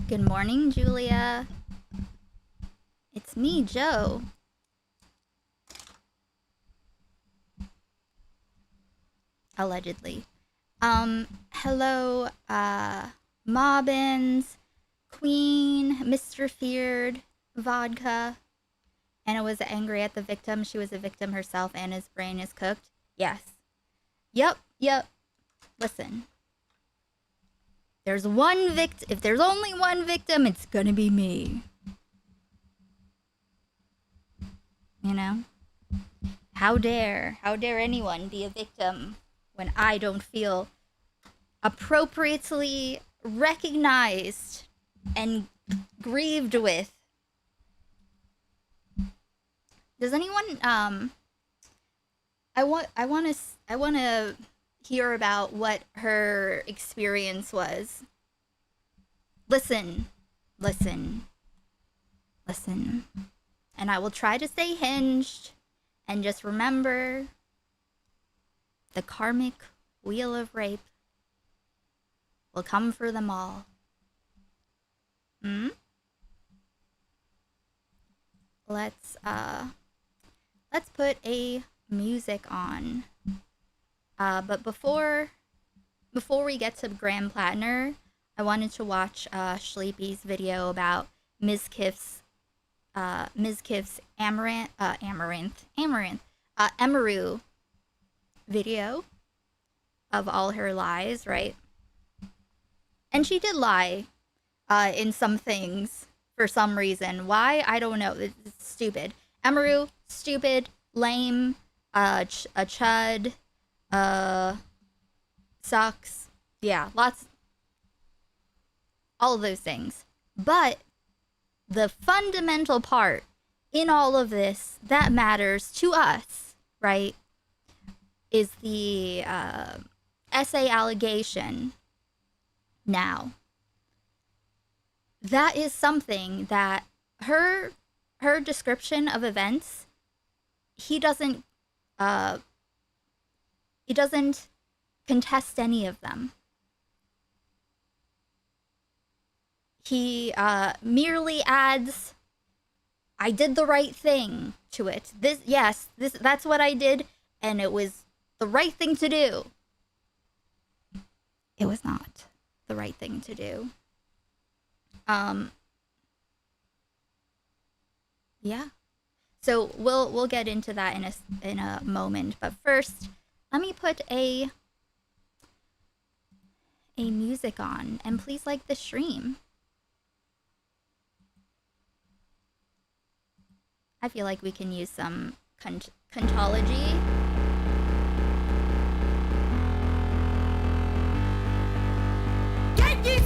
Good morning, Julia. It's me, Joe. Allegedly. Hello, Mobbins, Queen, Mr. Feared, Vodka. Anna was angry at the victim. She was a victim herself. Anna's brain is cooked. Yes. Yep. Listen. There's one victim. If there's only one victim, it's gonna be me. You know? How dare anyone be a victim when I don't feel appropriately recognized and grieved with? Does anyone I want to hear about what her experience was. Listen. And I will try to stay hinged and just remember the karmic wheel of rape will come for them all. Let's put a music on. But before we get to Grand Platinum, I wanted to watch Sleepy's video about Mizkif's Amaru video of all her lies, right? And she did lie in some things for some reason. Why? I don't know. It's stupid. Amaru, stupid, lame, a chud, sucks. Yeah, lots. All of those things. But the fundamental part in all of this that matters to us, right, is the essay allegation. Now, that is something that her description of events, he doesn't contest any of them. He merely adds, I did the right thing to it. That's what I did, and it was the right thing to do. It was not the right thing to do. Yeah. So we'll get into that in a moment, but first, let me put a music on, and please like the stream. I feel like we can use some cuntology.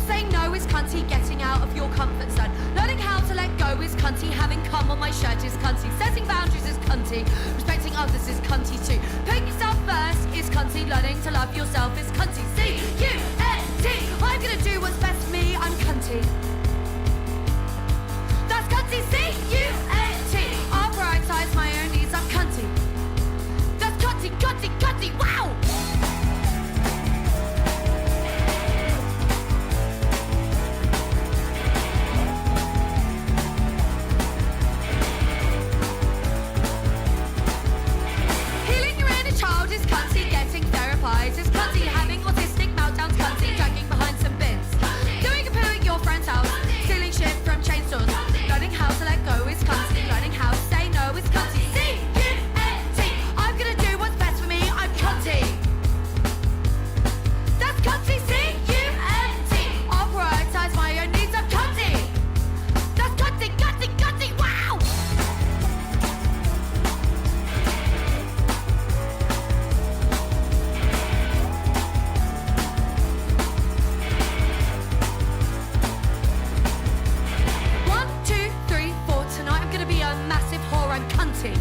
Saying no is cunty, getting out of your comfort zone. Learning how to let go is cunty, having cum on my shirt is cunty. Setting boundaries is cunty, respecting others is cunty too. Putting yourself first is cunty, learning to love yourself is cunty. C-U-N-T, I'm gonna do what's best for me, I'm cunty. That's cunty, C-U-N-T, I'll prioritize my own needs, I'm cunty. That's cunty, wow! Is cunty, having autistic meltdowns cunty, dragging behind some bins, doing a poo at your friend's house, stealing shit from chain stores, learning how to let go is cunty, learning how to say no is cunty. C-U-N-T, I'm gonna do what's best for me, I'm cunty. That's cunty, C-U-N-T, I'll prioritize my own needs, I'm cunty. That's cunty, wow! Massive whore, I'm cunty.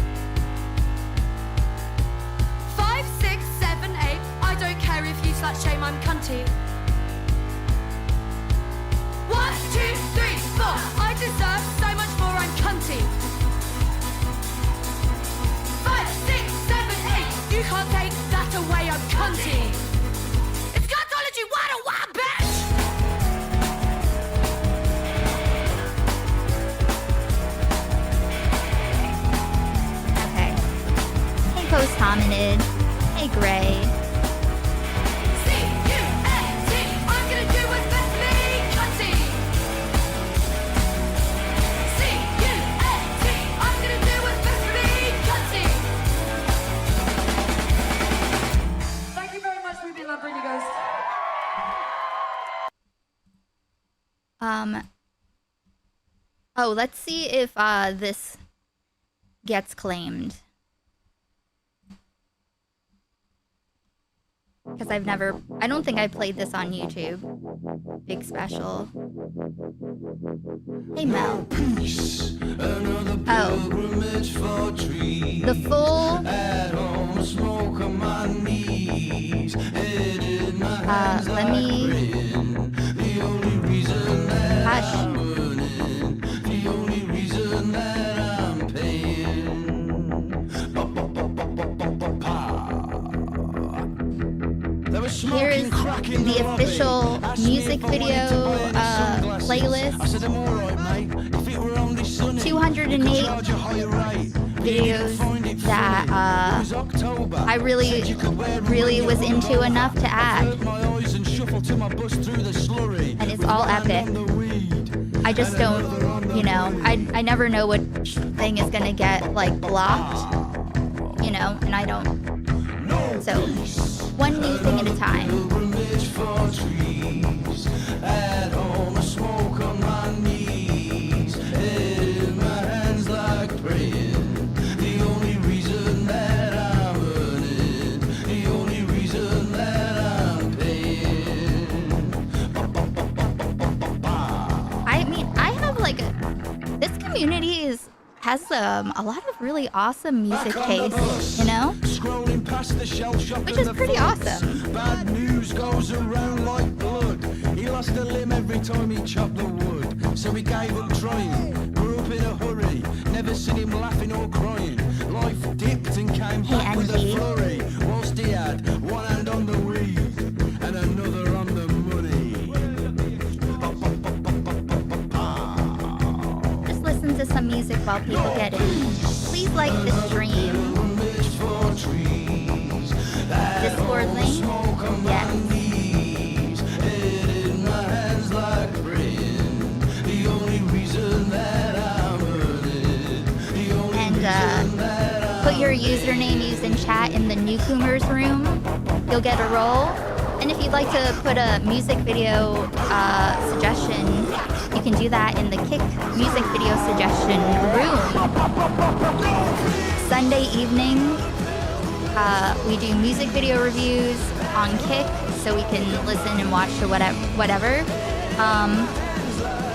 5, 6, 7, 8, I don't care if you slut shame, I'm cunty. 1, 2, 3, 4, I deserve so much more, I'm cunty. 5, 6, 7, 8, you can't take that away, I'm cunty. It's cuntology 101, bitch! that bring you guys? Oh, let's see if this gets claimed. Because I don't think I played this on YouTube. Big special. Hey, Mel. Oh. The full... let me... Hush. Here's the official music video playlist. 208 videos that I really was into enough to add. And it's all epic. I just don't, you know, I never know what thing is gonna get, like, blocked, you know, and I don't. So, one new thing at a time. I mean, I have like this community has a lot of really awesome music taste, you know? Which is pretty awesome. Bad news goes around like blood. He lost a limb every time he chopped the wood. So he gave up trying. Grew up in a hurry. Never seen him laughing or crying. Life dipped and came back with a flurry. Whilst he had one hand on the weed and another on the money. Just listen to some music while people get in. Please like the stream. Discord link? Yes. And put your username used in chat in the newcomers room. You'll get a role. And if you'd like to put a music video suggestion, you can do that in the Kick music video suggestion room. Sunday evening, we do music video reviews on Kick, so we can listen and watch or whatever.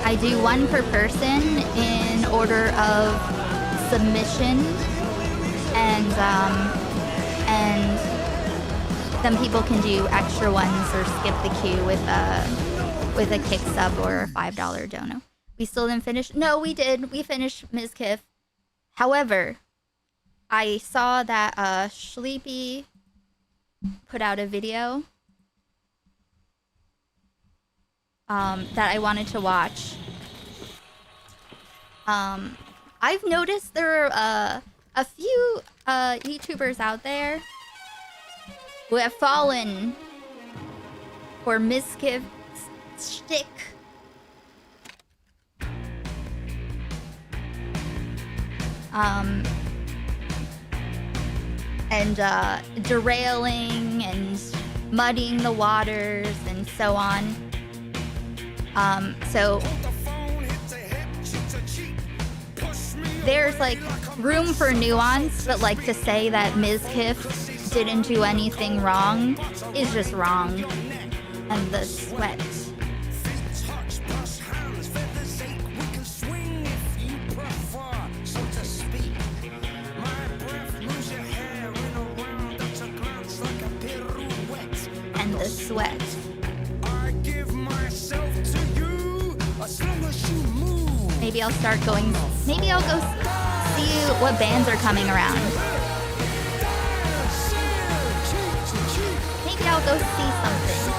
I do one per person in order of submission, and then people can do extra ones or skip the queue with a Kick sub or a $5 dono. We still didn't finish? No, we did. We finished Mizkif. However, I saw that Sleepy put out a video that I wanted to watch. I've noticed there are a few YouTubers out there who have fallen for Mizkif's shtick. And derailing and muddying the waters and so on. So there's like room for nuance, but like to say that Mizkif didn't do anything wrong is just wrong. And the sweat. And the sweat. Maybe I'll start going. Maybe I'll go see what bands are coming around. Maybe I'll go see something.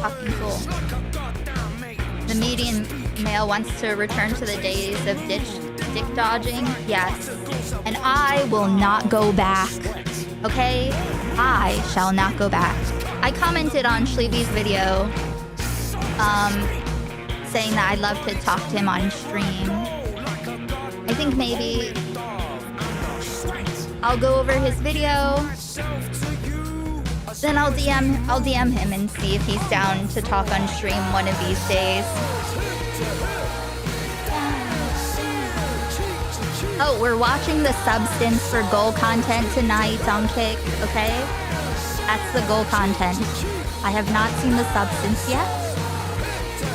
Fucking cool. The median male wants to return to the days of dick dodging. Yes. And I will not go back. Okay? I shall not go back. I commented on Shlevy's video saying that I'd love to talk to him on stream. I think maybe I'll go over his video. Then I'll DM him and see if he's down to talk on stream one of these days. Oh, we're watching the Substance for goal content tonight on Kick, okay? That's the goal content. I have not seen the Substance yet,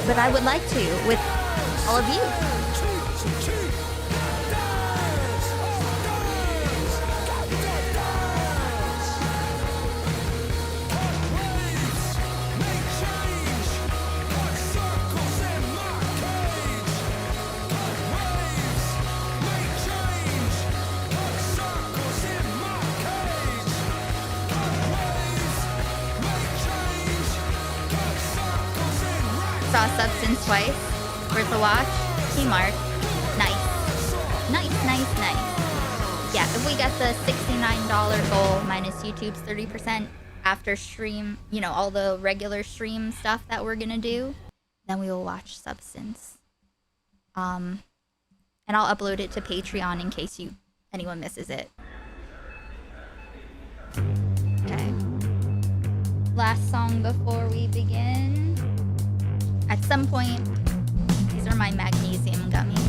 but I would like to with all of you. Saw Substance twice. Worth a watch. Kmart. Nice. Yeah, if we get the $69 goal minus YouTube's 30% after stream, you know, all the regular stream stuff that we're gonna do, then we will watch Substance. And I'll upload it to Patreon in case anyone misses it. Okay. Last song before we begin. At some point, these are my magnesium gummies.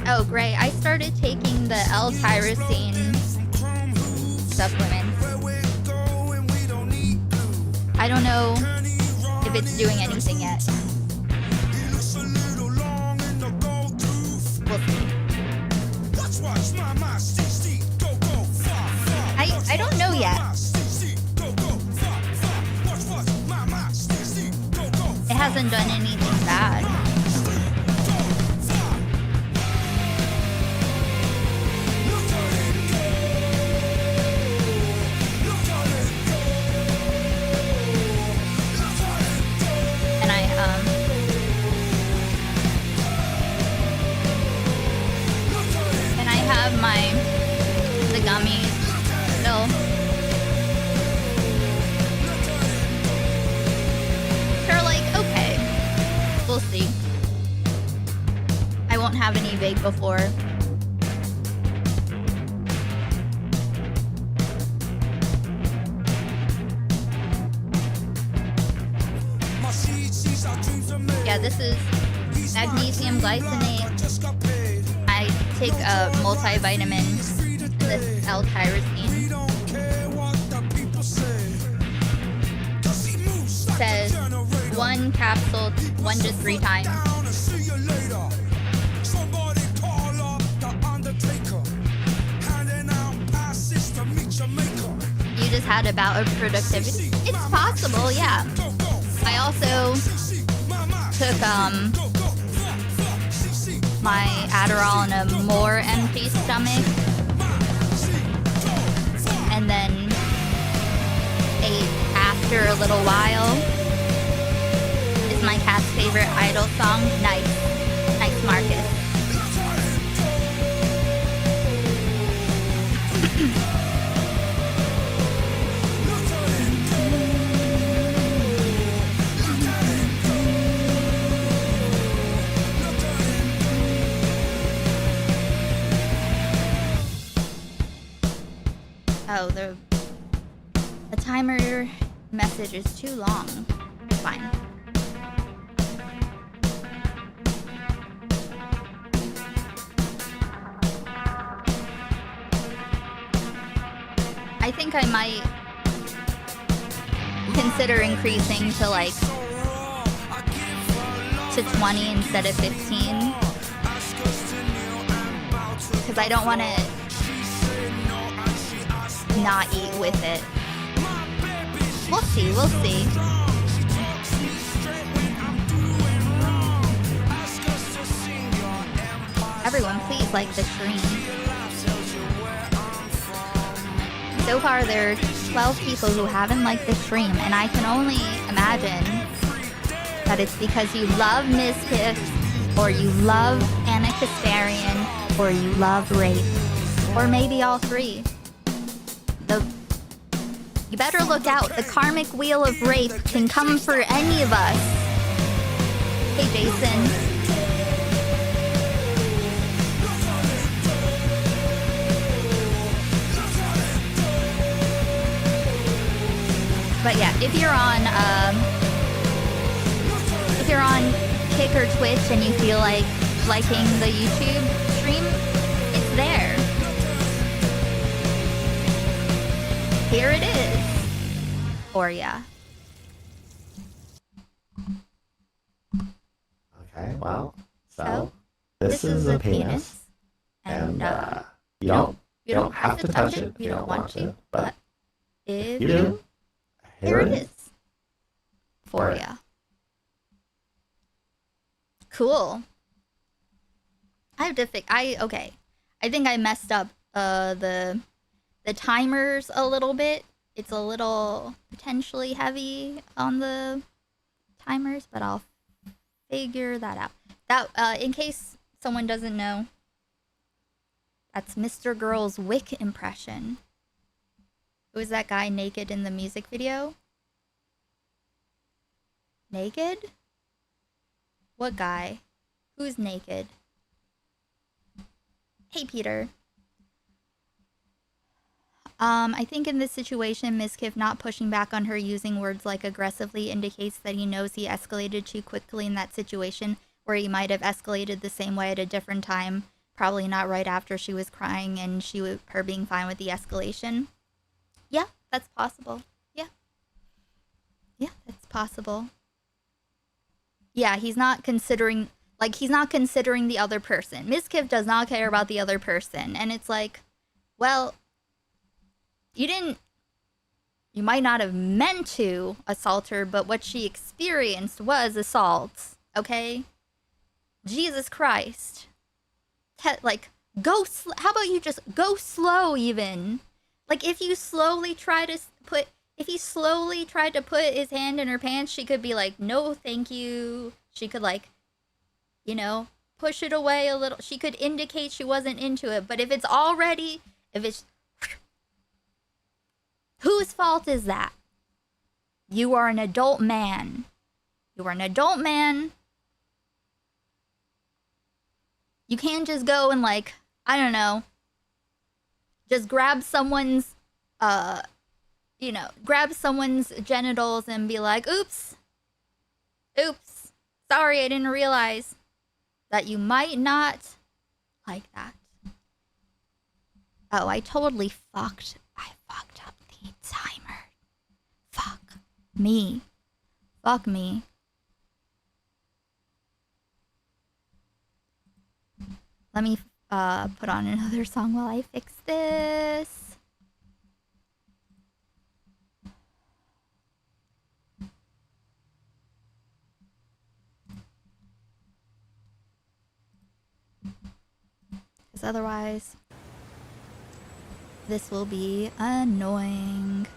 Oh, great. I started taking the L-tyrosine supplements. I don't know if it's doing anything yet. We'll see. I don't know yet. It hasn't done anything bad. And I have the gummies still. They're like, okay, we'll see. I won't have any vape before. Yeah, this is magnesium glycinate. I take a multivitamin, this L-tyrosine. Says 1 capsule 1 to 3 times. You just had a bout of productivity. It's possible, yeah. I also took my Adderall on a more empty stomach, and then ate after a little while. Is my cat's favorite Idol song. Nice Marcus. Oh, the timer message is too long. It's fine. I think I might consider increasing to 20 instead of 15. Because I don't want to not eat with it. We'll see. Everyone, please like the stream. So So far, there are 12 people who haven't liked the stream, and I can only imagine that it's because you love Mizkif, or you love Anna Kasparian, or you love rape. Or maybe all three. You better look out. The karmic wheel of rape can come for any of us. Hey, Jason. But yeah, if you're on Kick or Twitch and you feel like liking the YouTube stream, it's there. Here it is. For ya. Okay, well, so this is a penis, and you don't have to touch it if you don't want to, but if you do, here it is. For ya. Cool. I have to fix. Okay. I think I messed up the timers a little bit. It's a little potentially heavy on the timers, but I'll figure that out. That in case someone doesn't know, that's Mr. Girl's Wick impression. Who is that guy naked in the music video? Naked? What guy? Who's naked? Hey, Peter. I think in this situation, Mizkif not pushing back on her using words like aggressively indicates that he knows he escalated too quickly in that situation, where he might have escalated the same way at a different time, probably not right after she was crying and her being fine with the escalation. Yeah, that's possible. Yeah. Yeah, that's possible. Yeah, he's not considering the other person. Mizkif does not care about the other person. And it's like, well, you might not have meant to assault her, but what she experienced was assault. Okay? Jesus Christ. How about you just go slow even? Like, if he slowly tried to put his hand in her pants, she could be like, no, thank you. She could, like, push it away a little. She could indicate she wasn't into it. But if it's whose fault is that? You are an adult man. You are an adult man. You can't just go and, like, I don't know, just grab someone's genitals and be like, oops, sorry, I didn't realize that you might not like that. Oh, I totally fucked up the timer. Fuck me. Let me put on another song while I fix this. Because otherwise, this will be annoying.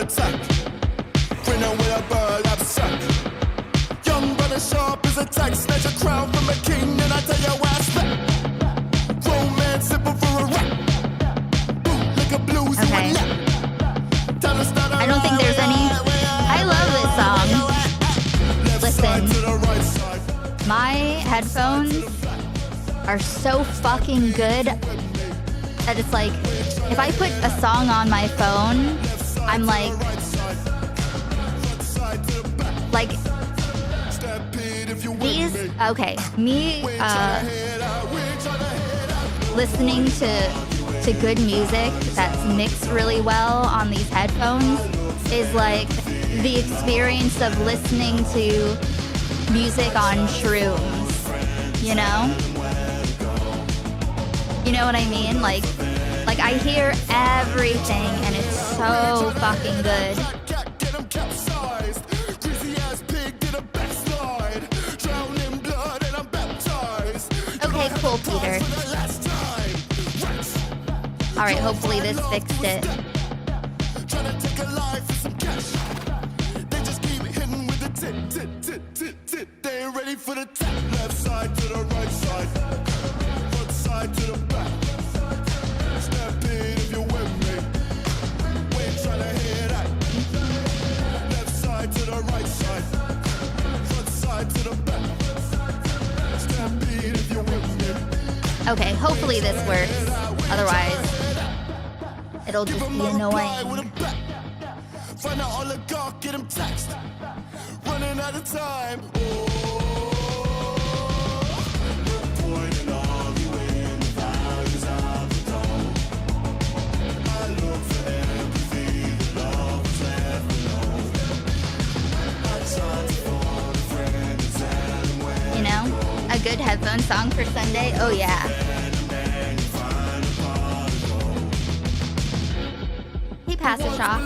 attack. Winner with a burlap sack. Young brother sharp as a tax. Snatch a crown from a king, and I tell you why I slap. Grown man simple for a rap. Boot like a blues in my lap. I don't think there's any. I love this song. Listen, my headphones are so fucking good that it's like, if I put a song on my phone, I'm like these. Okay, me listening to good music that's mixed really well on these headphones is like the experience of listening to music on shrooms, you know? You know what I mean? Like I hear everything and it's so fucking good. Okay, cool, Peter. Alright, hopefully this fixed it. They ain't ready for the tap. Left side to the right side. Front side to the back. Step in if you're with me. We ain't trying to hear that. Left side to the right side. Front side to the back. Step in if you're with me. Okay, hopefully this works. Otherwise, it'll just be annoying. Find out oligarch, get him taxed. Running out of time. You know, a good headphone song for Sunday. Oh yeah. Hey, Pastor Shaw.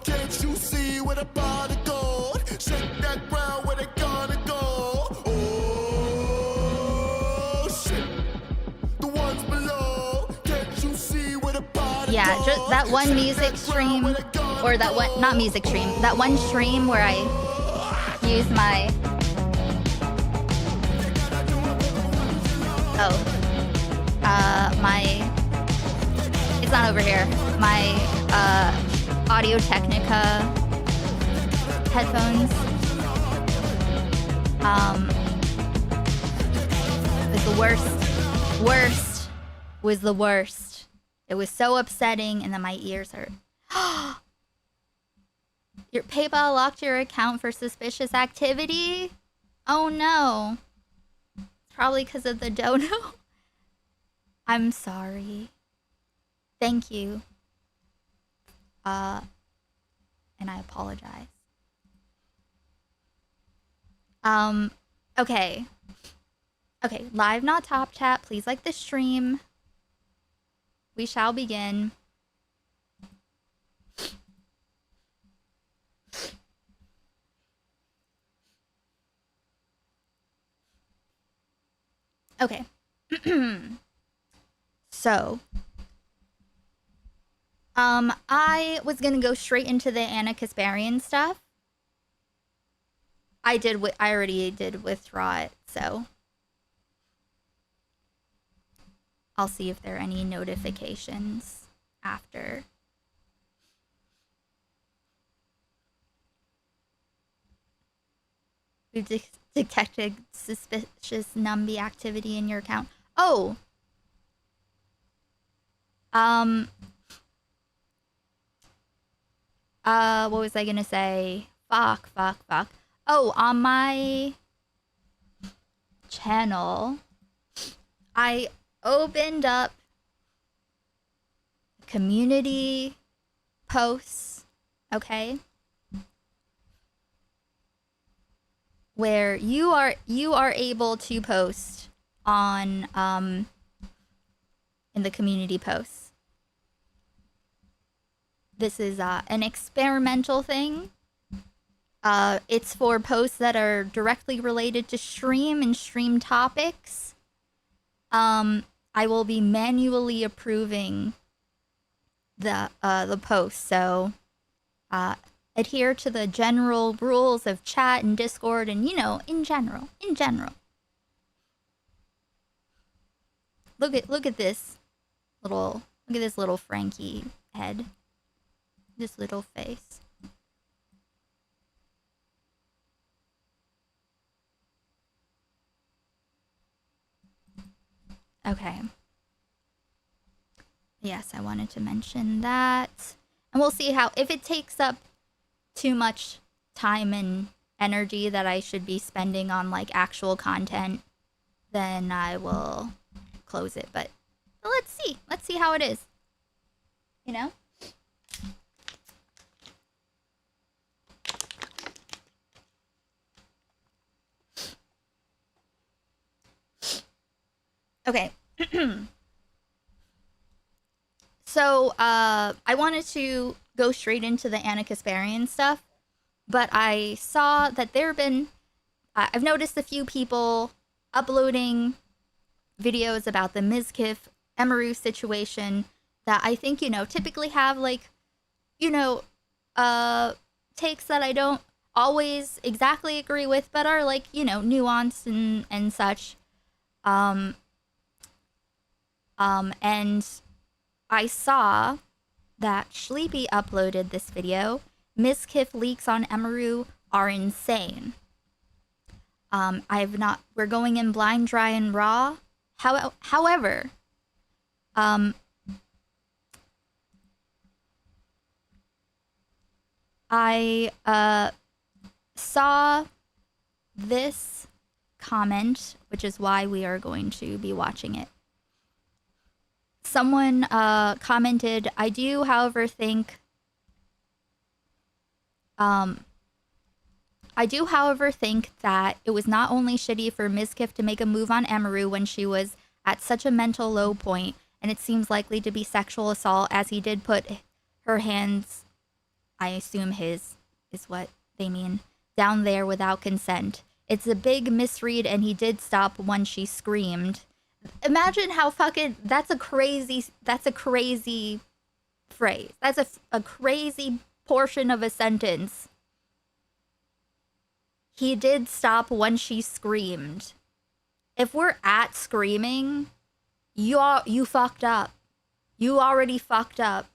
Can't you see where the body goes? Shake that ground where they gonna go. Oh shit. The ones below. Can't you see where the body Yeah, just that one music stream, or that one, not music stream, that one stream where I use my, it's not over here, my Audio-Technica headphones. Was the worst was the worst. It was so upsetting, and then my ears hurt. Your PayPal locked your account for suspicious activity? Oh no. It's probably because of the dono. I'm sorry. Thank you. And I apologize. Okay. Okay, live not top chat. Please like the stream. We shall begin. Okay. So, I was gonna go straight into the Anna Kasparian stuff. I already did withdraw it, so I'll see if there are any notifications after. We've detected suspicious Numby activity in your account. Oh! What was I gonna say? Fuck. Oh, on my channel, I opened up community posts, okay? Where you are able to post on in the community posts. This is an experimental thing. It's for posts that are directly related to stream and stream topics. I will be manually approving the post. So adhere to the general rules of chat and Discord and, in general. Look at this little Frankie head. This little face. Okay. Yes, I wanted to mention that. And we'll see if it takes up too much time and energy that I should be spending on like actual content, then I will close it. But let's see. Let's see how it is. Okay. So, I wanted to go straight into the Anna Kasparian stuff, but I saw that I've noticed a few people uploading videos about the Mizkif Emaru situation that I think, typically have takes that I don't always exactly agree with, but are nuanced and such. And I saw that Sleepy uploaded this video. Mizkif leaks on Emaru are insane. We're going in blind, dry, and raw. However, I saw this comment, which is why we are going to be watching it. Someone commented, I do, however, think that it was not only shitty for Mizkif to make a move on Emaru when she was at such a mental low point, and it seems likely to be sexual assault, as he did put her hands, I assume his is what they mean, down there without consent. It's a big misread, and he did stop when she screamed. Imagine how that's a crazy phrase. That's a crazy portion of a sentence. He did stop when she screamed. If we're at screaming, you fucked up. You already fucked up.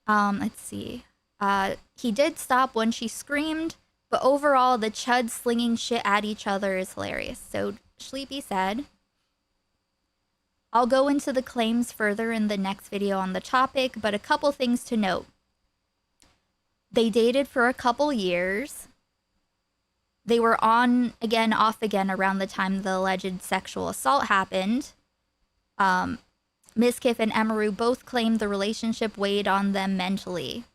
Let's see. He did stop when she screamed, but overall, the chuds slinging shit at each other is hilarious. So, Sleepy said, I'll go into the claims further in the next video on the topic, but a couple things to note. They dated for a couple years. They were on again, off again around the time the alleged sexual assault happened. Mizkif and Emaru both claimed the relationship weighed on them mentally.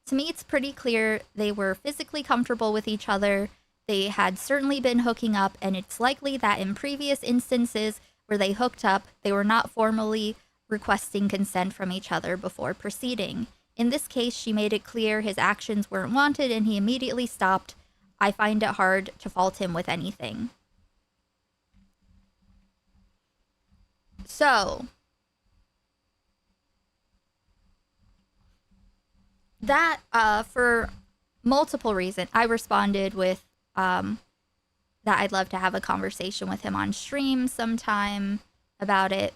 To me, it's pretty clear they were physically comfortable with each other. They had certainly been hooking up, and it's likely that in previous instances where they hooked up, they were not formally requesting consent from each other before proceeding. In this case, she made it clear his actions weren't wanted, and he immediately stopped. I find it hard to fault him with anything. So, that, for multiple reasons, I responded with that I'd love to have a conversation with him on stream sometime about it.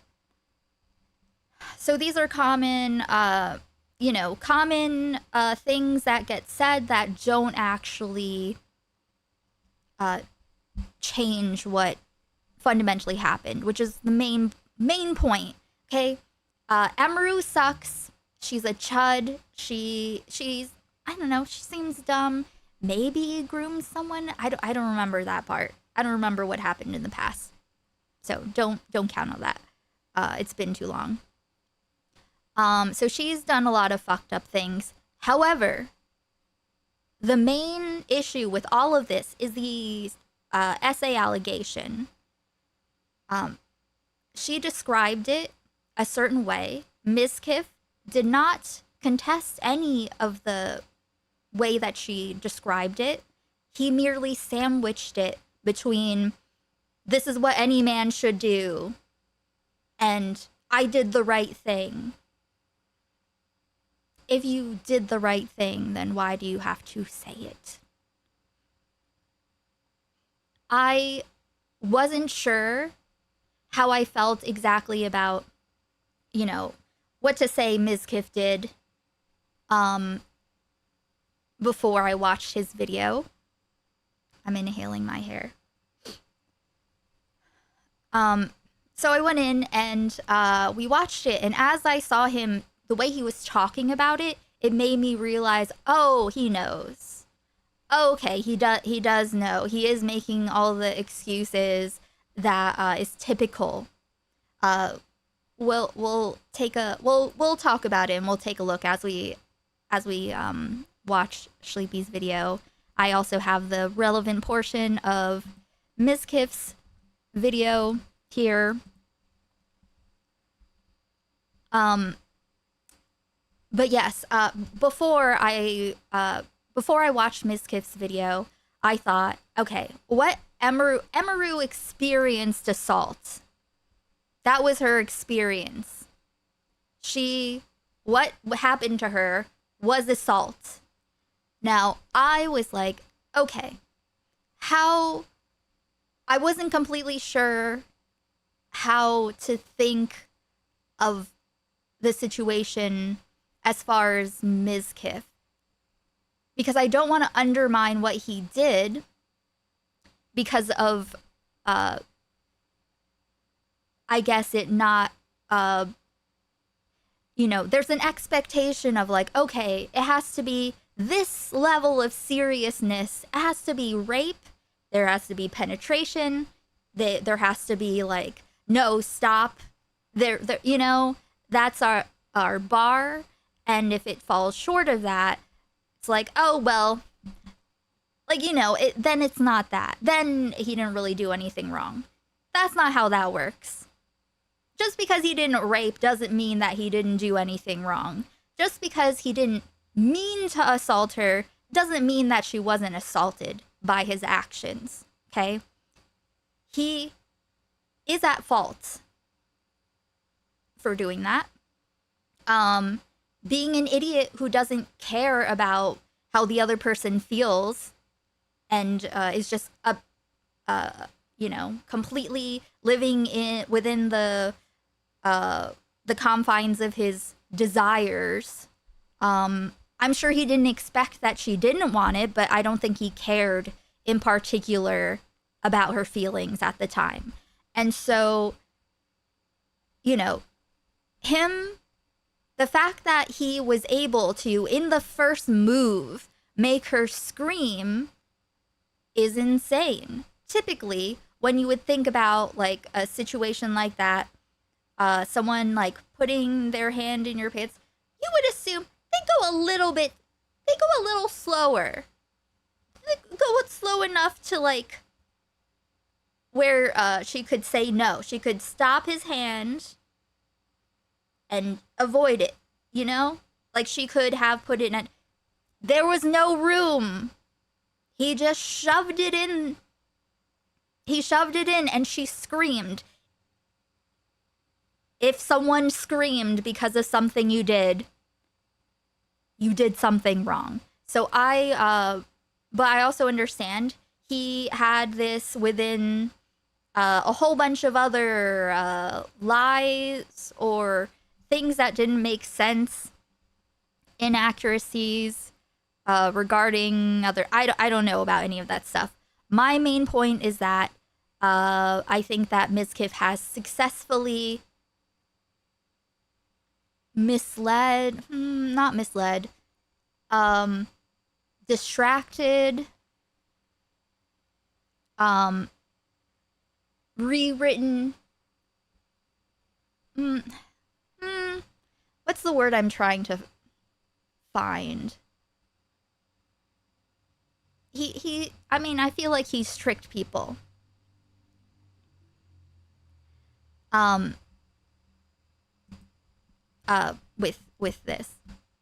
So these are common, things that get said that don't actually change what fundamentally happened, which is the main point. Okay, Emaru sucks. She's a chud. She's I don't know. She seems dumb. Maybe groomed someone. I don't remember that part. I don't remember what happened in the past. So don't count on that. It's been too long. So she's done a lot of fucked up things. However, the main issue with all of this is the essay allegation. She described it a certain way. Mizkif did not contest any of the way that she described it. He merely sandwiched it between, this is what any man should do, and I did the right thing. If you did the right thing, then why do you have to say it? I wasn't sure how I felt exactly about, you know, what to say Mizkif did before I watched his video. I'm inhaling my hair. So I went in and we watched it, and as I saw him, the way he was talking about it, it made me realize, oh, he knows. Okay, he does know. He is making all the excuses that is typical. We'll talk about it, and we'll take a look as we watch Sleepy's video. I also have the relevant portion of Mizkif's video here. But yes, before I watched Mizkif's video, I thought, okay, what Emaru experienced assault. That was her experience. What happened to her was assault. Now, I was like, okay, I wasn't completely sure how to think of the situation as far as Mizkif, because I don't want to undermine what he did because of, I guess it not, there's an expectation of like, okay, it has to be this level of seriousness. It has to be rape. There has to be penetration. There has to be like, no, stop. That's our bar. And if it falls short of that, it's like, oh, well, like, then it's not that. Then he didn't really do anything wrong. That's not how that works. Just because he didn't rape doesn't mean that he didn't do anything wrong. Just because he didn't mean to assault her doesn't mean that she wasn't assaulted by his actions, okay? He is at fault for doing that. Being an idiot who doesn't care about how the other person feels and is just completely living within the confines of his desires. I'm sure he didn't expect that she didn't want it, but I don't think he cared in particular about her feelings at the time. And so, the fact that he was able to, in the first move, make her scream is insane. Typically, when you would think about like a situation like that, someone like putting their hand in your pants, you would assume they go a little slower. They go slow enough to like where she could say no. She could stop his hand and avoid it, Like she could have put it in. There was no room. He just shoved it in. He shoved it in and she screamed. If someone screamed because of something you did something wrong. So but I also understand he had this within a whole bunch of other lies or things that didn't make sense, inaccuracies regarding other. I don't know about any of that stuff. My main point is that I think that Mizkif has successfully distracted, rewritten, what's the word I'm trying to find? I feel like he's tricked people. With this.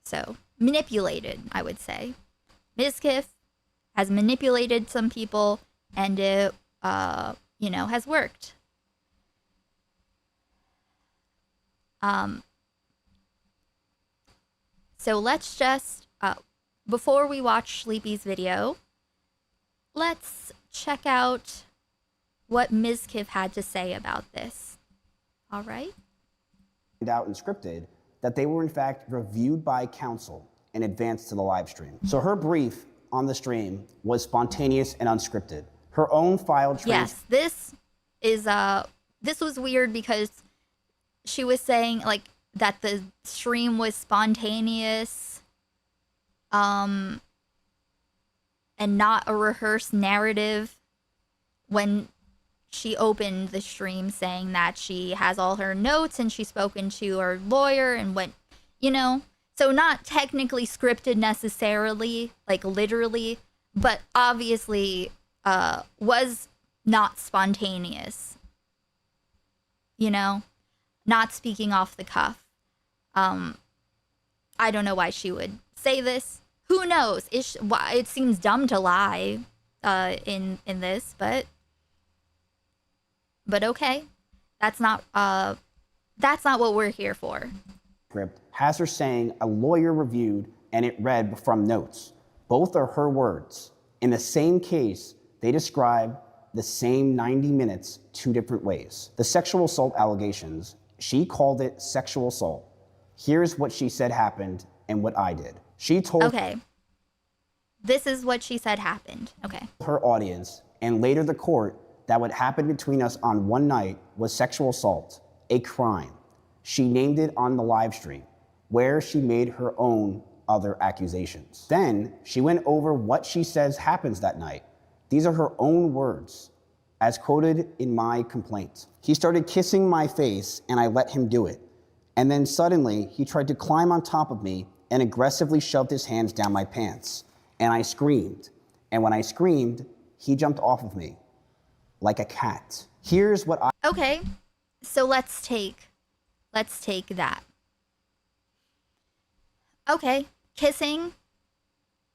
So, manipulated, I would say. Mizkif has manipulated some people, and it, has worked. So let's just, before we watch Sleepy's video, let's check out what Mizkif had to say about this. All right? Out and scripted that they were in fact reviewed by counsel in advance to the live stream. So her brief on the stream was spontaneous and unscripted. Her own filed Yes, this was weird because she was saying like that the stream was spontaneous and not a rehearsed narrative when she opened the stream, saying that she has all her notes and she's spoken to her lawyer and went, you know, so not technically scripted necessarily, like literally, but obviously was not spontaneous, you know, not speaking off the cuff. I don't know why she would say this. Who knows? It seems dumb to lie in this, but okay, that's not what we're here for. Script has her saying a lawyer reviewed and it read from notes. Both are her words. In the same case, they describe the same 90 minutes 2 different ways. The sexual assault allegations, she called it sexual assault. Here's what she said happened and what I did. She told Okay. This is what she said happened. Okay. her audience and later the court that what happened between us on one night was sexual assault, a crime. She named it on the live stream, where she made her own other accusations. Then she went over what she says happens that night. These are her own words, as quoted in my complaint. He started kissing my face and I let him do it. And then suddenly he tried to climb on top of me and aggressively shoved his hands down my pants. And I screamed. And when I screamed, he jumped off of me like a cat. Here's what I... Okay. So let's take that. Okay. Kissing.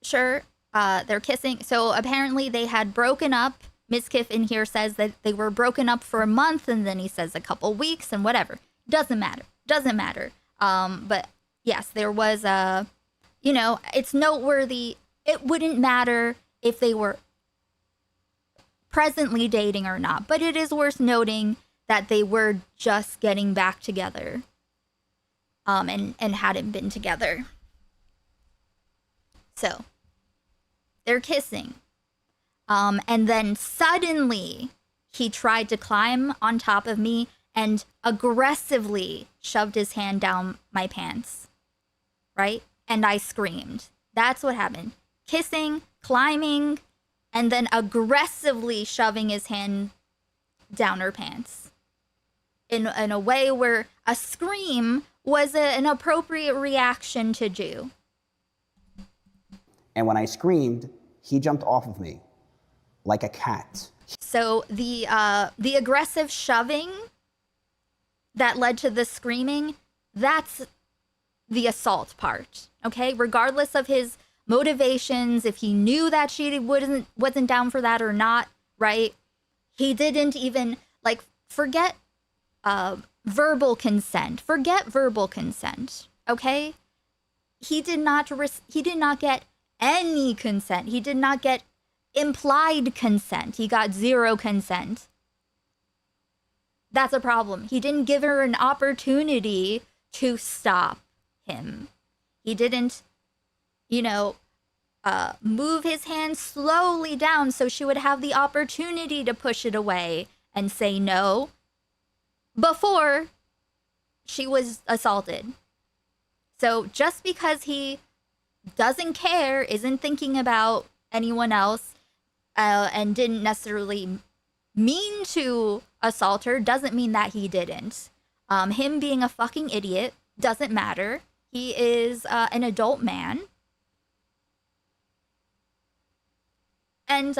Sure. They're kissing. So apparently they had broken up. Mizkif in here says that they were broken up for a month, and then he says a couple weeks and whatever. Doesn't matter. But yes, there was a, you know, it's noteworthy. It wouldn't matter if they were presently dating or not, but it is worth noting that they were just getting back together, and hadn't been together. So they're kissing. And then suddenly he tried to climb on top of me and aggressively shoved his hand down my pants. Right? And I screamed. That's what happened. Kissing, climbing, and then aggressively shoving his hand down her pants. In a way where a scream was an appropriate reaction to do. And when I screamed, he jumped off of me like a cat. So the aggressive shoving that led to the screaming, that's the assault part, okay? Regardless of his motivations, if he knew that she wasn't down for that or not, right? He didn't even, like, forget verbal consent. Forget verbal consent, okay? He did not get any consent. He did not get implied consent. He got zero consent. That's a problem. He didn't give her an opportunity to stop him. He didn't, move his hand slowly down so she would have the opportunity to push it away and say no before she was assaulted. So just because he doesn't care, isn't thinking about anyone else, and didn't necessarily mean to assault her, doesn't mean that he didn't. Him being a fucking idiot doesn't matter. He is an adult man. And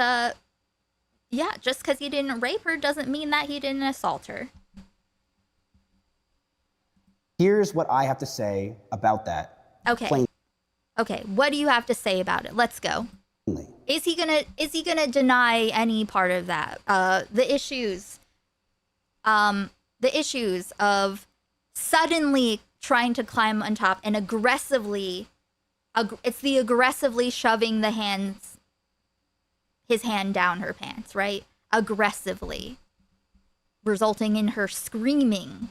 just because he didn't rape her doesn't mean that he didn't assault her. Here's what I have to say about that. Okay. Okay, what do you have to say about it? Let's go. Plainly. Is he gonna deny any part of that? The issues of suddenly trying to climb on top and aggressively, it's the aggressively shoving his hand down her pants, right? Aggressively, resulting in her screaming.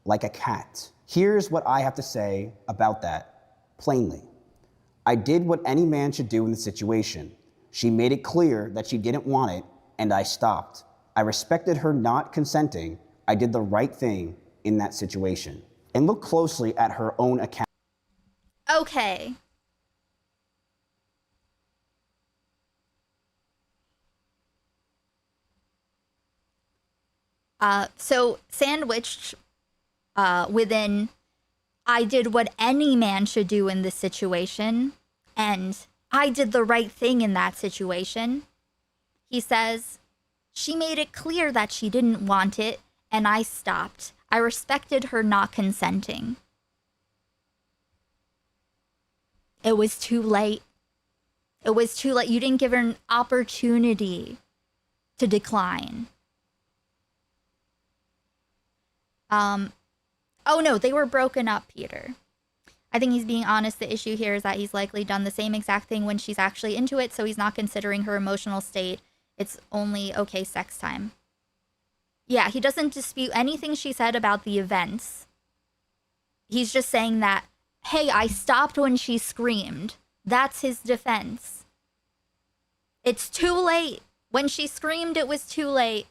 Like a cat. Here's what I have to say about that, plainly. I did what any man should do in the situation. She made it clear that she didn't want it, and I stopped. I respected her not consenting. I did the right thing in that situation. And look closely at her own account. Okay. So sandwiched within, I did what any man should do in this situation, and I did the right thing in that situation. He says, she made it clear that she didn't want it, and I stopped. I respected her not consenting. It was too late. It was too late. You didn't give her an opportunity to decline. Oh no, they were broken up, Peter. I think he's being honest. The issue here is that he's likely done the same exact thing when she's actually into it, so he's not considering her emotional state. It's only okay sex time. Yeah, he doesn't dispute anything she said about the events. He's just saying that, hey, I stopped when she screamed. That's his defense. It's too late. When she screamed, it was too late.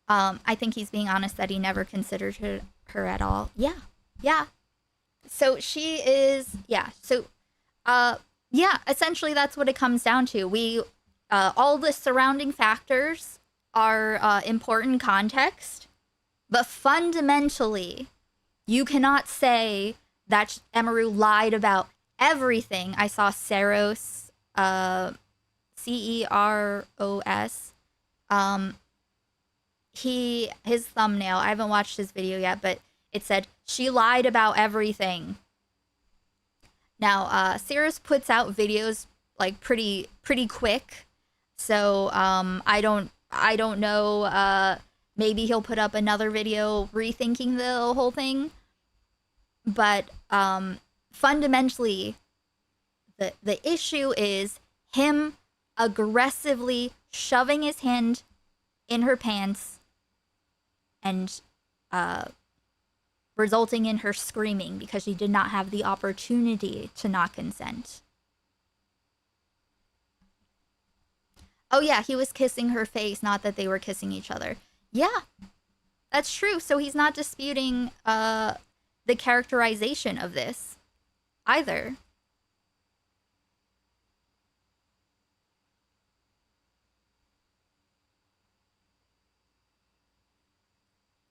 I think he's being honest that he never considered her at all. Yeah. So she is, essentially that's what it comes down to. All the surrounding factors are important context, but fundamentally, you cannot say that Emaru lied about everything. I saw Ceros, Ceros, his thumbnail, I haven't watched his video yet, but it said she lied about everything. Now Cirrus puts out videos like pretty quick, so I don't know, maybe he'll put up another video rethinking the whole thing, but fundamentally the issue is him aggressively shoving his hand in her pants and resulting in her screaming because she did not have the opportunity to not consent. Oh yeah, he was kissing her face, not that they were kissing each other. Yeah, that's true. So he's not disputing the characterization of this either.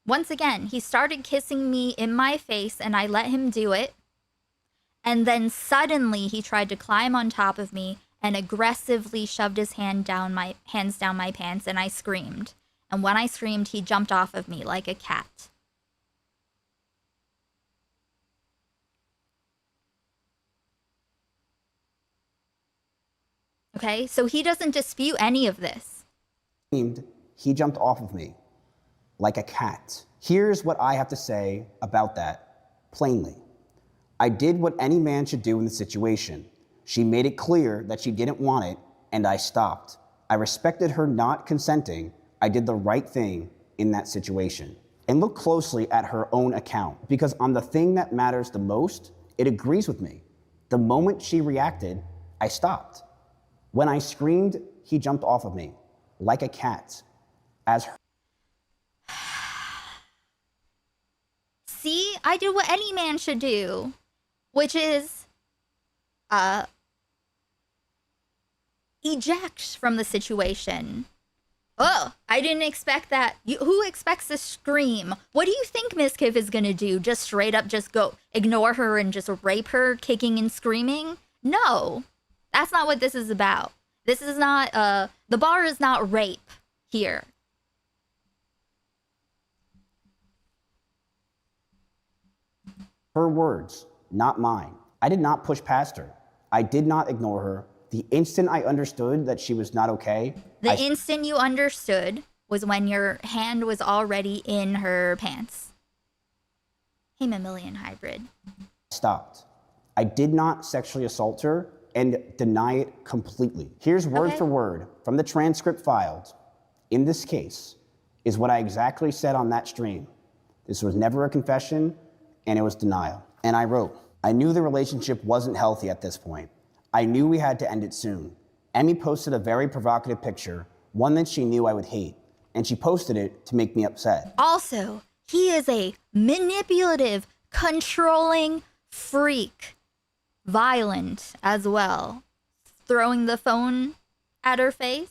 Once again, he started kissing me in my face and I let him do it. And then suddenly he tried to climb on top of me and aggressively shoved his hands down my pants, and I screamed. And when I screamed, he jumped off of me like a cat. Okay, so he doesn't dispute any of this. He jumped off of me like a cat. Here's what I have to say about that, plainly. I did what any man should do in the situation. She made it clear that she didn't want it, and I stopped. I respected her not consenting. I did the right thing in that situation. And look closely at her own account, because on the thing that matters the most, it agrees with me. The moment she reacted, I stopped. When I screamed, he jumped off of me like a cat. As her See, I did what any man should do, which is eject from the situation. Oh, I didn't expect that. Who expects to scream? What do you think Mizkif is gonna do? Just straight up just go ignore her and just rape her, kicking and screaming? No, that's not what this is about. This is not, the bar is not rape here. Her words, not mine. I did not push past her. I did not ignore her. The instant I understood that she was not okay, The instant you understood was when your hand was already in her pants. Hey, Mammalian hybrid. stopped. I did not sexually assault her and deny it completely. Here's word for word from the transcript filed. In this case, is what I exactly said on that stream. This was never a confession, and it was denial. And I wrote, I knew the relationship wasn't healthy at this point. I knew we had to end it soon. Emmy posted a very provocative picture, one that she knew I would hate, and she posted it to make me upset. Also, he is a manipulative, controlling freak. Violent as well. Throwing the phone at her face.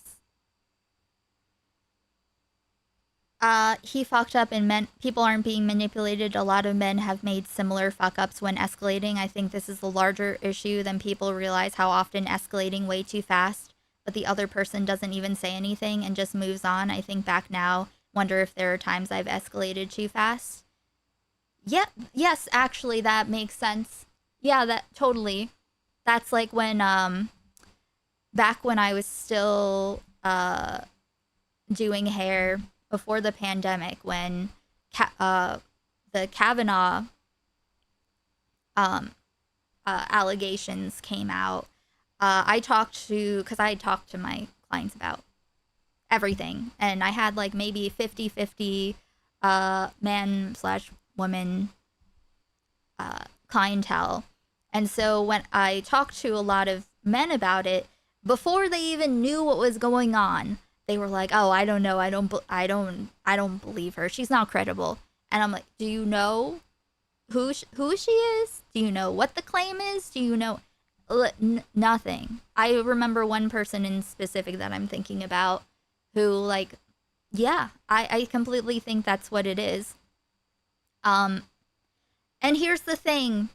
He fucked up and people aren't being manipulated. A lot of men have made similar fuck ups when escalating. I think this is the larger issue than people realize, how often escalating way too fast, but the other person doesn't even say anything and just moves on. I think back now, wonder if there are times I've escalated too fast. Yeah, yes, actually, that makes sense. Yeah, that totally. That's like when, back when I was still, doing hair before the pandemic, when the Kavanaugh allegations came out, I talked to my clients about everything, and I had like maybe 50-50 man/woman clientele. And so when I talked to a lot of men about it, before they even knew what was going on, they were like, "Oh, I don't know. I don't believe her. She's not credible." And I'm like, "Do you know who she is? Do you know what the claim is? Do you know nothing?" I remember one person in specific that I'm thinking about who, like, yeah, I completely think that's what it is. And here's the thing,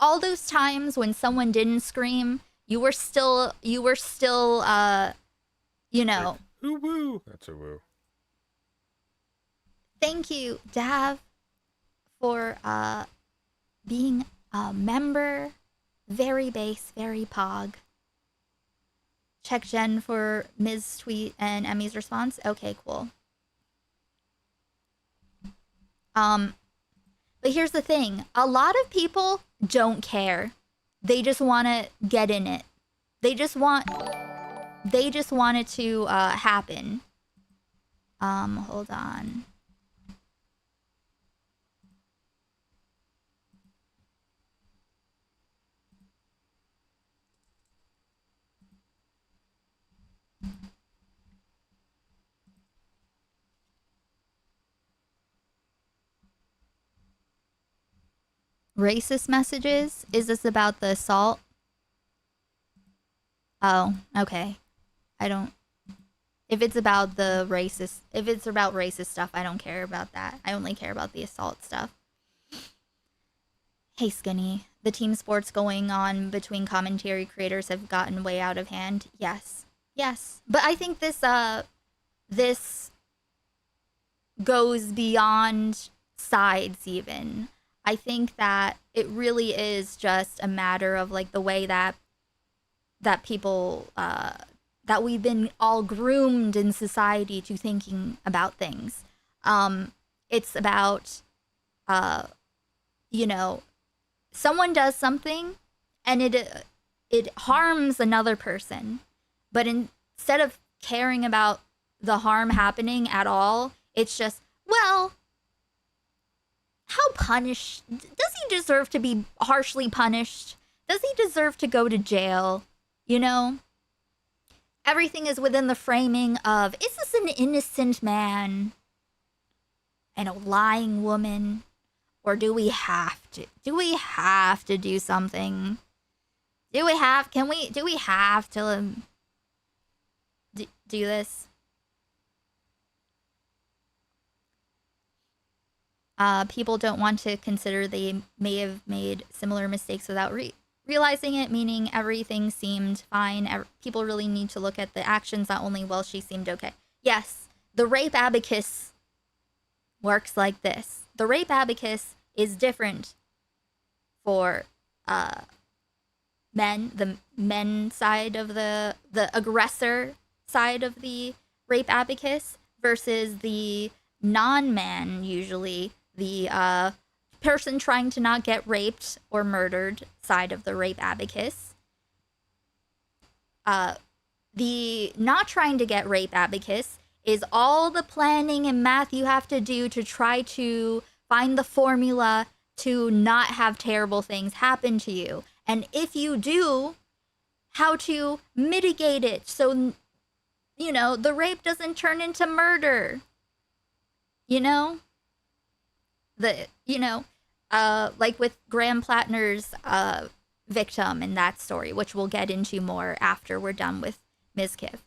all those times when someone didn't scream, you were still, you know. Ooh woo. That's a woo. Thank you, Dav, for being a member. Very base, very pog. Check Jen for Ms. tweet and Emmy's response. Okay, cool. But here's the thing. A lot of people don't care. They just want to get in it. They just want it to happen. Hold on. Racist messages? Is this about the assault? Oh, okay. If it's about racist stuff, I don't care about that. I only care about the assault stuff. Hey, Skinny. The team sports going on between commentary creators have gotten way out of hand. Yes. Yes. But I think this goes beyond sides even. I think that it really is just a matter of like the way that people that we've been all groomed in society to thinking about things. It's about you know, someone does something and it harms another person, but instead of caring about the harm happening at all, it's just, well, how punished? Does he deserve to be harshly punished? Does he deserve to go to jail? You know? Everything is within the framing of, is this an innocent man and a lying woman? Or do we have to? Do we have to do something? Do we have to do this? People don't want to consider they may have made similar mistakes without realizing it, meaning everything seemed fine. People really need to look at the actions, not only, well, she seemed okay. Yes, the rape abacus works like this. The rape abacus is different for men, the men side of the aggressor side of the rape abacus, versus the non-man, usually the person trying to not get raped or murdered side of the rape abacus. The not trying to get rape abacus is all the planning and math you have to do to try to find the formula to not have terrible things happen to you. And if you do, how to mitigate it so, you know, the rape doesn't turn into murder. You know? Like with Graham Plattner's victim in that story, which we'll get into more after we're done with Mizkif.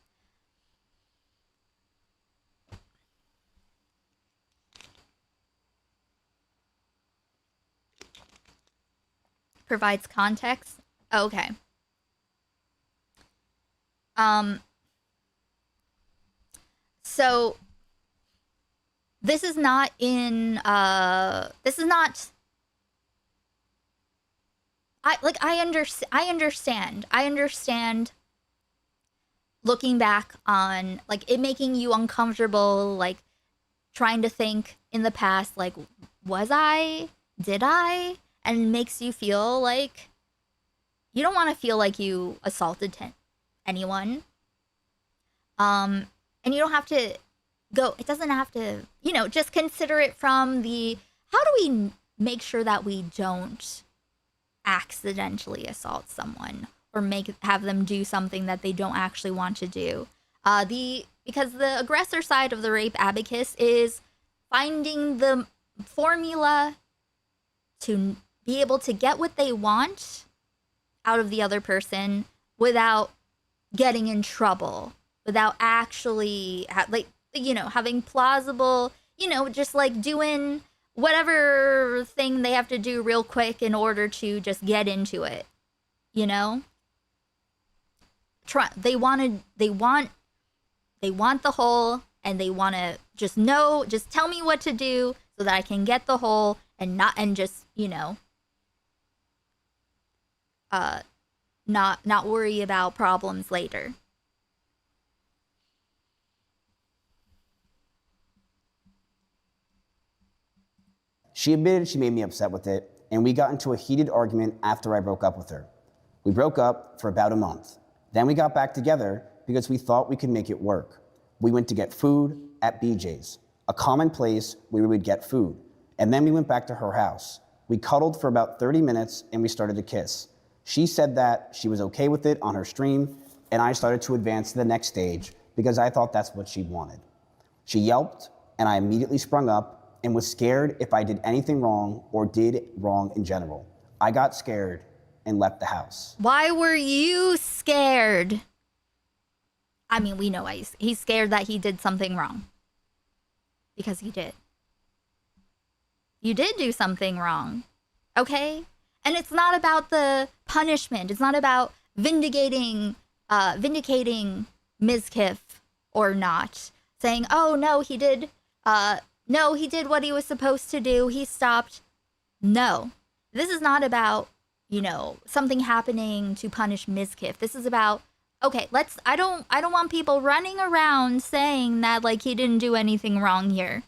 Provides context. Okay. So this is not in this is not I understand looking back on like it making you uncomfortable, like trying to think in the past, like, did I? And it makes you feel like you don't want to feel like you assaulted anyone. And you don't have to it doesn't have to, just consider it from the, how do we make sure that we don't accidentally assault someone or have them do something that they don't actually want to do? Because the aggressor side of the rape abacus is finding the formula to be able to get what they want out of the other person without getting in trouble, without actually having plausible, just like doing whatever thing they have to do real quick in order to just get into it. They want the whole, and they want to just tell me what to do so that I can get the whole and not worry about problems later. She admitted she made me upset with it, and we got into a heated argument after I broke up with her. We broke up for about a month. Then we got back together because we thought we could make it work. We went to get food at BJ's, a common place where we would get food, and then we went back to her house. We cuddled for about 30 minutes, and we started to kiss. She said that she was okay with it on her stream, and I started to advance to the next stage because I thought that's what she wanted. She yelped, and I immediately sprung up and was scared if I did anything wrong or did wrong in general. I got scared and left the house. Why were you scared? I mean, we know why he's scared that he did something wrong. Because he did. You did do something wrong. Okay? And it's not about the punishment. It's not about vindicating Mizkif or not. Saying, oh, no, he did what he was supposed to do. He stopped. No. This is not about, something happening to punish Mizkif. This is about, okay, I don't want people running around saying that, like, he didn't do anything wrong here.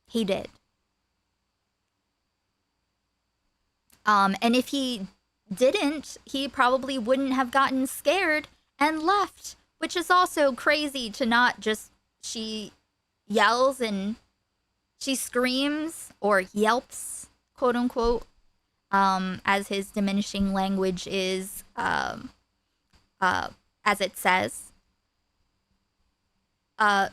He did. And if he didn't, he probably wouldn't have gotten scared and left, which is also crazy to not just, she yells and she screams or yelps, quote unquote, as his diminishing language is, as it says.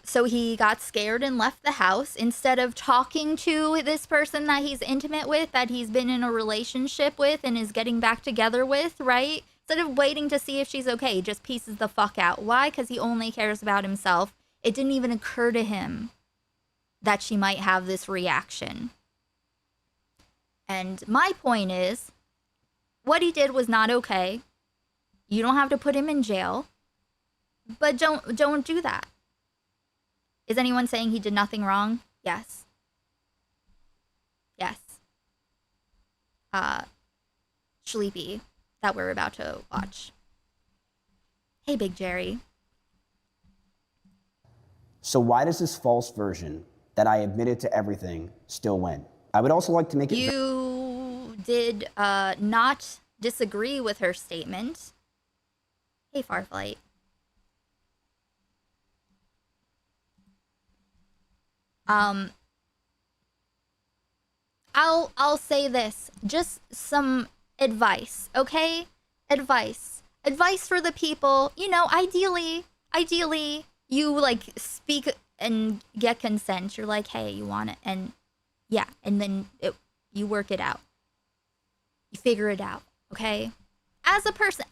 So he got scared and left the house instead of talking to this person that he's intimate with, that he's been in a relationship with and is getting back together with, right? Instead of waiting to see if she's okay, he just pieces the fuck out. Why? Because he only cares about himself. It didn't even occur to him that she might have this reaction. And my point is, what he did was not okay. You don't have to put him in jail, but don't do that. Is anyone saying he did nothing wrong? Yes. Sleepy that we're about to watch. Hey, Big Jerry. So why does this false version that I admitted to everything still win? I would also like to make it You did not disagree with her statement. Hey, Farflight. I'll say this. Just some advice, okay? Advice for the people. You know, ideally, you like speak and get consent. You're like, hey, you want it, and yeah, and then you work it out. You figure it out, okay? As a person,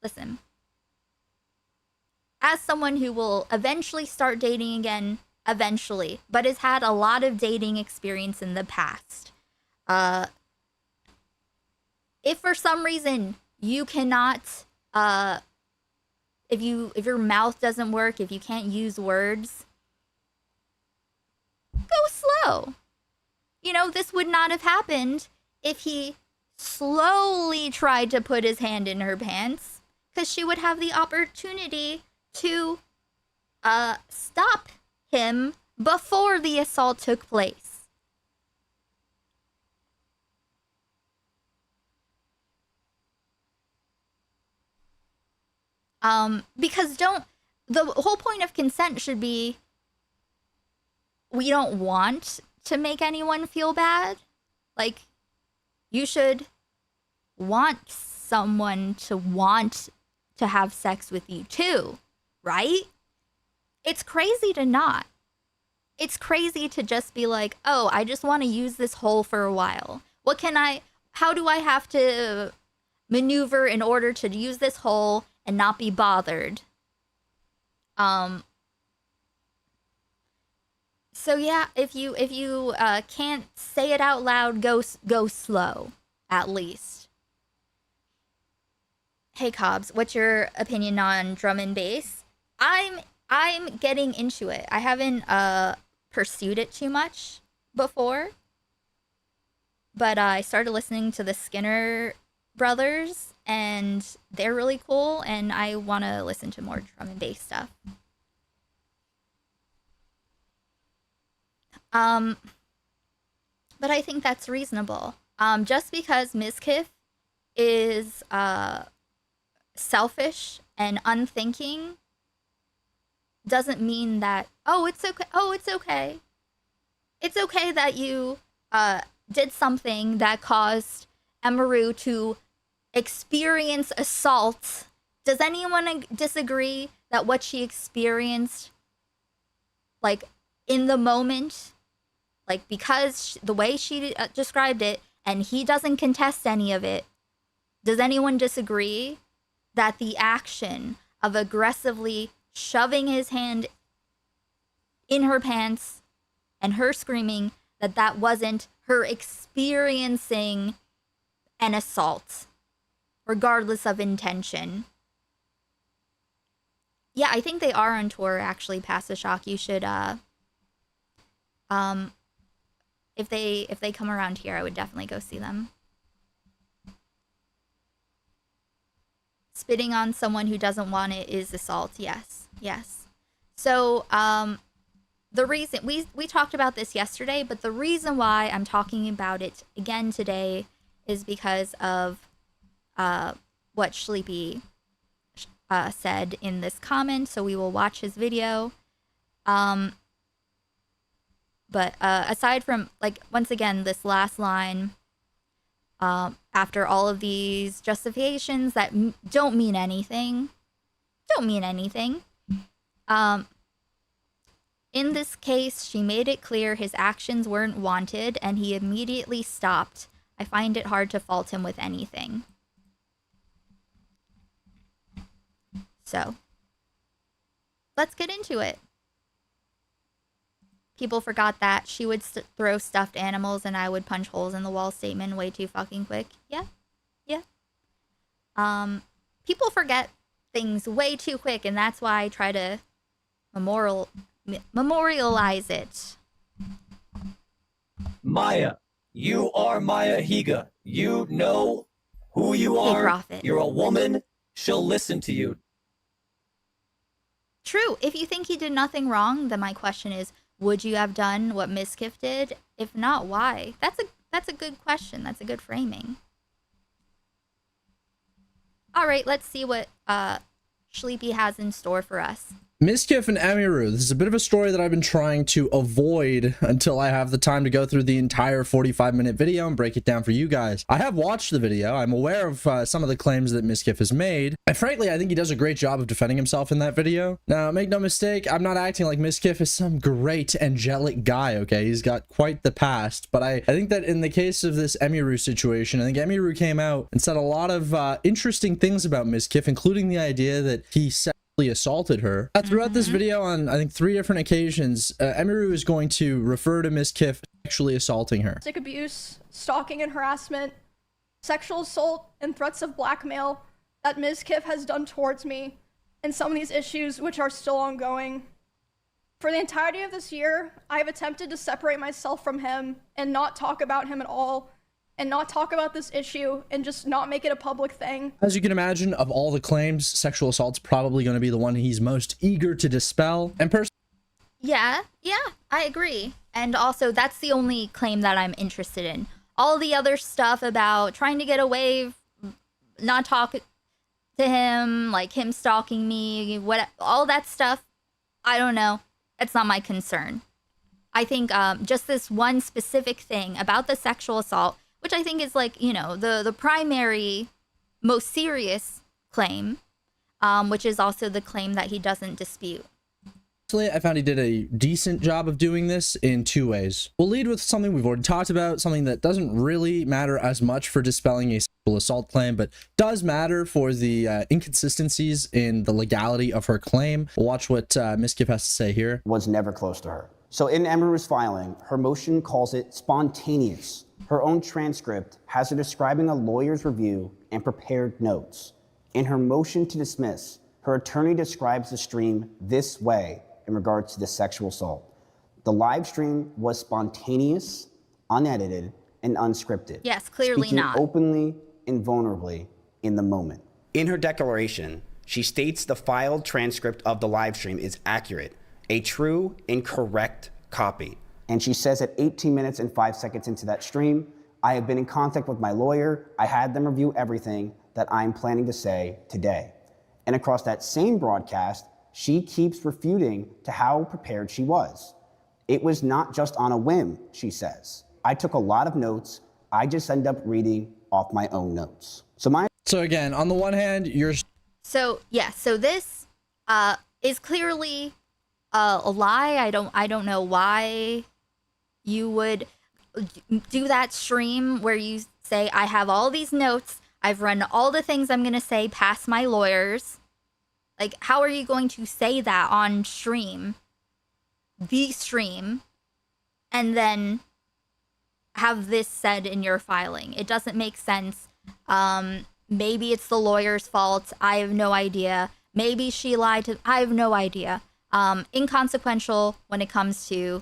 listen. As someone who will eventually start dating again, eventually, but has had a lot of dating experience in the past. If for some reason you cannot, if your mouth doesn't work, if you can't use words, go slow. You know, this would not have happened if he slowly tried to put his hand in her pants, because she would have the opportunity to stop him before the assault took place. Because the whole point of consent should be, we don't want to make anyone feel bad. Like, you should want someone to want to have sex with you too, right? It's crazy to not. It's crazy to just be like, oh, I just want to use this hole for a while. How do I have to maneuver in order to use this hole and not be bothered? So yeah, if you can't say it out loud, go slow, at least. Hey Cobbs, what's your opinion on drum and bass? I'm getting into it. I haven't pursued it too much before, but I started listening to the Skinner brothers, and they're really cool, and I want to listen to more drum and bass stuff. But I think that's reasonable. Just because Mizkif is selfish and unthinking doesn't mean that, it's okay. It's okay that you did something that caused Emaru to experience assault. Does anyone disagree that what she experienced, like, in the moment, like, because the way she described it, and he doesn't contest any of it, does anyone disagree that the action of aggressively shoving his hand in her pants and her screaming, that wasn't her experiencing an assault, regardless of intention? Yeah, I think they are on tour, actually, Pass the Shock. You should, if they come around here, I would definitely go see them. Spitting on someone who doesn't want it is assault. Yes. So, the reason we talked about this yesterday, but the reason why I'm talking about it again today is because of what Sleepy said in this comment. So we will watch his video. But aside from, like, once again, this last line, after all of these justifications that don't mean anything, in this case, she made it clear his actions weren't wanted, and he immediately stopped. I find it hard to fault him with anything. So, let's get into it. People forgot that she would throw stuffed animals and I would punch holes in the wall statement way too fucking quick. Yeah. People forget things way too quick, and that's why I try to memorialize it. Maya, You are Maya Higa. You know who you Hey, are. Prophet. You're a woman. She'll listen to you. True. If you think he did nothing wrong, then my question is, would you have done what Mizkif did? If not, why? That's a good question. That's a good framing. All right, let's see what Sleepy has in store for us. Mizkif and Emiru. This is a bit of a story that I've been trying to avoid until I have the time to go through the entire 45-minute video and break it down for you guys. I have watched the video. I'm aware of some of the claims that Mizkif has made. And frankly, I think he does a great job of defending himself in that video. Now, make no mistake, I'm not acting like Mizkif is some great angelic guy, okay? He's got quite the past. But I think that in the case of this Emiru situation, I think Emiru came out and said a lot of interesting things about Mizkif, including the idea that he assaulted her. Throughout this video on, I think, 3 different occasions, Emiru is going to refer to Mizkif sexually assaulting her. Domestic abuse, stalking and harassment, sexual assault, and threats of blackmail that Mizkif has done towards me, and some of these issues which are still ongoing. For the entirety of this year, I have attempted to separate myself from him and not talk about him at all, and not talk about this issue and just not make it a public thing. As you can imagine, of all the claims, sexual assault's probably going to be the one he's most eager to dispel. And Yeah, I agree. And also, that's the only claim that I'm interested in. All the other stuff about trying to get away, not talk to him, like him stalking me, all that stuff, I don't know. That's not my concern. I think just this one specific thing about the sexual assault, which I think is like, you know, the primary, most serious claim, which is also the claim that he doesn't dispute. I found he did a decent job of doing this in 2 ways. We'll lead with something we've already talked about, something that doesn't really matter as much for dispelling a sexual assault claim, but does matter for the inconsistencies in the legality of her claim. We'll watch what Mizkif has to say here. Was never close to her. So in Emiru's filing, her motion calls it spontaneous. Her own transcript has her describing a lawyer's review and prepared notes. In her motion to dismiss, her attorney describes the stream this way in regards to the sexual assault. The live stream was spontaneous, unedited, and unscripted. Yes, clearly speaking not. Openly and vulnerably in the moment. In her declaration, she states the filed transcript of the live stream is accurate, a true and correct copy. And she says at 18 minutes and 5 seconds into that stream, I have been in contact with my lawyer. I had them review everything that I'm planning to say today. And across that same broadcast, she keeps refuting to how prepared she was. It was not just on a whim, she says. I took a lot of notes. I just end up reading off my own notes. So again, on the one hand, So this is clearly a lie. I don't know why you would do that stream where you say, I have all these notes, I've run all the things I'm gonna say past my lawyers. Like, how are you going to say that on stream, the stream, and then have this said in your filing? It doesn't make sense. Maybe it's the lawyer's fault. I have no idea. Maybe she lied to, I have no idea. Inconsequential when it comes to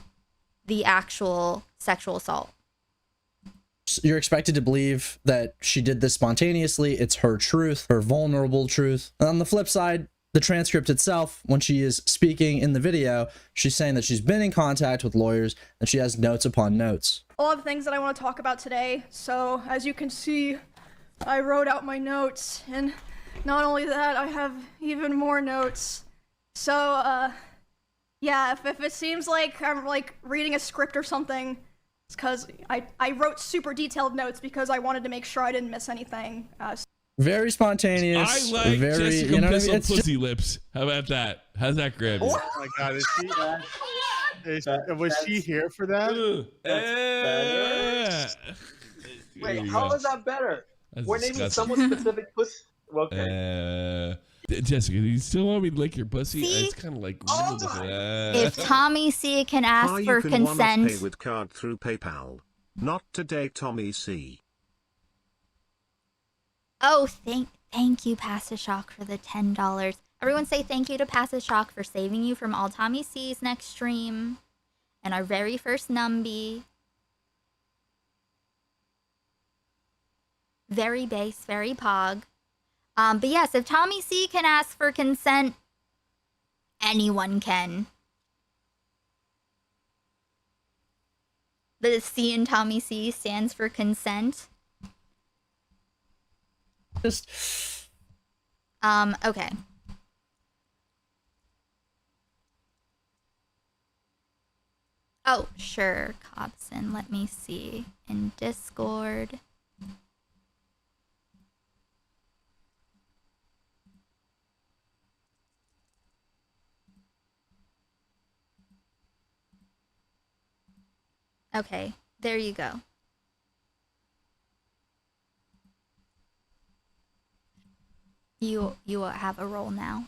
the actual sexual assault. You're expected to believe that she did this spontaneously. It's her truth, her vulnerable truth. And on the flip side, the transcript itself, when she is speaking in the video, she's saying that she's been in contact with lawyers and she has notes upon notes. A lot of things that I want to talk about today. So as you can see, I wrote out my notes, and not only that, I have even more notes. So yeah, if it seems like I'm like reading a script or something, it's because I wrote super detailed notes because I wanted to make sure I didn't miss anything. Very spontaneous. I like very, Jessica you know what I Pistol mean? It's pussy lips. How about that? How's that grab you? Oh my god, was she here for that? Wait, how is that better? That's We're naming disgusting. someone specific pussy. Okay. Jessica, do you still want me to lick your pussy? See? It's kind of like. If Tommy C can ask for consent. Pay with card through PayPal. Not today, Tommy C. Oh, thank you, Pastor Shock, for the $10. Everyone say thank you to Pastor Shock for saving you from all Tommy C's next stream and our very first Numby. Very base, very pog. But yes, if Tommy C can ask for consent, anyone can. The C in Tommy C stands for consent. Just okay. Oh, sure, Cobson. Let me see. In Discord. Okay, there you go. You have a role now.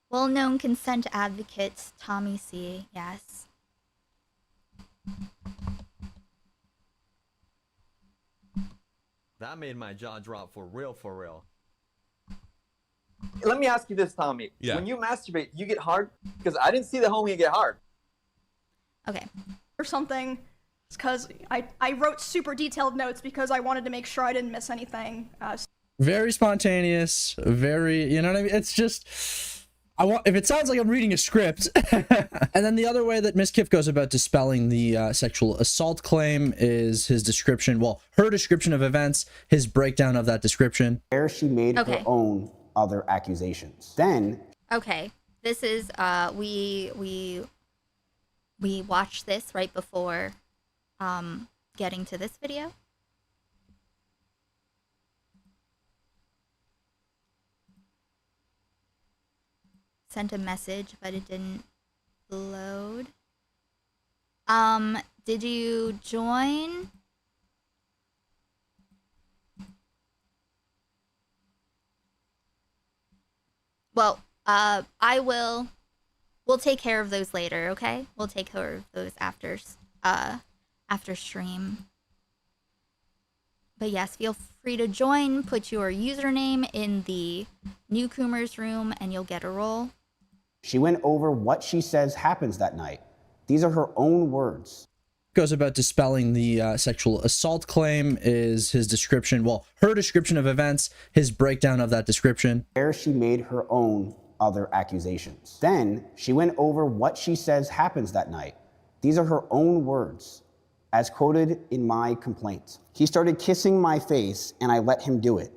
Well-known consent advocate, Tommy C. Yes. That made my jaw drop for real, for real. Let me ask you this, Tommy. Yeah. When you masturbate, you get hard? Because I didn't see the homie get hard. Okay. Or something, because I wrote super detailed notes because I wanted to make sure I didn't miss anything. very spontaneous, very, you know what I mean? It's just, if it sounds like I'm reading a script. And then the other way that Mizkif goes about dispelling the sexual assault claim is his description, well, her description of events, his breakdown of that description. Where she made her own other accusations. Then, okay, this is we watched this right before getting to this video. Sent a message, but it didn't load. Did you join? Well, we'll take care of those later, okay? We'll take care of those after stream. But yes, feel free to join, put your username in the newcomers room and you'll get a role. she went over what she says happens that night. These are her own words. Goes about dispelling the sexual assault claim is his description, well, her description of events, his breakdown of that description. Where she made her own other accusations. Then she went over what she says happens that night. These are her own words, as quoted in my complaint. He started kissing my face and I let him do it.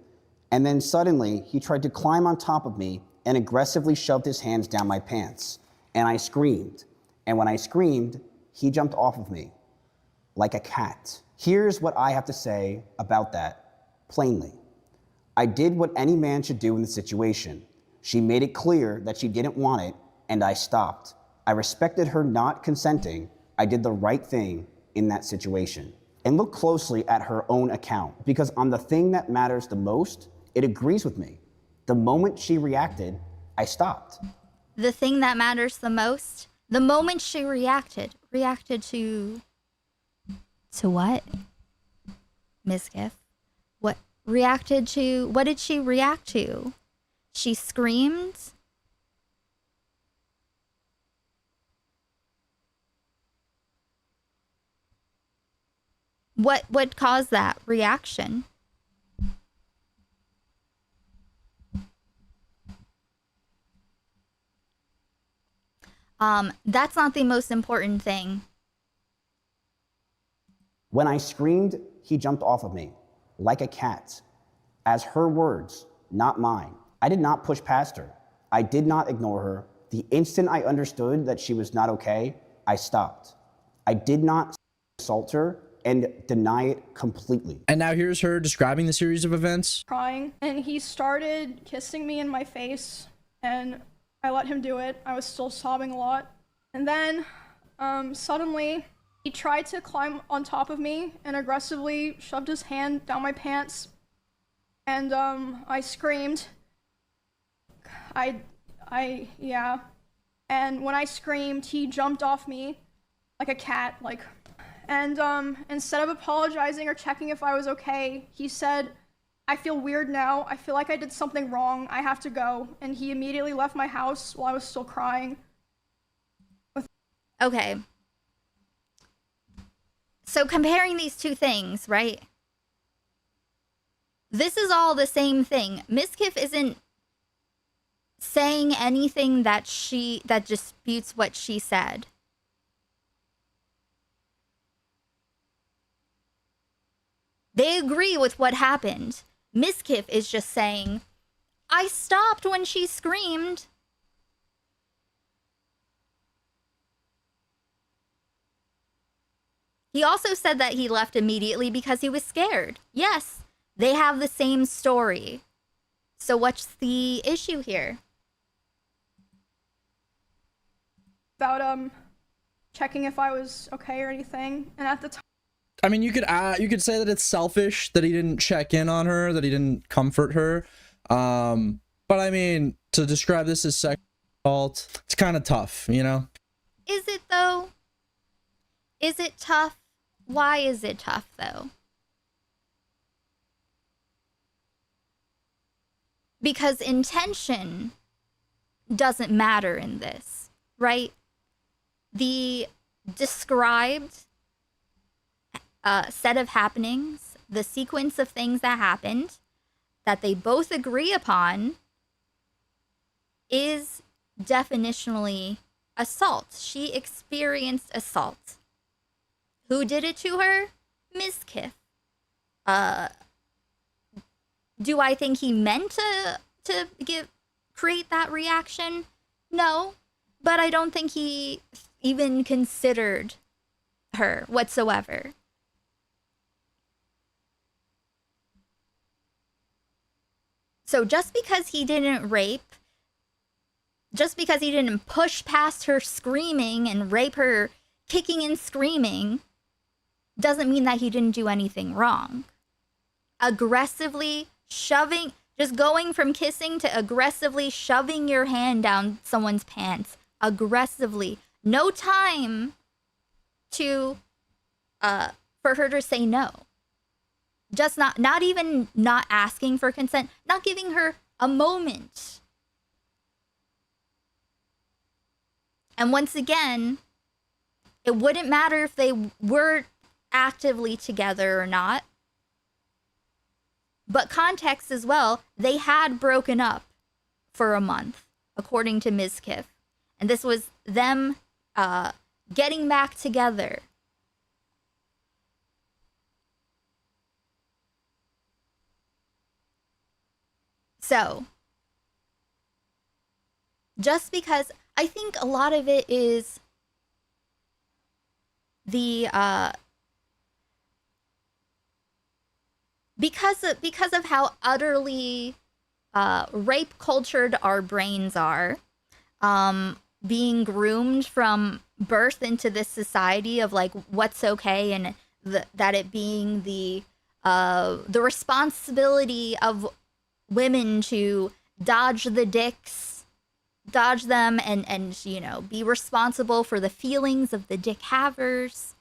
And then suddenly he tried to climb on top of me and aggressively shoved his hands down my pants. And I screamed. And when I screamed, he jumped off of me like a cat. Here's what I have to say about that, plainly. I did what any man should do in the situation. She made it clear that she didn't want it, and I stopped. I respected her not consenting. I did the right thing in that situation. And look closely at her own account, because on the thing that matters the most, it agrees with me. The moment she reacted, I stopped. The thing that matters the most? The moment she reacted to what? Mizkif? What did she react to? She screamed? What caused that reaction? That's not the most important thing. When I screamed, he jumped off of me like a cat. As her words, not mine. I did not push past her. I did not ignore her. The instant I understood that she was not okay, I stopped. I did not assault her and deny it completely. And now here's her describing the series of events. Crying, and he started kissing me in my face, and I let him do it. I was still sobbing a lot. And then, suddenly, he tried to climb on top of me and aggressively shoved his hand down my pants. And, I screamed. Yeah. And when I screamed, he jumped off me like a cat, and, instead of apologizing or checking if I was okay, he said, I feel weird now. I feel like I did something wrong. I have to go. And he immediately left my house while I was still crying. Okay. So comparing these two things, right? This is all the same thing. Mizkif isn't saying anything that disputes what she said. They agree with what happened. Mizkif is just saying, I stopped when she screamed. He also said that he left immediately because he was scared. Yes, they have the same story. So what's the issue here? About checking if I was okay or anything, and at the time, I mean, you could say that it's selfish that he didn't check in on her, that he didn't comfort her. But I mean, to describe this as sexual assault, it's kind of tough, you know? Is it though? Is it tough? Why is it tough though? Because intention doesn't matter in this, right? The described set of happenings, the sequence of things that happened that they both agree upon is definitionally assault. She experienced assault. Who did it to her? Mizkif. Do I think he meant to create that reaction? No, but I don't think he even considered her whatsoever. So just because he didn't rape, just because he didn't push past her screaming and rape her kicking and screaming, doesn't mean that he didn't do anything wrong. Aggressively shoving, just going from kissing to aggressively shoving your hand down someone's pants, aggressively, no time to for her to say no. Just not even not asking for consent, not giving her a moment. And once again, it wouldn't matter if they were actively together or not. But context as well, they had broken up for a month, according to Mizkif. And this was them getting back together. So, just because I think a lot of it is the because of how utterly rape cultured our brains are, being groomed from birth into this society of like what's okay, and that it being the responsibility of women to dodge the dicks, dodge them, and you know, be responsible for the feelings of the dick havers.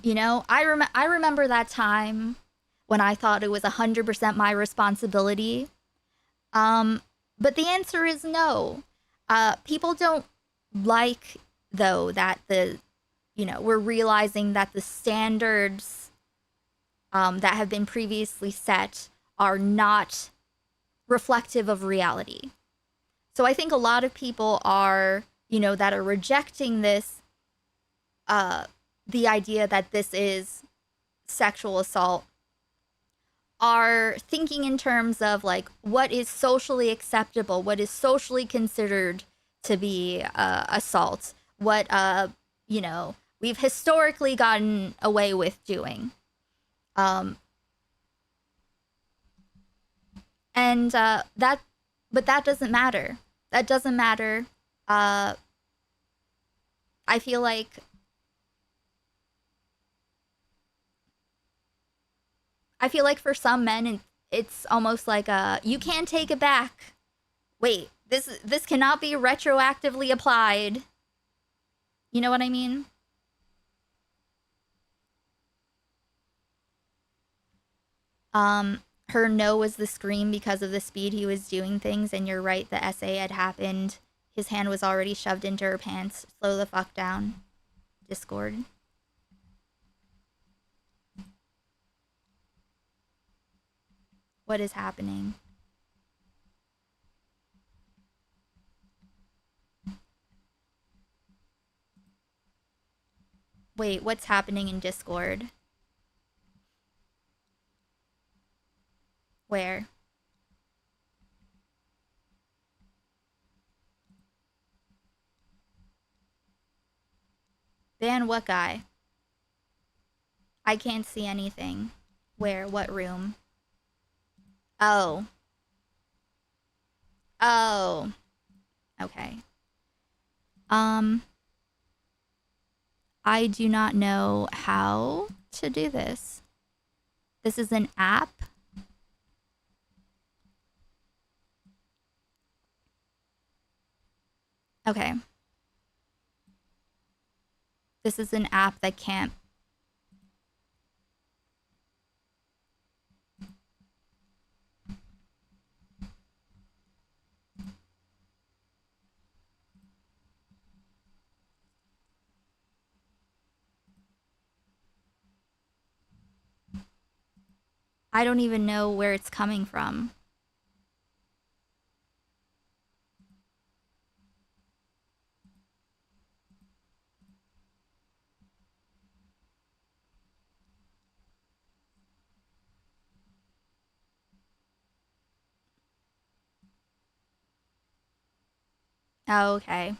You know, I remember that time when I thought it was 100% my responsibility. But the answer is no. People don't like, though, that we're realizing that the standards that have been previously set are not reflective of reality. So I think a lot of people are, that are rejecting this, the idea that this is sexual assault, are thinking in terms of like what is socially acceptable, what is socially considered to be assault, what we've historically gotten away with doing. But that doesn't matter. That doesn't matter. I feel like for some men, it's almost like you can't take it back. Wait, this cannot be retroactively applied. You know what I mean? Her no was the scream because of the speed he was doing things, and you're right, the essay had happened. His hand was already shoved into her pants. Slow the fuck down. Discord. What is happening? Wait, what's happening in Discord? Where? Ban what guy? I can't see anything. Where? What room? Oh. Oh. Okay. I do not know how to do this. This is an app. Okay. This is an app that can't. I don't even know where it's coming from. Oh, okay.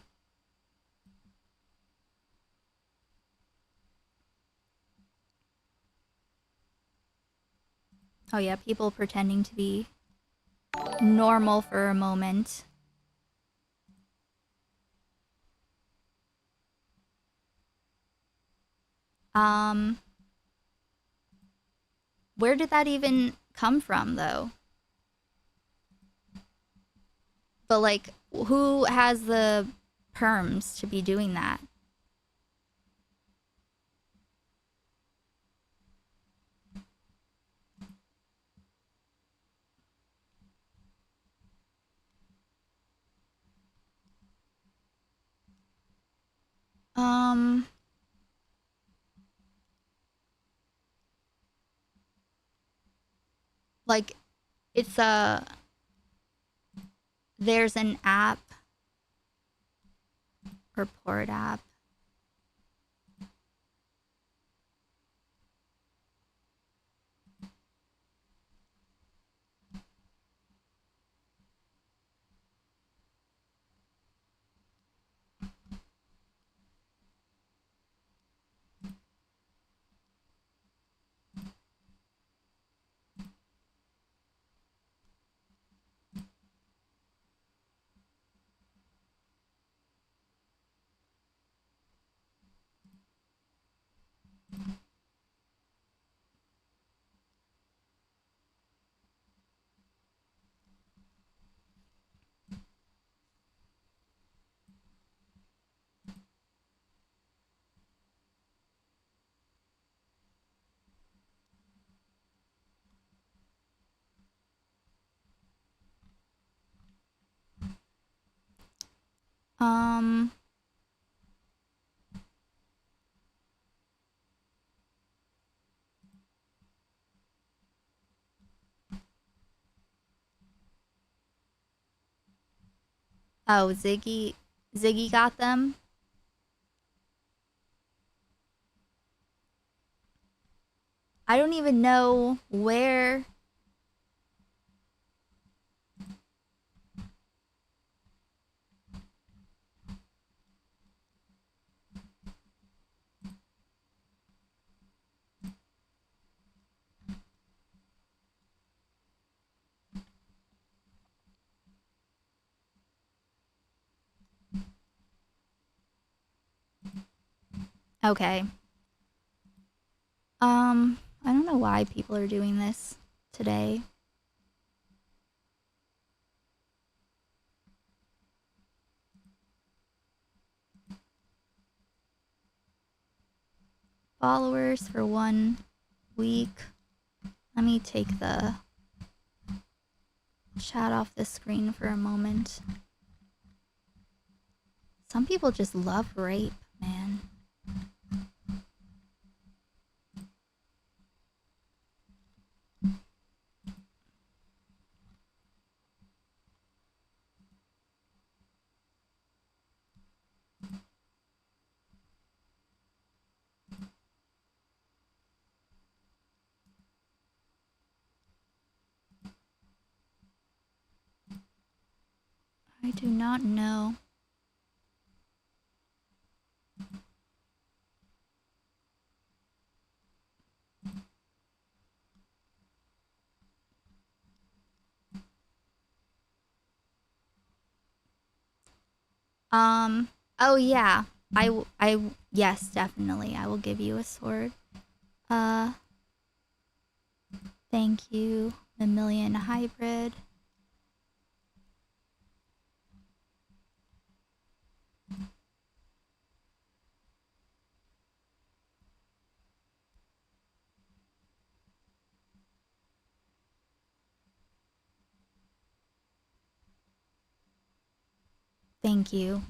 Oh yeah, people pretending to be normal for a moment. Where did that even come from, though? But, like, who has the perms to be doing that? Like, it's there's an app, report app. Oh, Ziggy got them. I don't even know where. Okay. I don't know why people are doing this today. Followers for 1 week. Let me take the chat off the screen for a moment. Some people just love rape, man. I do not know. Oh yeah. Yes, definitely. I will give you a sword. Thank you, Mammalian Hybrid. Thank you.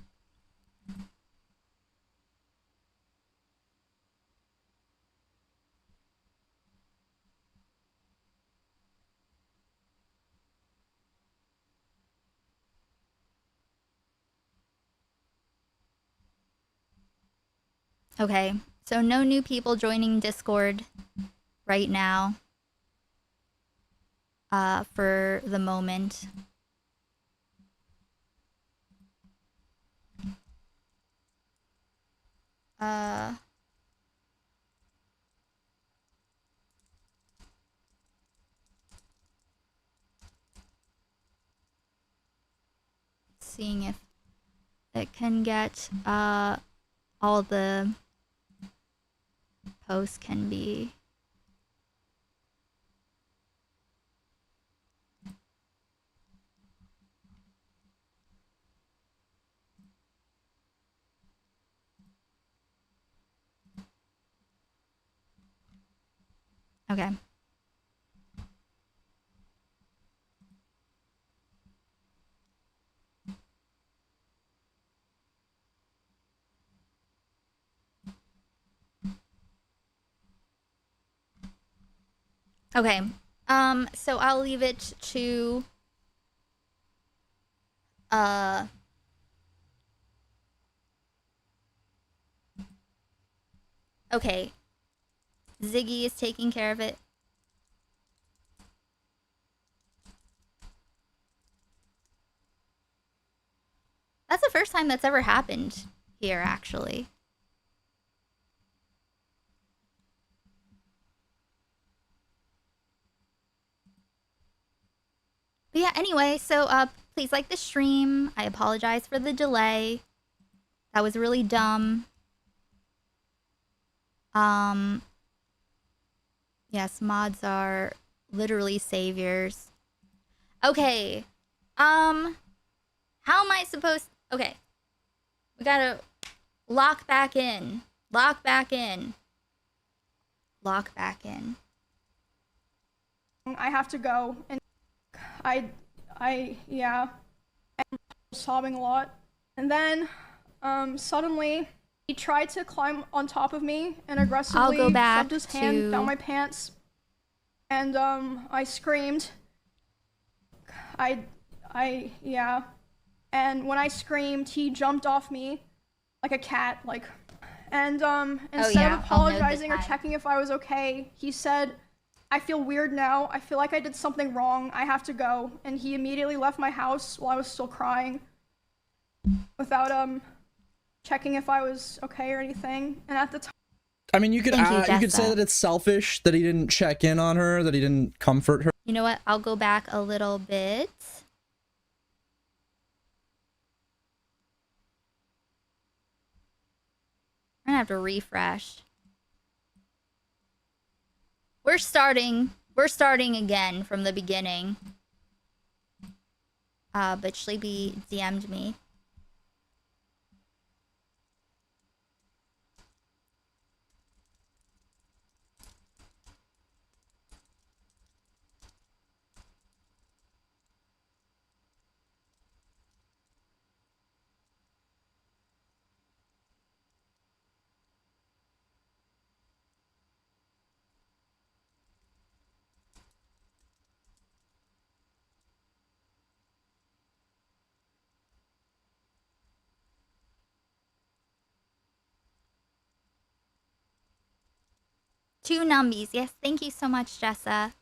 Okay, so no new people joining Discord right now. For the moment. Seeing if it can get, all the posts can be. Okay. Okay. So I'll leave it to okay. Ziggy is taking care of it. That's the first time that's ever happened here, actually. But yeah, anyway, so please like the stream. I apologize for the delay. That was really dumb. Yes, mods are literally saviors. Okay. How am I supposed... Okay. We gotta lock back in. Lock back in. Lock back in. I have to go, and yeah, I'm sobbing a lot. And then, suddenly, he tried to climb on top of me and aggressively shoved his hand down my pants. And, I screamed. Yeah. And when I screamed, he jumped off me like a cat, like... And, instead of apologizing or checking if I was okay, he said, I feel weird now. I feel like I did something wrong. I have to go. And he immediately left my house while I was still crying. Without, checking if I was okay or anything. And at the time... I mean, you could say that it's selfish that he didn't check in on her, that he didn't comfort her. You know what? I'll go back a little bit. I'm gonna have to refresh. We're starting again from the beginning. But Sleepy DM'd me. Two numbies. Yes, thank you so much, Jessa.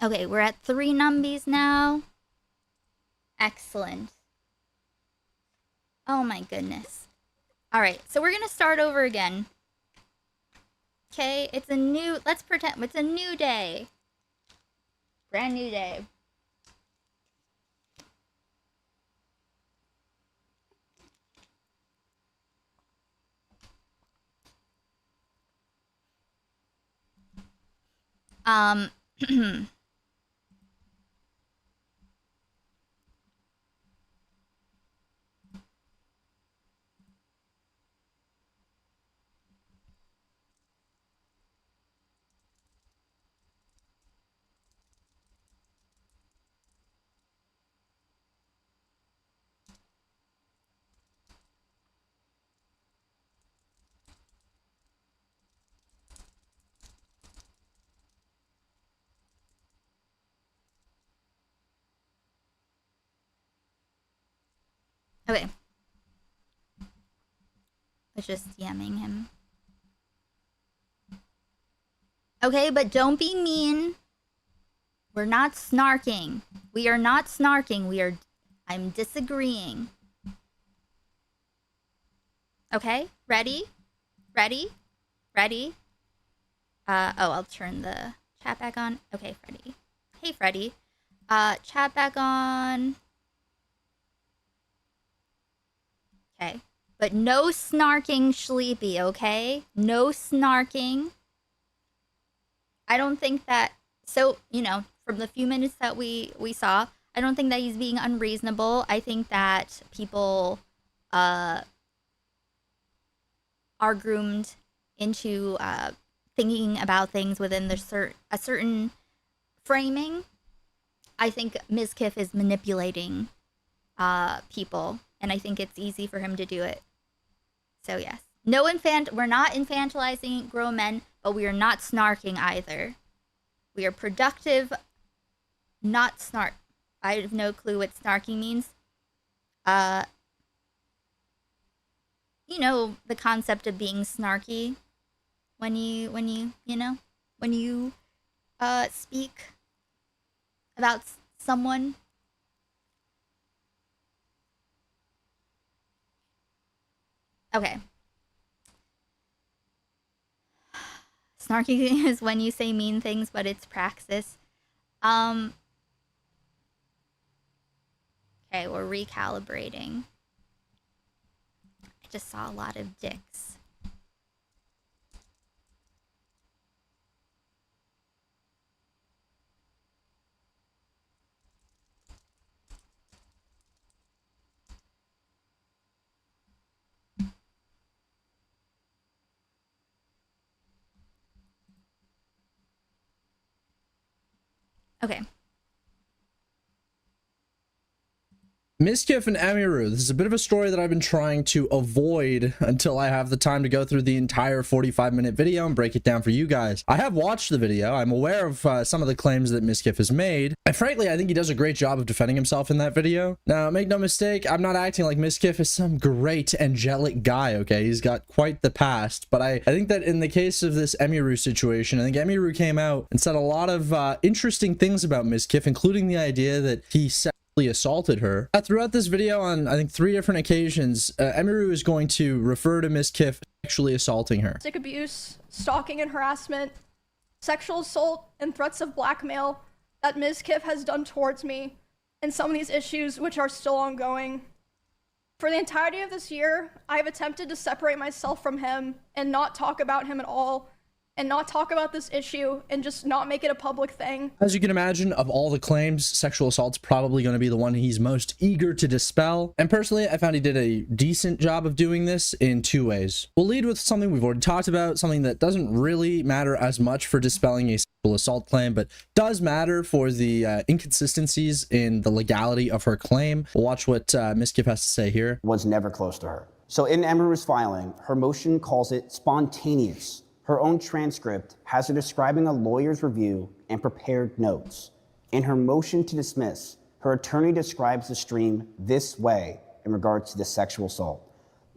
Okay, we're at 3 numbies now. Excellent. Oh my goodness. All right, so we're gonna start over again. Okay, it's a new, let's pretend it's a new day. Brand new day. Okay. Was just DMing him. Okay, but don't be mean. We're not snarking. We are not snarking. I'm disagreeing. Okay, ready? Ready? Ready? Oh, I'll turn the chat back on. Okay, Freddy. Hey, Freddy. Chat back on. Okay. But no snarking, Sleepy, okay? No snarking. I don't think that... So, you know, from the few minutes that we saw, I don't think that he's being unreasonable. I think that people are groomed into thinking about things within a certain framing. I think Mizkif is manipulating people, and I think it's easy for him to do it. So yes. We're not infantilizing grown men, but we are not snarking either. We are productive, not snark. I have no clue what snarking means. You know, the concept of being snarky when you speak about someone. Okay. Snarky is when you say mean things, but it's praxis. Okay, we're recalibrating. I just saw a lot of dicks. Okay. Mizkif and Emiru, this is a bit of a story that I've been trying to avoid until I have the time to go through the entire 45-minute video and break it down for you guys. I have watched the video. I'm aware of some of the claims that Mizkif has made, and frankly, I think he does a great job of defending himself in that video. Now, make no mistake, I'm not acting like Mizkif is some great angelic guy, okay? He's got quite the past, but I think that in the case of this Emiru situation, I think Emiru came out and said a lot of interesting things about Mizkif, including the idea that he assaulted her. Throughout this video on, I think, 3 different occasions, Emiru is going to refer to Mizkif sexually assaulting her. Domestic abuse, stalking and harassment, sexual assault, and threats of blackmail that Mizkif has done towards me, and some of these issues which are still ongoing. For the entirety of this year, I have attempted to separate myself from him and not talk about him at all, and not talk about this issue and just not make it a public thing. As you can imagine, of all the claims, sexual assault's probably going to be the one he's most eager to dispel. And personally, I found he did a decent job of doing this in 2 ways. We'll lead with something we've already talked about, something that doesn't really matter as much for dispelling a sexual assault claim, but does matter for the inconsistencies in the legality of her claim. We'll watch what Mizkif has to say here. Was never close to her. So in Emiru's filing, her motion calls it spontaneous. Her own transcript has her describing a lawyer's review and prepared notes. In her motion to dismiss, her attorney describes the stream this way in regards to the sexual assault.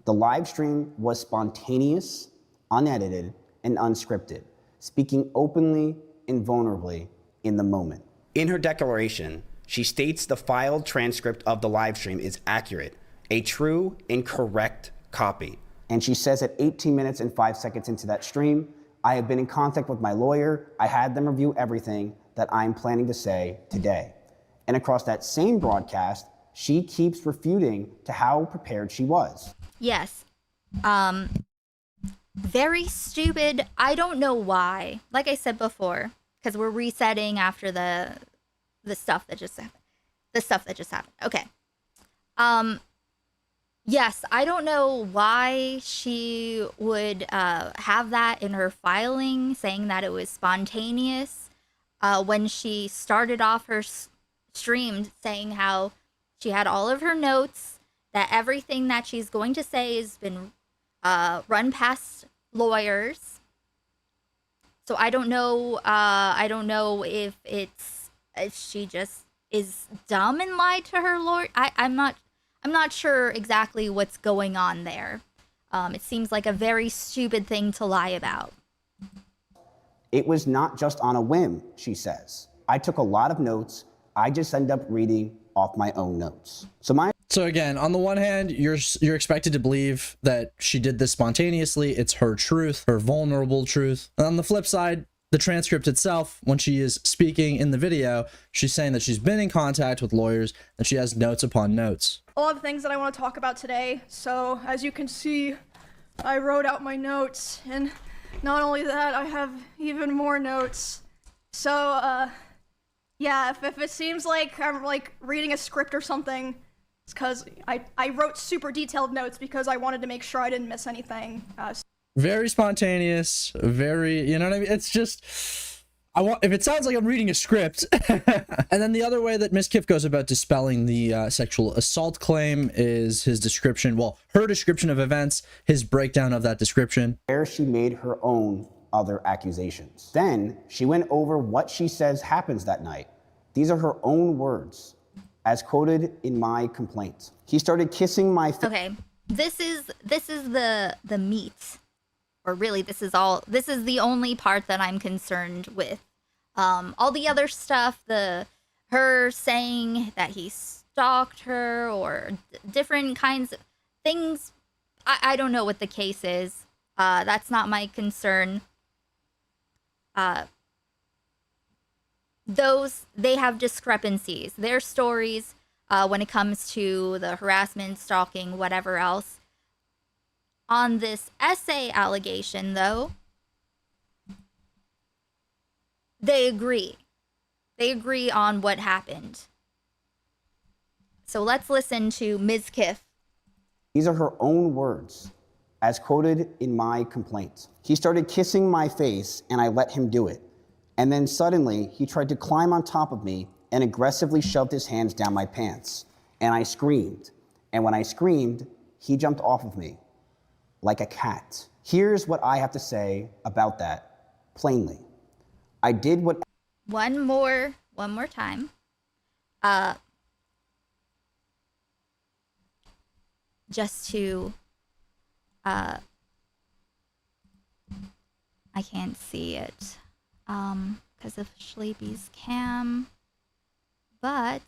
The live stream was spontaneous, unedited, and unscripted, speaking openly and vulnerably in the moment. In her declaration, she states the filed transcript of the live stream is accurate, a true and correct copy. And she says at 18 minutes and 5 seconds into that stream, I have been in contact with my lawyer. I had them review everything that I'm planning to say today. And across that same broadcast, she keeps refuting to how prepared she was. Yes. Very stupid. I don't know why. Like I said before, because we're resetting after the stuff that just happened. The stuff that just happened. Okay. Yes, I don't know why she would have that in her filing, saying that it was spontaneous. When she started off her stream, saying how she had all of her notes, that everything that she's going to say has been run past lawyers. So I don't know. I don't know if she just is dumb and lied to her lawyer. I'm not sure exactly what's going on there. It seems like a very stupid thing to lie about. It was not just on a whim, she says. I took a lot of notes. I just ended up reading off my own notes. So again, on the one hand, you're expected to believe that she did this spontaneously. It's her truth, her vulnerable truth. And on the flip side, the transcript itself, when she is speaking in the video, she's saying that she's been in contact with lawyers and she has notes upon notes. A lot of things that I want to talk about today. So as you can see, I wrote out my notes, and not only that, I have even more notes. So yeah, if it seems like I'm like reading a script or something, it's because I wrote super detailed notes because I wanted to make sure I didn't miss anything. Very spontaneous, very, you know what I mean? It's just, if it sounds like I'm reading a script. And then the other way that Mizkif goes about dispelling the sexual assault claim is his description, well, her description of events, his breakdown of that description. Where she made her own other accusations. Then she went over what she says happens that night. These are her own words, as quoted in my complaint. He started kissing my face. Okay, this is the meat. Or really, this is the only part that I'm concerned with. All the other stuff, her saying that he stalked her or different kinds of things, I don't know what the case is. That's not my concern. They have discrepancies. Their stories, when it comes to the harassment, stalking, whatever else. On this essay allegation, though, they agree. They agree on what happened. So let's listen to Mizkif. These are her own words, as quoted in my complaint. He started kissing my face, and I let him do it. And then suddenly, he tried to climb on top of me and aggressively shoved his hands down my pants. And I screamed. And when I screamed, he jumped off of me. Like a cat. Here's what I have to say about that, plainly. I did what... One more time. Just to... I can't see it. Because of Schleepy's cam. But...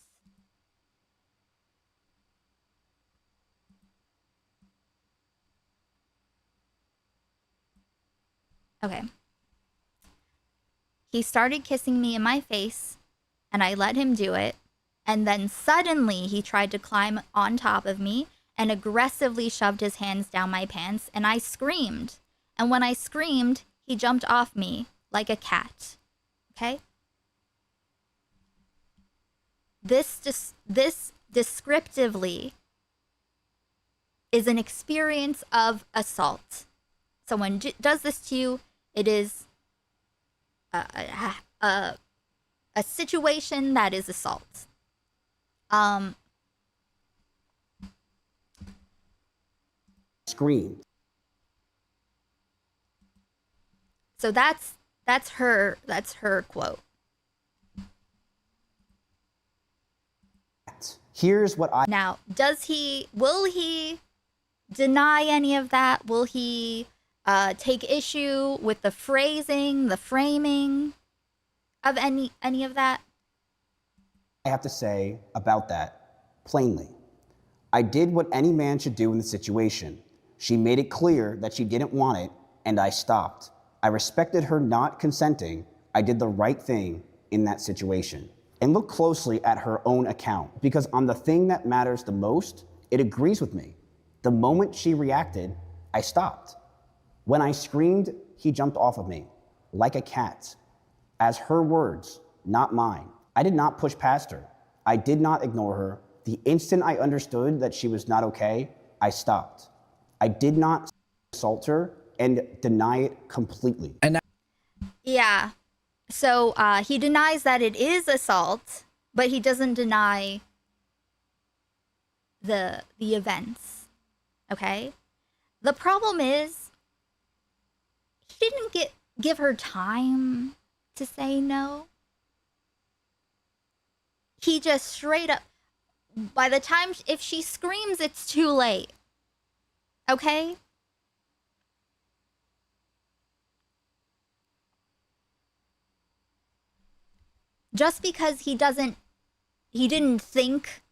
Okay. He started kissing me in my face, and I let him do it. And then suddenly he tried to climb on top of me and aggressively shoved his hands down my pants, and I screamed. And when I screamed, he jumped off me like a cat. Okay? This descriptively is an experience of assault. Someone does this to you, it is a situation that is assault. Screamed. So that's her quote. Here's what I... Now, will he deny any of that? Will he take issue with the phrasing, the framing of any of that? I have to say about that plainly. I did what any man should do in the situation. She made it clear that she didn't want it, and I stopped. I respected her not consenting. I did the right thing in that situation. And look closely at her own account, because on the thing that matters the most, it agrees with me. The moment she reacted, I stopped. When I screamed, he jumped off of me, like a cat. As her words, not mine. I did not push past her. I did not ignore her. The instant I understood that she was not okay, I stopped. I did not assault her and deny it completely. And Yeah. So he denies that it is assault, but he doesn't deny the events. Okay? The problem is he didn't give her time to say no. He just straight up, by the time, if she screams, it's too late. Okay? Just because he didn't think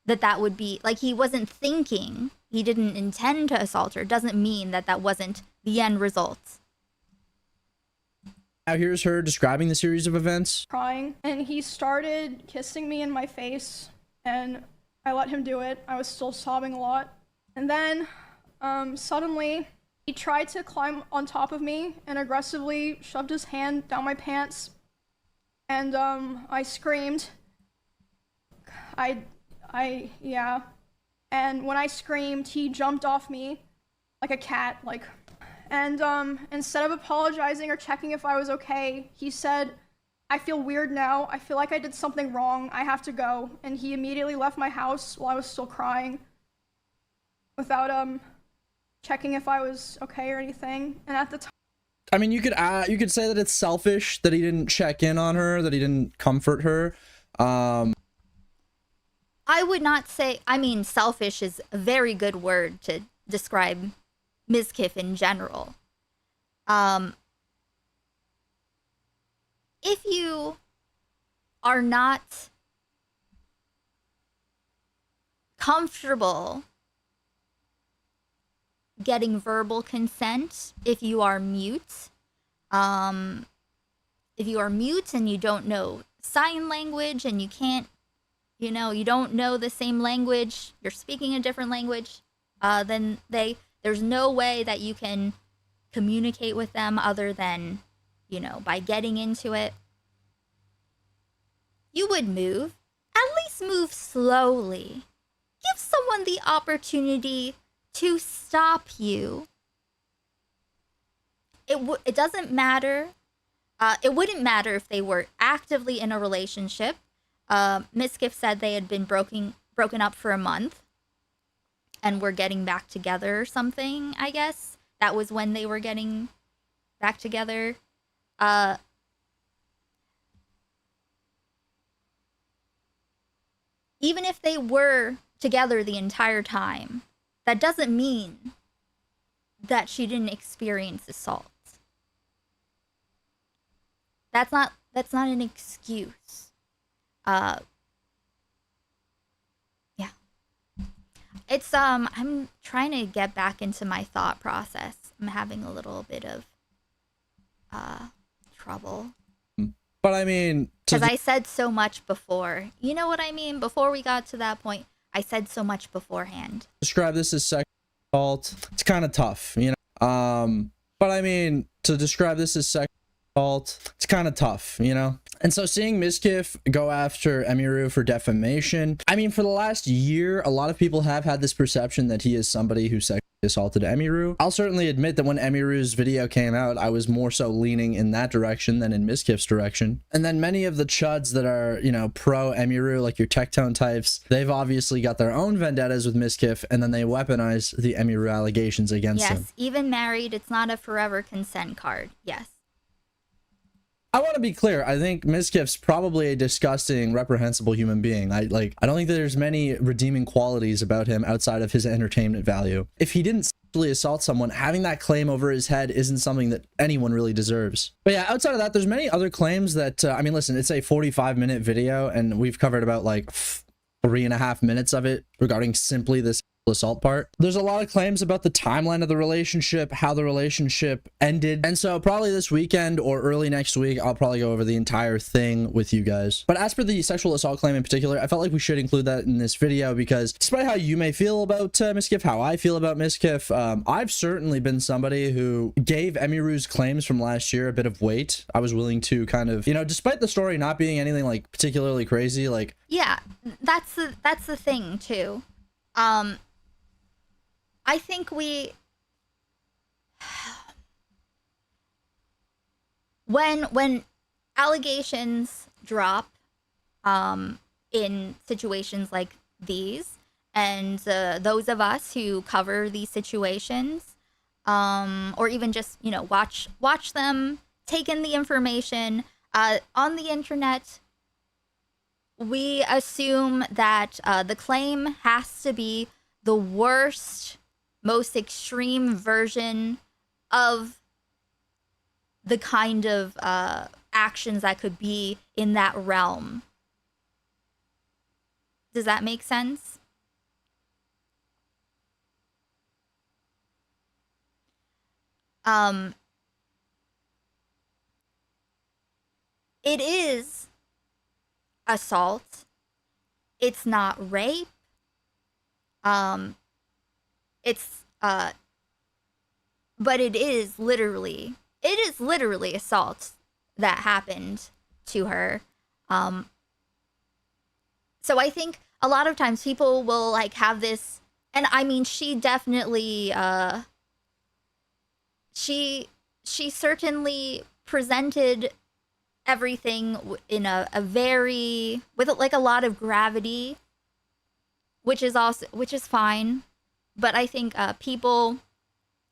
that would be, like, he wasn't thinking, he didn't intend to assault her, doesn't mean that wasn't the end result. now here's her describing the series of events. Crying, and he started kissing me in my face, and I let him do it. I was still sobbing a lot. And then, suddenly, he tried to climb on top of me and aggressively shoved his hand down my pants. And, I screamed. Yeah. And when I screamed, he jumped off me like a cat, and, instead of apologizing or checking if I was okay, he said, "I feel weird now. I feel like I did something wrong. I have to go." And he immediately left my house while I was still crying without, checking if I was okay or anything. And at the time, I mean, you could say that it's selfish that he didn't check in on her, that he didn't comfort her. I would not say, I mean, selfish is a very good word to describe Mizkif in general. If you are not comfortable getting verbal consent, if you are mute, and you don't know sign language and you can't, you don't know the same language, you're speaking a different language, then there's no way that you can communicate with them other than, by getting into it. You would move. At least move slowly. Give someone the opportunity to stop you. It doesn't matter. It wouldn't matter if they were actively in a relationship. Mizkif said they had been broken up for a month and were getting back together or something, I guess. That was when they were getting back together. Even if they were together the entire time, that doesn't mean that she didn't experience assault. That's not an excuse. Yeah. It's I'm trying to get back into my thought process. I'm having a little bit of trouble. But I mean, because I said so much before. You know what I mean? Before we got to that point, I said so much beforehand. Describe this as sexual assault. It's kind of tough, But I mean, to describe this as sexual assault, it's kind of tough, And so seeing Mizkif go after Emiru for defamation, I mean, for the last year, a lot of people have had this perception that he is somebody who sexually assaulted Emiru. I'll certainly admit that when Emiru's video came out, I was more so leaning in that direction than in Mizkif's direction. And then many of the chuds that are, pro Emiru, like your Tectone types, they've obviously got their own vendettas with Mizkif, and then they weaponize the Emiru allegations against him. Yes, even married, it's not a forever consent card. Yes. I want to be clear. I think Mizkif's probably a disgusting, reprehensible human being. I don't think that there's many redeeming qualities about him outside of his entertainment value. If he didn't assault someone, having that claim over his head isn't something that anyone really deserves. But yeah, outside of that, there's many other claims that, I mean, listen, it's a 45-minute video and we've covered about like 3.5 minutes of it regarding simply this assault part. There's a lot of claims about the timeline of the relationship, how the relationship ended, and so probably this weekend or early next week I'll probably go over the entire thing with you guys. But as for the sexual assault claim in particular, I felt like we should include that in this video because despite how you may feel about Mizkif, how I feel about Mizkif, I've certainly been somebody who gave Emiru's claims from last year a bit of weight. I was willing to kind of, you know, despite the story not being anything like particularly crazy, like, yeah, that's the thing too. I think when allegations drop in situations like these, and those of us who cover these situations, or even just, you know, watch them, take in the information on the internet, we assume that the claim has to be the worst, most extreme version of the kind of actions that could be in that realm. Does that make sense? It is assault. It's not rape. But it is literally assault that happened to her. So I think a lot of times people will like have this, and I mean, she definitely, she certainly presented everything in a very, with like a lot of gravity, which is fine. But I think people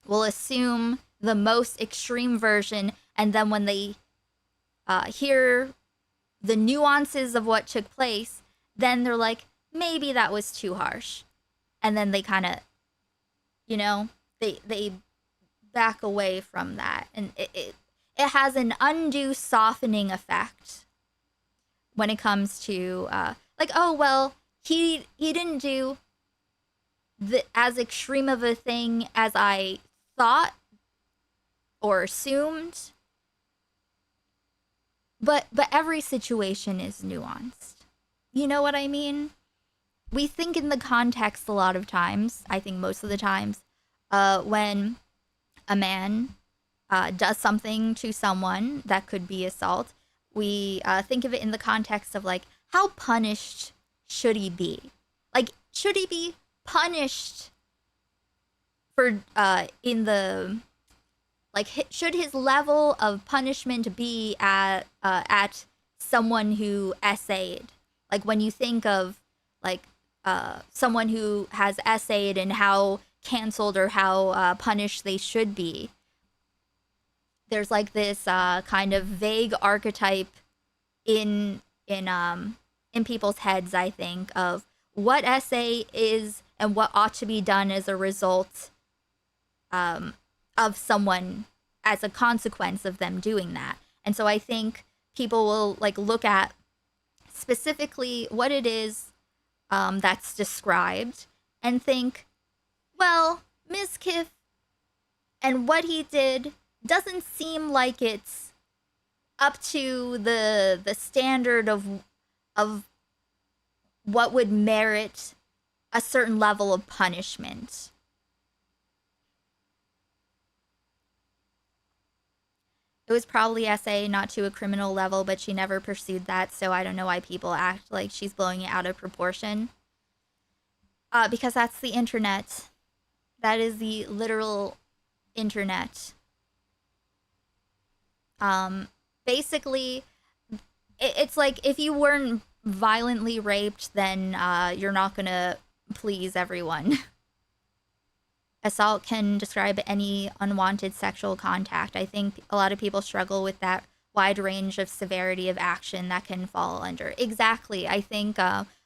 will assume the most extreme version, and then when they hear the nuances of what took place, then they're like, maybe that was too harsh. And then they kind of, you know, they back away from that. And it has an undue softening effect when it comes to, like, oh, well, he didn't do as extreme of a thing as I thought or assumed. But every situation is nuanced. You know what I mean? We think in the context a lot of times, I think most of the times, when a man does something to someone that could be assault, we think of it in the context of like, how punished should he be? Like, should he be punished for in the, like, should his level of punishment be at someone who essayed? Like, when you think of like someone who has essayed and how canceled or how punished they should be, there's like this kind of vague archetype in people's heads, I think, of what essay is and what ought to be done as a result of someone, as a consequence of them doing that. And so I think people will like look at specifically what it is that's described and think, well, Mizkif and what he did doesn't seem like it's up to the standard of what would merit a certain level of punishment. It was probably essay, not to a criminal level, but she never pursued that, so I don't know why people act like she's blowing it out of proportion. Because that's the internet. That is the literal internet. Basically, it's like if you weren't violently raped, then you're not gonna please everyone. Assault can describe any unwanted sexual contact. I think a lot of people struggle with that wide range of severity of action that can fall under. Exactly. I think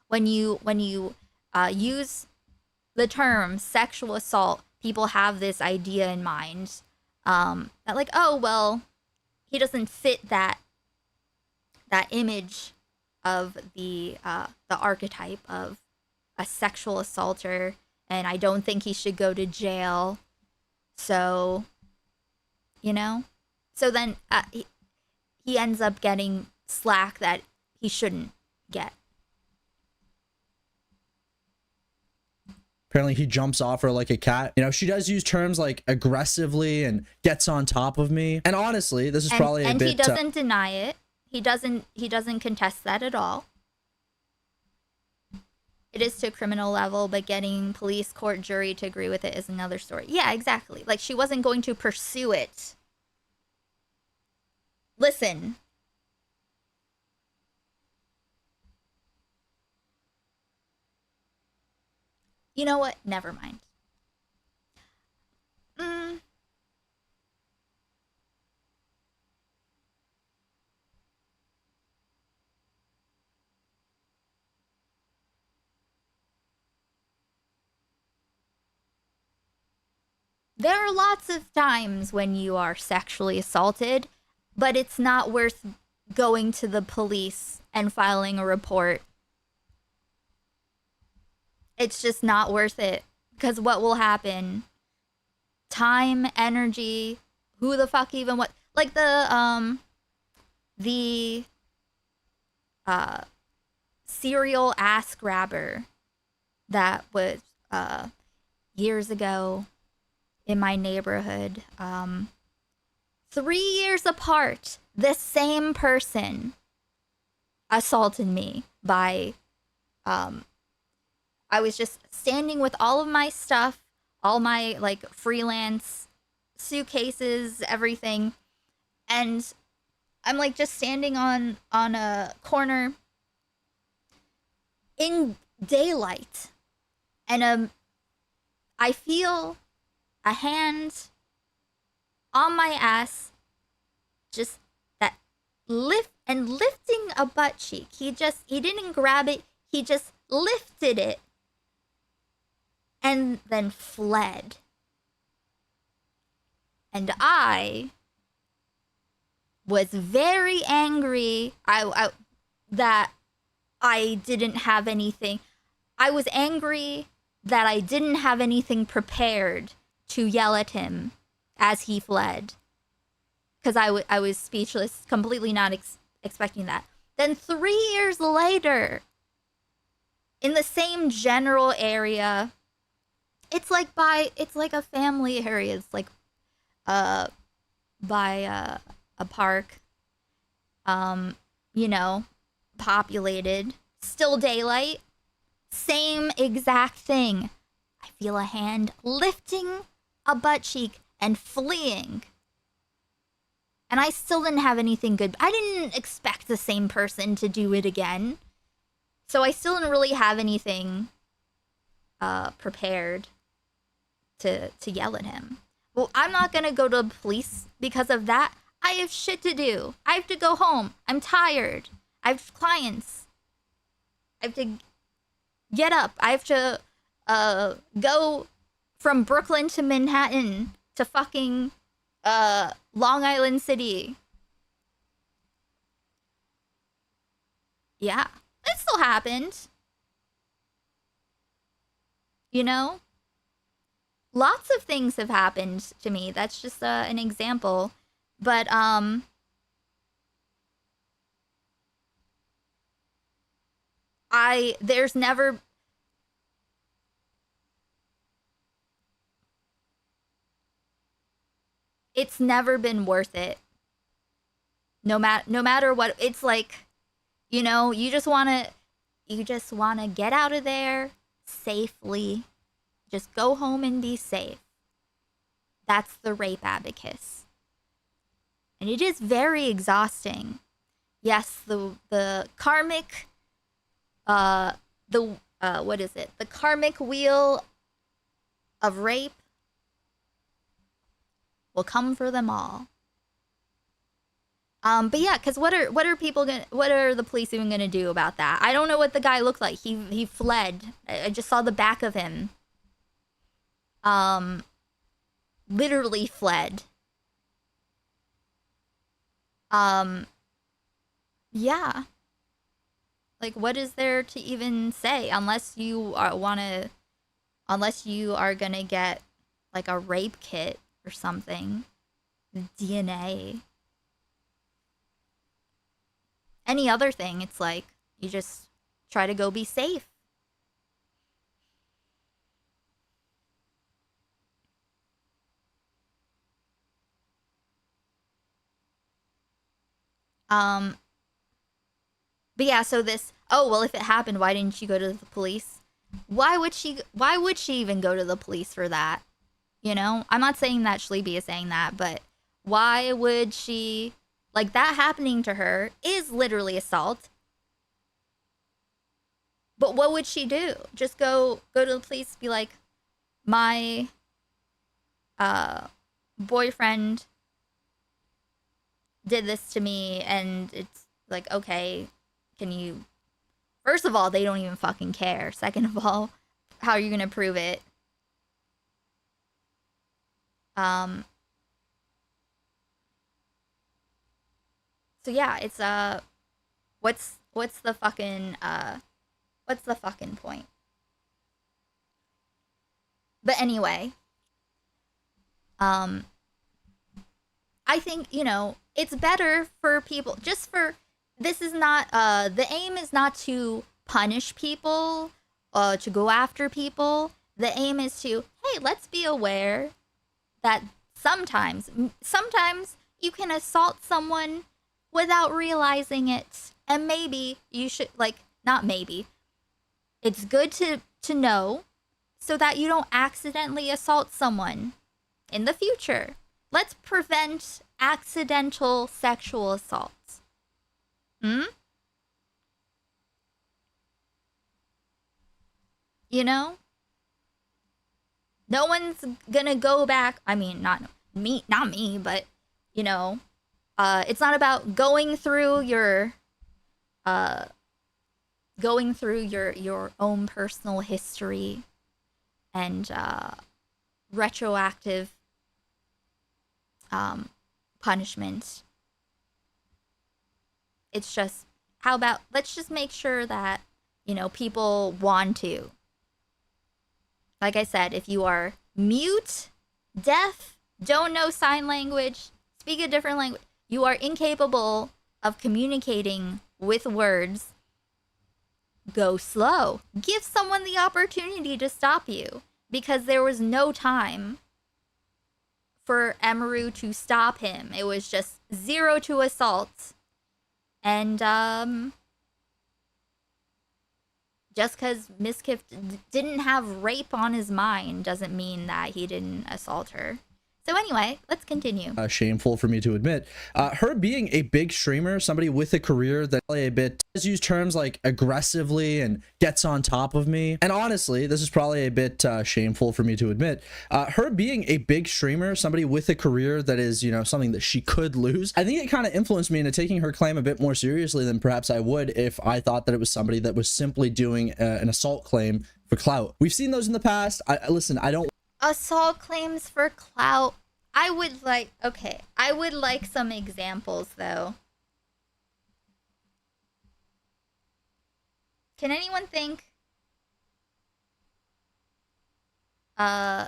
when you use the term sexual assault people have this idea in mind that like, oh well, he doesn't fit that image of the archetype of a sexual assaulter, and I don't think he should go to jail. So, you know, so then he ends up getting slack that he shouldn't get. Apparently he jumps off her like a cat. You know, she does use terms like aggressively and gets on top of me. And honestly, this is probably a bit... And he doesn't deny it. He doesn't contest that at all. It is to a criminal level, but getting police, court, jury to agree with it is another story. Yeah, exactly. Like, she wasn't going to pursue it. Listen. You know what? Never mind. There are lots of times when you are sexually assaulted, but it's not worth going to the police and filing a report. It's just not worth it. Because what will happen? Time, energy, who the fuck even what? Like the serial ass grabber that was years ago in my neighborhood. 3 years apart, the same person assaulted me by I was just standing with all of my stuff, all my like freelance suitcases, everything, and I'm like just standing on a corner in daylight, and I feel a hand on my ass, just that lifting a butt cheek. He didn't grab it, he just lifted it and then fled. And I was very angry that I didn't have anything. I was angry that I didn't have anything prepared to yell at him as he fled. Because I was speechless, completely not expecting that. Then 3 years later, in the same general area, it's like a family area. It's like by a park, you know, populated, still daylight, same exact thing. I feel a hand lifting a butt cheek and fleeing. And I still didn't have anything good. I didn't expect the same person to do it again. So I still didn't really have anything prepared to yell at him. Well, I'm not gonna go to the police because of that. I have shit to do. I have to go home. I'm tired. I have clients. I have to get up. I have to go from Brooklyn to Manhattan to fucking Long Island City. Yeah, it still happened. You know? Lots of things have happened to me. That's just an example. But, there's never... It's never been worth it. No matter what, it's like, you know, you just wanna get out of there safely. Just go home and be safe. That's the rape abacus. And it is very exhausting. Yes, the karmic, what is it? The karmic wheel of rape will come for them all. But yeah, because what are the police even gonna do about that? I don't know what the guy looked like. He fled. I just saw the back of him. literally fled. Yeah. Like, what is there to even say unless you are gonna get like a rape kit or something, DNA, any other thing. It's like you just try to go be safe. But yeah, so this, oh, well, if it happened, why didn't she go to the police? Why would she even go to the police for that? You know, I'm not saying that Sleepy is saying that, but why would she, like, that happening to her is literally assault. But what would she do? Just go to the police, be like, my boyfriend did this to me, and it's like, okay, can you, first of all, they don't even fucking care. Second of all, how are you gonna prove it? So yeah, it's what's the fucking point? But anyway, I think, you know, it's better for people, just for, this is not, the aim is not to punish people, to go after people. The aim is to, hey, let's be aware that sometimes you can assault someone without realizing it. And maybe you should, like, not maybe, it's good to know so that you don't accidentally assault someone in the future. Let's prevent accidental sexual assaults. You know? No one's gonna go back. I mean, not me, but, you know, it's not about going through your own personal history and retroactive punishment. It's just, how about, let's just make sure that, you know, people want to. Like I said, if you are mute, deaf, don't know sign language, speak a different language, you are incapable of communicating with words, go slow. Give someone the opportunity to stop you, because there was no time for Emeru to stop him. It was just 0 to assault. And just because Mizkif didn't have rape on his mind doesn't mean that he didn't assault her. So anyway, let's continue. Shameful for me to admit. Her being a big streamer, somebody with a career that a bit does use terms like aggressively and gets on top of me. And honestly, this is probably a bit shameful for me to admit. Her being a big streamer, somebody with a career that is, you know, something that she could lose, I think it kind of influenced me into taking her claim a bit more seriously than perhaps I would if I thought that it was somebody that was simply doing an assault claim for clout. We've seen those in the past. Listen, I don't... Assault claims for clout. I would like some examples though. Can anyone think? Can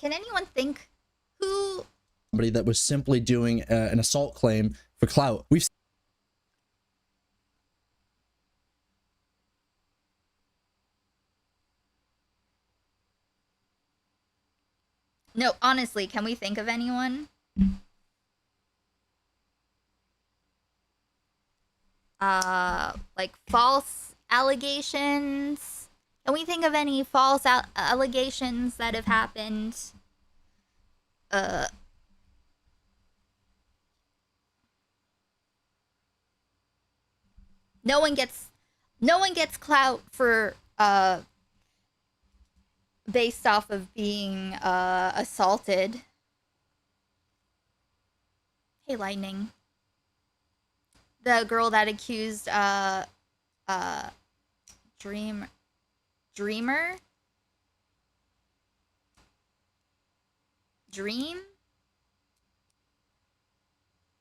anyone think who? Somebody that was simply doing an assault claim for clout. We've No, honestly, can we think of anyone? Like false allegations? Can we think of any false allegations that have happened? No one gets clout for based off of being assaulted. Hey, Lightning. The girl that accused Dreamer dream?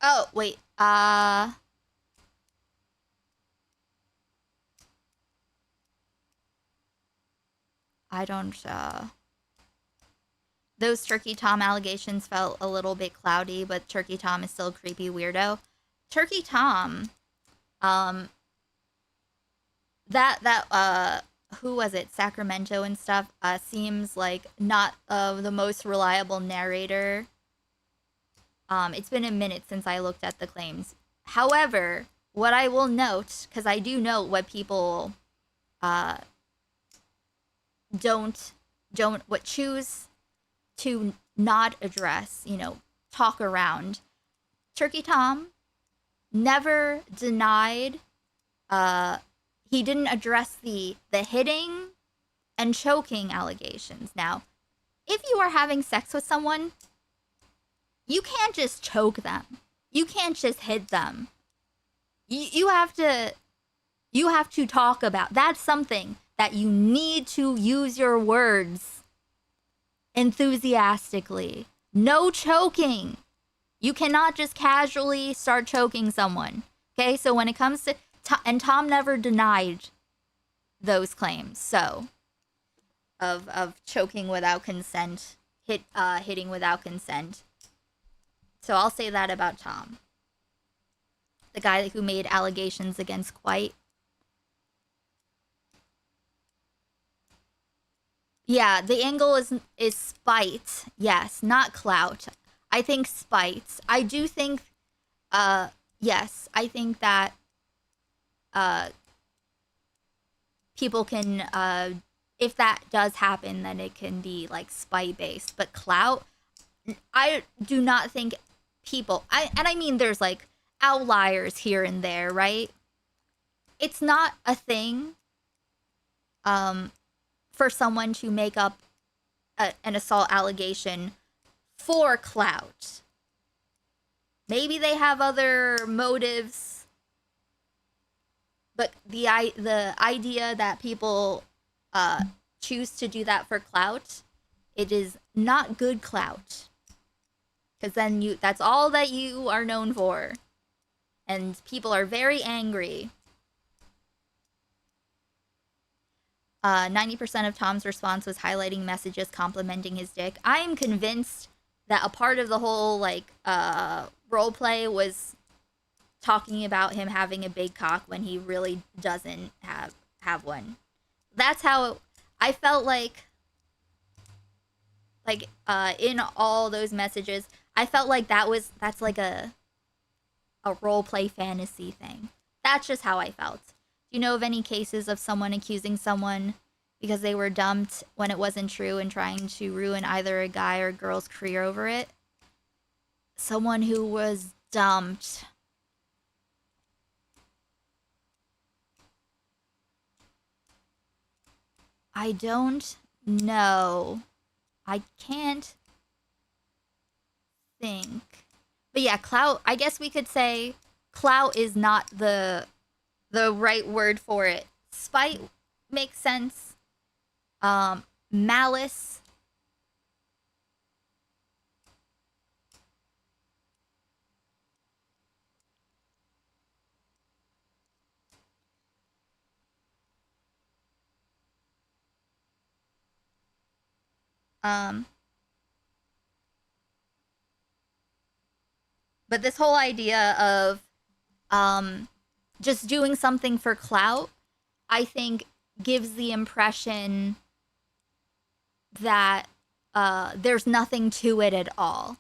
Oh, wait. I don't, those Turkey Tom allegations felt a little bit cloudy, but Turkey Tom is still a creepy weirdo. Turkey Tom, who was it? Sacramento and stuff, seems like not the most reliable narrator. It's been a minute since I looked at the claims. However, what I will note, because I do note what people, choose to not address, talk around. Turkey Tom never denied, he didn't address the hitting and choking allegations. Now, if you are having sex with someone, you can't just choke them. You can't just hit them. You have to talk about, that's something that you need to use your words enthusiastically. No choking. You cannot just casually start choking someone. Okay, so when it comes to, and Tom never denied those claims, so, of choking without consent, hitting without consent. So I'll say that about Tom. The guy who made allegations against Quite. Yeah, the angle is spite. Yes, not clout. I think spite. I do think, yes, I think that, people can, if that does happen, then it can be, like, spite-based. But clout, I do not think people, I mean, there's, like, outliers here and there, right? It's not a thing, for someone to make up an assault allegation for clout. Maybe they have other motives, but the idea that people choose to do that for clout, it is not good clout. Because then that's all that you are known for. And people are very angry. 90% of Tom's response was highlighting messages complimenting his dick. I am convinced that a part of the whole, like, roleplay was talking about him having a big cock when he really doesn't have one. That's how I felt like, in all those messages, I felt like that's like a roleplay fantasy thing. That's just how I felt. Do you know of any cases of someone accusing someone because they were dumped when it wasn't true and trying to ruin either a guy or girl's career over it? Someone who was dumped. I don't know. I can't think. But yeah, clout, I guess we could say clout is not the right word for it. Spite makes sense. Malice. But this whole idea of just doing something for clout, I think gives the impression that there's nothing to it at all.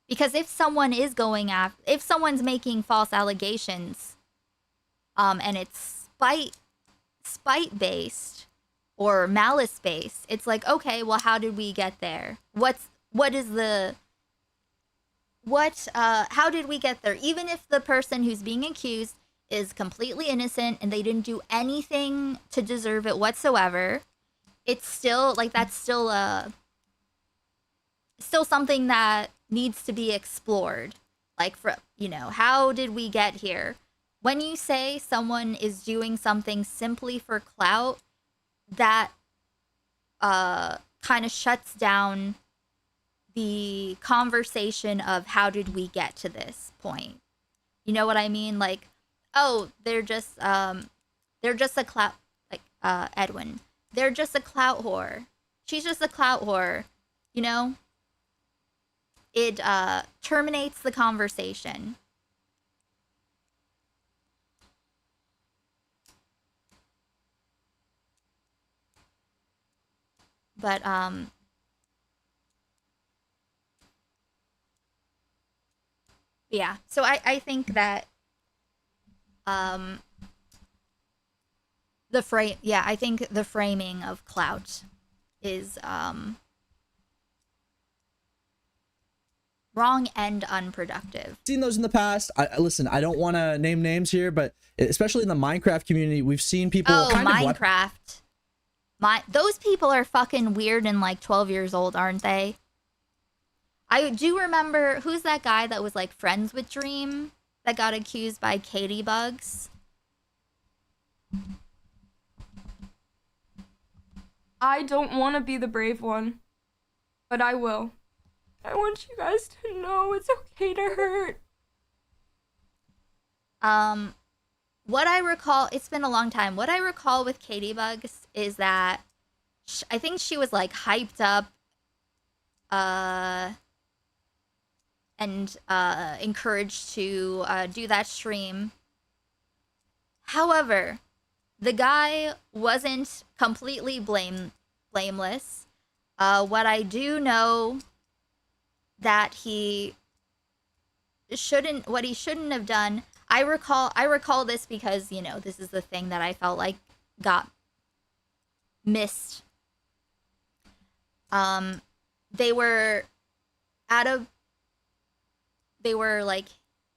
Because if someone is if someone's making false allegations, and it's spite based or malice based, it's like, okay, well, how did we get there? How did we get there? Even if the person who's being accused is completely innocent and they didn't do anything to deserve it whatsoever, it's still, like, that's still something that needs to be explored. Like, how did we get here? When you say someone is doing something simply for clout, that kind of shuts down the conversation of how did we get to this point. You know what I mean? Like, oh, they're just a clout, like Edwin. They're just a clout whore. She's just a clout whore. You know? It terminates the conversation. But yeah, so I think that I think the framing of clout is wrong and unproductive. Seen those in the past. Listen, I don't want to name names here, but especially in the Minecraft community, we've seen people Minecraft. Those people are fucking weird and like 12 years old, aren't they? I do remember, who's that guy that was like friends with Dream that got accused by Katie Bugs? I don't want to be the brave one, but I will. I want you guys to know it's okay to hurt. What I recall, it's been a long time. What I recall with Katie Bugs is that I think she was like hyped up and encouraged to do that stream. However, the guy wasn't completely blameless. What I do know that he shouldn't have done. I recall this because, you know, this is the thing that I felt like got missed. They were like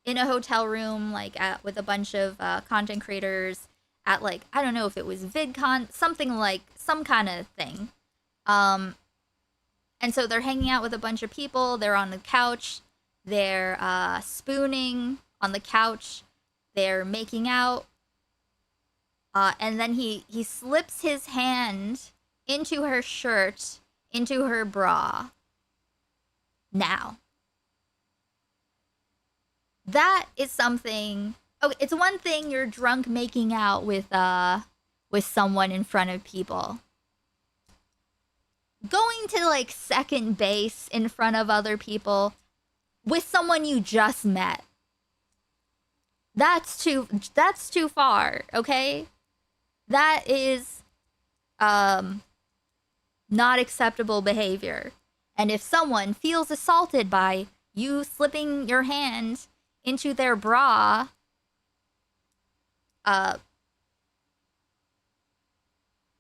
in a hotel room, like with a bunch of content creators at like, I don't know if it was VidCon, something like some kind of thing. And so they're hanging out with a bunch of people. They're on the couch. They're spooning on the couch. They're making out. And then he slips his hand into her shirt, into her bra. Now, that is something. Oh, it's one thing you're drunk making out with someone in front of people. Going to like second base in front of other people with someone you just met. That's too far, okay? That is not acceptable behavior. And if someone feels assaulted by you slipping your hand into their bra,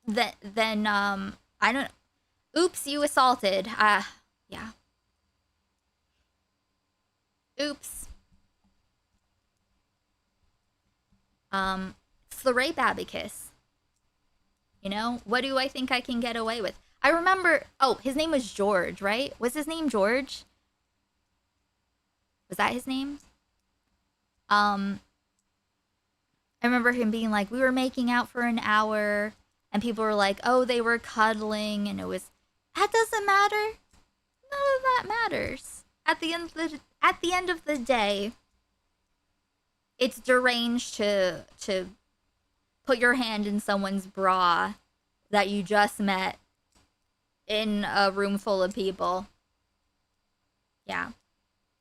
then I don't. Oops, you assaulted. Yeah. Oops. It's the rape abacus. You know, what do I think I can get away with? I remember. Oh, his name was George, right? Was his name George? Was that his name? I remember him being like, we were making out for an hour, and people were like, oh, they were cuddling, and it was. That doesn't matter. None of that matters. At the end of the day, it's deranged to put your hand in someone's bra that you just met in a room full of people. Yeah.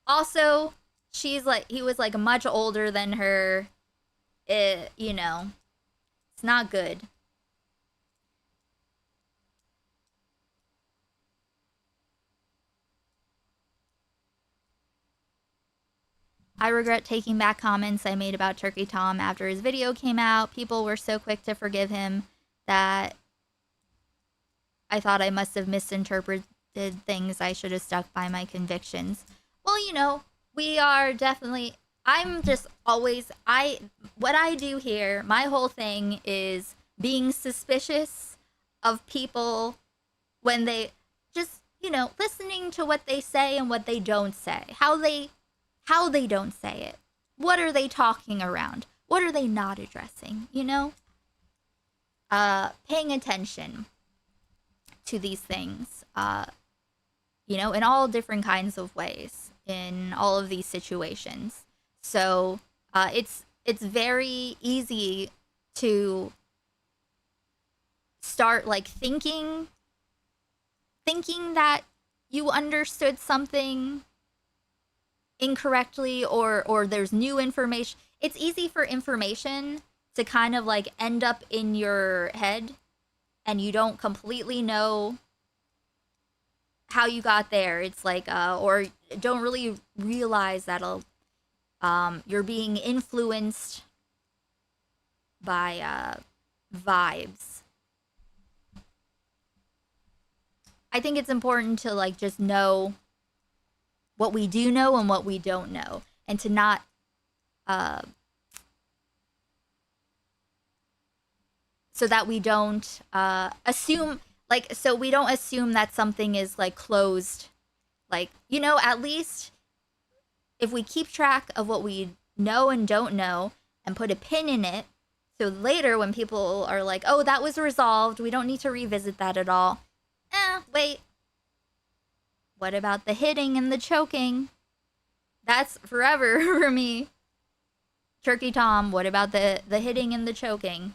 Also, he was like much older than her. You know, it's not good. I regret taking back comments I made about Turkey Tom after his video came out. People were so quick to forgive him that I thought I must have misinterpreted things. I should have stuck by my convictions. Well, you know, we are definitely... I'm just always... What I do here, my whole thing is being suspicious of people when they... Just, you know, listening to what they say and what they don't say. How they don't say it. What are they talking around? What are they not addressing, you know? Paying attention to these things. you know, in all different kinds of ways in all of these situations. So it's very easy to start like thinking that you understood something incorrectly, or there's new information. It's easy for information to kind of like end up in your head and you don't completely know how you got there. It's like or don't really realize that you're being influenced by vibes. I think it's important to like just know what we do know and what we don't know, and to not so that we don't assume, like, so we don't assume that something is like closed. Like, you know, at least if we keep track of what we know and don't know and put a pin in it, so later when people are like, oh, that was resolved, we don't need to revisit that at all. Wait. What about the hitting and the choking? That's forever for me. Turkey Tom, what about the hitting and the choking?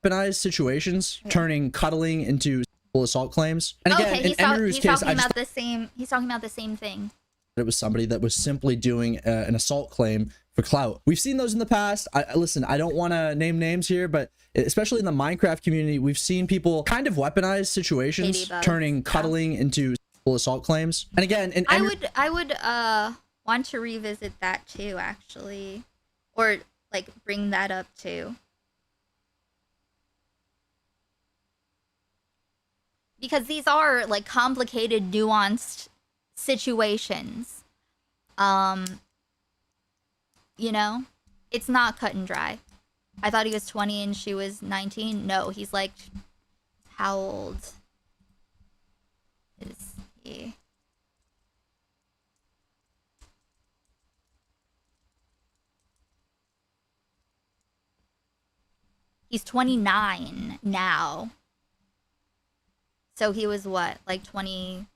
Weaponized situations, turning cuddling into sexual assault claims. And again, okay, in Andrew's he's case, talking about the same. He's talking about the same thing. It was somebody that was simply doing an assault claim for clout. We've seen those in the past. Listen, I don't want to name names here, but especially in the Minecraft community, we've seen people kind of weaponize situations, turning cuddling into sexual assault claims. And again, I would want to revisit that too, actually, or like bring that up too, because these are like complicated, nuanced situations. You know, it's not cut and dry. I thought he was 20 and she was 19. No, he's like, how old is he? He's 29 now. So he was what, like 20?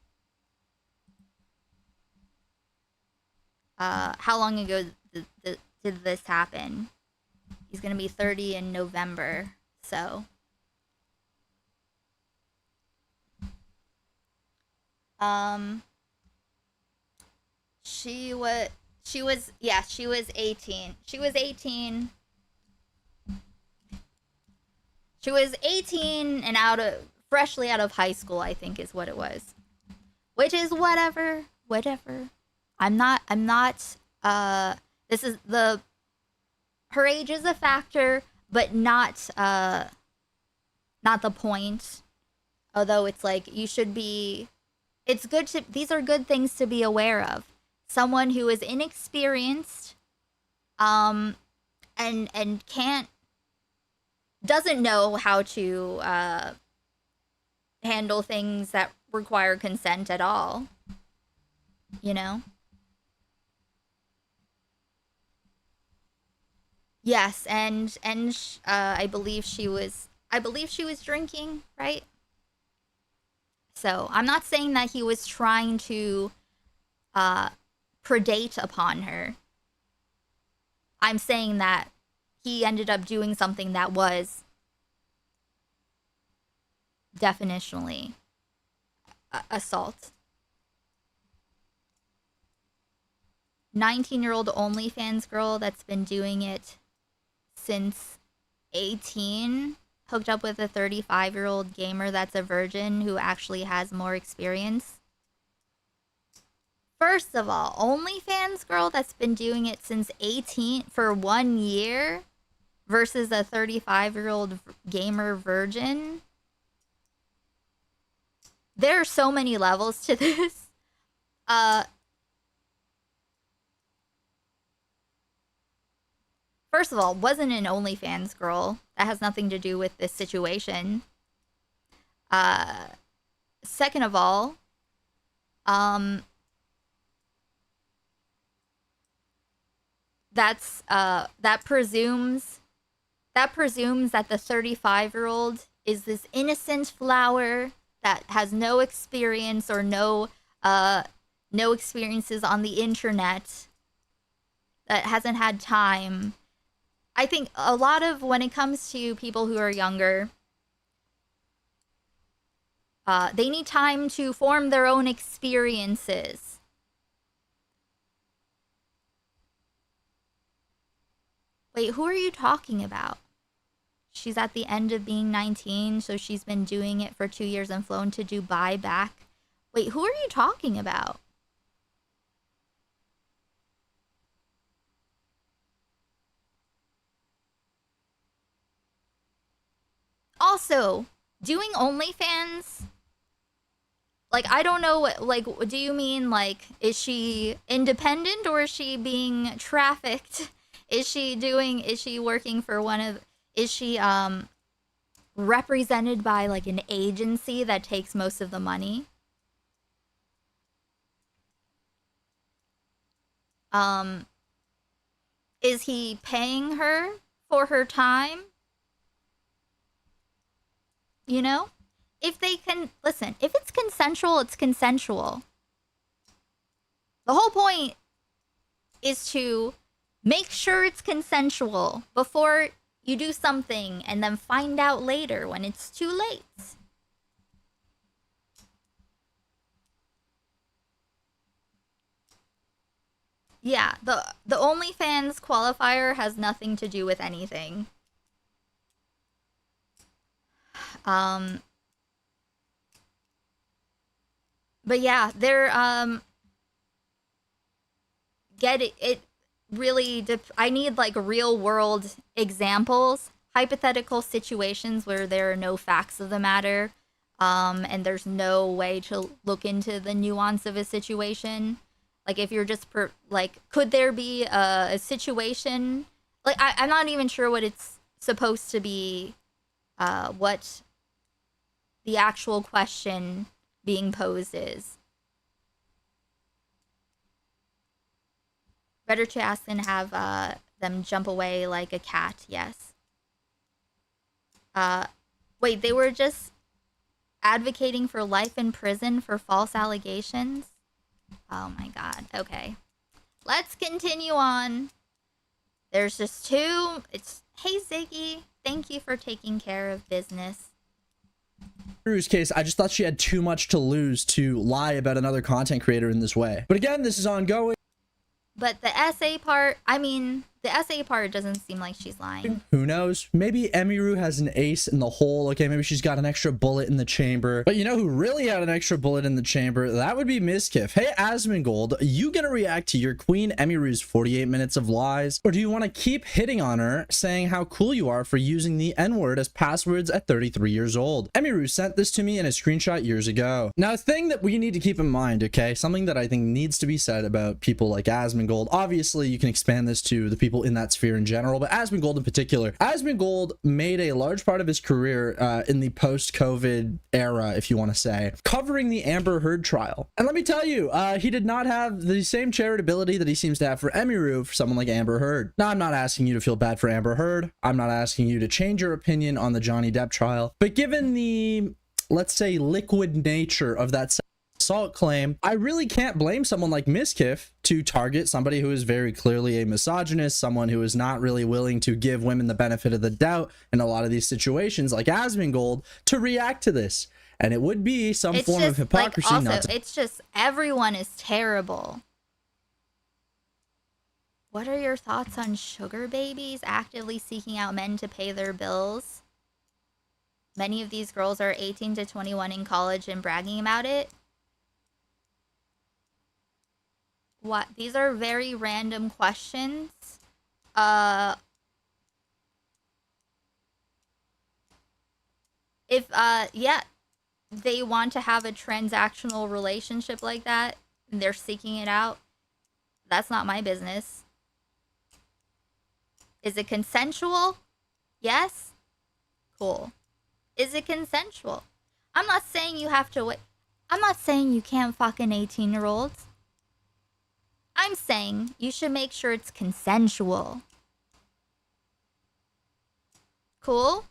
How long ago did this happen? He's gonna be 30 in November, so. She was 18. She was 18. She was 18 and freshly out of high school, I think is what it was. Which is whatever. I'm not, this is her age is a factor, but not the point. Although it's like, you should be, it's good to, these are good things to be aware of. Someone who is inexperienced, and doesn't know how to, handle things that require consent at all. You know? Yes, and I believe she was drinking, right? So I'm not saying that he was trying to predate upon her. I'm saying that he ended up doing something that was definitionally assault. 19-year-old OnlyFans girl that's been doing it since 18, hooked up with a 35-year-old gamer that's a virgin who actually has more experience. First of all, OnlyFans girl that's been doing it since 18 for 1 year versus a 35-year-old gamer virgin. There are so many levels to this. First of all, wasn't an OnlyFans girl. That has nothing to do with this situation. Second of all, that presumes that presumes that the 35-year-old is this innocent flower that has no experience or no experiences on the internet, that hasn't had time. I think a lot of, when it comes to people who are younger, they need time to form their own experiences. Wait, who are you talking about? She's at the end of being 19, so she's been doing it for 2 years and flown to Dubai back. Wait, who are you talking about? Also, doing OnlyFans, like, I don't know what, like, do you mean, like, is she independent or is she being trafficked? Is she working for is she represented by, like, an agency that takes most of the money? Is he paying her for her time? You know? If they can, listen, if it's consensual, it's consensual. The whole point is to make sure it's consensual before you do something and then find out later when it's too late. Yeah, the OnlyFans qualifier has nothing to do with anything. But yeah, they're it really I need like real world examples, hypothetical situations where there are no facts of the matter, and there's no way to look into the nuance of a situation. Like, if you're just like, could there be a situation, like, I'm not even sure what it's supposed to be, what the actual question being posed is. Better to ask than have them jump away like a cat, yes. Wait, they were just advocating for life in prison for false allegations? Oh my god, okay. Let's continue on. There's just two. Hey Ziggy, thank you for taking care of business. Drew's case, I just thought she had too much to lose to lie about another content creator in this way. But again, this is ongoing. But the essay part, I mean, the essay part doesn't seem like she's lying. Who knows? Maybe Emiru has an ace in the hole. Okay, maybe she's got an extra bullet in the chamber. But you know who really had an extra bullet in the chamber? That would be Mizkif. Hey, Asmongold, you gonna react to your queen Emiru's 48 minutes of lies? Or do you want to keep hitting on her, saying how cool you are for using the N-word as passwords at 33 years old? Emiru sent this to me in a screenshot years ago. Now, a thing that we need to keep in mind, okay? Something that I think needs to be said about people like Asmongold. Obviously, you can expand this to the people in that sphere in general, but Asmongold in particular. Asmongold made a large part of his career in the post-COVID era, if you want to say, covering the Amber Heard trial. And let me tell you, he did not have the same charitability that he seems to have for Emiru, for someone like Amber Heard. Now, I'm not asking you to feel bad for Amber Heard. I'm not asking you to change your opinion on the Johnny Depp trial. But given the, let's say, liquid nature of that assault claim, I really can't blame someone like Mizkif to target somebody who is very clearly a misogynist, someone who is not really willing to give women the benefit of the doubt in a lot of these situations, like Asmongold, to react to this. And it would be some form of hypocrisy. Like, also, it's just everyone is terrible. What are your thoughts on sugar babies actively seeking out men to pay their bills? Many of these girls are 18 to 21 in college and bragging about it. What? These are very random questions. If, yeah, they want to have a transactional relationship like that, and they're seeking it out, that's not my business. Is it consensual? Yes? Cool. Is it consensual? I'm not saying you have to wait. I'm not saying you can't fuck an 18-year-old. I'm saying you should make sure it's consensual. Cool.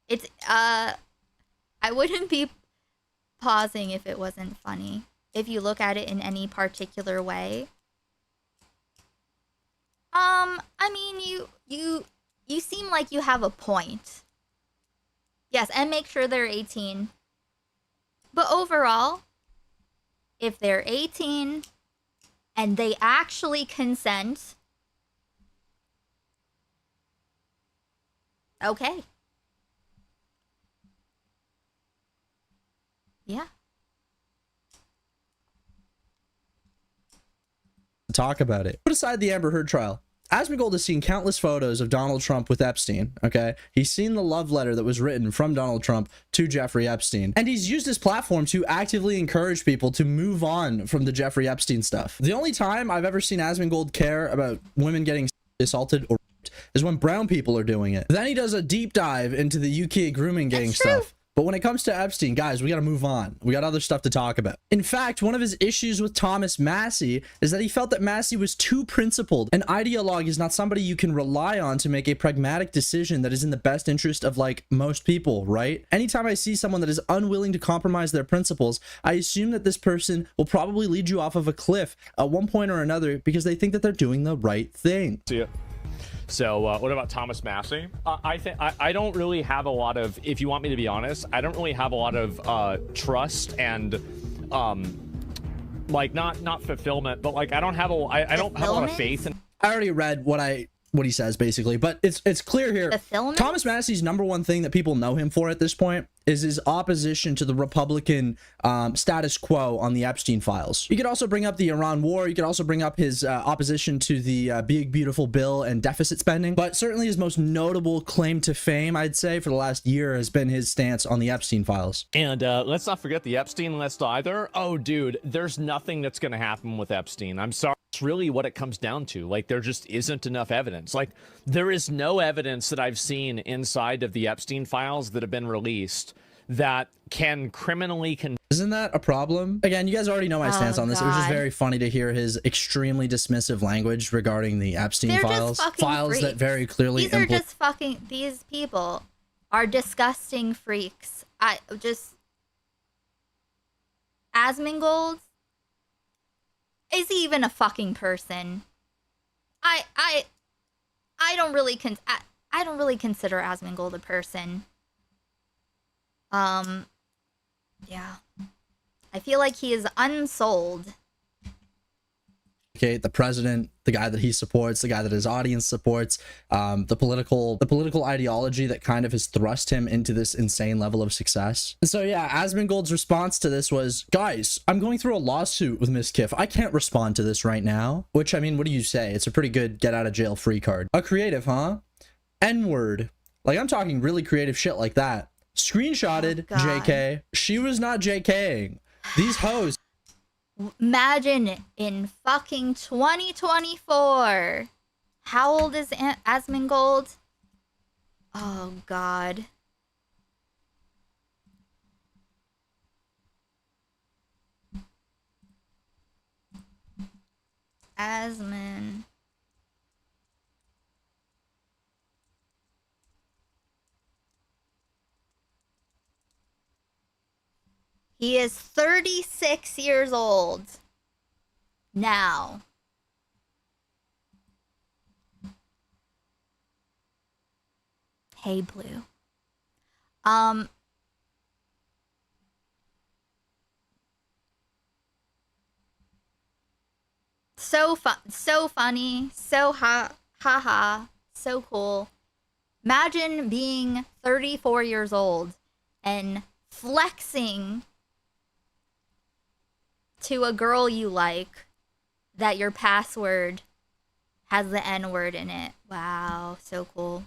It's I wouldn't be pausing if it wasn't funny. If you look at it in any particular way. I mean, you seem like you have a point. Yes, and make sure they're 18. But overall, if they're 18 and they actually consent, okay. Yeah. Talk about it. Put aside the Amber Heard trial. Asmongold has seen countless photos of Donald Trump with Epstein, okay? He's seen the love letter that was written from Donald Trump to Jeffrey Epstein. And he's used his platform to actively encourage people to move on from the Jeffrey Epstein stuff. The only time I've ever seen Asmongold care about women getting assaulted or raped is when brown people are doing it. Then he does a deep dive into the UK grooming gang stuff. But when it comes to Epstein, guys, we got to move on. We got other stuff to talk about. In fact, one of his issues with Thomas Massie is that he felt that Massie was too principled. An ideologue is not somebody you can rely on to make a pragmatic decision that is in the best interest of, like, most people, right? Anytime I see someone that is unwilling to compromise their principles, I assume that this person will probably lead you off of a cliff at one point or another because they think that they're doing the right thing. See ya. So what about Thomas Massie? I don't really have a lot of, if you want me to be honest, I don't really have a lot of trust and like not fulfillment, but like I don't have a lot of faith in. I already read what he says basically, but it's clear here. Thomas Massie's number one thing that people know him for at this point is his opposition to the Republican status quo on the Epstein files. You could also bring up the Iran war. You could also bring up his opposition to the Big Beautiful Bill and deficit spending. But certainly his most notable claim to fame, I'd say, for the last year has been his stance on the Epstein files. And let's not forget the Epstein list either. Oh, dude, there's nothing that's going to happen with Epstein. I'm sorry. It's really what it comes down to. Like, there just isn't enough evidence. Like, there is no evidence that I've seen inside of the Epstein files that have been released that can criminally Isn't that a problem? Again, you guys already know my stance on this. It was just very funny to hear his extremely dismissive language regarding the Epstein files. Files freaks. That very clearly These are just fucking, these people are disgusting freaks. Asmongold, is he even a fucking person? I don't really I don't really consider Asmongold a person. Yeah. I feel like he is unsold. Okay, the president, the guy that he supports, the guy that his audience supports, the political ideology that kind of has thrust him into this insane level of success. And so yeah, Asmongold's response to this was, guys, I'm going through a lawsuit with Mizkif. I can't respond to this right now. Which, I mean, what do you say? It's a pretty good get out of jail free card. A creative, huh? N-word. Like, I'm talking really creative shit like that. Screenshotted, JK. She was not JKing. These hoes. Imagine in fucking 2024. How old is Asmongold? Oh, God. Asmon. He is 36 years old now. Hey, Blue. So funny, so ha, so cool. Imagine being 34 years old and flexing to a girl you like that your password has the N-word in it. Wow, so cool.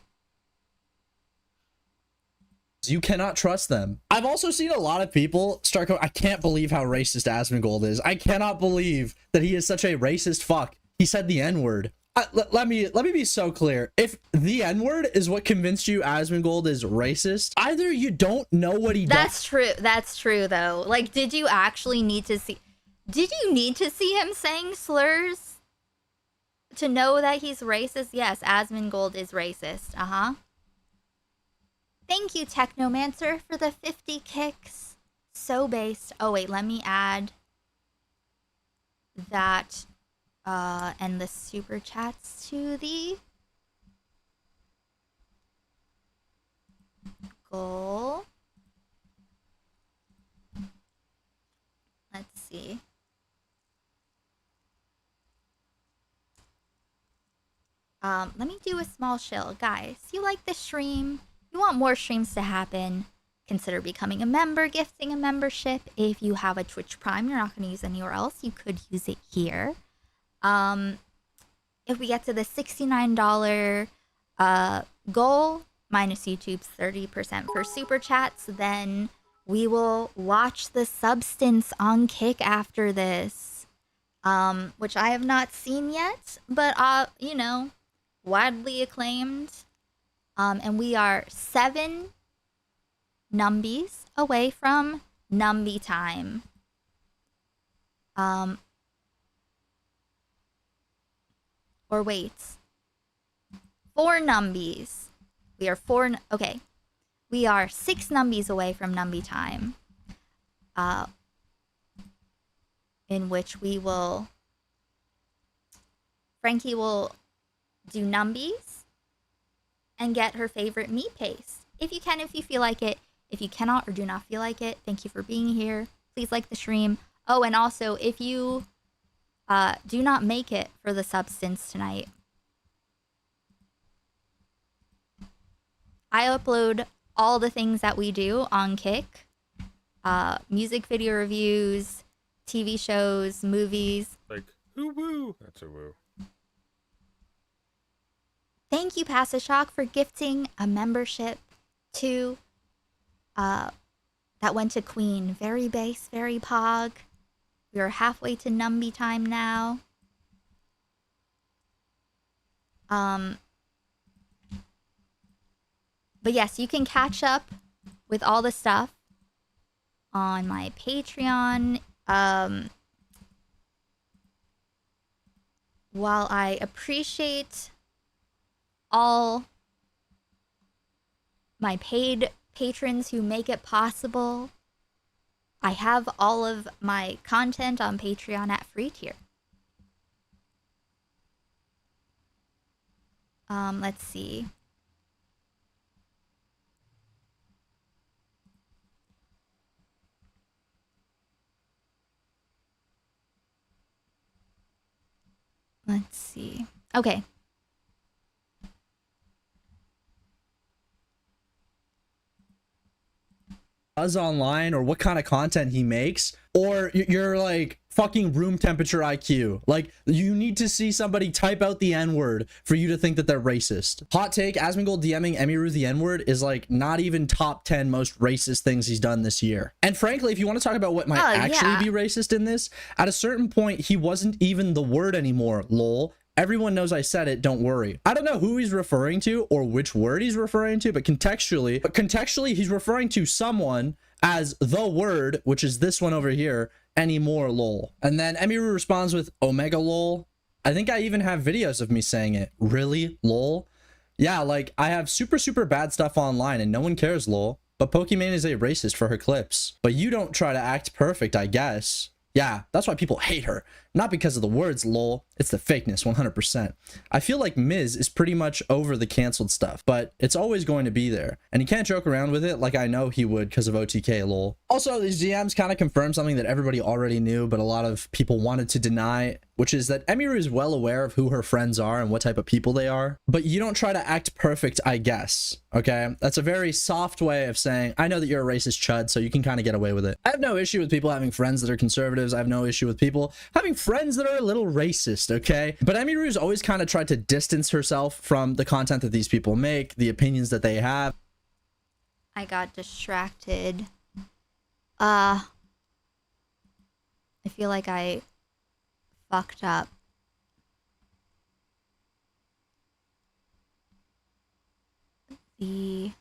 You cannot trust them. I've also seen a lot of people start going, I can't believe how racist Asmongold is. I cannot believe that he is such a racist fuck. He said the N-word. Let me be so clear. If the N-word is what convinced you Asmongold is racist, either you don't know what he does. That's true though. Like, did you actually need to see? Did you need to see him saying slurs? to know that he's racist, yes, Asmongold is racist. Uh-huh. Thank you, Technomancer, for the 50 kicks. So based. Oh, wait, let me add that and the super chats to the goal. Let's see. Let me do a small shill. Guys, you like the stream? You want more streams to happen? Consider becoming a member, gifting a membership. If you have a Twitch Prime you're not going to use anywhere else, you could use it here. If we get to the $69 goal, minus YouTube's 30% for super chats, then we will watch the Substance on Kick after this. Which I have not seen yet, but you know, widely acclaimed. And we are 7 numbies away from Numby time. Or wait. 4 numbies. We are 4, okay. We are 6 numbies away from Numby time. In which we will, Frankie will do numbies and get her favorite meat paste. If you can, if you feel like it. If you cannot or do not feel like it, thank you for being here. Please like the stream. Oh, and also, if you do not make it for the Substance tonight, I upload all the things that we do on Kick. Music video reviews, TV shows, movies. Like, woo. That's a woo. Thank you, Passashock, for gifting a membership to, that went to Queen. Very base, very pog. We are halfway to Numby time now. But yes, you can catch up with all the stuff on my Patreon. While I appreciate all my paid patrons who make it possible, I have all of my content on Patreon at free tier. Let's see. Let's see. Okay. Does online or what kind of content he makes, or you're like fucking room temperature IQ. Like, you need to see somebody type out the N-word for you to think that they're racist. Hot take, Asmongold DMing Emiru the N-word is like not even top 10 most racist things he's done this year. And frankly, if you want to talk about what might actually be racist in this, at a certain point, he wasn't even the word anymore, lol. Everyone knows I said it, don't worry. I don't know who he's referring to or which word he's referring to, but contextually, he's referring to someone as the word, which is this one over here, anymore, lol. And then Emiru responds with Omega lol. I think I even have videos of me saying it. Really, lol? Yeah, like, I have super bad stuff online and no one cares, lol. But Pokimane is a racist for her clips. But you don't try to act perfect, I guess. Yeah, that's why people hate her. Not because of the words, lol. It's the fakeness, 100%. I feel like Miz is pretty much over the canceled stuff, but it's always going to be there. And he can't joke around with it like I know he would because of OTK, lol. Also, these DMs kind of confirm something that everybody already knew, but a lot of people wanted to deny, which is that Emiru is well aware of who her friends are and what type of people they are. But you don't try to act perfect, I guess. Okay? That's a very soft way of saying, I know that you're a racist chud, so you can kind of get away with it. I have no issue with people having friends that are conservatives. I have no issue with people having friends that are a little racist, okay? But Emiru's always kind of tried to distance herself from the content that these people make, the opinions that they have. I got distracted. I feel like I fucked up. The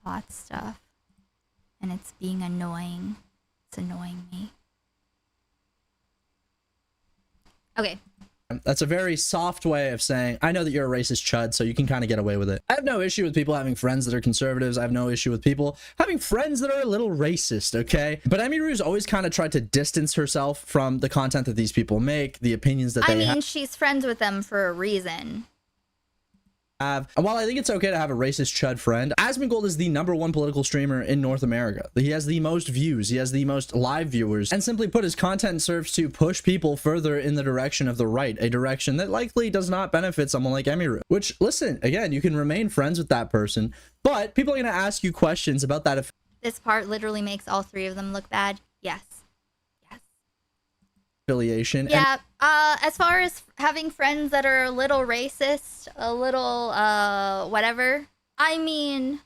bot stuff. And it's being annoying. It's annoying me. Okay. That's a very soft way of saying, I know that you're a racist chud, so you can kind of get away with it. I have no issue with people having friends that are conservatives. I have no issue with people having friends that are a little racist, okay? But Emiru's always kind of tried to distance herself from the content that these people make, the opinions that they have. I mean, she's friends with them for a reason. And while I think it's okay to have a racist chud friend, Asmongold is the #1 political streamer in North America. He has the most views, he has the most live viewers, and simply put, his content serves to push people further in the direction of the right, a direction that likely does not benefit someone like Emiru. Which, listen, again, you can remain friends with that person, but people are going to ask you questions about that. This part literally makes all three of them look bad. Yes. Affiliation. Yeah, as far as having friends that are a little racist, a little whatever, I mean,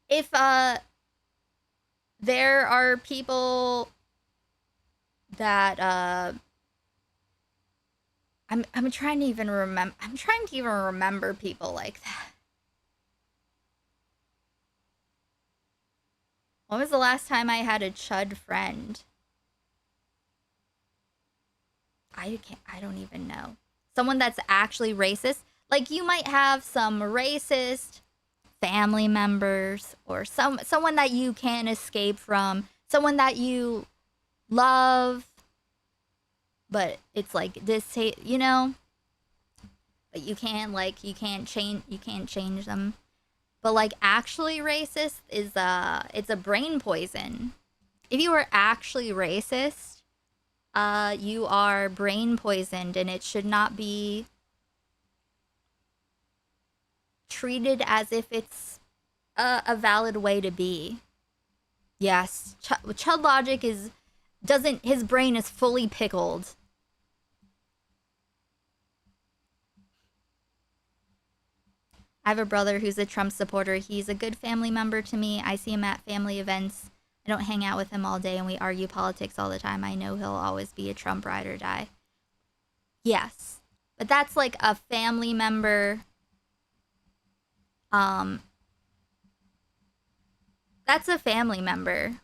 if there are people that I'm trying to even remember people like that. When was the last time I had a chud friend? I don't even know. Someone that's actually racist. Like, you might have some racist family members or someone that you can't escape from, someone that you love, but it's like this, you know, but you can't change them. But like, actually racist is it's a brain poison. If you are actually racist, you are brain poisoned, and it should not be treated as if it's a valid way to be. Yes, Chud Logic his brain is fully pickled. I have a brother who's a Trump supporter. He's a good family member to me. I see him at family events. I don't hang out with him all day and we argue politics all the time. I know he'll always be a Trump ride or die. Yes. But that's like a family member. That's a family member.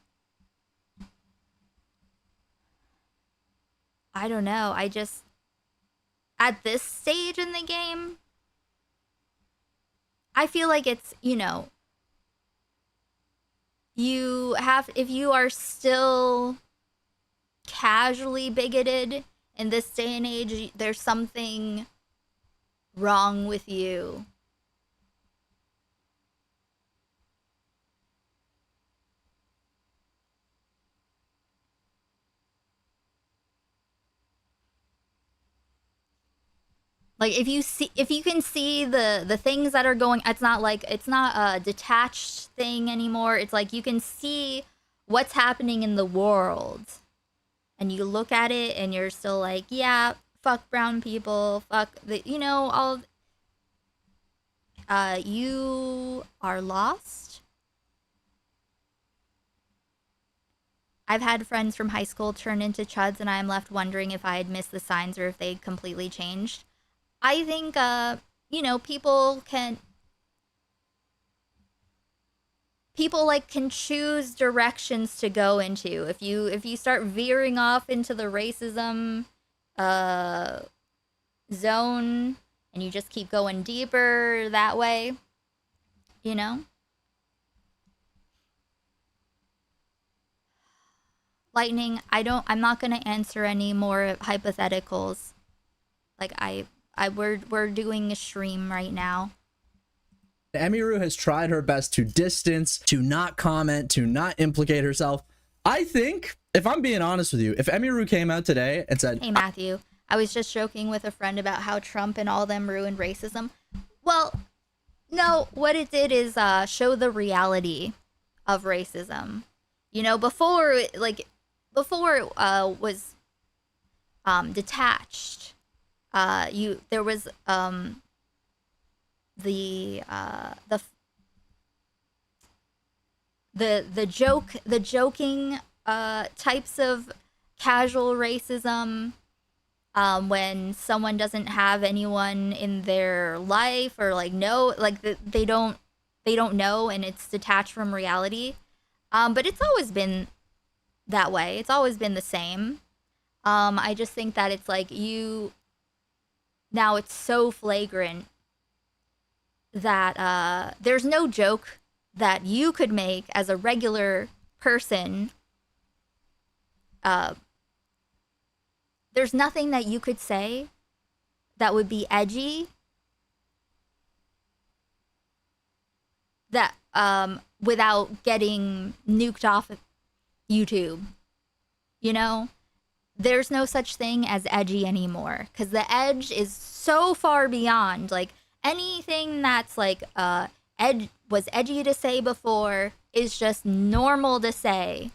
I don't know. At this stage in the game, I feel like it's, you know, if you are still casually bigoted in this day and age, there's something wrong with you. Like, if you can see the things that are going, it's not a detached thing anymore. It's like you can see what's happening in the world. And you look at it and you're still like, yeah, fuck brown people, fuck you are lost. I've had friends from high school turn into chuds and I'm left wondering if I had missed the signs or if they'd completely changed. I think, people can choose directions to go into. If you start veering off into the racism zone and you just keep going deeper that way, you know? Lightning, I'm not gonna answer any more hypotheticals. Like, we're doing a stream right now. Emiru has tried her best to distance, to not comment, to not implicate herself. I think, if I'm being honest with you, if Emiru came out today and said, "Hey Matthew, I was just joking with a friend about how Trump and all them ruined racism." Well, no, what it did is show the reality of racism. You know, before it was detached. There was the joking types of casual racism when someone doesn't have anyone in their life or they don't know and it's detached from reality. But it's always been that way. It's always been the same. I just think that it's like now it's so flagrant that there's no joke that you could make as a regular person. There's nothing that you could say that would be edgy that without getting nuked off of YouTube. You know? There's no such thing as edgy anymore, because the edge is so far beyond. Like, anything that's like was edgy to say before is just normal to say.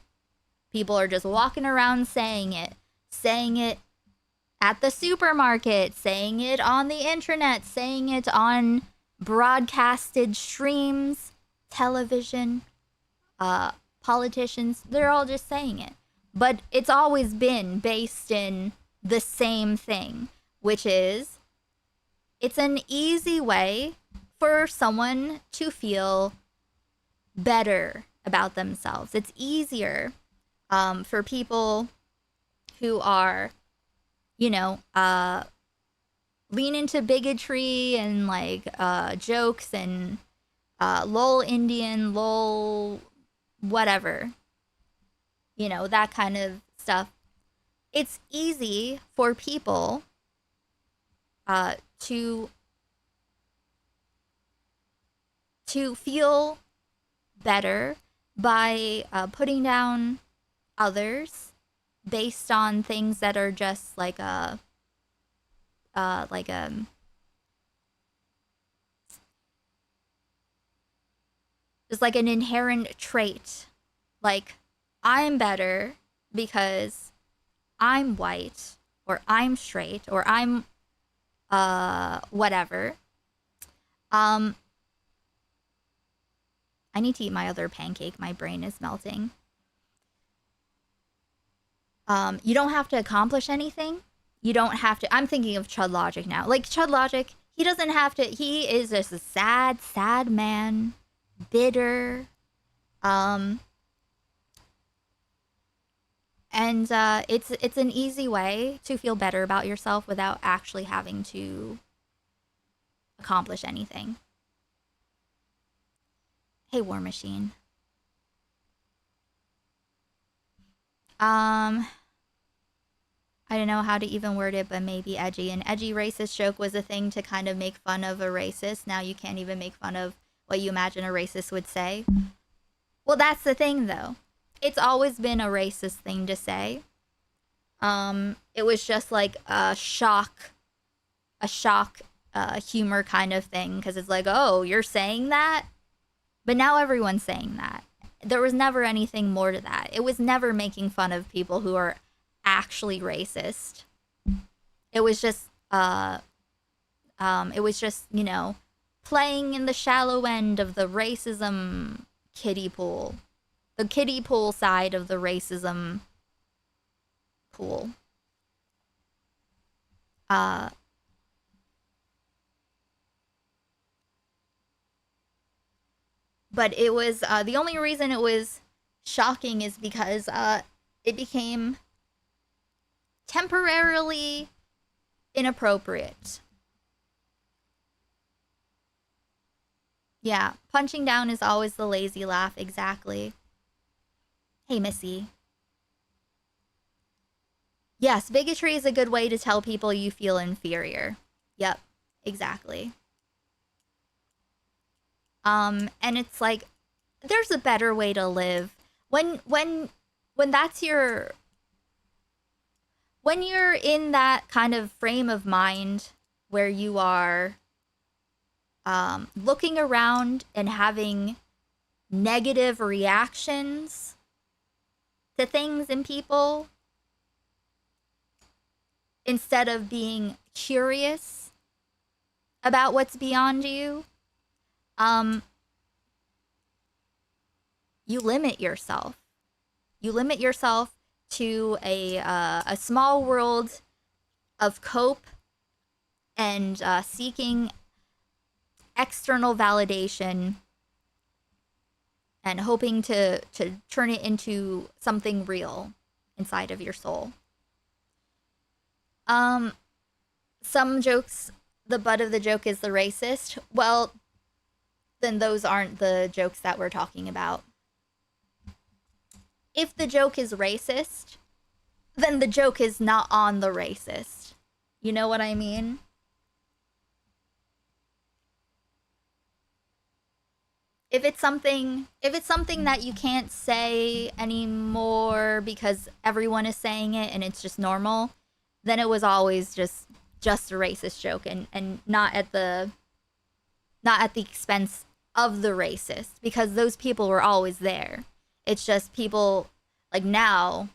People are just walking around saying it at the supermarket, saying it on the internet, saying it on broadcasted streams, television, politicians. They're all just saying it. But it's always been based in the same thing, which is it's an easy way for someone to feel better about themselves. It's easier for people who are, you know, lean into bigotry and like jokes and lol Indian, lol whatever. You know, that kind of stuff. It's easy for people to feel better by putting down others based on things that are just like just like an inherent trait. Like, I'm better because I'm white, or I'm straight, or I'm whatever. I need to eat my other pancake. My brain is melting. You don't have to accomplish anything. You don't have to. I'm thinking of Chud Logic now. Like, Chud Logic, he doesn't have to. He is just a sad, sad man. Bitter. And it's an easy way to feel better about yourself without actually having to accomplish anything. Hey, War Machine. I don't know how to even word it, but maybe edgy. An edgy racist joke was a thing to kind of make fun of a racist. Now you can't even make fun of what you imagine a racist would say. Well, that's the thing, though. It's always been a racist thing to say. It was just like a shock humor kind of thing, because it's like, oh, you're saying that? But now everyone's saying that. There was never anything more to that. It was never making fun of people who are actually racist. It was just, you know, playing in the shallow end of the racism kiddie pool. The kiddie pool side of the racism pool. But it was, the only reason it was shocking is because it became temporarily inappropriate. Yeah, punching down is always the lazy laugh, exactly. Hey, Missy. Yes, bigotry is a good way to tell people you feel inferior. Yep, exactly. And it's like, there's a better way to live. When that's your... When you're in that kind of frame of mind where you are looking around and having negative reactions to things and people, instead of being curious about what's beyond you, you limit yourself. You limit yourself to a small world of cope and seeking external validation and hoping to turn it into something real inside of your soul. Some jokes, the butt of the joke is the racist. Well, then those aren't the jokes that we're talking about. If the joke is racist, then the joke is not on the racist. You know what I mean? If it's something that you can't say anymore because everyone is saying it and it's just normal, then it was always just a racist joke and not at the expense of the racist, because those people were always there. It's just people like now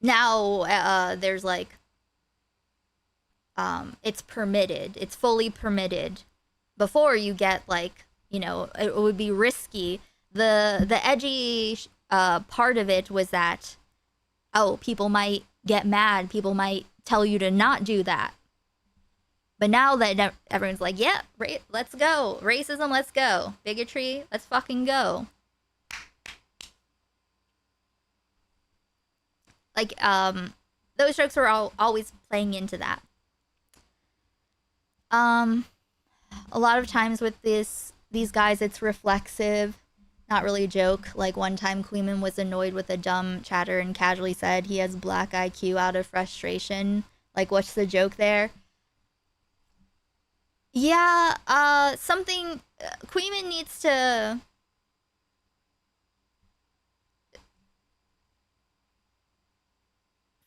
there's like it's permitted. It's fully permitted. Before, you get like, you know, it would be risky. The edgy part of it was that, oh, people might get mad. People might tell you to not do that. But now that everyone's like, yeah, let's go. Racism, let's go. Bigotry, let's fucking go. Like, those jokes were always playing into that. A lot of times with these guys, it's reflexive, not really a joke. Like one time, Kuihman was annoyed with a dumb chatter and casually said he has black IQ out of frustration. Like, what's the joke there? Yeah, Kuihman needs to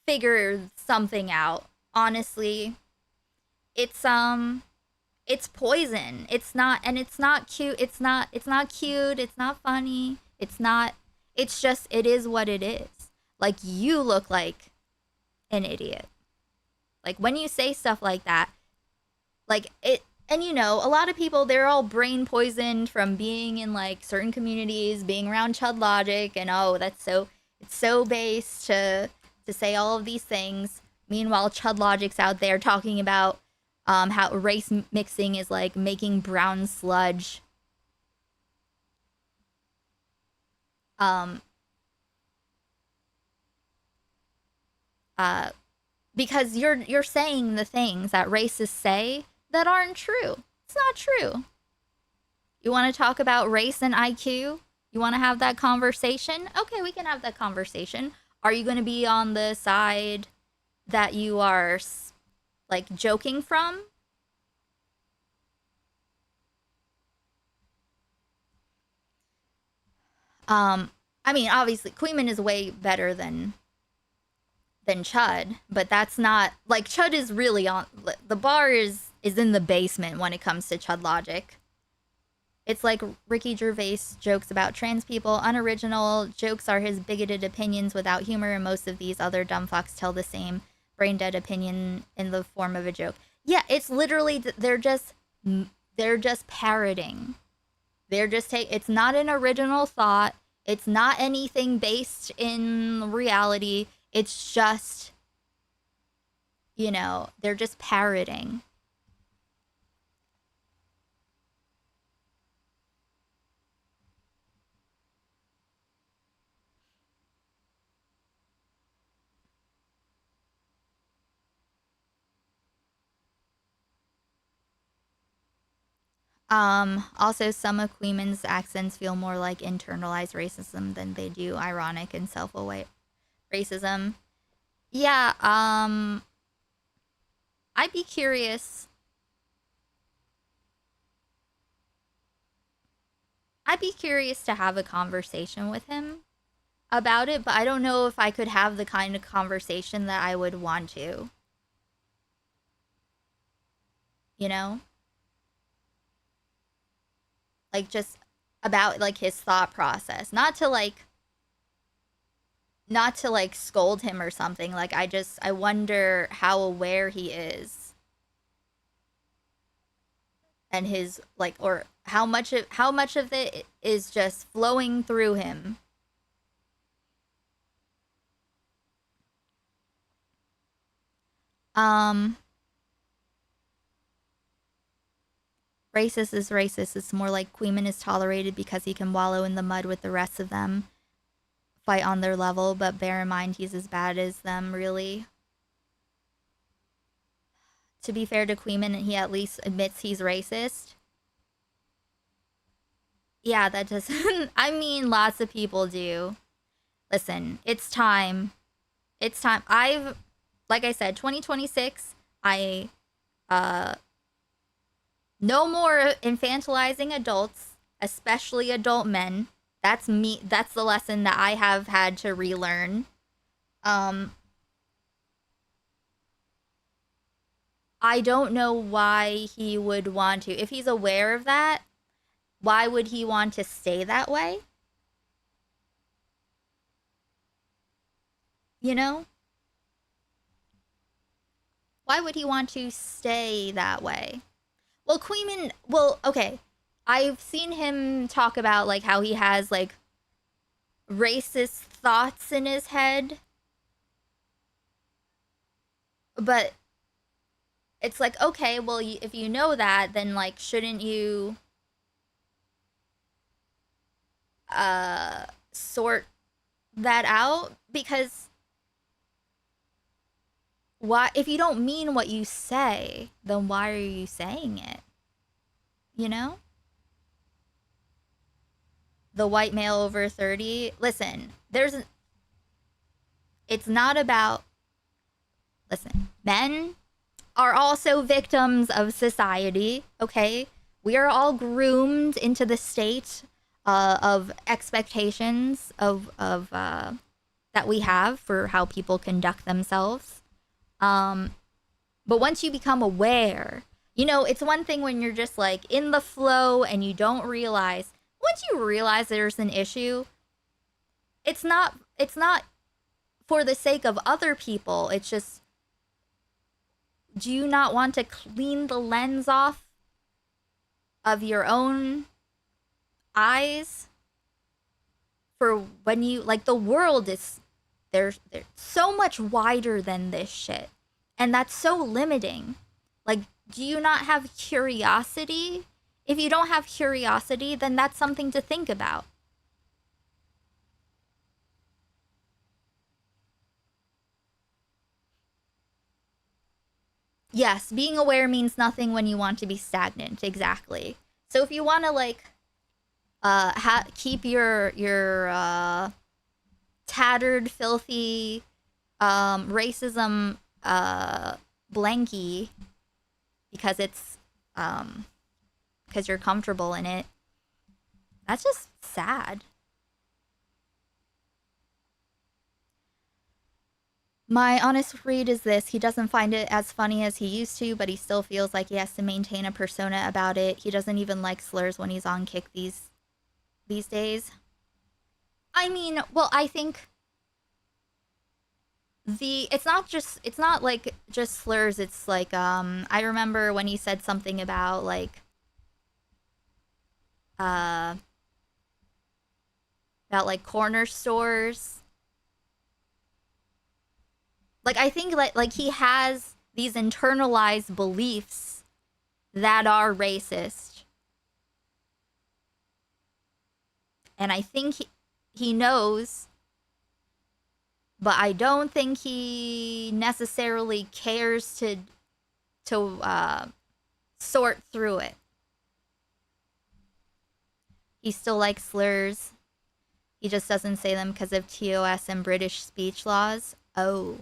figure something out. Honestly, it's poison. It's not cute. It's not cute. It's not funny. It's just, it is what it is. Like, you look like an idiot. Like, when you say stuff like that, like it, and you know, a lot of people, they're all brain poisoned from being in like certain communities, being around Chud Logic, and oh, it's so base to say all of these things. Meanwhile, Chud Logic's out there talking about how race mixing is like making brown sludge. Because you're saying the things that racists say that aren't true. It's not true. You want to talk about race and IQ? You want to have that conversation? Okay, we can have that conversation. Are you going to be on the side that you are like joking from? I mean, obviously Kuihman is way better than Chud, but that's not like, Chud is really on the bar is in the basement when it comes to Chud Logic. It's like Ricky Gervais jokes about trans people. Unoriginal jokes are his bigoted opinions without humor, and most of these other dumb fucks tell the same brain dead opinion in the form of a joke. Yeah, it's literally, they're just parroting. It's not an original thought. It's not anything based in reality. It's just, you know, they're just parroting. Also, some of Kuihman's accents feel more like internalized racism than they do ironic and self-aware racism. Yeah, I'd be curious. I'd be curious to have a conversation with him about it, but I don't know if I could have the kind of conversation that I would want to. You know? Like, just about like his thought process. Not to like scold him or something. Like, I wonder how aware he is. And his like, or how much of it is just flowing through him. Racist is racist. It's more like Kuihman is tolerated because he can wallow in the mud with the rest of them, fight on their level, but bear in mind he's as bad as them, really. To be fair to Kuihman, he at least admits he's racist. Yeah, that doesn't... I mean, lots of people do. Listen, it's time. It's time. Like I said, 2026, no more infantilizing adults, especially adult men. That's me. That's the lesson that I have had to relearn. I don't know why he would want to. If he's aware of that, why would he want to stay that way? You know? Why would he want to stay that way? Well, Kuihman, okay. I've seen him talk about, like, how he has, like, racist thoughts in his head. But it's like, okay, well, if you know that, then, like, shouldn't you sort that out? Because why, if you don't mean what you say, then why are you saying it? You know? The white male over 30. Listen, it's not about, listen, men are also victims of society, okay? We are all groomed into the state of expectations of that we have for how people conduct themselves. But once you become aware, you know, it's one thing when you're just like in the flow and you don't realize. Once you realize there's an issue, it's not for the sake of other people. It's just, do you not want to clean the lens off of your own eyes for when you, like, the world is, they're so much wider than this shit, and that's so limiting. Like, do you not have curiosity? If you don't have curiosity, then that's something to think about. Yes, being aware means nothing when you want to be stagnant. Exactly. So if you want to, like, keep your tattered, filthy, racism blankie because it's because you're comfortable in it, that's just sad. My honest read is this: he doesn't find it as funny as he used to, but he still feels like he has to maintain a persona about it. He doesn't even like slurs when he's on kick these days. I mean, well, I think it's not like just slurs. It's like, I remember when he said something about, like, corner stores. Like, I think like he has these internalized beliefs that are racist. And I think he knows, but I don't think he necessarily cares to sort through it. He still likes slurs. He just doesn't say them because of TOS and British speech laws. Oh.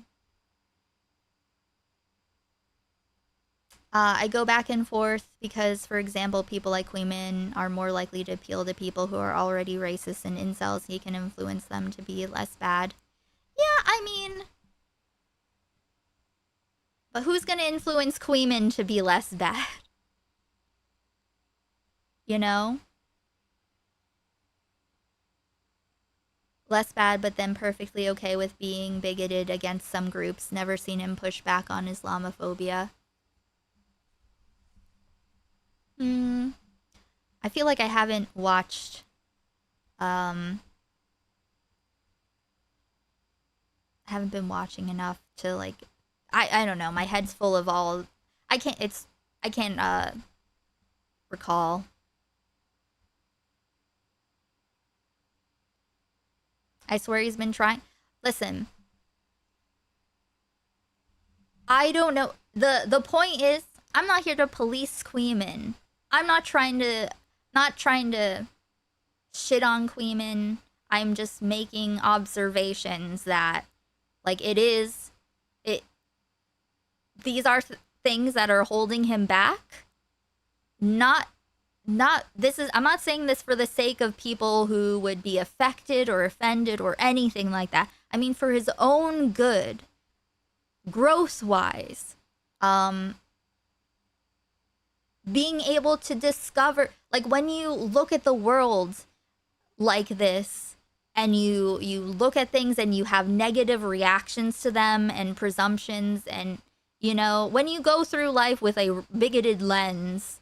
I go back and forth because, for example, people like Kuihman are more likely to appeal to people who are already racist and incels. He can influence them to be less bad. Yeah, I mean, but who's gonna influence Kuihman to be less bad? You know? Less bad, but then perfectly okay with being bigoted against some groups. Never seen him push back on Islamophobia. I feel like I haven't watched, I haven't been watching enough to, like, I don't know, my head's full of all, I can't recall. I swear he's been trying. Listen, I don't know. The point is, I'm not here to police Kuihman. I'm not trying to shit on Kuihman. I'm just making observations that, like, these are things that are holding him back. I'm not saying this for the sake of people who would be affected or offended or anything like that. I mean, for his own good, growth-wise, being able to discover, like, when you look at the world like this and you look at things and you have negative reactions to them and presumptions, and you know, when you go through life with a bigoted lens,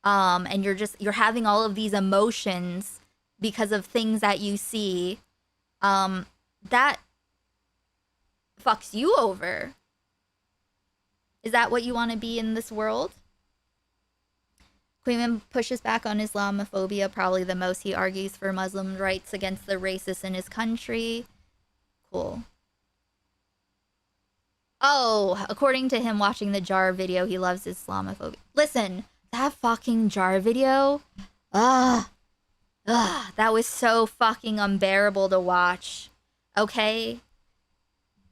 and you're having all of these emotions because of things that you see, that fucks you over. Is that what you want to be in this world? Kuihman pushes back on Islamophobia probably the most. He argues for Muslim rights against the racists in his country. Cool. Oh, according to him watching the Jar video, he loves Islamophobia. Listen, that fucking Jar video, that was so fucking unbearable to watch. Okay?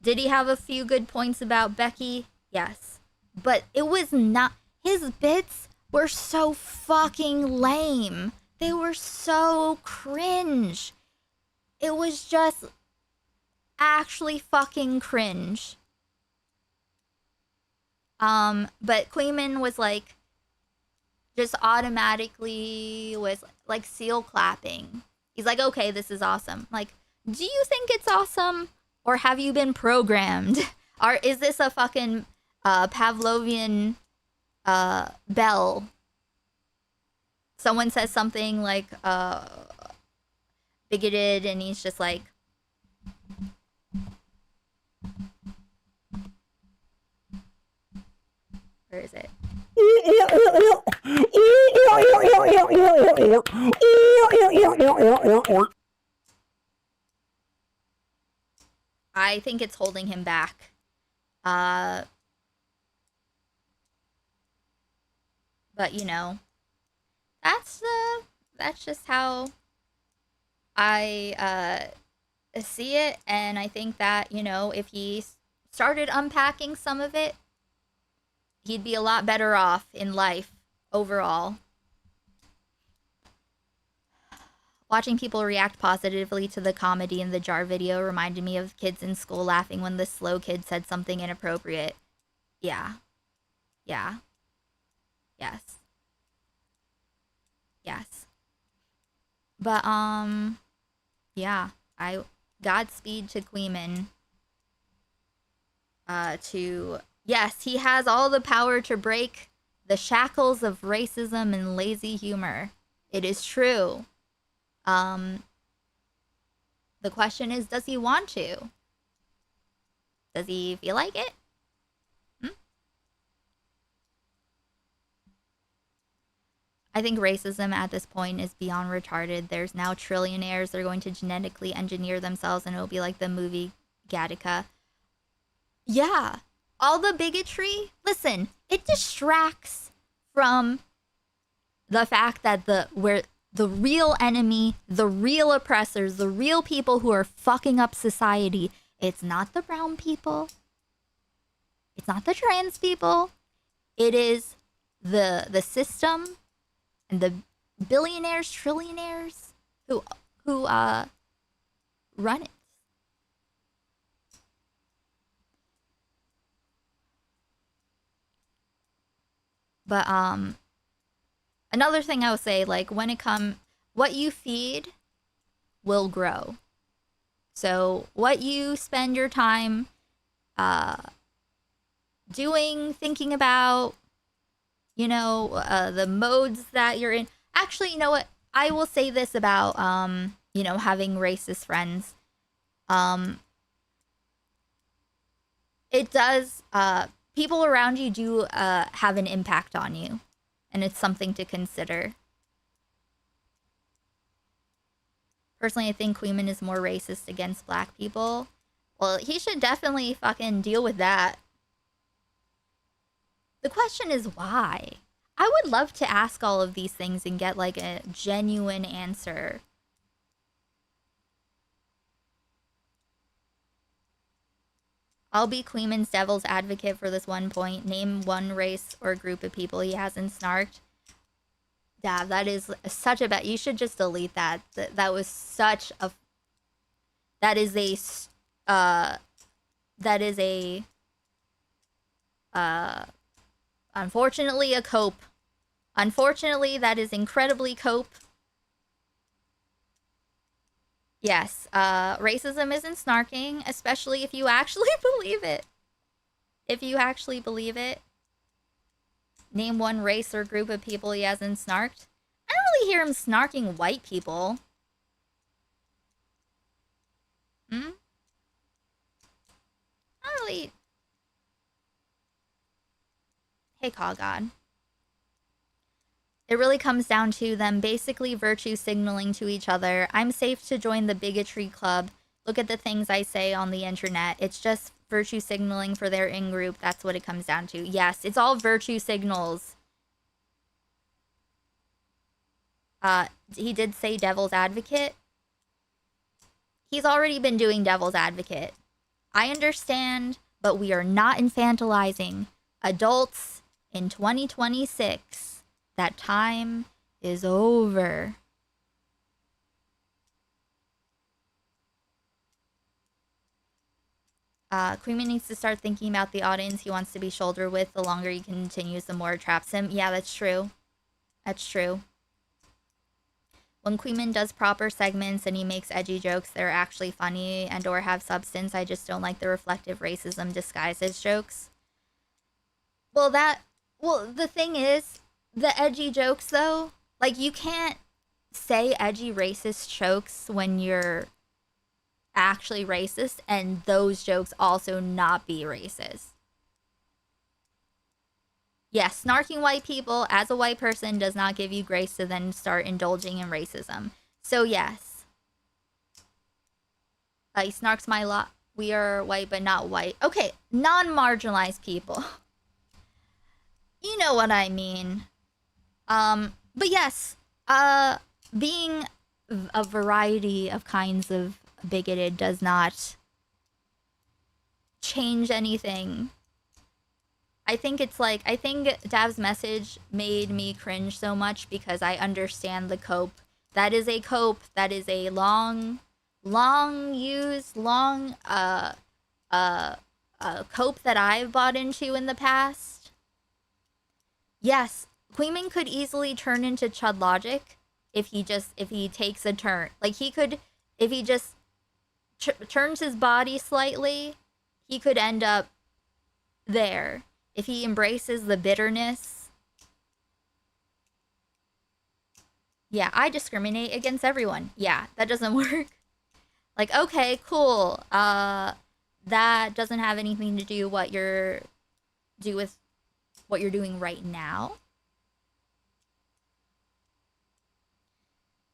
Did he have a few good points about Becky? Yes. But it was not, his bits were so fucking lame. They were so cringe. It was just actually fucking cringe. But Kuihman was like, just automatically was like seal clapping. He's like, okay, this is awesome. Like, do you think it's awesome? Or have you been programmed? Or is this a fucking Pavlovian bell? Someone says something like bigoted and he's just like, where is it? I think it's holding him back. But you know, that's just how I see it, and I think that, you know, if he started unpacking some of it, he'd be a lot better off in life overall. Watching people react positively to the comedy in the Jar video reminded me of kids in school laughing when the slow kid said something inappropriate. Yeah. Yeah. Yes. Yes. But, yeah. Godspeed to Kuihman. Yes, he has all the power to break the shackles of racism and lazy humor. It is true. The question is, does he want to? Does he feel like it? I think racism at this point is beyond retarded. There's now trillionaires. They're going to genetically engineer themselves and it'll be like the movie Gattaca. Yeah. All the bigotry, listen, it distracts from the fact that the real enemy, the real oppressors, the real people who are fucking up society, it's not the brown people. It's not the trans people. It is the system and the billionaires, trillionaires who run it. But another thing I would say, like, when it comes, what you feed will grow. So what you spend your time doing, thinking about, you know, the modes that you're in. Actually, you know what? I will say this about, you know, having racist friends. It does, people around you do have an impact on you. and it's something to consider. Personally, I think Kuihman is more racist against black people. Well, he should definitely fucking deal with that. The question is why? I would love to ask all of these things and get like a genuine answer. I'll be Kuihman's devil's advocate for this one point. Name one race or group of people he hasn't snarked. Yeah, that is such a bad... You should just delete that. That was such a... That is a... That is a... Unfortunately, a cope. Unfortunately, that is incredibly cope. Yes, racism isn't snarking, especially if you actually believe it. If you actually believe it. Name one race or group of people he hasn't snarked. I don't really hear him snarking white people. I don't really... Hey, Call God. It really comes down to them basically virtue signaling to each other. I'm safe to join the bigotry club. Look at the things I say on the internet. It's just virtue signaling for their in-group. That's what it comes down to. Yes, it's all virtue signals. He did say devil's advocate. He's already been doing devil's advocate. I understand, but we are not infantilizing adults in 2026. That time is over. Kuihman needs to start thinking about the audience he wants to be shoulder with. The longer he continues, the more it traps him. Yeah, that's true. That's true. When Kuihman does proper segments and he makes edgy jokes that are actually funny and or have substance, I just don't like the reflective racism disguised as jokes. Well, the thing is, the edgy jokes, though, like, you can't say edgy racist jokes when you're actually racist and those jokes also not be racist. Yes, snarking white people as a white person does not give you grace to then start indulging in racism. So, yes. He snarks my lot. We are white, but not white. Okay, non-marginalized people. You know what I mean. But yes, being a variety of kinds of bigoted does not change anything. I think it's like, I think Dav's message made me cringe so much because I understand the cope. That is a cope. That is a long used cope that I've bought into in the past. Yes, Kuihman could easily turn into Chud Logic if he takes a turn. Like, he could, if he just turns his body slightly, he could end up there. If he embraces the bitterness. Yeah, I discriminate against everyone. Yeah, that doesn't work. Like, okay, cool. That doesn't have anything to do with what you're doing right now.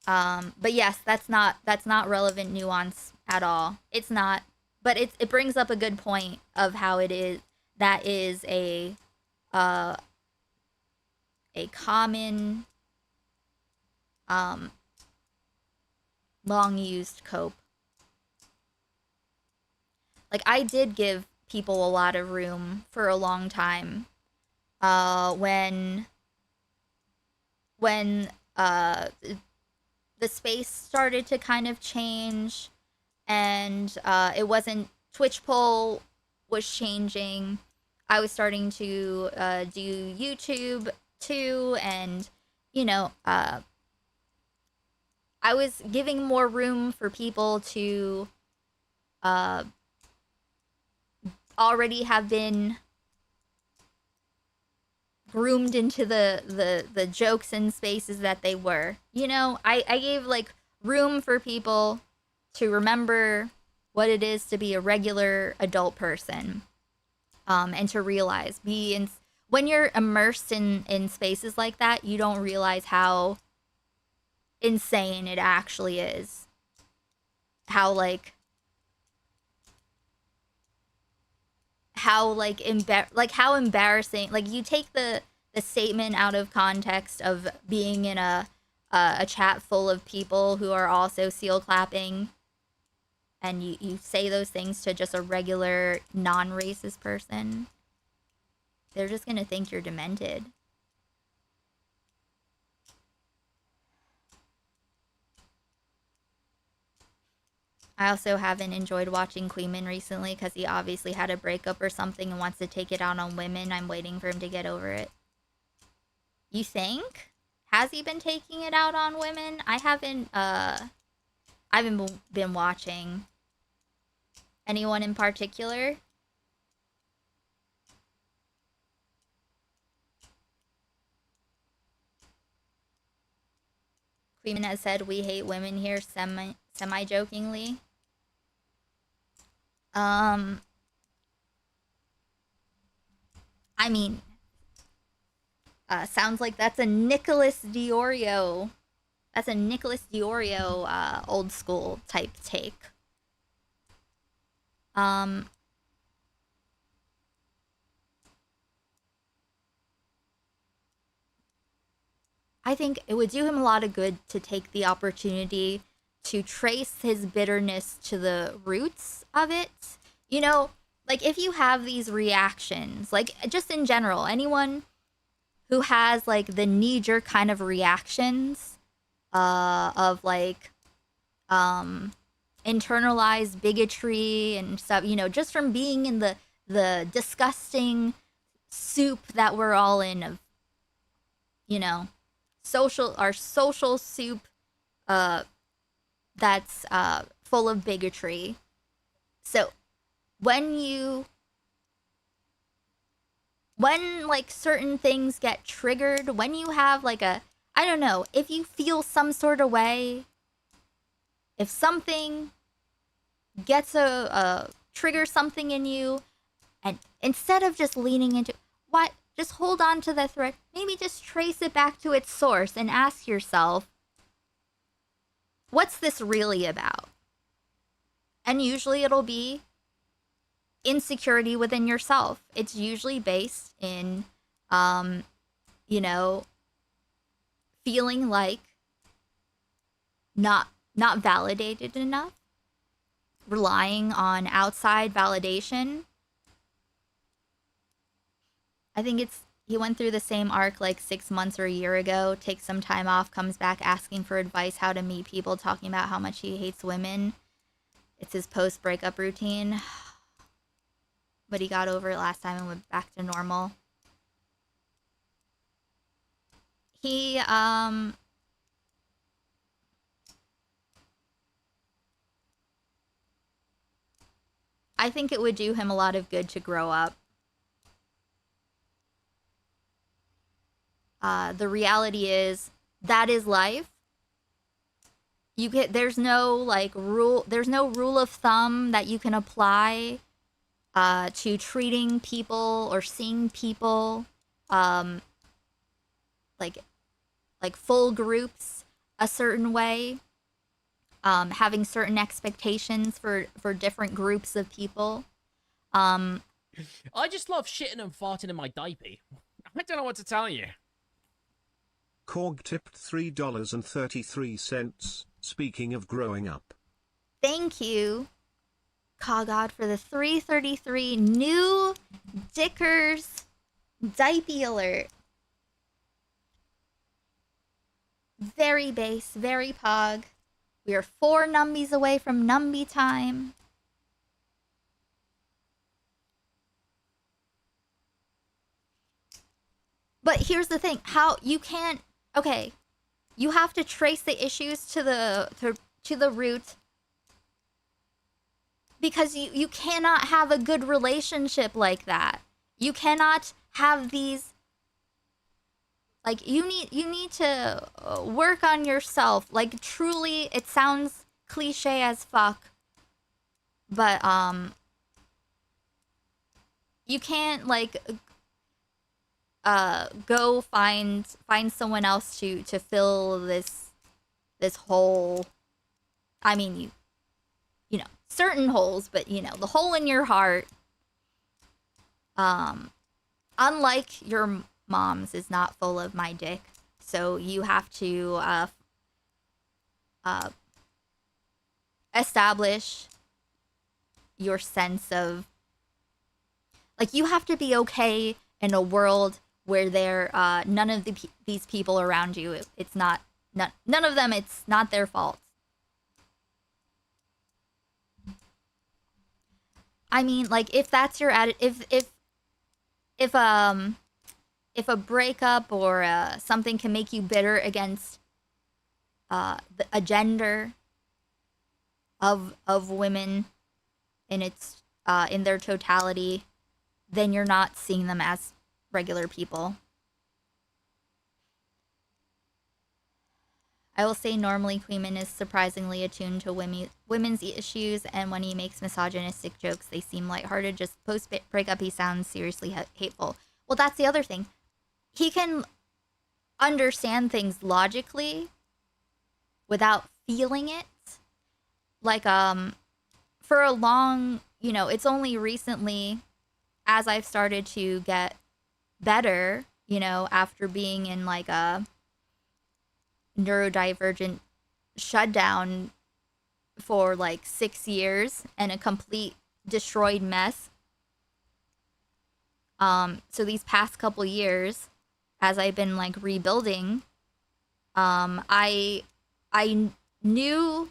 But yes, that's not relevant nuance at all. It's not, but it brings up a good point of how it is. That is a common long used cope. Like, I did give people a lot of room for a long time. When the space started to kind of change and it wasn't, Twitch poll was changing. I was starting to do YouTube too, and you know, I was giving more room for people to already have been groomed into the jokes and spaces that they were. You know, I gave like room for people to remember what it is to be a regular adult person, and to realize when you're immersed in spaces like that, you don't realize how insane it actually is. How how embarrassing. Like, you take the statement out of context of being in a chat full of people who are also seal clapping, and you say those things to just a regular non-racist person, they're just gonna think you're demented. I also haven't enjoyed watching Kuihman recently because he obviously had a breakup or something and wants to take it out on women. I'm waiting for him to get over it. You think? Has he been taking it out on women? I haven't been watching. Anyone in particular? Kuihman has said we hate women here semi-jokingly. I mean, sounds like that's a Nicholas Diorio. That's a Nicholas Diorio old school type take. I think it would do him a lot of good to take the opportunity to trace his bitterness to the roots of it. You know, like, if you have these reactions, like, just in general, anyone who has, like, the knee-jerk kind of reactions of, like, internalized bigotry and stuff, you know, just from being in the disgusting soup that we're all in of, you know, our social soup that's full of bigotry. So when like certain things get triggered, when you have like I don't know, if you feel some sort of way, if something gets triggers something in you, and instead of just leaning into what, just hold on to the thread, maybe just trace it back to its source and ask yourself, what's this really about? And usually it'll be insecurity within yourself. It's usually based in, you know, feeling like not validated enough, relying on outside validation. I think he went through the same arc like 6 months or a year ago, takes some time off, comes back asking for advice how to meet people, talking about how much he hates women. It's his post-breakup routine. But he got over it last time and went back to normal. He, I think it would do him a lot of good to grow up. The reality is, that is life. There's no rule of thumb that you can apply to treating people or seeing people like full groups a certain way, having certain expectations for different groups of people. I just love shitting and farting in my diaper. I don't know what to tell you. Korg tipped $3.33. Speaking of growing up. Thank you, Kagod, for the 333 new Dickers diaper alert. Very base, very pog. We are 4 numbies away from numby time. But here's the thing, how you can't, okay, you have to trace the issues to the root, because you cannot have a good relationship like that. You cannot have these, like, you need to work on yourself. Like, truly, it sounds cliche as fuck, but you can't, like, go find someone else to fill this hole. I mean, you know, certain holes, but you know, the hole in your heart, unlike your mom's, is not full of my dick. So you have to establish your sense of, like, you have to be okay in a world where there none of these people around you, it's not none of them, it's not their fault. I mean, like, if that's your if a breakup or something can make you bitter against a gender of women in its in their totality, then you're not seeing them as regular people. I will say normally Kuihman is surprisingly attuned to women's issues, and when he makes misogynistic jokes, they seem lighthearted. Just post-breakup, he sounds seriously hateful. Well, that's the other thing. He can understand things logically without feeling it. Like, for a long, you know, it's only recently, as I've started to get better, you know, after being in like a neurodivergent shutdown for like 6 years and a complete destroyed mess. So these past couple years, as I've been like rebuilding, I knew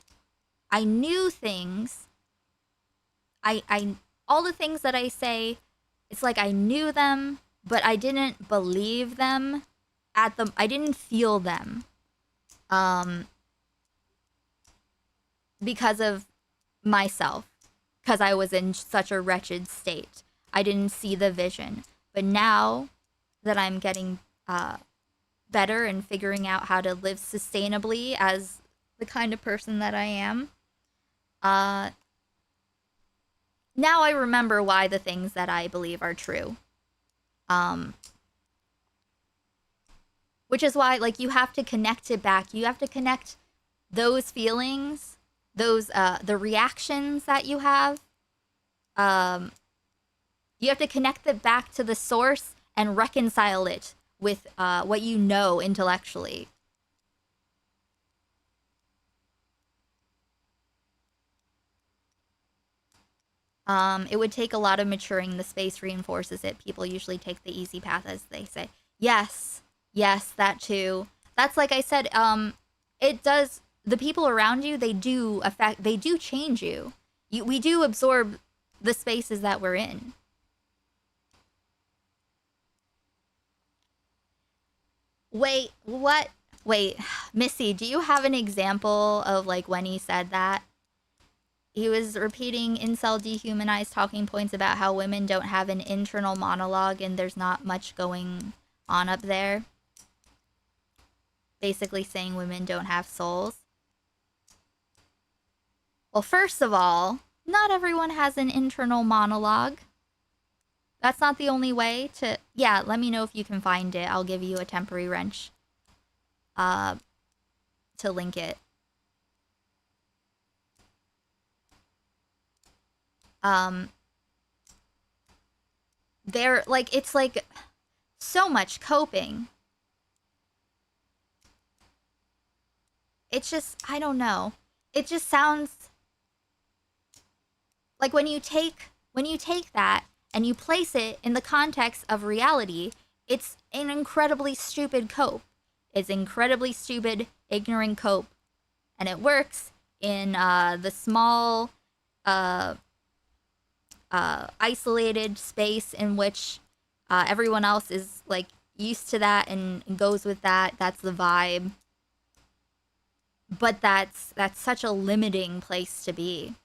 things. I all the things that I say, it's like I knew them, but I didn't believe them I didn't feel them. Because of myself, because I was in such a wretched state. I didn't see the vision. But now that I'm getting better and figuring out how to live sustainably as the kind of person that I am, now I remember why the things that I believe are true. Which is why, like, you have to connect it back. You have to connect those feelings, those the reactions that you have. You have to connect it back to the source and reconcile it with what you know intellectually. It would take a lot of maturing. The space reinforces it. People usually take the easy path, as they say. Yes, that too. That's like I said, it does, the people around you, they do change you. We do absorb the spaces that we're in. Wait, what? Wait, Missy, do you have an example of like when he said that? He was repeating incel dehumanized talking points about how women don't have an internal monologue and there's not much going on up there. Basically saying women don't have souls. Well, first of all, not everyone has an internal monologue. That's not the only way to... Yeah, let me know if you can find it. I'll give you a temporary wrench to link it. It's like so much coping. It's just, I don't know. It just sounds like when you take that and you place it in the context of reality, it's an incredibly stupid cope. It's incredibly stupid, ignorant cope. And it works in the small, isolated space in which everyone else is like used to that and goes with that. That's the vibe. But that's such a limiting place to be.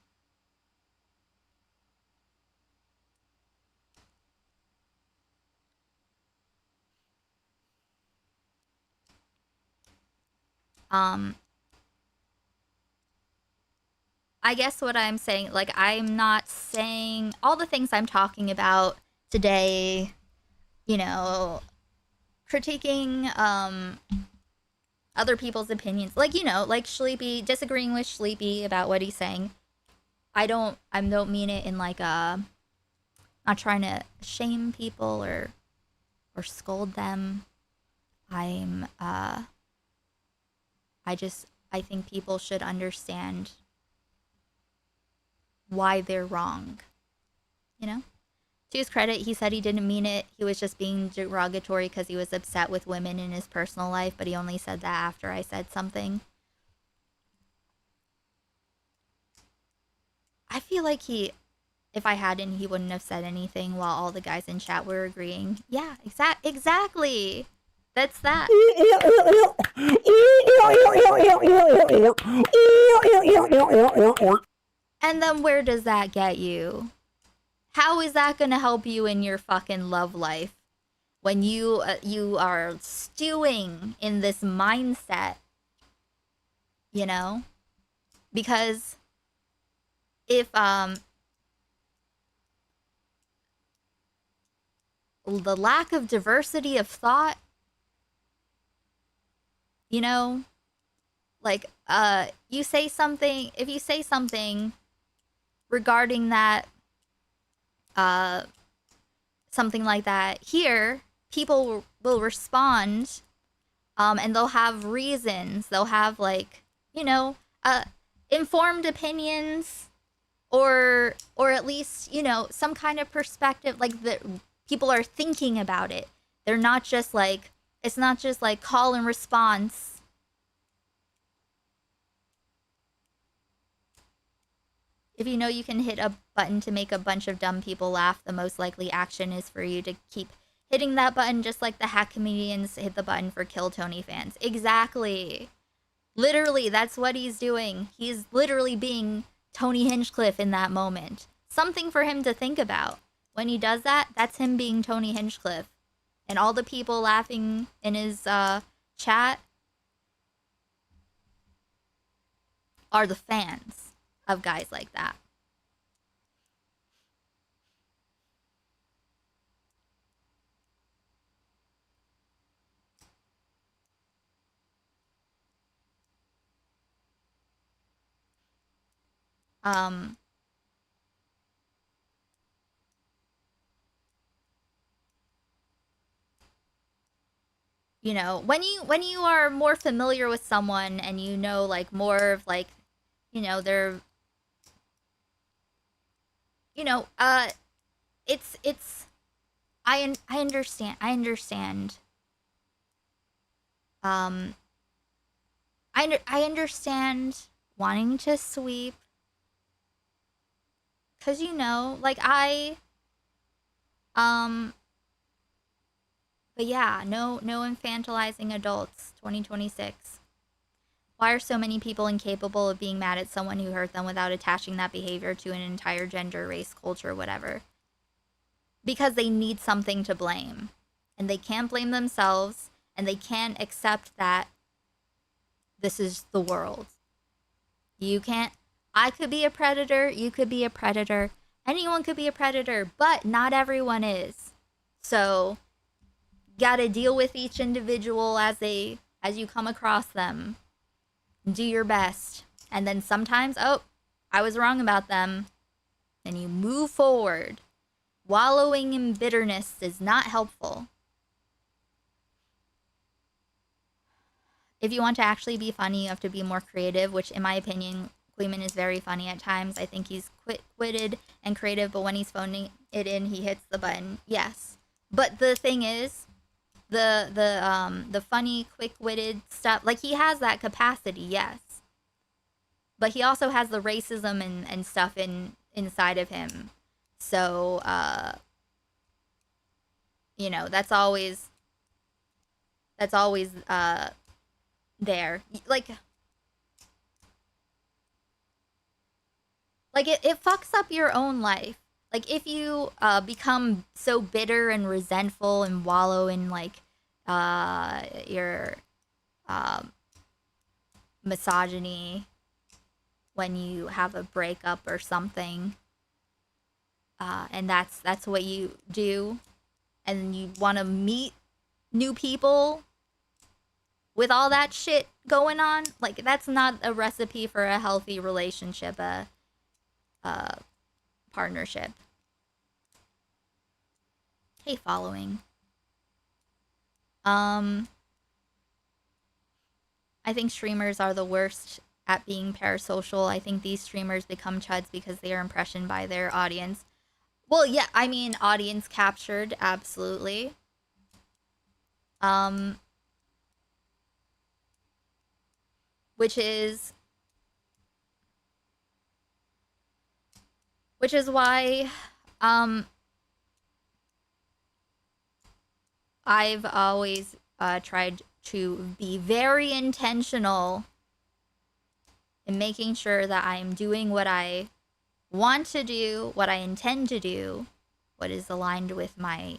I guess what I'm saying, like, I'm not saying all the things I'm talking about today, you know, critiquing other people's opinions, like, you know, like Sleepy, disagreeing with Sleepy about what he's saying. I don't mean it in like a, not trying to shame people or scold them. I think people should understand why they're wrong. You know? To his credit, he said he didn't mean it. He was just being derogatory because he was upset with women in his personal life, but he only said that after I said something. I feel like if I hadn't, he wouldn't have said anything while all the guys in chat were agreeing. Yeah, exactly. That's that. And then where does that get you? How is that gonna help you in your fucking love life when you are stewing in this mindset, you know? Because if the lack of diversity of thought, you know, like if you say something regarding that, something like that here, people will respond, and they'll have reasons, they'll have, like, you know, informed opinions, or at least, you know, some kind of perspective, like the people are thinking about it. They're not just like, it's not just like call and response. If you know you can hit a button to make a bunch of dumb people laugh, the most likely action is for you to keep hitting that button, just like the hack comedians hit the button for Kill Tony fans. Exactly. Literally, that's what he's doing. He's literally being Tony Hinchcliffe in that moment. Something for him to think about. When he does that, that's him being Tony Hinchcliffe. And all the people laughing in his chat are the fans of guys like that. You know, when you are more familiar with someone and you know, like, more of, like, you know, they're, you know, it's I understand. I understand wanting to sweep, cause, you know, like, but yeah, no infantilizing adults. 2026. Why are so many people incapable of being mad at someone who hurt them without attaching that behavior to an entire gender, race, culture, whatever? Because they need something to blame. And they can't blame themselves, and they can't accept that this is the world. You can't. I could be a predator, you could be a predator, anyone could be a predator, but not everyone is. So, gotta deal with each individual as you come across them. Do your best. And then sometimes, oh, I was wrong about them. And you move forward. Wallowing in bitterness is not helpful. If you want to actually be funny, you have to be more creative, which, in my opinion, Kuihman is very funny at times. I think he's quick-witted and creative, but when he's phoning it in, he hits the button. Yes. But the thing is, the funny, quick-witted stuff, like, he has that capacity, yes. But he also has the racism and stuff inside of him. So, you know, that's always there. Like it fucks up your own life. Like, if you become so bitter and resentful and wallow in, like, your misogyny when you have a breakup or something, and that's what you do, and you want to meet new people with all that shit going on. Like, that's not a recipe for a healthy relationship, partnership. Hey, following. I think streamers are the worst at being parasocial. I think these streamers become chuds because they are impressioned by their audience. Well, yeah, I mean, audience captured, absolutely. Which is why, I've always tried to be very intentional in making sure that I'm doing what I want to do, what I intend to do, what is aligned with my,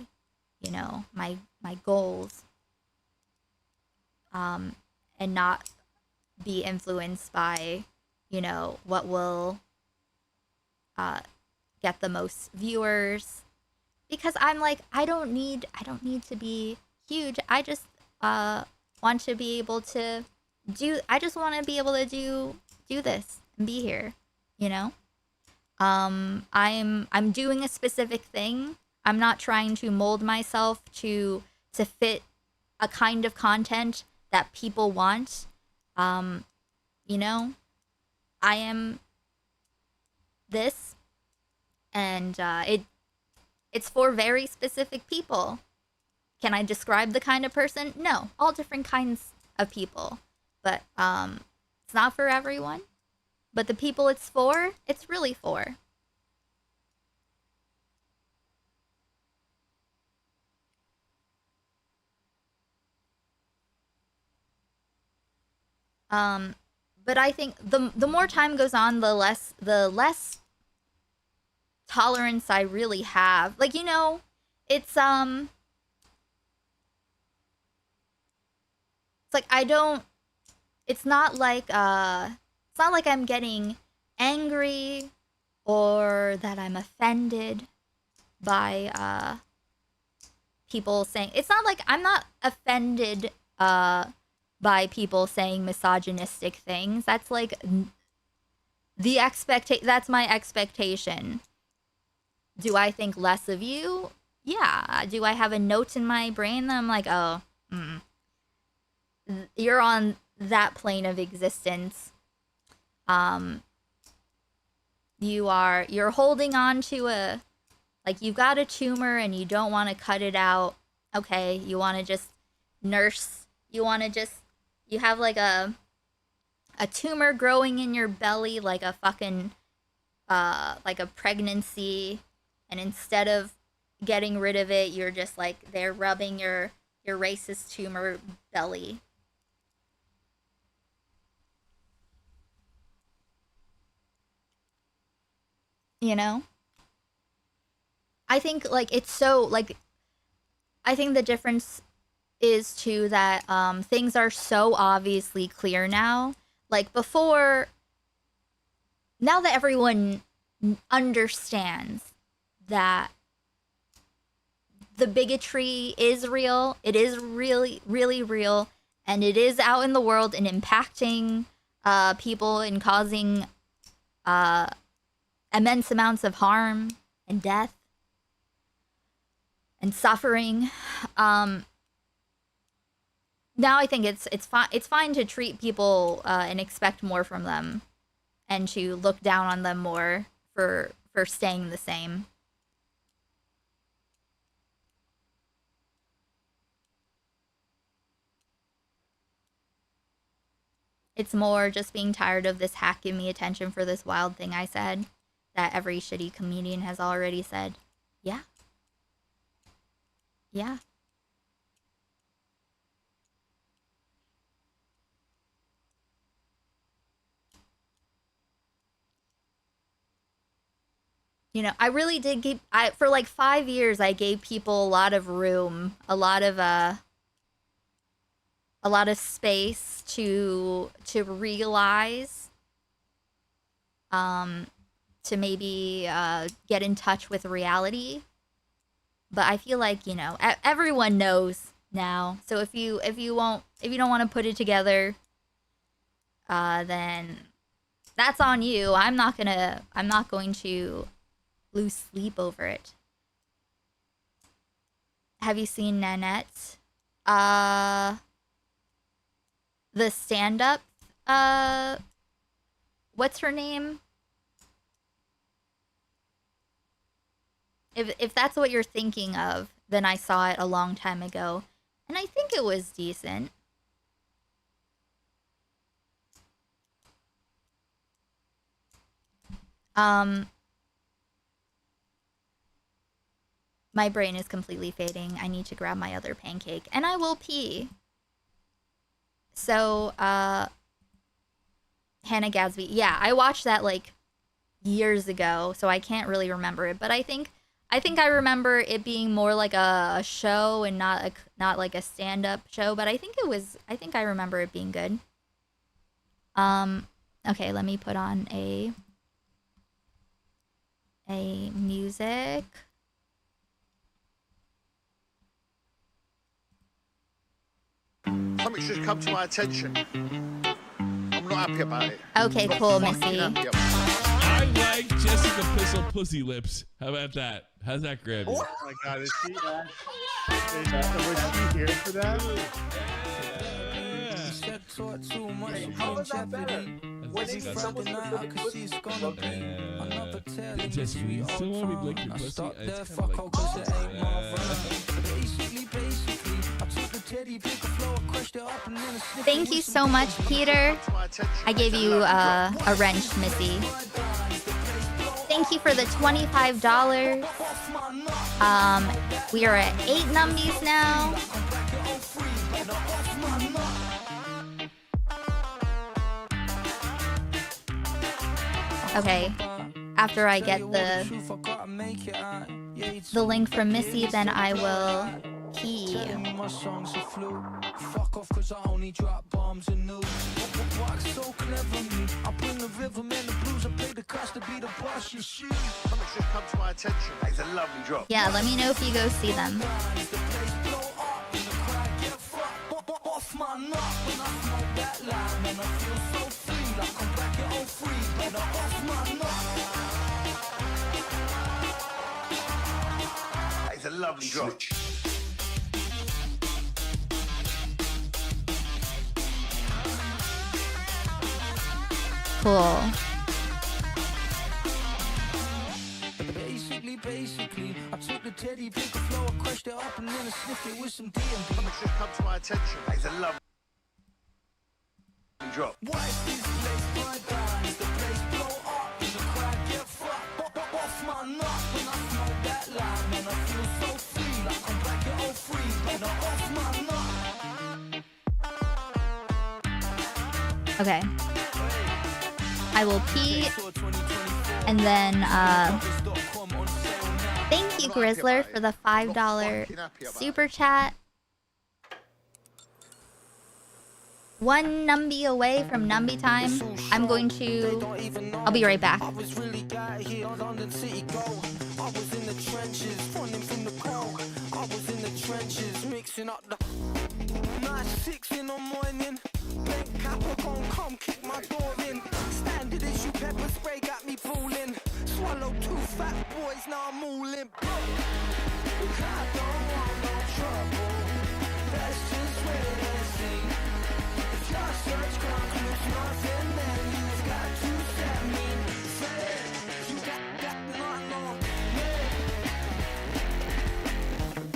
you know, my goals, and not be influenced by, you know, what will get the most viewers, because I'm like, I don't need to be huge. I just want to be able to do this and be here, you know? I'm doing a specific thing. I'm not trying to mold myself to fit a kind of content that people want. You know, I am this, and it's for very specific people. Can I describe the kind of person? No, all different kinds of people, but it's not for everyone. But the people it's for, it's really for. But I think the more time goes on, the less tolerance I really have. Like, you know, it's like it's not like I'm getting angry or that I'm offended by people saying, it's not like I'm not offended by people saying misogynistic things. That's like that's my expectation. Do I think less of you? Yeah. Do I have a note in my brain that I'm like, oh, you're on that plane of existence. You're holding on to you've got a tumor and you don't want to cut it out. Okay, you want to just nurse. You have like a tumor growing in your belly, like a fucking like a pregnancy, and instead of getting rid of it, you're just like they're rubbing your racist tumor belly. You know? I think it's so I think the difference is too that things are so obviously clear now. Like before, now that everyone understands that the bigotry is real, it is really, really real, and it is out in the world and impacting people and causing immense amounts of harm and death and suffering. Now I think it's fine to treat people and expect more from them, and to look down on them more for staying the same. It's more just being tired of this hack give me attention for this wild thing I said that every shitty comedian has already said. Yeah. Yeah. You know, I really did for like 5 years, I gave people a lot of room, a lot of space to realize, to maybe get in touch with reality. But I feel like, you know, everyone knows now. So if you don't want to put it together, then that's on you. I'm not going to lose sleep over it. Have you seen Nanette? The stand-up, what's her name? If that's what you're thinking of, then I saw it a long time ago, and I think it was decent. My brain is completely fading. I need to grab my other pancake, and I will pee. So, Hannah Gadsby. Yeah, I watched that like years ago, so I can't really remember it. But I think I remember it being more like a show and not like a stand-up show. But I think I remember it being good. Okay, let me put on a music. Something's just come to my attention. I'm not happy about it. Okay, cool, Missy. I like Jessica Pistol Pussy Lips. How about that? How's that grab you? Oh my god, is she here for that? How is that better? Jessica, you still want me to lick your pussy? It's kind of Thank you so much, Peter. I gave you a wrench, Missy. Thank you for the $25. We are at 8 numbies now. Okay, after I get the link from Missy, then I will pee. Yeah, let me know if you go see them. That is a lovely drop. Cool. Basically, I took the teddy, pick a flow, crushed it up, and then I sniffed it with some DMB. Something's just come to my attention. That is a lovely drop. Why is this place burnt down? Is the place blow up? Is the crowd get fucked? Off my nut when I smoke that line, man, I feel so free, like I'm back at 03, man, off my nut. Okay. I will pee, and then, thank you, Grizzler, for the $5 super chat. One Numby away from Numby time. I'll be right back. I was in the trenches, running from the cold. I was in the trenches, mixing up the 9-6 in the morning. Blank Capricorn, come kick my door in. Standard issue pepper spray got me pulling. Swallow 2 fat boys, now I'm all in. I don't want no trouble. That's just where they see. If your search concludes nothing, then you've got to set me free. You got nothing on me.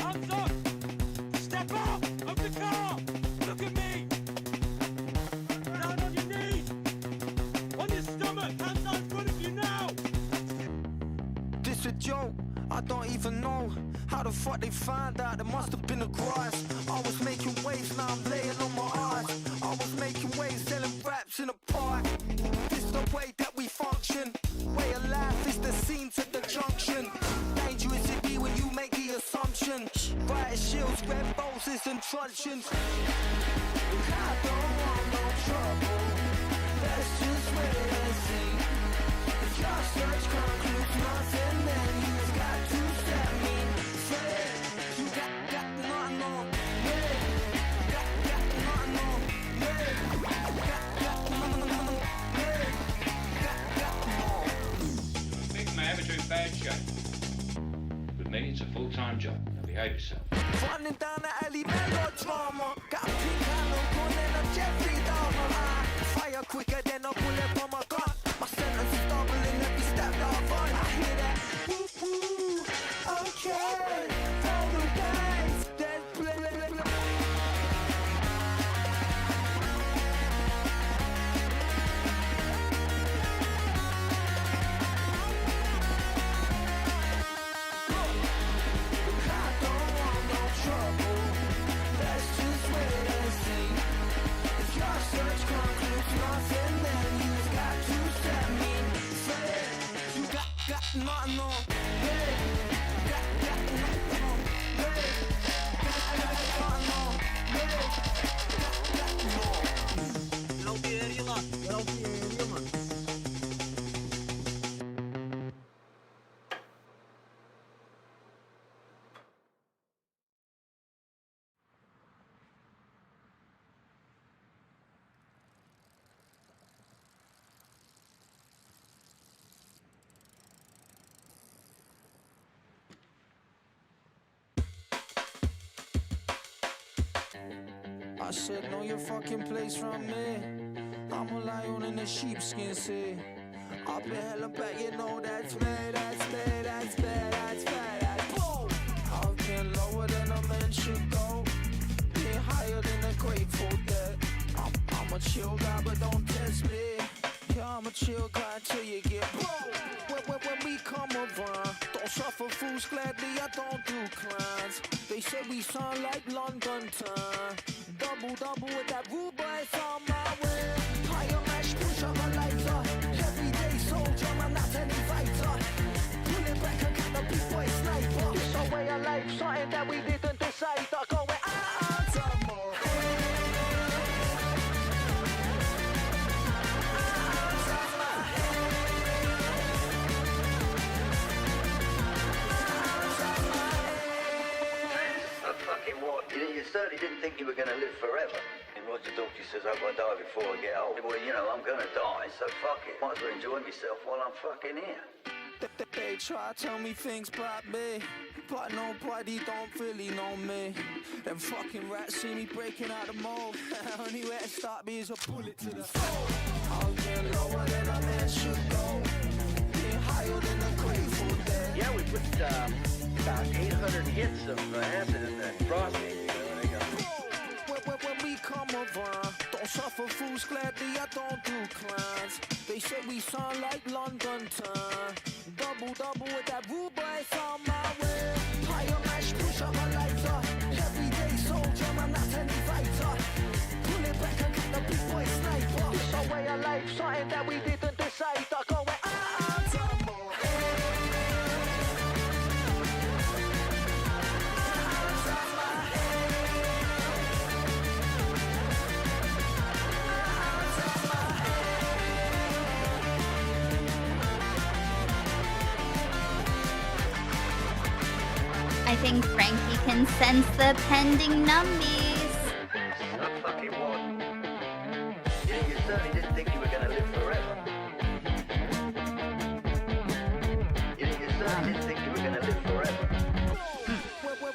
Hands up! Step out of the car! Look at me! Down on your knees! On your stomach! Hands out in front of you now! This a joke, I don't even know how the fuck they find out. There must have been a grass. I was making waves, now I'm laying on my eyes. I was making waves, selling raps in a park. This the way that we function. Way of life is the scene to the junction. Dangerous it be when you make the assumption. Riot shields, red roses and truncheons. I don't want no trouble. That's just where they see. If your search concludes nothing, then you've got to set me free. You got nothing on me. behave yourself. Running down the alley, melodrama. Got a pink handle, calling a Jeffrey Dahmer. Fire quicker than a bullet from a gun. My sentence is doubling every step that I run. I hear that. Woo-hoo, okay. All the guys, there's nothing on. I said, know your fucking place from me. I'm a lion in a sheepskin, see. Up in hella back, you know that's me, that's me, that's me, that's me, that's boom. I've been lower than a man should go. Been higher than a Grateful Dead. I'm a chill guy, but don't test me. Yeah, I'm a chill guy till you get boom. When we come around, don't suffer fools gladly, I don't do clients. They say we sound like London time. Double with that rude boys on my way. Higher mash, push up a lighter. Everyday soldier, I'm not any fighter. Pull it back and get the big boy sniper. It's a way of life, something that we didn't decide. I go where some more. Fucking what? You certainly didn't think you were going to live forever. And Roger Daltrey says I've got to die before I get old. Well, you know, I'm going to die, so fuck it. Might as well enjoy myself while I'm fucking here. They try to tell me things about me, but nobody don't really know me. Them fucking rats see me breaking out the mold. Only way to stop me is a bullet to the soul. I'll get lower than a man should go. Get higher than a Grateful Dead. Yeah, we put about 800 hits of acid in the prostate. When we come around, don't suffer fools gladly, I don't do clients. They say we sound like London time. Double with that rude boys on my way. Higher mash, push up a lighter. Everyday soldier, I'm not any fighter. Pull it back and get the big boy sniper. It's a way of life, something that we didn't decide. I go where some more. I think Frankie can sense the pending numbies. Fucking what? You certainly didn't think you were going to live forever. You certainly didn't think you were going to live forever.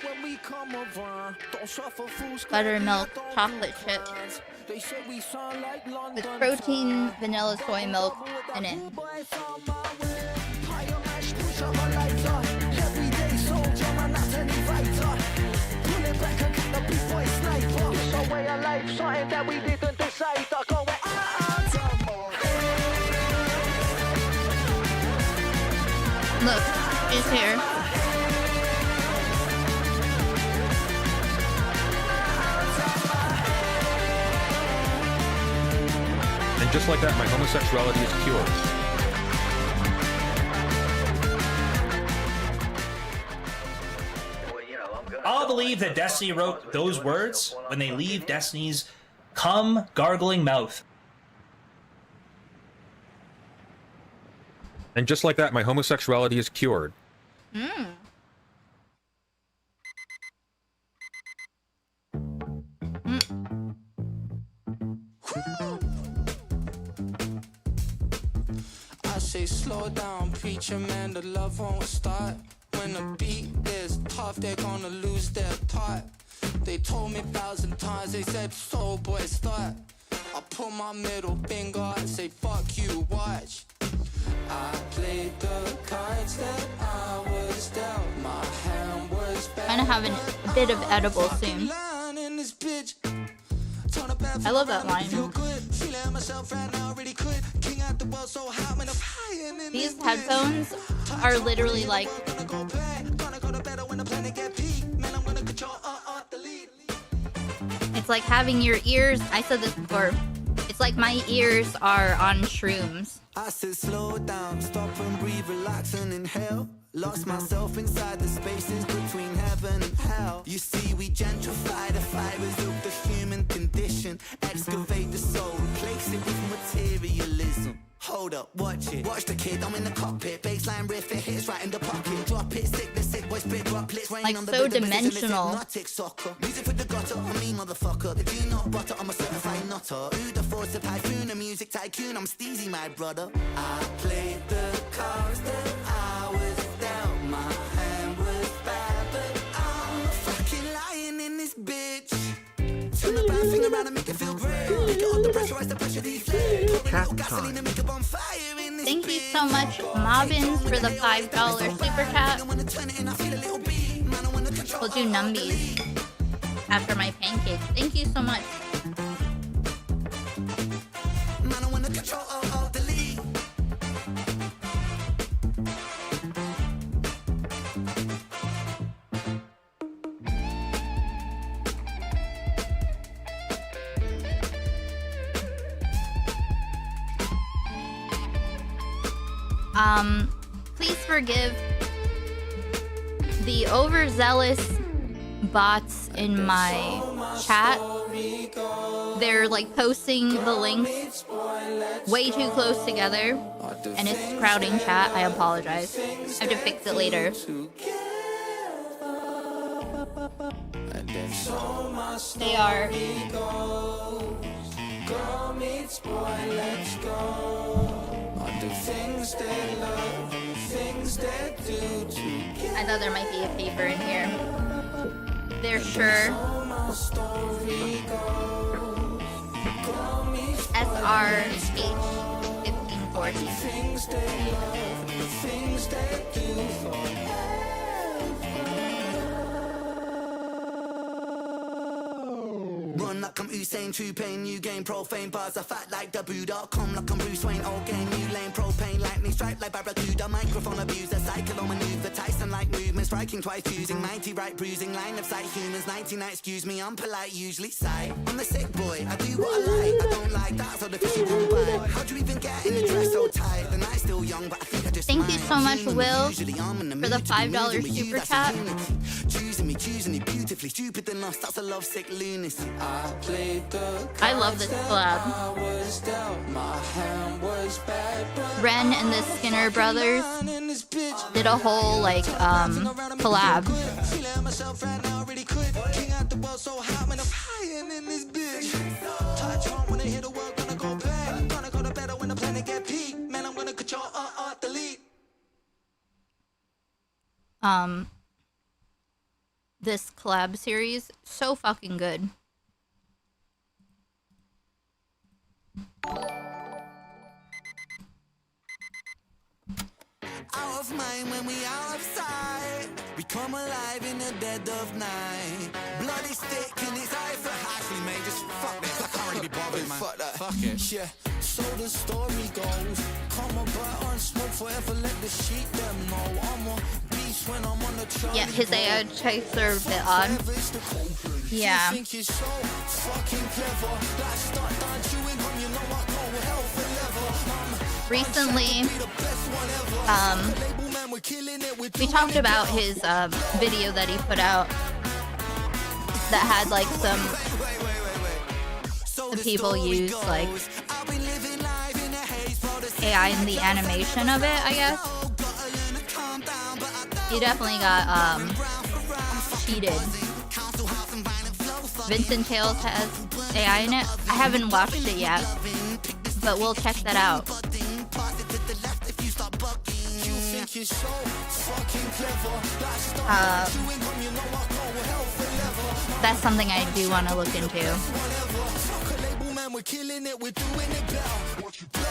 When we come around, don't suffer fools. Buttermilk chocolate chip with protein, vanilla soy milk in it. Something that we didn't decide. I go where some more. Look, she's here. And just like that, my homosexuality is cured. I'll believe that Destiny wrote those words when they leave Destiny's cum gargling mouth. And just like that, my homosexuality is cured. I say slow down, preacher man, the love won't start when the beat is tough, they're gonna lose their type. They told me 1,000 times, they said, so boy, start. I put my middle finger and say, fuck you, watch. I played the cards that I was dealt. My hand was bad. Gonna have a bit of edible soon. I love that line. These headphones are literally like it's like having your ears, I said this before, it's like my ears are on shrooms. I said slow down, stop and breathe, relax and inhale. Lost myself inside the spaces between heaven and hell. You see, we gentrify the fibers of the human condition. Excavate the soul, replace it with materialism. Hold up, watch it. Watch the kid, I'm in the cockpit. Baseline riff, it hits right in the pocket. Drop it, sick, the sick boy spit droplets. Rain like on the so rhythm, dimensional. Hypnotic soccer. Music for the gutter, on me motherfucker. The do not butter, I'm a certified nutter. Who the force of typhoon, a music tycoon. I'm Steezy, my brother. I played the cards that I was dealt. My hand was bad, but I'm a fucking lion in this bitch. Turn the bad thing around and make it feel great. Make it off the pressure, rise the pressure, these flames. Gasoline and make a bonfire in this. Thank you so much, Mobbins, for the $5 super chat. We'll do numbies after my pancakes. Thank you so much. Man, I wanna control all the lead. Please forgive the overzealous bots in my chat. They're like posting the links way too close together and it's crowding chat. I apologize. I have to fix it later. They are. Girl meets boy, let's go. I do things they love and things they do together. I thought there might be a paper in here. They're sure. SRH1540. Things they love and things they do forever. Run like I'm Usain, true pain, new game, profane bars. I fight like the Buddha, come like I'm Bruce Wayne, old game, new lane, propane, lightning strike like Barracuda, microphone abuser, cycle maneuver, Tyson like movement, striking twice, choosing 90 right, bruising, line of sight, humans, 99, excuse me, I'm polite, usually sight. I'm the sick boy, I do what I like, I don't like that, so the fishy won't bite. How'd you even get in the dress so tight? The night's still young, but I think I just Thank you so much, Will, for the $5 super chat. Choosing it beautifully, stupid enough, that's a lovesick lunacy. I love this collab. Ren and the Skinner brothers did a whole like collab. This collab series, so fucking good. Out of mind when we out of sight. We come alive in the dead of night. Bloody stick in its eye for Ashley, mate. Just fuck this. I can't really be bothered, man. Fuck that. Fuck it. Yeah. So the story goes. Come about on smoke forever. Let the sheep them know. I'm a beast when I'm on the track. Yeah, his AI checks are a bit odd. Yeah. Recently, we talked about his video that he put out that had like some people use like AI in the animation of it, I guess. He definitely got cheated. Vincent Tales has AI in it. I haven't watched it yet, but we'll check that out. think you're so fucking clever. Like start chewing gum, you know I go hell forever. That's something I do want to look into. Fuck a label, man, we're killing it, we're doing it better. What you blow?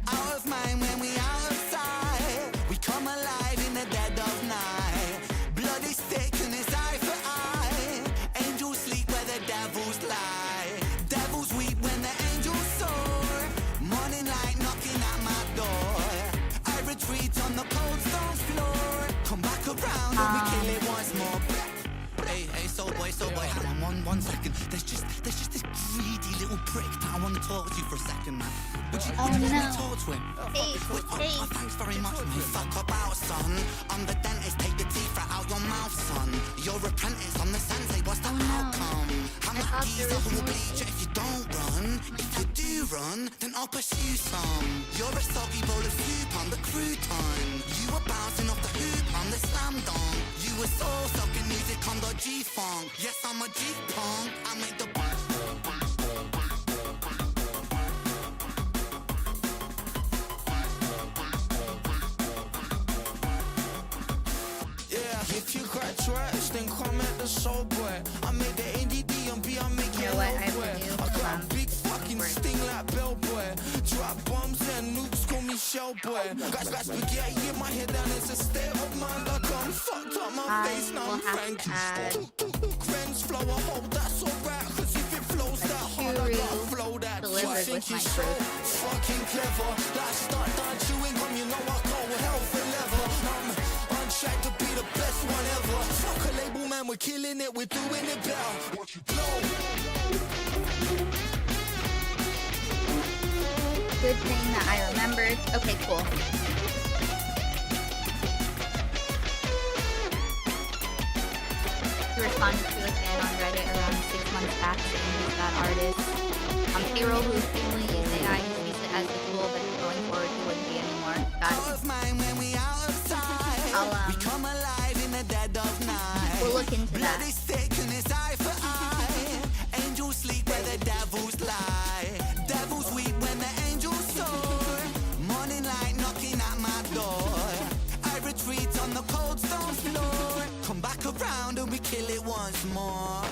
Out of mind when we out of sight. We come alive in the dead of night. Blood is thick and it's eye for eye. Angels sleep where the devils lie. Devils weep when the angels soar. Morning light knocking at my door. I retreat on the cold stone floor. Come back around and we kill it once more. Hey, soul boy, hang on one second. There's just this greedy little prick that I want to talk to you for a second, man. Would you let me talk to him? Oh, thanks very much, mate. Fuck about, son. I'm the dentist, take the teeth right out your mouth, son. You're apprentice, I'm the sensei, what's the outcome? I'm that geezer who will bleed you if you don't run. If you do run, then I'll pursue some. You're a soggy bowl of soup, I'm the crouton. You were bouncing off the hoop, I'm the slam dunk. You were soul-sucking music on the G-funk. Yes, I'm a G-punk, I make the if you crack trash, then comment the soul boy. I made the NDD and B, I make it nowhere. I got a big fucking sting like bellboy. Drop bombs and nukes, call me shell boy. Got spaghetti in my head and it's a state of mind. I done fucked up my face, now I'm Frankie. Friends flow a hole, that's alright. Cause if it flows that hard, I gotta flow that. I think you're so fucking clever. Like start chewing gum, you know I go hell forever. Track to be the best one ever. Fuck a label, man, we're killing it, we're doing it better. What you blow? Good thing that I remembered. Okay, cool. He responded to a fan on Reddit around 6 months back saying he's that artist on payroll whose family used AI. He sees it as a tool, but going forward he wouldn't be anymore. Got it. We come alive in the dead of night. We'll look into that. Blood is thick and it's eye for eye. Angels sleep where the devils lie. Devils weep when the angels soar. Morning light knocking at my door. I retreat on the cold stone floor. Come back around and we kill it once more.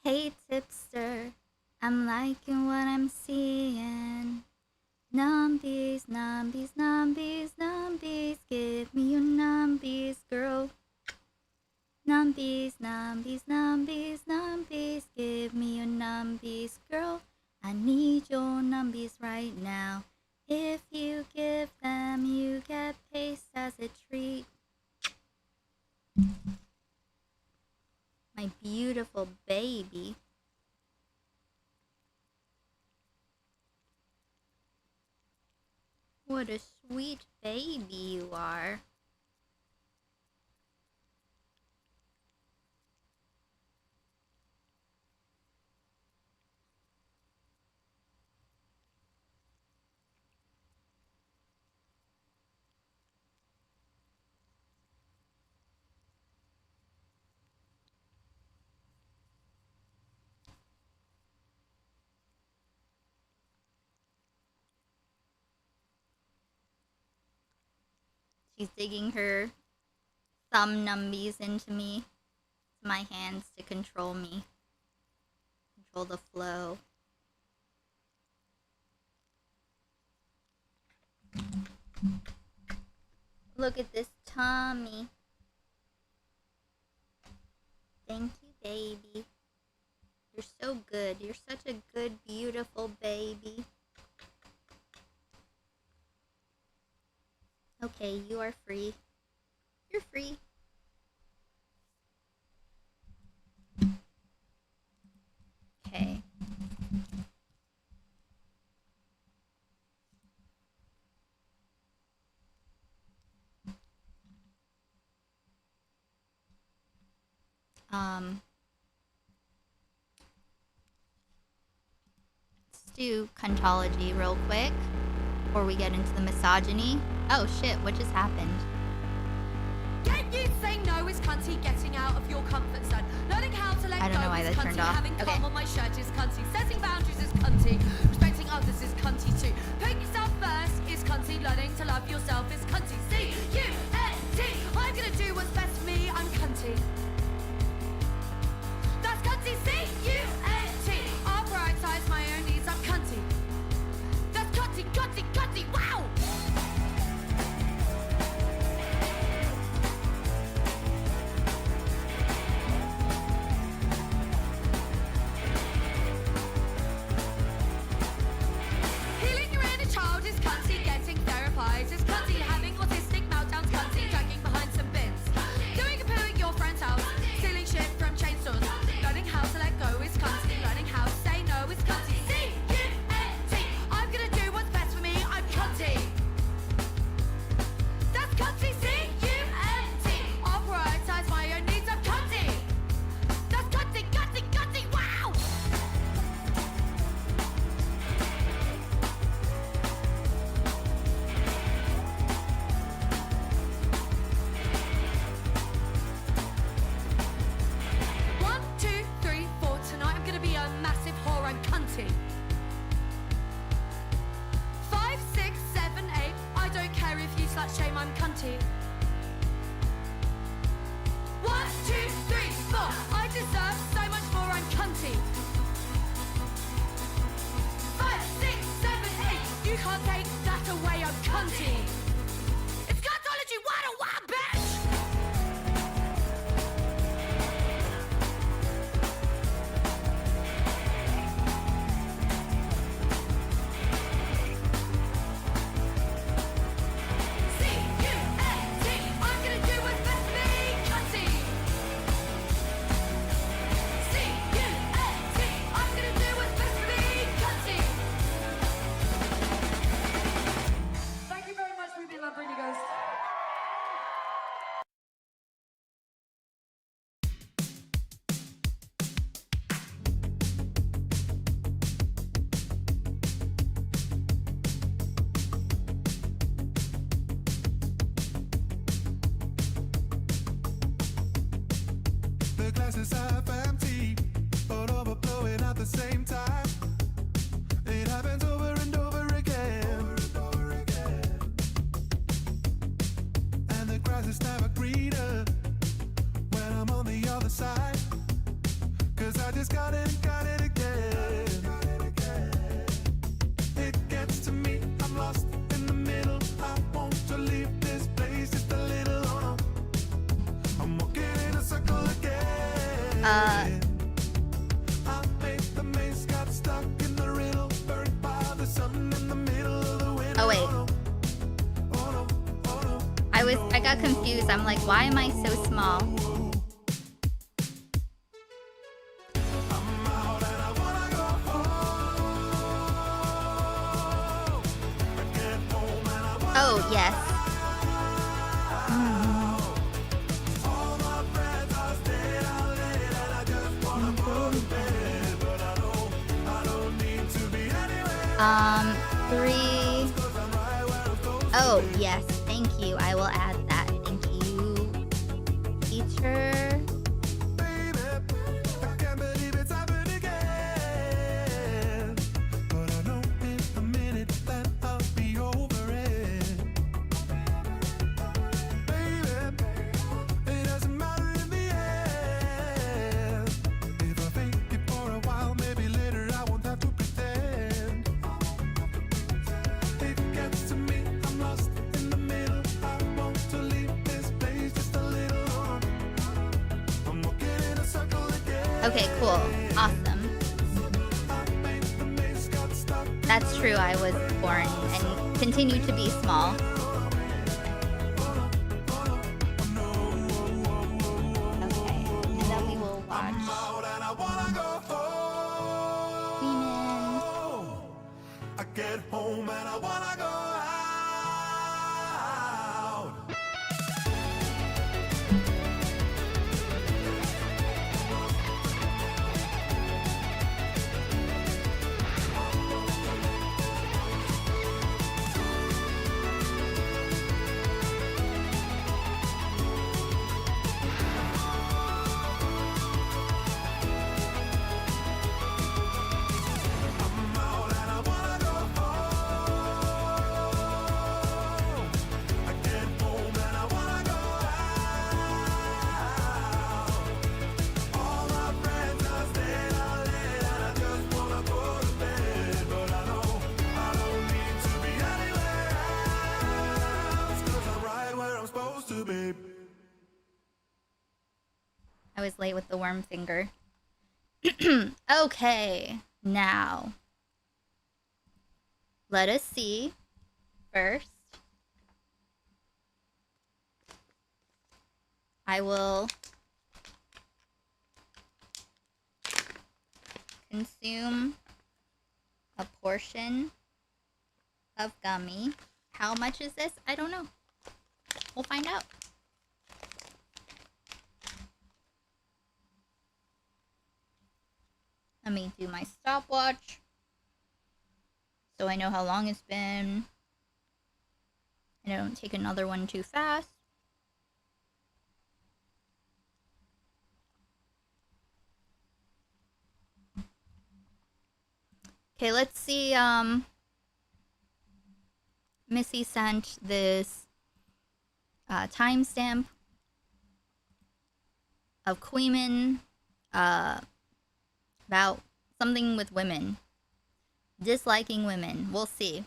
Hey tipster, I'm liking what I'm seeing. Numbies, numbies, numbies, numbies, give me your numbies, girl. Numbies, numbies, numbies, numbies, give me your numbies, girl. I need your numbies right now. If you give them, you get paste as a treat. My beautiful baby. What a sweet baby you are. She's digging her thumb numbies into me. It's my hands to control me. Control the flow. Look at this tummy. Thank you, baby. You're so good. You're such a good, beautiful baby. Okay, you are free. You're free. Okay. Let's do cuntology real quick before we get into the misogyny. Oh shit, what just happened? Can you say no is cunty, getting out of your comfort zone? Learning how to let I don't know go why is that cunty, turned off. having Okay. cum on my shirt is cunty, setting boundaries is cunty, respecting others is cunty too. Putting yourself first is cunty, learning to love yourself is cunty. C-U-N-T. I'm gonna do what's best for me, I'm cunty. That's cunty, C-U-N-T. I'll prioritize my own needs, I'm cunty. That's cunty, cunty, cunty, wow! Healing your inner child is cunty, getting therapized is cunty, having autistic meltdowns cunty, dragging behind some bins, doing a poo at your friend's house, stealing shit from chain stores, learning how to let go is cunty, learning how to say no is cunty. C-U-N-T. I'm gonna do what's best for me, I'm cunty. That's cunty, C-U-N-T. I'll prioritize my own needs, I'm cunty. That's cunty, cunty, cunty, wow! One, two, three, four. Tonight I'm gonna be a massive whore, I'm cunty. 5, 6, 7, 8. I don't care if you slut shame, I'm cunty. 1, 2, 3, 4. I deserve so much more, I'm cunty. 5, 6, 7, 8. You can't take that away, I'm cunty. It's cuntology 101, bitch! C-U-N-T. I'm gonna do what's best for me, cunty. C-U-N-T. I'm gonna do what's best for me, cunty. Thank you very much. We've been lovely, you guys. The glass is half empty, but overflowing at the same time. It happens over and over again. And the grass is never greener when I'm on the other side. 'Cause I just got it again. It gets to me, I'm lost in the middle. I want to leave this place just a little. Oh no, I'm walking in a circle again. I made the maze, got stuck in the riddle, burned by the sun in the middle of the winter. Oh wait. I got confused. I'm like, why am I so small? Oh, yes. Three. Oh, yes. Thank you. I will add that. Thank you, teacher. Okay, cool. Awesome. That's true, I was born and continue to be small. Okay, and then we will watch Kuihman. I get home and I wanna go out. I was late with the worm finger. Okay, now let us see first. I will consume a portion of gummy. How much is this? I don't know. We'll find out. Let me do my stopwatch so I know how long it's been. And I don't take another one too fast. Okay, let's see. Missy sent this timestamp of Kuihman about something with women. Disliking women. We'll see.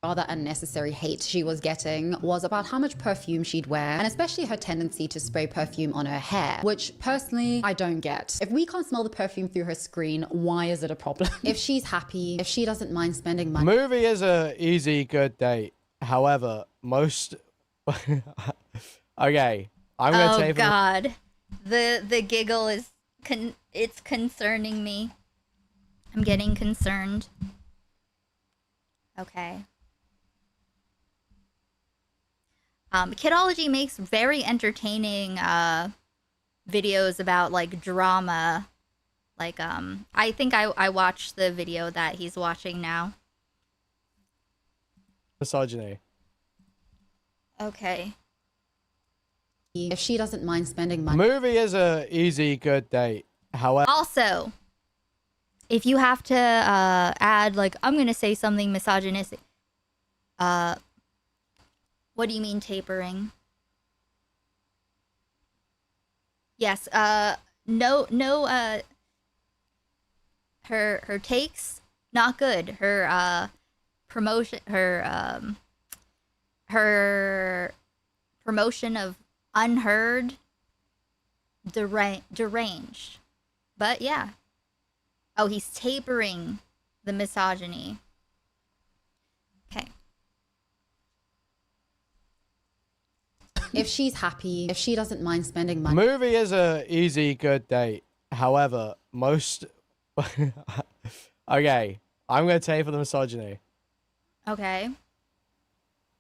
Rather unnecessary hate she was getting was about how much perfume she'd wear, and especially her tendency to spray perfume on her hair, which personally I don't get. If we can't smell the perfume through her screen, why is it a problem? If she's happy, if she doesn't mind spending money. Movie is a easy, good date. However, most... Okay, I'm gonna take... Oh God, the giggle is it's concerning me. I'm getting concerned. Okay. Kidology makes very entertaining videos about like drama. Like I think I watched the video that he's watching now. Misogyny. Okay. If she doesn't mind spending money. Movie is a easy, good date. However, Also, if you have to add like I'm gonna say something misogynistic, what do you mean tapering? Yes, no, her takes not good. Her promotion, her promotion of unheard, deranged. But yeah. Oh, he's tapering the misogyny. Okay. If she's happy, if she doesn't mind spending money. movie is a easy, good date. However, most... Okay, I'm gonna take for the misogyny. Okay.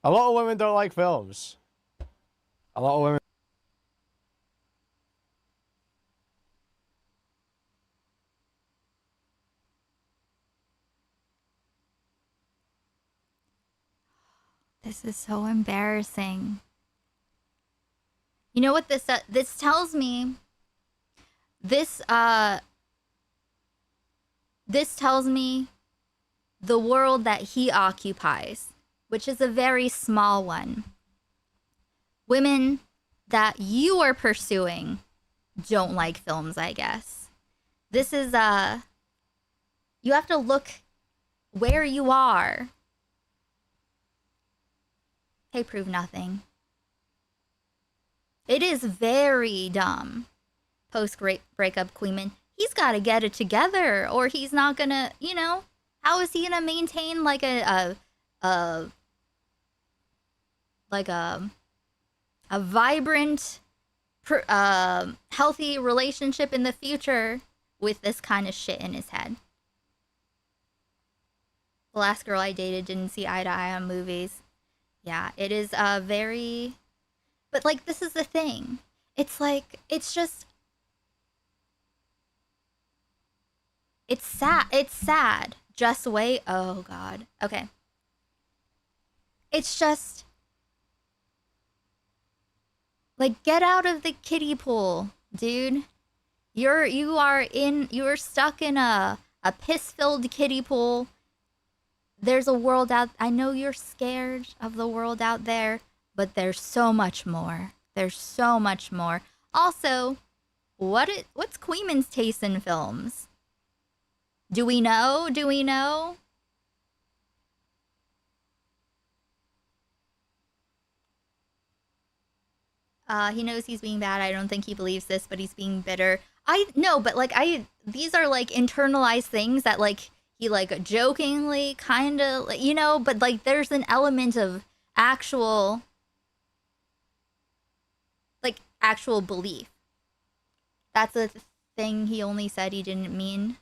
A lot of women don't like films. A lot of women... This is so embarrassing. You know what this tells me? This tells me the world that he occupies, which is a very small one. Women that you are pursuing don't like films, I guess. This is you have to look where you are. They prove nothing. It is very dumb. Post-breakup Kuihman. He's got to get it together, or he's not gonna, you know, how is he gonna maintain like a vibrant, healthy relationship in the future with this kind of shit in his head? The last girl I dated didn't see eye to eye on movies. Yeah, it is very... But, like, this is the thing. It's like, it's just... It's sad. It's sad. Just wait. Oh, God. Okay. It's just... Like, get out of the kiddie pool, dude. You are stuck in a piss-filled kiddie pool. There's a world out... I know you're scared of the world out there, but there's so much more. There's so much more. Also, what's Kuihman's taste in films? Do we know? Do we know? He knows he's being bad. I don't think he believes this, but he's being bitter. I know, but like these are like internalized things that like he like jokingly kind of, you know, but like there's an element of actual belief. That's a thing he only said he didn't mean.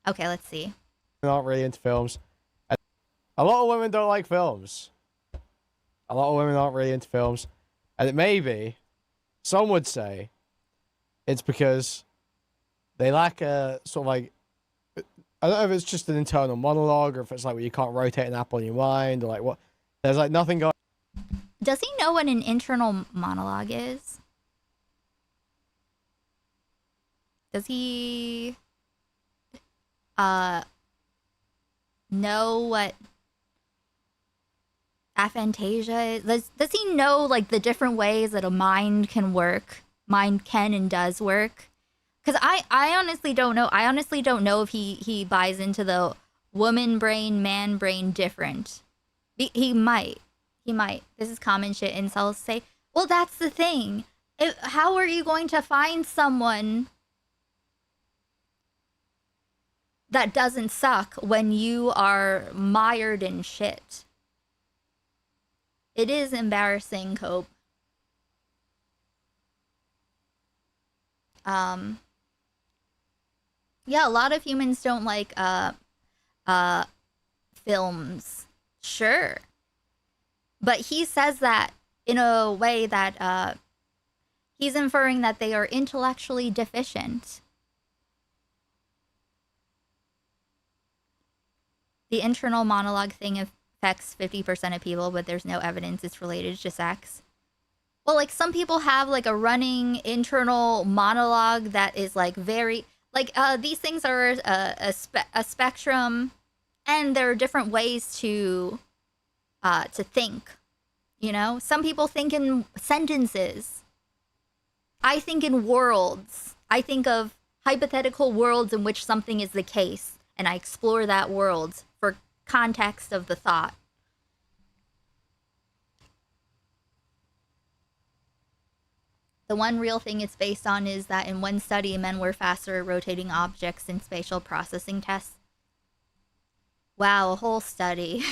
Okay, let's see. Not really into films. A lot of women don't like films. A lot of women aren't really into films. And it may be, some would say, it's because they lack a sort of like, I don't know if it's just an internal monologue or if it's like where you can't rotate an apple in your mind or like what. There's like nothing going. Does he know what an internal monologue is? Does he know what aphantasia is? Does he know like the different ways that a mind can and does work? Because I honestly don't know. I honestly don't know if he buys into the woman brain, man brain different. He might. This is common shit incels say. Well, that's the thing. How are you going to find someone that doesn't suck when you are mired in shit? It is embarrassing, Cope. Yeah, a lot of humans don't like films. Sure. But he says that in a way that he's inferring that they are intellectually deficient. The internal monologue thing affects 50% of people, but there's no evidence it's related to sex. Well, like some people have like a running internal monologue that is like very like these things are a spectrum, and there are different ways to think. You know, some people think in sentences. I think in worlds. I think of hypothetical worlds in which something is the case, and I explore that world for context of the thought. The one real thing it's based on is that in one study, men were faster at rotating objects in spatial processing tests. Wow, a whole study.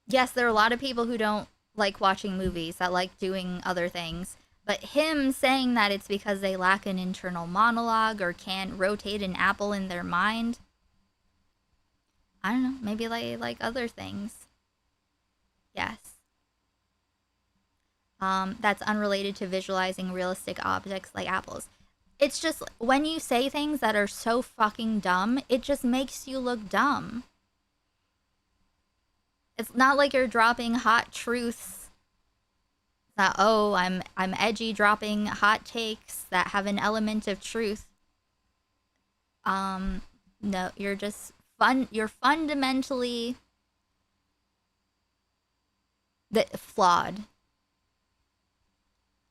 Yes, there are a lot of people who don't like watching movies, that like doing other things. But him saying that it's because they lack an internal monologue or can't rotate an apple in their mind, I don't know, maybe they like other things. Yes. That's unrelated to visualizing realistic objects like apples. It's just, when you say things that are so fucking dumb, it just makes you look dumb. It's not like you're dropping hot truths. It's not, oh, I'm edgy, dropping hot takes that have an element of truth. No, you're just you're fundamentally flawed.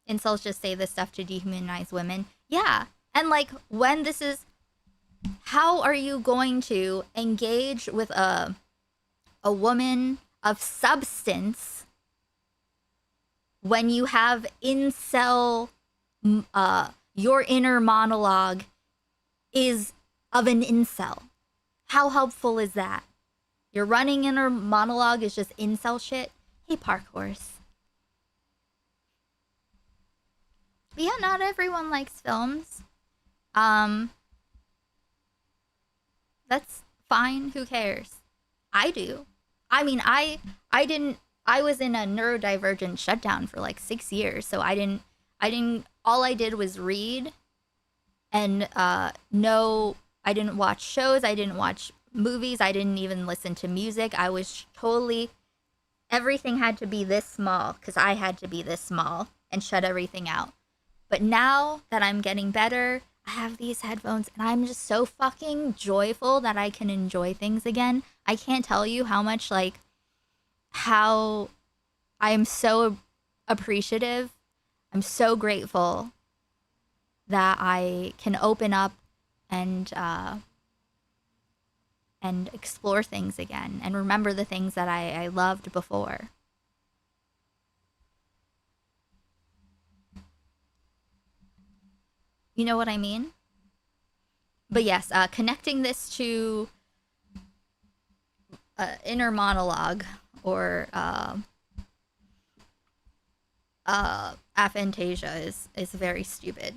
Incels just say this stuff to dehumanize women. Yeah, and like when this is, how are you going to engage with a woman of substance when you have incel, your inner monologue is of an incel? How helpful is that? Your running inner monologue is just incel shit? Hey, Park Horse. But yeah, not everyone likes films. That's fine. Who cares? I do. I mean, I was in a neurodivergent shutdown for like 6 years, so I didn't, all I did was read and no, I didn't watch shows, I didn't watch movies, I didn't even listen to music. I was totally, everything had to be this small because I had to be this small and shut everything out. But now that I'm getting better, I have these headphones and I'm just so fucking joyful that I can enjoy things again. I can't tell you how much, like, how I am so appreciative. I'm so grateful that I can open up and and explore things again and remember the things that I loved before. You know what I mean? But yes, connecting this to inner monologue or aphantasia is very stupid.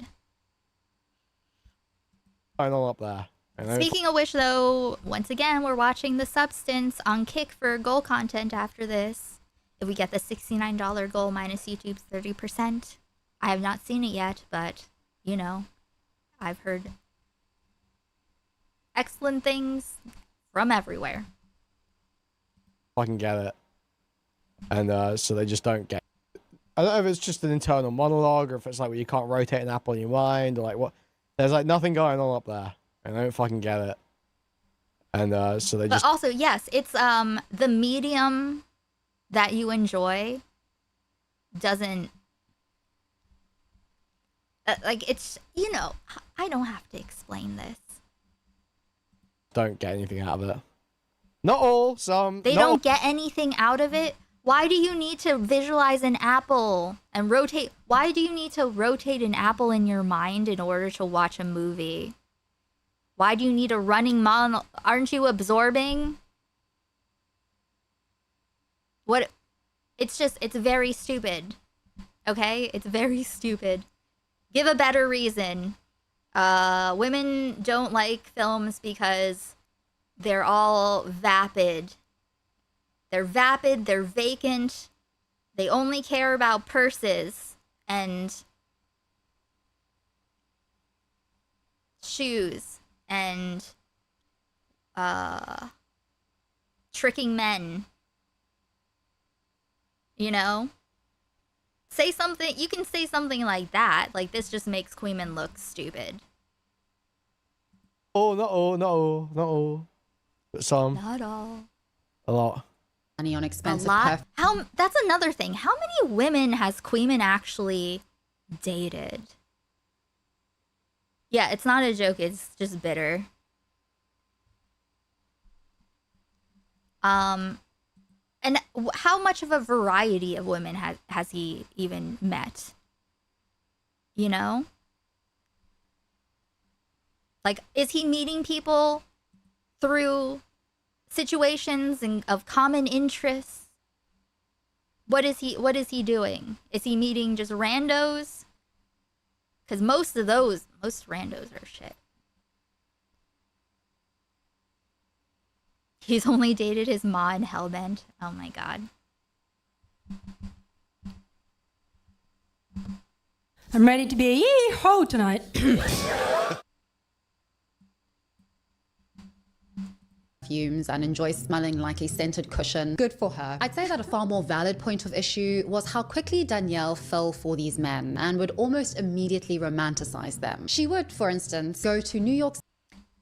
Final up there. Speaking of which, though, once again, we're watching The Substance on Kick for goal content after this. If we get the $69 goal minus YouTube's 30%. I have not seen it yet, but, you know, I've heard excellent things from everywhere. Fucking get it. And so they just don't get it. I don't know if it's just an internal monologue or if it's like where you can't rotate an apple in your mind or like what. There's like nothing going on up there. And I don't fucking get it. And so they just. But also, yes, it's the medium that you enjoy doesn't like it's, you know, I don't have to explain this. Don't get anything out of it. Not all, some. They don't get anything out of it. Why do you need to visualize an apple and rotate? Why do you need to rotate an apple in your mind in order to watch a movie? Why do you need a running monologue? Aren't you absorbing? What? It's just, it's very stupid. Okay? It's very stupid. Give a better reason. Women don't like films because they're all vapid. They're vapid, they're vacant. They only care about purses and shoes and tricking men. You know? Say something, you can say something like that. Like, this just makes Kuihman look stupid. Oh, not all, not all, not all. But some. Not all. A lot. Money on A expensive lot. That's another thing. How many women has Kuihman actually dated? Yeah, it's not a joke. It's just bitter. And how much of a variety of women has he even met? You know? Like, is he meeting people through situations of common interests? What is he doing? Is he meeting just randos? Because most randos are shit. He's only dated his ma and Hellbent. Oh my god. I'm ready to be a yee-ho tonight. Perfumes and enjoys smelling like a scented cushion. Good for her. I'd say that a far more valid point of issue was how quickly Danielle fell for these men and would almost immediately romanticize them. She would, for instance, go to New York.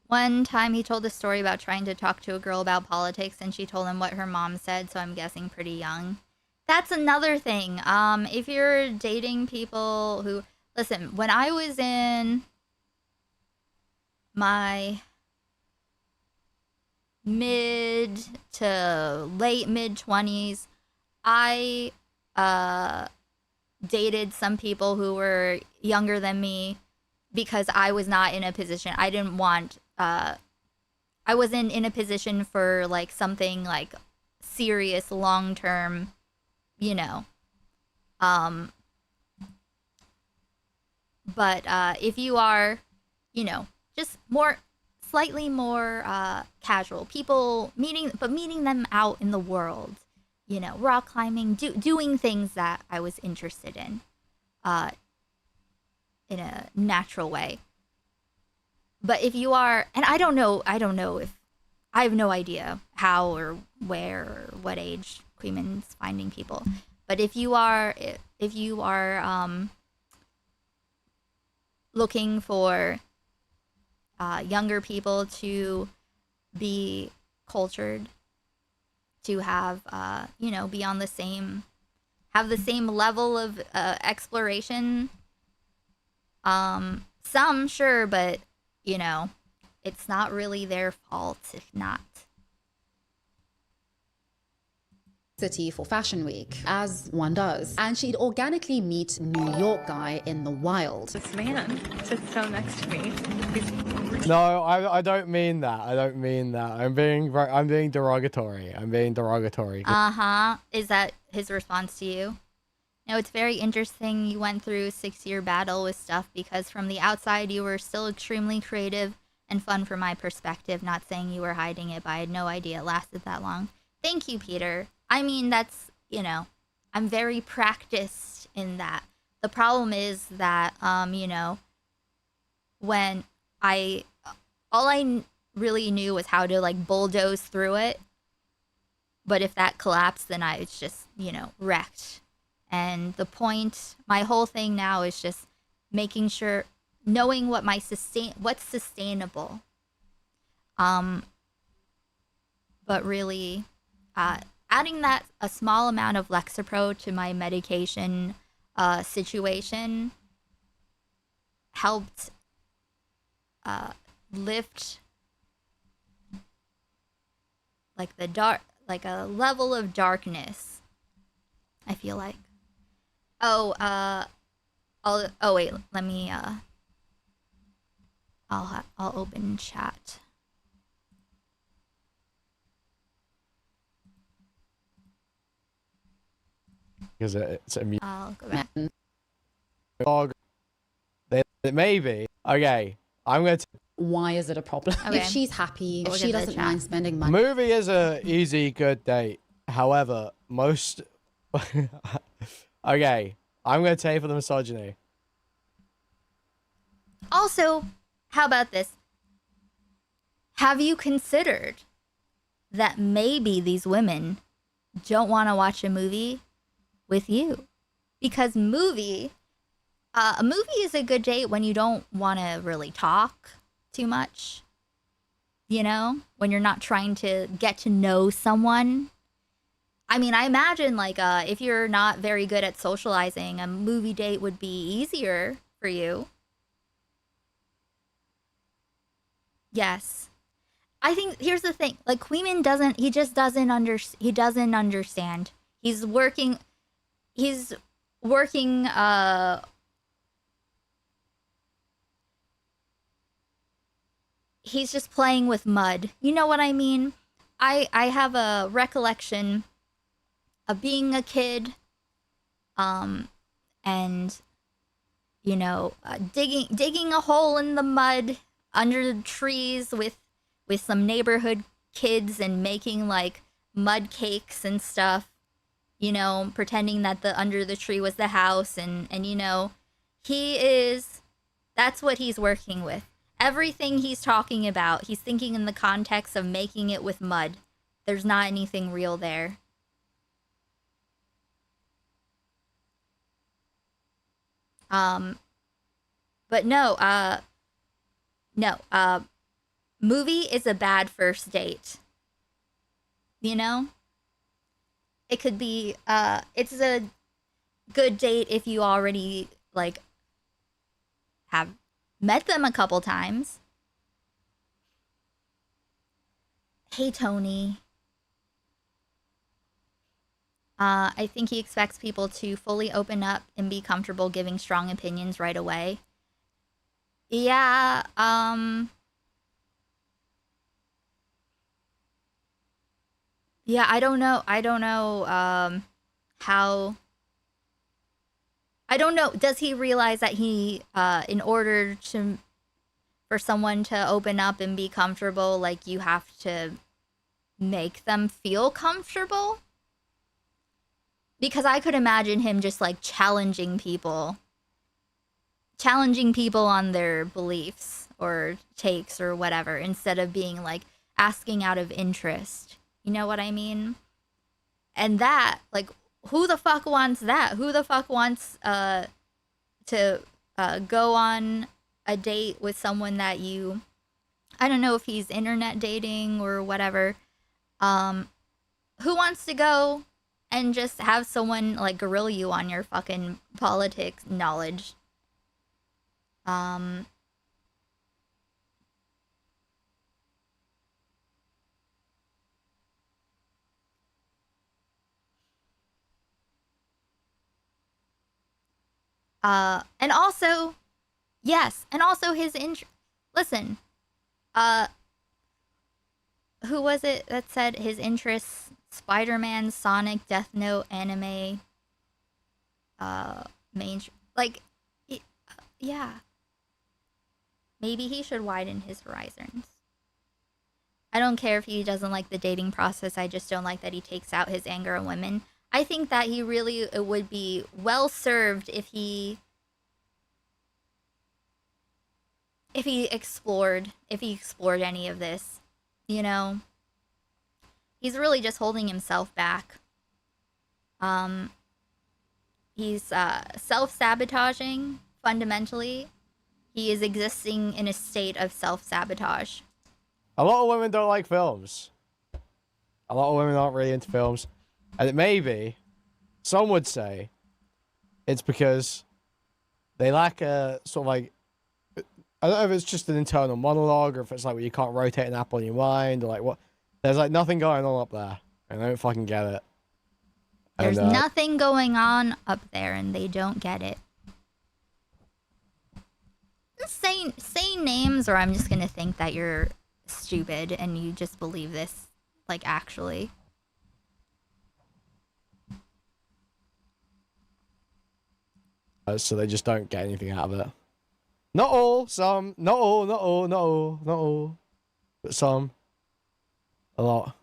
One time he told a story about trying to talk to a girl about politics and she told him what her mom said, so I'm guessing pretty young. That's another thing. If you're dating people who, listen, when I was in my mid to late mid 20s, I dated some people who were younger than me because I was not in a position, I didn't want, I wasn't in a position for like something like serious long-term, you know. But if you are, you know, just slightly more casual, people meeting them out in the world, you know, rock climbing, doing things that I was interested in a natural way. But if you are, and I don't know if, I have no idea how or where or what age Kuihman's finding people. But if you are looking for younger people to be cultured, to have, you know, be on the same, have the same level of exploration. Some, sure, but, you know, it's not really their fault if not. City for Fashion Week, as one does. And she'd organically meet New York guy in the wild. This man sits down next to me. No, I don't mean that. I don't mean that. I'm being derogatory. I'm being derogatory. Uh-huh. Is that his response to you? No, it's very interesting you went through a 6-year battle with stuff because from the outside you were still extremely creative and fun from my perspective. Not saying you were hiding it, but I had no idea it lasted that long. Thank you, Peter. I mean, that's, you know, I'm very practiced in that. The problem is that, you know, when all I really knew was how to, like, bulldoze through it. But if that collapsed, then I was just, you know, wrecked. And the point, my whole thing now is just making sure, knowing what what's sustainable. But really, adding that a small amount of Lexapro to my medication situation helped lift like a level of darkness. I feel like. Oh, wait, let me I'll open chat. Because it's a I'll go back. It may be. Okay, I'm going to... Why is it a problem? Okay. If she's happy, if Look she at the doesn't chat. mind spending money. Movie is a easy, good date. However, most... Okay, I'm going to take for the misogyny. Also, how about this? Have you considered that maybe these women don't want to watch a movie with you? Because a movie is a good date when you don't want to really talk too much. You know, when you're not trying to get to know someone. I mean, I imagine like if you're not very good at socializing, a movie date would be easier for you. Yes. I think here's the thing. Like Kuihman doesn't understand. He's working he's just playing with mud. You know what I mean? I have a recollection of being a kid, and you know, digging a hole in the mud under the trees with some neighborhood kids and making like mud cakes and stuff. You know, pretending that the under the tree was the house, and you know, that's what he's working with. Everything he's talking about, he's thinking in the context of making it with mud. There's not anything real there. But no, movie is a bad first date. You know? It could be, it's a good date if you already, like, have met them a couple times. Hey, Tony. I think he expects people to fully open up and be comfortable giving strong opinions right away. Yeah, yeah, I don't know how... I don't know, does he realize that he, in order for someone to open up and be comfortable, like, you have to make them feel comfortable? Because I could imagine him just, like, challenging people on their beliefs or takes or whatever, instead of being, like, asking out of interest. You know what I mean? And that, like, who the fuck wants that? Who the fuck wants to go on a date with someone that you... I don't know if he's internet dating or whatever. Who wants to go and just have someone, like, grill you on your fucking politics knowledge? And also, yes, and also his listen, who was it that said his interests? Spider-Man, Sonic, Death Note, anime, like, yeah. Maybe he should widen his horizons. I don't care if he doesn't like the dating process. I just don't like that he takes out his anger on women. I think that he really would be well served if he explored any of this, you know. He's really just holding himself back. He's self-sabotaging fundamentally. He is existing in a state of self-sabotage. A lot of women don't like films. A lot of women aren't really into films. And it may be, some would say, it's because they lack a sort of like, I don't know if it's just an internal monologue or if it's like where you can't rotate an app on your mind or like what. There's like nothing going on up there. And I don't fucking get it. There's nothing going on up there and they don't get it. Just saying names, or I'm just gonna think that you're stupid and you just believe this, like, actually. So they just don't get anything out of it. Not all, some. Not all, not all, not all, not all. But some. A lot.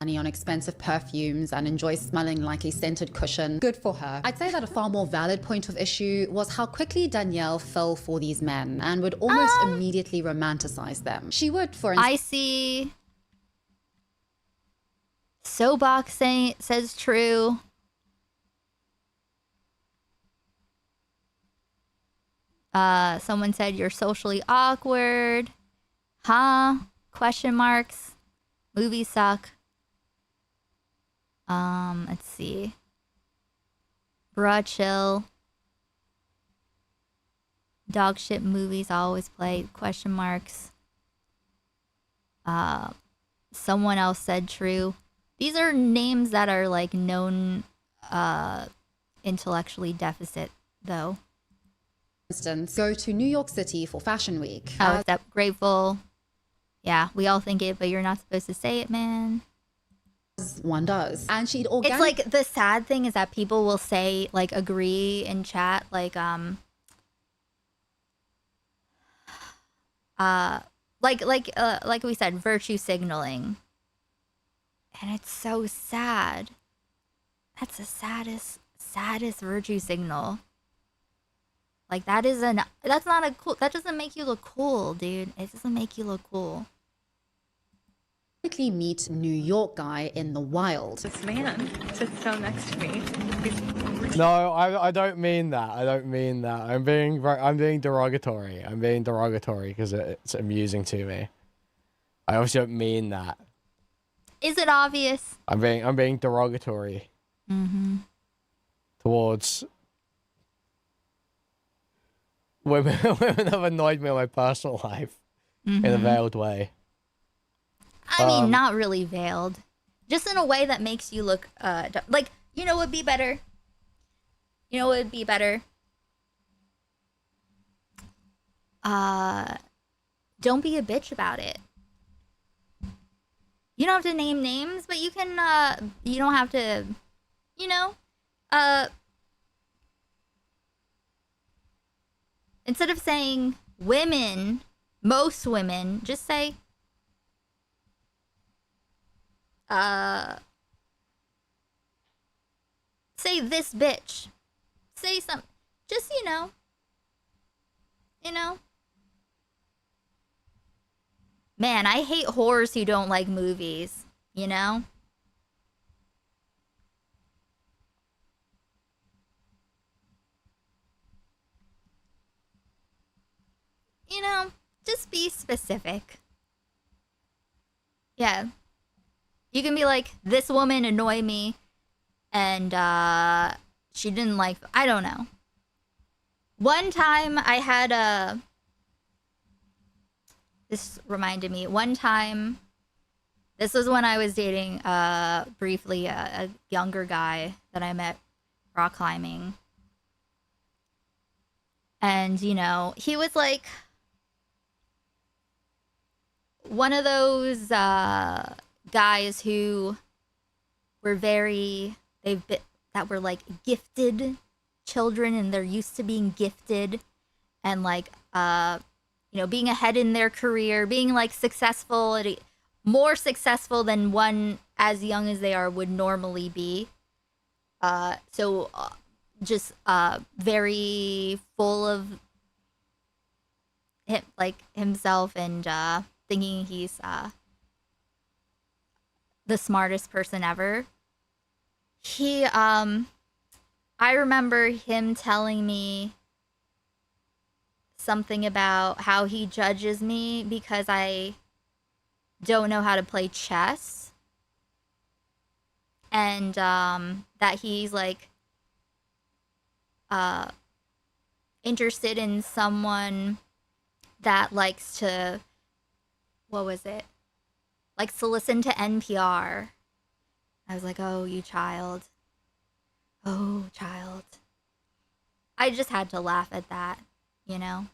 Money on expensive perfumes and enjoys smelling like a scented cushion. Good for her. I'd say that a far more valid point of issue was how quickly Danielle fell for these men and would almost immediately romanticize them. She would, for instance. I see. Soapbox says true. Someone said you're socially awkward. Huh? Question marks. Movies suck. Let's see. Bruh, chill. Dog shit movies always play. Question marks. Someone else said true. These are names that are like known intellectually deficit though. Instance, go to New York City for Fashion Week. Oh, except grateful. Yeah, we all think it, but you're not supposed to say it, man. One does. And she'd It's like the sad thing is that people will say, like, agree in chat, like we said, virtue signaling. And it's so sad. That's the saddest virtue signal. Like, that's not a cool, that doesn't make you look cool, dude. It doesn't make you look cool. Meet New York guy in the wild. This man sits down next to me. No, I don't mean that. I don't mean that. I'm being derogatory. I'm being derogatory because it's amusing to me. I obviously don't mean that. Is it obvious? I'm being derogatory. Mm-hmm. Towards women have annoyed me in my personal life in a veiled way. I mean, not really veiled. Just in a way that makes you look, like, you know what would be better? You know what would be better? Don't be a bitch about it. You don't have to name names, but you can, you don't have to, you know, instead of saying women, most women, just say, say this bitch. Say some, just, you know. Man, I hate whores who don't like movies, you know? You know, just be specific. Yeah. You can be like, this woman annoyed me, and she didn't like, I don't know. One time I had this reminded me, one time, this was when I was dating briefly a younger guy that I met rock climbing. And, you know, he was like one of those guys who were that were like gifted children, and they're used to being gifted and like, you know, being ahead in their career, being like successful, more successful than one as young as they are would normally be. Just very full of him, like himself, and thinking he's the smartest person ever. I remember him telling me something about how he judges me because I don't know how to play chess, and that he's like interested in someone that likes to, what was it? Likes to listen to NPR. I was like, oh, you child. Oh, child. I just had to laugh at that, you know?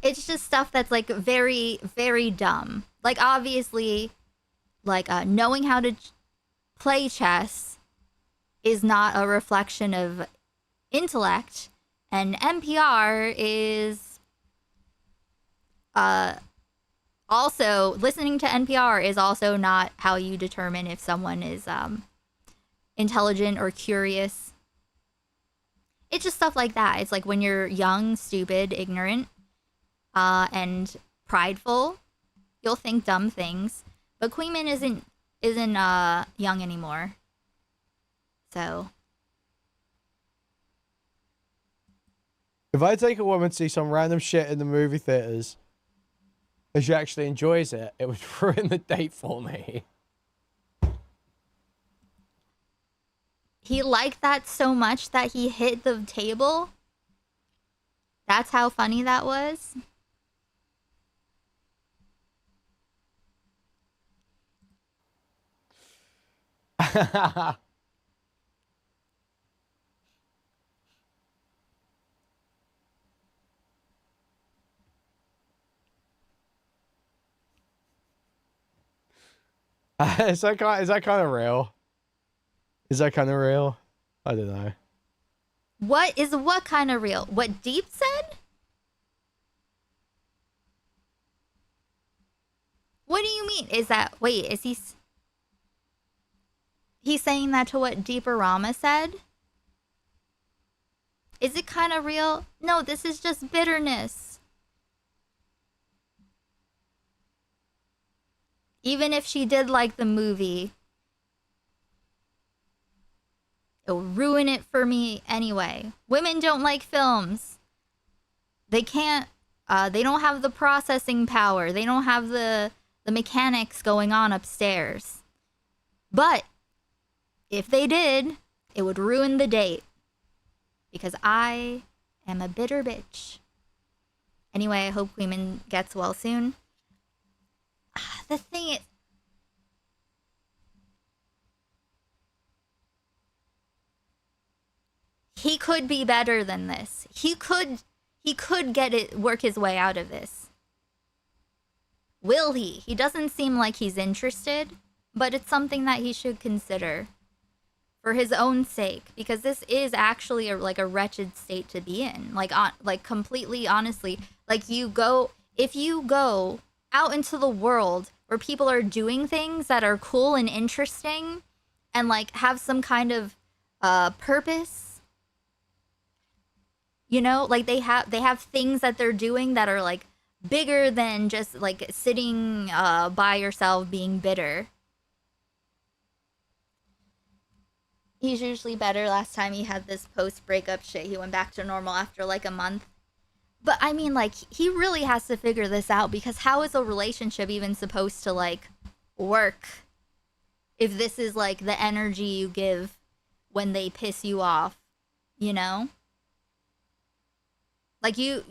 It's just stuff that's like very, very dumb. Like, obviously, like knowing how to play chess is not a reflection of intellect, and NPR is also, listening to NPR is also not how you determine if someone is intelligent or curious. It's just stuff like that. It's like when you're young, stupid, ignorant, and prideful, you'll think dumb things. But Kuihman isn't young anymore. So if I take a woman to see some random shit in the movie theaters and she actually enjoys it, it would ruin the date for me. he liked that so much that he hit the table. That's how funny that was. Is that kind of real? Is that kind of real? I don't know. What kind of real? What Deep said? What do you mean? Is that, wait, is he's saying that to what Deeper Rama said? Is it kind of real? No, this is just bitterness. Even if she did like the movie, it'll ruin it for me anyway. Women don't like films. They can't, they don't have the processing power. They don't have the mechanics going on upstairs. But if they did, it would ruin the date. Because I am a bitter bitch. Anyway, I hope Kuihman gets well soon. The thing is, he could be better than this. He could work his way out of this. Will he? He doesn't seem like he's interested, but it's something that he should consider for his own sake, because this is actually like a wretched state to be in. Like completely honestly, like if you go out into the world where people are doing things that are cool and interesting and like have some kind of purpose, you know, like they have things that they're doing that are like bigger than just like sitting by yourself being bitter. He's usually better. Last time he had this post-breakup shit, he went back to normal after like a month. But I mean, like, he really has to figure this out, because how is a relationship even supposed to like work if this is like the energy you give when they piss you off, you know? Like you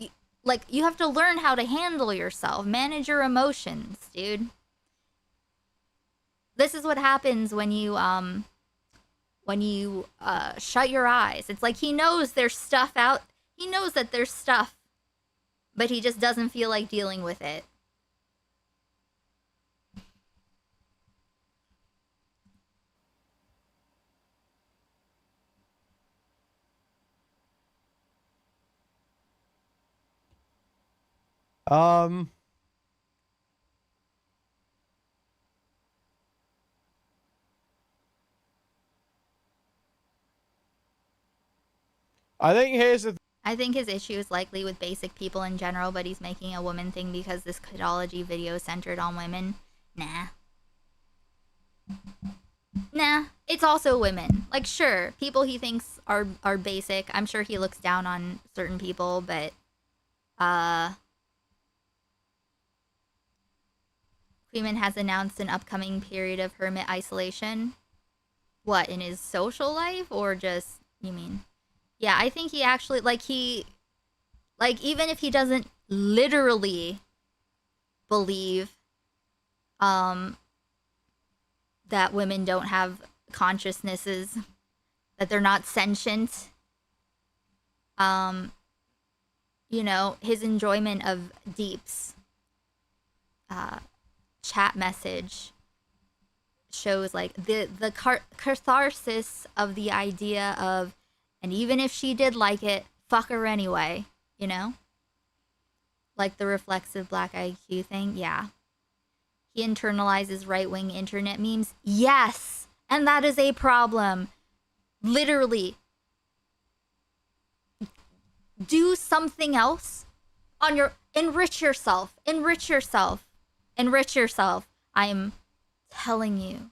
have to learn how to handle yourself, manage your emotions, dude. This is what happens when you when you shut your eyes. It's like he knows there's stuff out. He knows that there's stuff, but he just doesn't feel like dealing with it. I think here's the I think his issue is likely with basic people in general, but he's making a woman thing because this kidology video is centered on women. Nah. Nah, it's also women. Like, sure, people he thinks are basic. I'm sure he looks down on certain people, but Kuihman has announced an upcoming period of hermit isolation. What, in his social life or just, you mean? Yeah, I think he actually, even if he doesn't literally believe that women don't have consciousnesses, that they're not sentient, his enjoyment of Deep's chat message shows the catharsis of the idea of, and even if she did like it, fuck her anyway, Like the reflexive black IQ thing, yeah. He internalizes right-wing internet memes. Yes! And that is a problem. Literally. Do something else on your... Enrich yourself. Enrich yourself. Enrich yourself. I am telling you.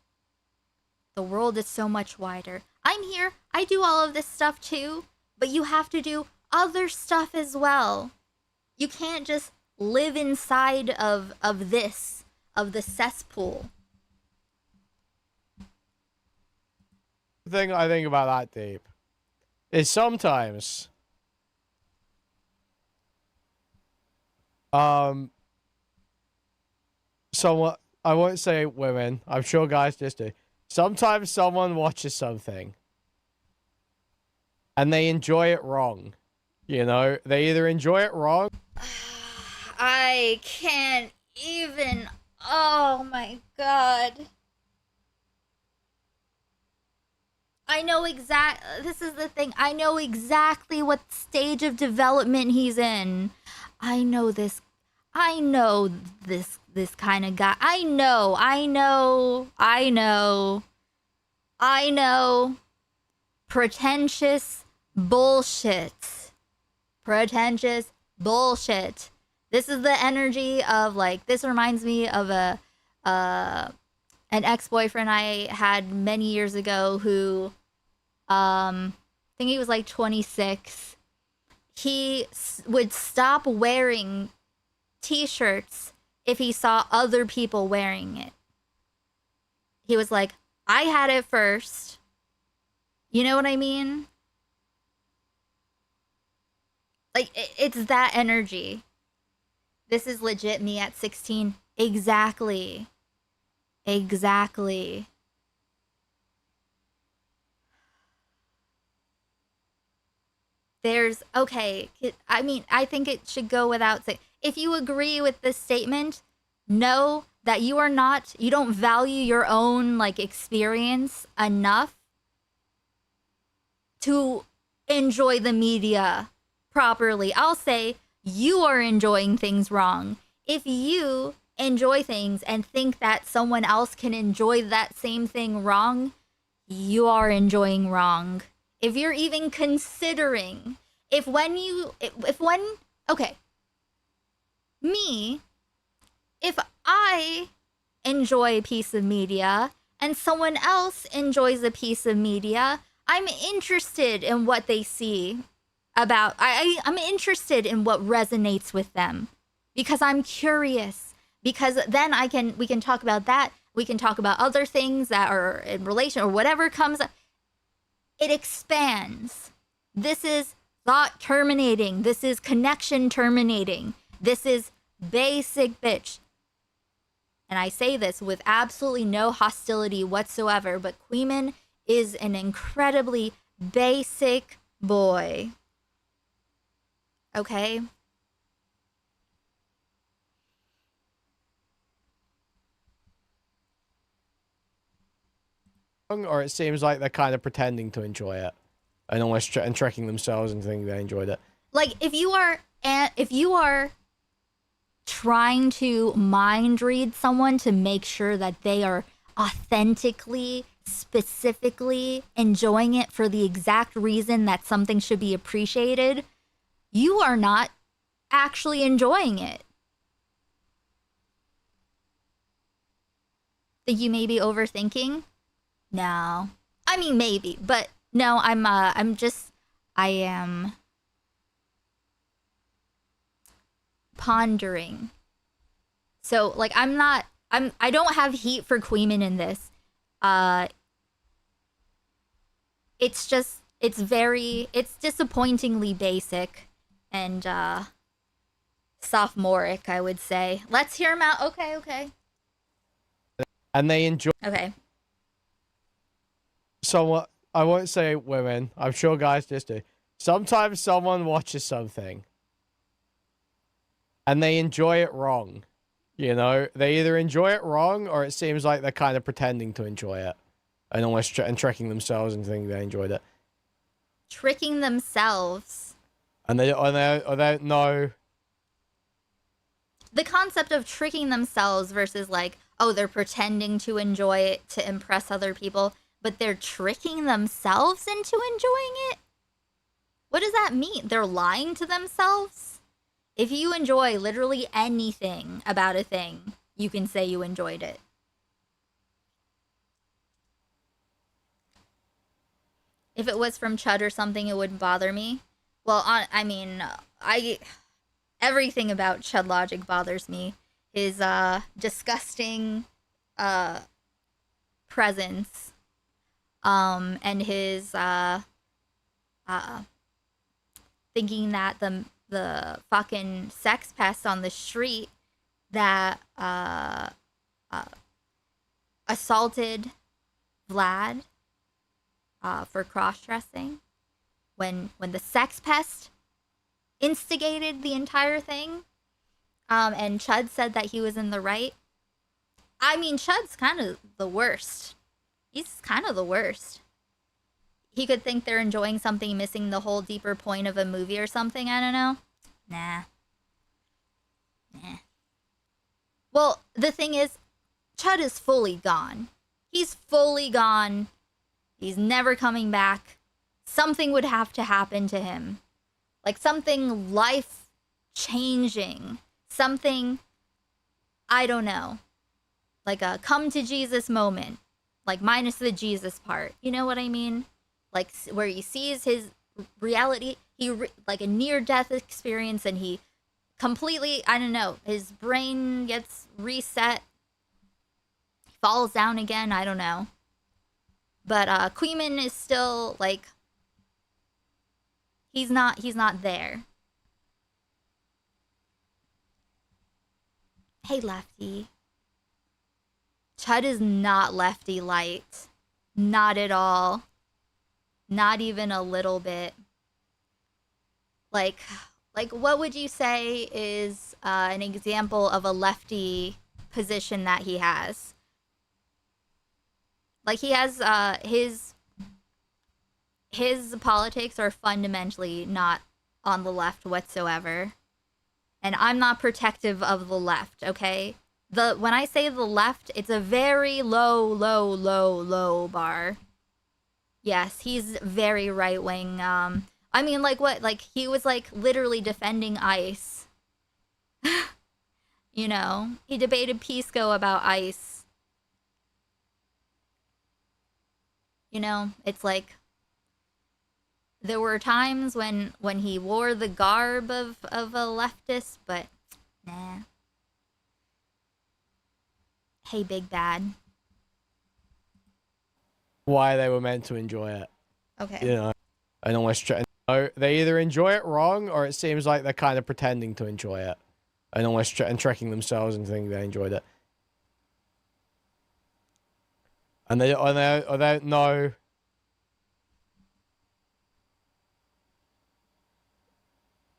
The world is so much wider. I'm here. I do all of this stuff too. But you have to do other stuff as well. You can't just live inside of this, of the cesspool. The thing I think about that, Deep, is sometimes someone, I won't say women, I'm sure guys just do. Sometimes someone watches something and they enjoy it wrong. They either enjoy it wrong. I can't even. Oh my god. I know this is the thing. I know exactly what stage of development he's in. I know this kind of guy. I know. Pretentious bullshit. Pretentious bullshit. This is the energy of this reminds me of an ex-boyfriend I had many years ago who I think he was 26. He would stop wearing t-shirts if he saw other people wearing it. He was like, I had it first. You know what I mean? It's that energy. This is legit me at 16. Exactly. Exactly. I think it should go without saying. If you agree with this statement, know that you don't value your own experience enough to enjoy the media properly. I'll say you are enjoying things wrong. If you enjoy things and think that someone else can enjoy that same thing wrong, you are enjoying wrong. If you're even considering, if I enjoy a piece of media and someone else enjoys a piece of media, I'm interested in what they see about. I'm interested in what resonates with them because I'm curious. Because then we can talk about that. We can talk about other things that are in relation or whatever comes up. It expands. This is thought terminating. This is connection terminating. This is basic bitch. And I say this with absolutely no hostility whatsoever, but Kuihman is an incredibly basic boy. Okay? Or it seems like they're kind of pretending to enjoy it and almost and tricking themselves and thinking they enjoyed it. Like, if you are trying to mind read someone to make sure that they are authentically, specifically enjoying it for the exact reason that something should be appreciated, you are not actually enjoying it. Think you may be overthinking? No. I mean, maybe, but no, I am pondering. So, like, I don't have heat for Kuihman in this. It's just, it's disappointingly basic and, sophomoric, I would say. Let's hear him out. Okay. And they enjoy. Okay. Somewhat, I won't say women. I'm sure guys just do. Sometimes someone watches something and they enjoy it wrong. You know, they either enjoy it wrong or it seems like they're kind of pretending to enjoy it and almost and tricking themselves and thinking they enjoyed it. Tricking themselves. And they don't know. The concept of tricking themselves versus like, oh, they're pretending to enjoy it to impress other people, but they're tricking themselves into enjoying it? What does that mean? They're lying to themselves? If you enjoy literally anything about a thing, you can say you enjoyed it. If it was from Chud or something, it wouldn't bother me. Well, everything about Chud Logic bothers me. His disgusting presence, and his thinking that the fucking sex pest on the street that assaulted Vlad for cross-dressing, when the sex pest instigated the entire thing, and Chud said that he was in the right. I mean, Chud's kind of the worst. He's kind of the worst. He could think they're enjoying something, missing the whole deeper point of a movie or something. I don't know. Nah. Well, the thing is, Chud is fully gone. He's fully gone. He's never coming back. Something would have to happen to him. Like something life-changing. Something, I don't know. Like a come to Jesus moment. Like minus the Jesus part. You know what I mean? Like where he sees his reality, like a near-death experience, and he completely, I don't know, his brain gets reset, falls down again, I don't know. But Kuihman is still like, he's not there. Hey, Lefty. Chud is not Lefty light. Not at all. Not even a little bit. Like what would you say is an example of a Lefty position that he has? Like he has his politics are fundamentally not on the left whatsoever. And I'm not protective of the left, okay? When I say the left, it's a very low bar. Yes, he's very right-wing. I mean, like what? Like he was like literally defending ICE. You know, he debated Pisco about ICE. You know, it's like there were times when he wore the garb of a leftist, but nah. Hey, Big Bad. Why they were meant to enjoy it. Okay. You know, and almost they either enjoy it wrong or it seems like they're kind of pretending to enjoy it and almost and tricking themselves and thinking they enjoyed it. And they don't know.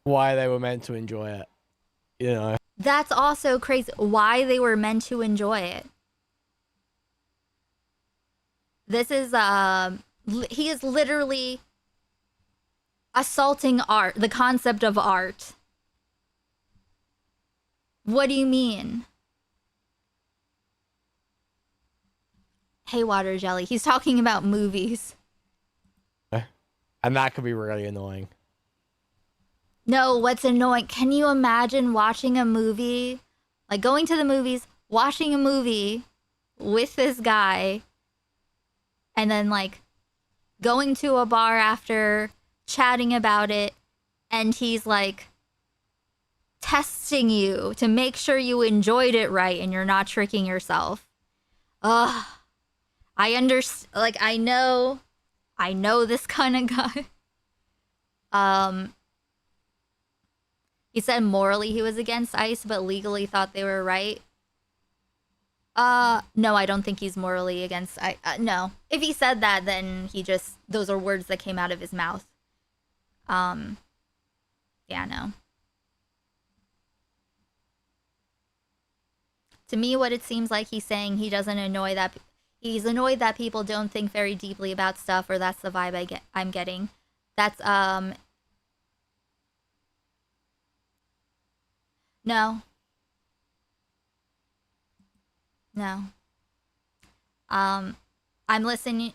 why they were meant to enjoy it. You know. That's also crazy. Why they were meant to enjoy it. This is he is literally assaulting art, the concept of art. What do you mean? Hey, Water Jelly. He's talking about movies. And that could be really annoying. No, what's annoying? Can you imagine watching a movie, like going to the movies, watching a movie with this guy, and then like going to a bar after, chatting about it, and he's like testing you to make sure you enjoyed it right and you're not tricking yourself. Ugh. I understand, like, I know this kind of guy. He said morally he was against ICE, but legally thought they were right. No, I don't think he's morally against ICE. No. If he said that, then those are words that came out of his mouth. Yeah, no. To me, what it seems like he's saying, he's annoyed that people don't think very deeply about stuff, or that's the vibe I'm getting. That's, no. No. I'm listening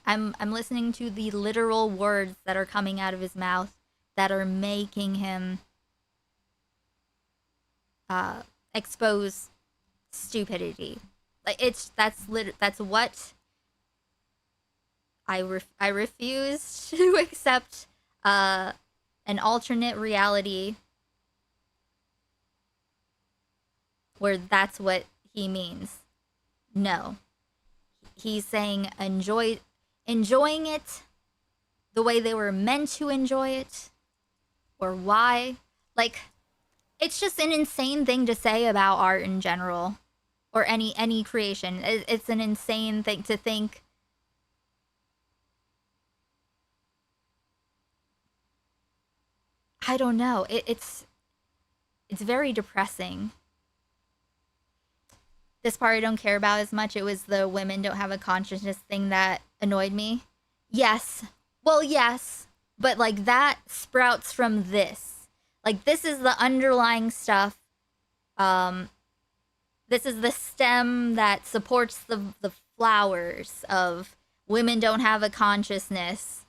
to the literal words that are coming out of his mouth that are making him expose stupidity. Like that's what I refuse to accept an alternate reality where that's what he means. No. He's saying enjoying it the way they were meant to enjoy it, or why. Like, it's just an insane thing to say about art in general, or any creation. It's an insane thing to think. I don't know. It's very depressing. This part I don't care about as much. It was the women don't have a consciousness thing that annoyed me. Yes. Well, yes. But, like, that sprouts from this. Like, this is the underlying stuff. This is the stem that supports the flowers of women don't have a consciousness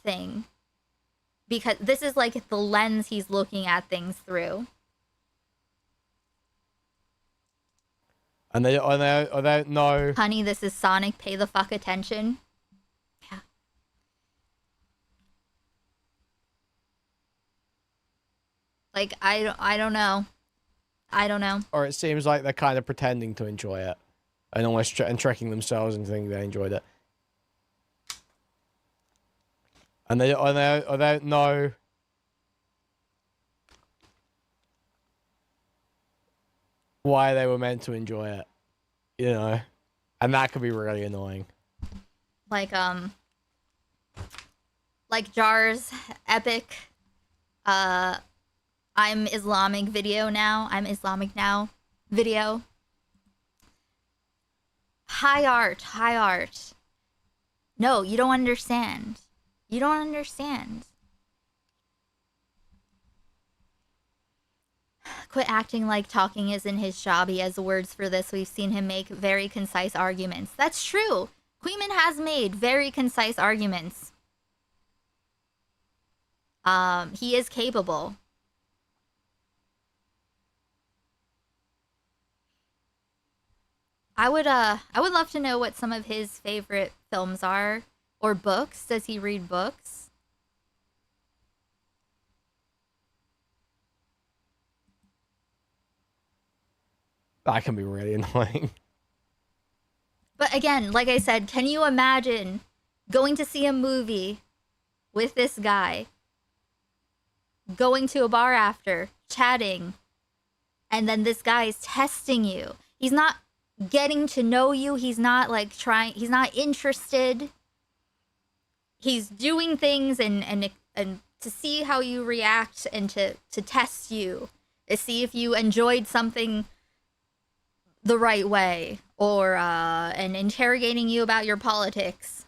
thing. Because this is, like, the lens he's looking at things through. And they don't know. Honey, this is Sonic. Pay the fuck attention. Yeah. Like, I don't know. I don't know. Or it seems like they're kind of pretending to enjoy it, and almost and tricking themselves and thinking they enjoyed it. And they don't know. Why they were meant to enjoy it, you know, and that could be really annoying. Like Jar's epic I'm Islamic now video. High art. No, you don't understand. Quit acting like talking isn't his job. He has words for this. We've seen him make very concise arguments. That's true. Kuihman has made very concise arguments. He is capable. I would love to know what some of his favorite films are, or books. Does he read books? That can be really annoying. But again, like I said, can you imagine going to see a movie with this guy, going to a bar after, chatting, and then this guy is testing you? He's not getting to know you. He's not like he's not interested. He's doing things and to see how you react and to test you, to see if you enjoyed something the right way, or and interrogating you about your politics.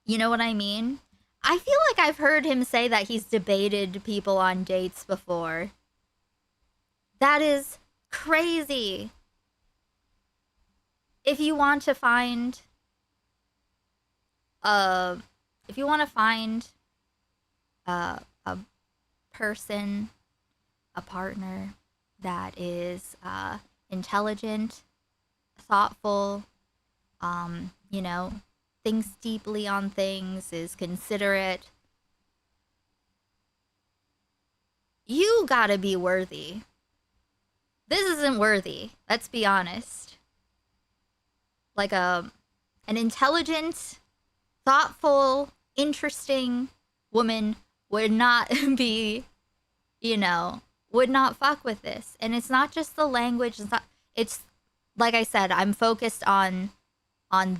You know what I mean? I feel like I've heard him say that he's debated people on dates before. That is crazy. If you want to find a person, a partner that is intelligent, thoughtful, you know, thinks deeply on things, is considerate, you gotta be worthy. This isn't worthy, let's be honest. Like an intelligent, thoughtful, interesting woman would not be, you know, would not fuck with this. And it's not just the language, it's like I said, I'm focused on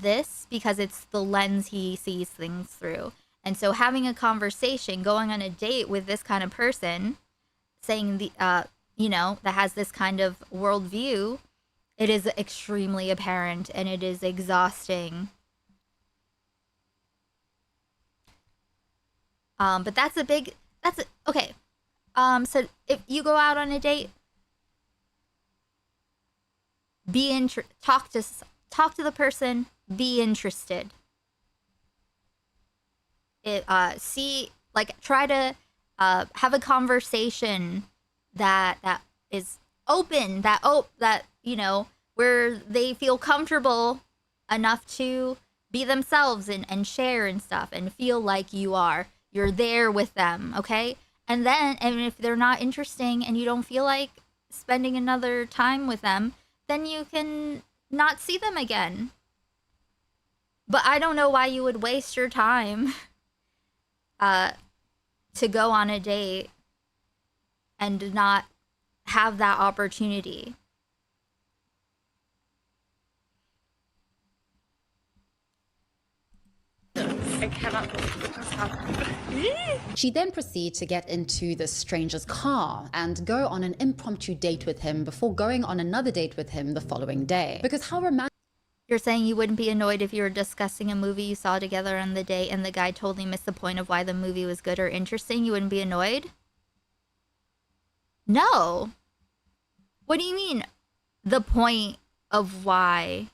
this because it's the lens he sees things through. And so having a conversation, going on a date with this kind of person, saying you know, that has this kind of worldview, it is extremely apparent and it is exhausting. But okay. So if you go out on a date, talk to the person, be interested. Try to have a conversation that is open, that you know, where they feel comfortable enough to be themselves and share and stuff and feel like you're there with them, okay? And if they're not interesting and you don't feel like spending another time with them, then you can not see them again. But I don't know why you would waste your time to go on a date and not have that opportunity. I cannot believe this happened. She then proceeds to get into the stranger's car and go on an impromptu date with him before going on another date with him the following day. Because how romantic. You're saying you wouldn't be annoyed if you were discussing a movie you saw together on the date and the guy totally missed the point of why the movie was good or interesting? You wouldn't be annoyed? No. What do you mean, the point of why?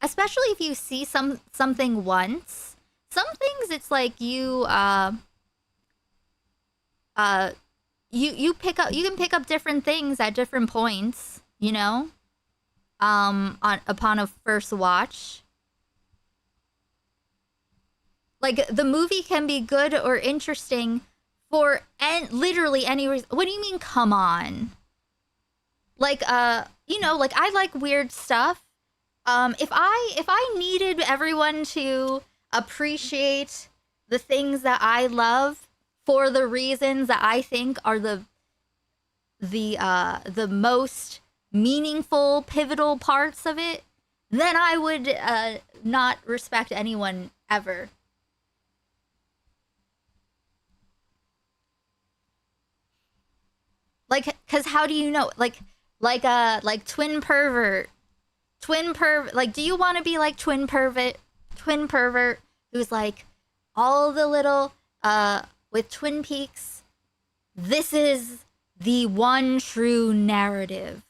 Especially if you see something once. Some things it's like you can pick up different things at different points, you know? Upon a first watch. Like, the movie can be good or interesting for literally any reason. What do you mean, come on? Like, you know, like, I like weird stuff. If I needed everyone to appreciate the things that I love for the reasons that I think are the most meaningful, pivotal parts of it, then I would not respect anyone ever. Like, cause how do you know? Like twin pervert, like, do you want to be like twin pervert, who's like all the little, with Twin Peaks, this is the one true narrative.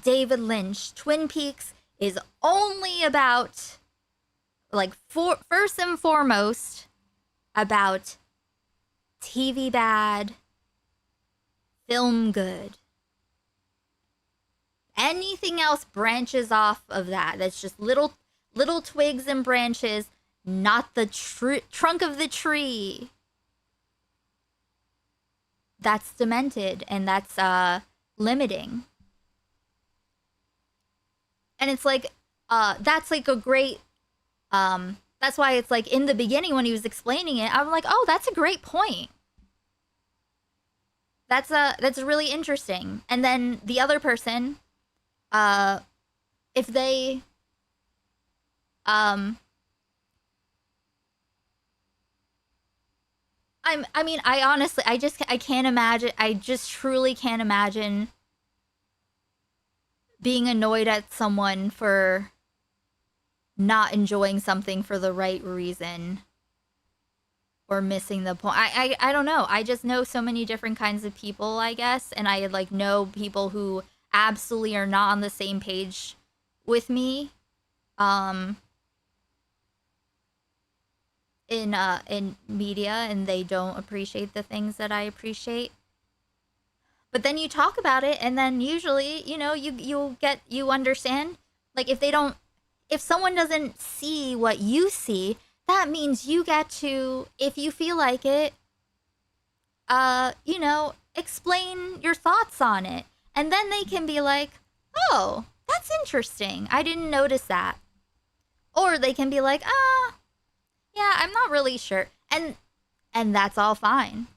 David Lynch, Twin Peaks is only about, like, first and foremost, about TV bad, film good. Anything else branches off of that. That's just little twigs and branches, not the trunk of the tree. That's demented and that's limiting. And it's like, that's like a great, that's why it's like in the beginning when he was explaining it, I'm like, oh, that's a great point. That's really interesting. And then the other person, if they I mean, I honestly, I can't imagine, I just truly can't imagine being annoyed at someone for not enjoying something for the right reason or missing the point. I don't know. I just know so many different kinds of people, I guess, and I like know people who absolutely are not on the same page with me. In media, and they don't appreciate the things that I appreciate. But then you talk about it, and then usually, you know, you understand. Like if someone doesn't see what you see, that means you get to, if you feel like it, you know, explain your thoughts on it. And then they can be like, oh, that's interesting. I didn't notice that. Or they can be like, yeah, I'm not really sure. And that's all fine.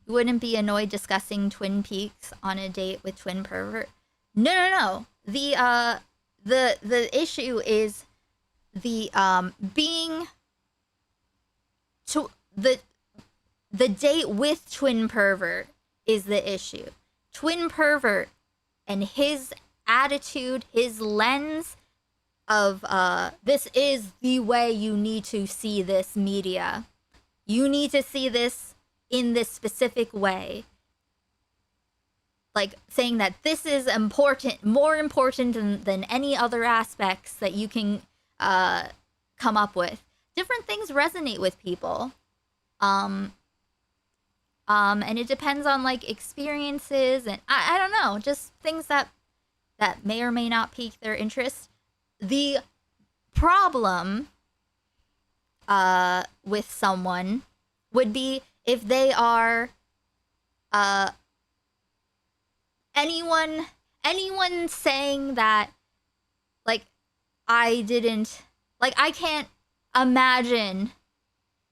You wouldn't be annoyed discussing Twin Peaks on a date with Twin Pervert? No. The issue is the being to the date with Twin Pervert is the issue. Twin Pervert and his attitude, his lens of this is the way you need to see this media. You need to see this in this specific way. Like saying that this is important, more important than any other aspects that you can come up with. Different things resonate with people. And it depends on like experiences and I don't know, just things that may or may not pique their interest. The problem with someone would be if they are anyone saying that like I can't imagine.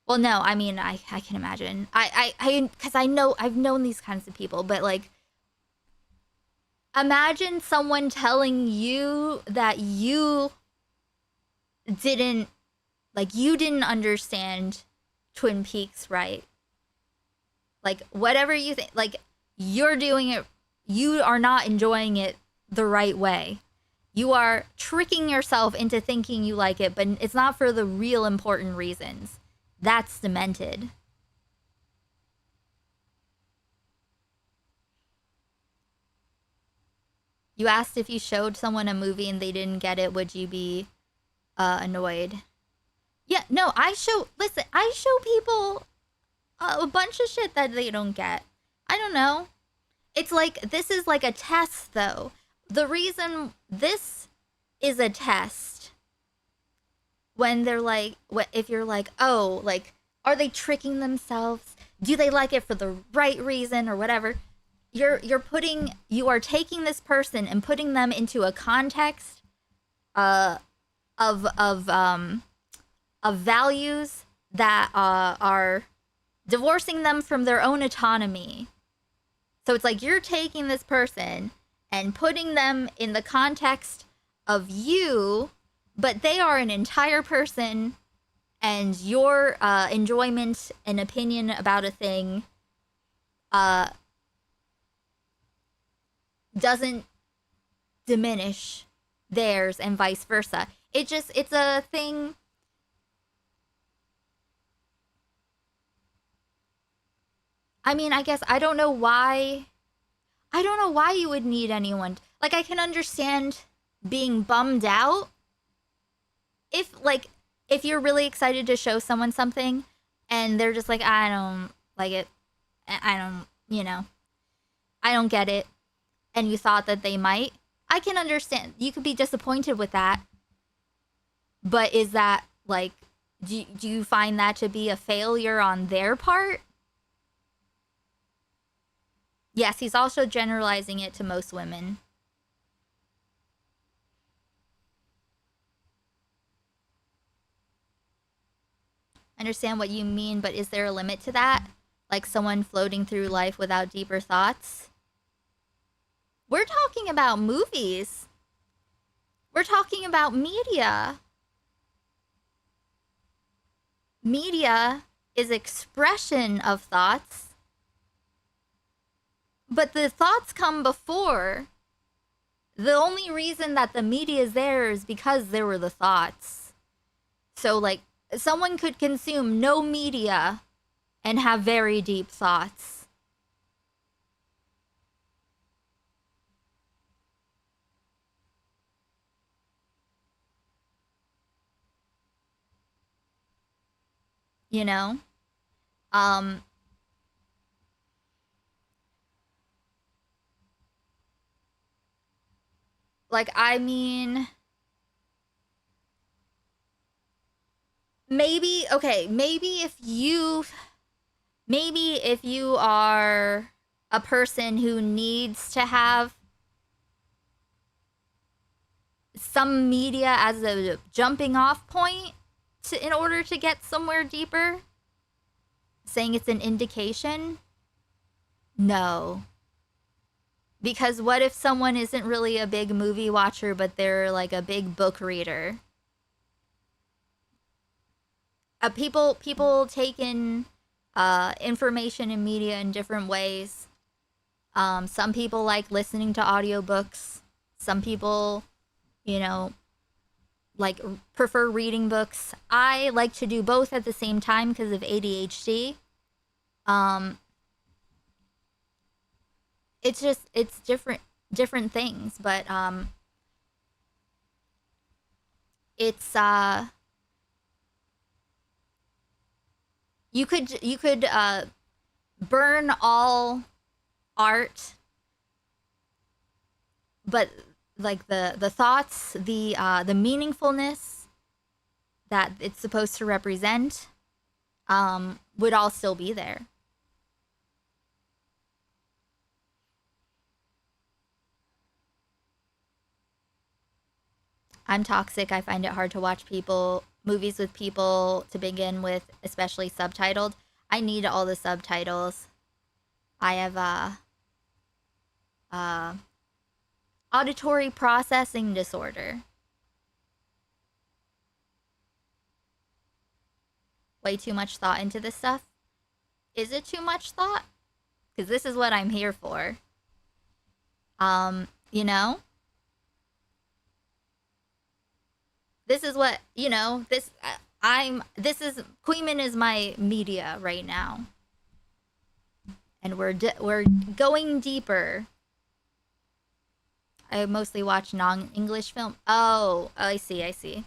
Well, no, I mean I can imagine. I because I've known these kinds of people, but like imagine someone telling you that you didn't understand Twin Peaks right. Like whatever you think, like you're doing it, you are not enjoying it the right way. You are tricking yourself into thinking you like it, but it's not for the real important reasons. That's demented. You asked if you showed someone a movie and they didn't get it, would you be annoyed? Yeah, no, I show people a bunch of shit that they don't get. I don't know. It's like, this is like a test, though. The reason this is a test, when they're like, if you're like, oh, like, are they tricking themselves? Do they like it for the right reason or whatever? You are taking this person and putting them into a context of values that are divorcing them from their own autonomy. So it's like you're taking this person and putting them in the context of you, but they are an entire person, and your enjoyment and opinion about a thing doesn't diminish theirs and vice versa. It's a thing. I mean, I guess I don't know why you would need anyone. Like, I can understand being bummed out if you're really excited to show someone something and they're just like, I don't like it. I don't get it. And you thought that they might. I can understand. You could be disappointed with that. But is that like, do you find that to be a failure on their part? Yes, he's also generalizing it to most women. I understand what you mean, but is there a limit to that? Like someone floating through life without deeper thoughts? We're talking about movies. We're talking about media. Media is expression of thoughts, but the thoughts come before. The only reason that the media is there is because there were the thoughts. So, like, someone could consume no media and have very deep thoughts. You know? Like, I mean, maybe if you are a person who needs to have some media as a jumping off point in order to get somewhere deeper, saying it's an indication, no. Because what if someone isn't really a big movie watcher, but they're like a big book reader? People take in information and media in different ways. Some people like listening to audiobooks. Some people, you know, like prefer reading books. I like to do both at the same time because of ADHD. It's different things, but it's you could burn all art, but like the thoughts, the meaningfulness that it's supposed to represent would all still be there. I'm toxic. I find it hard to watch movies with people to begin with, especially subtitled. I need all the subtitles. I have auditory processing disorder. Way too much thought into this stuff. Is it too much thought? Because this is what I'm here for. You know? This is what, you know, Kuihman is my media right now. And we're going deeper. I mostly watch non-English film. Oh, I see.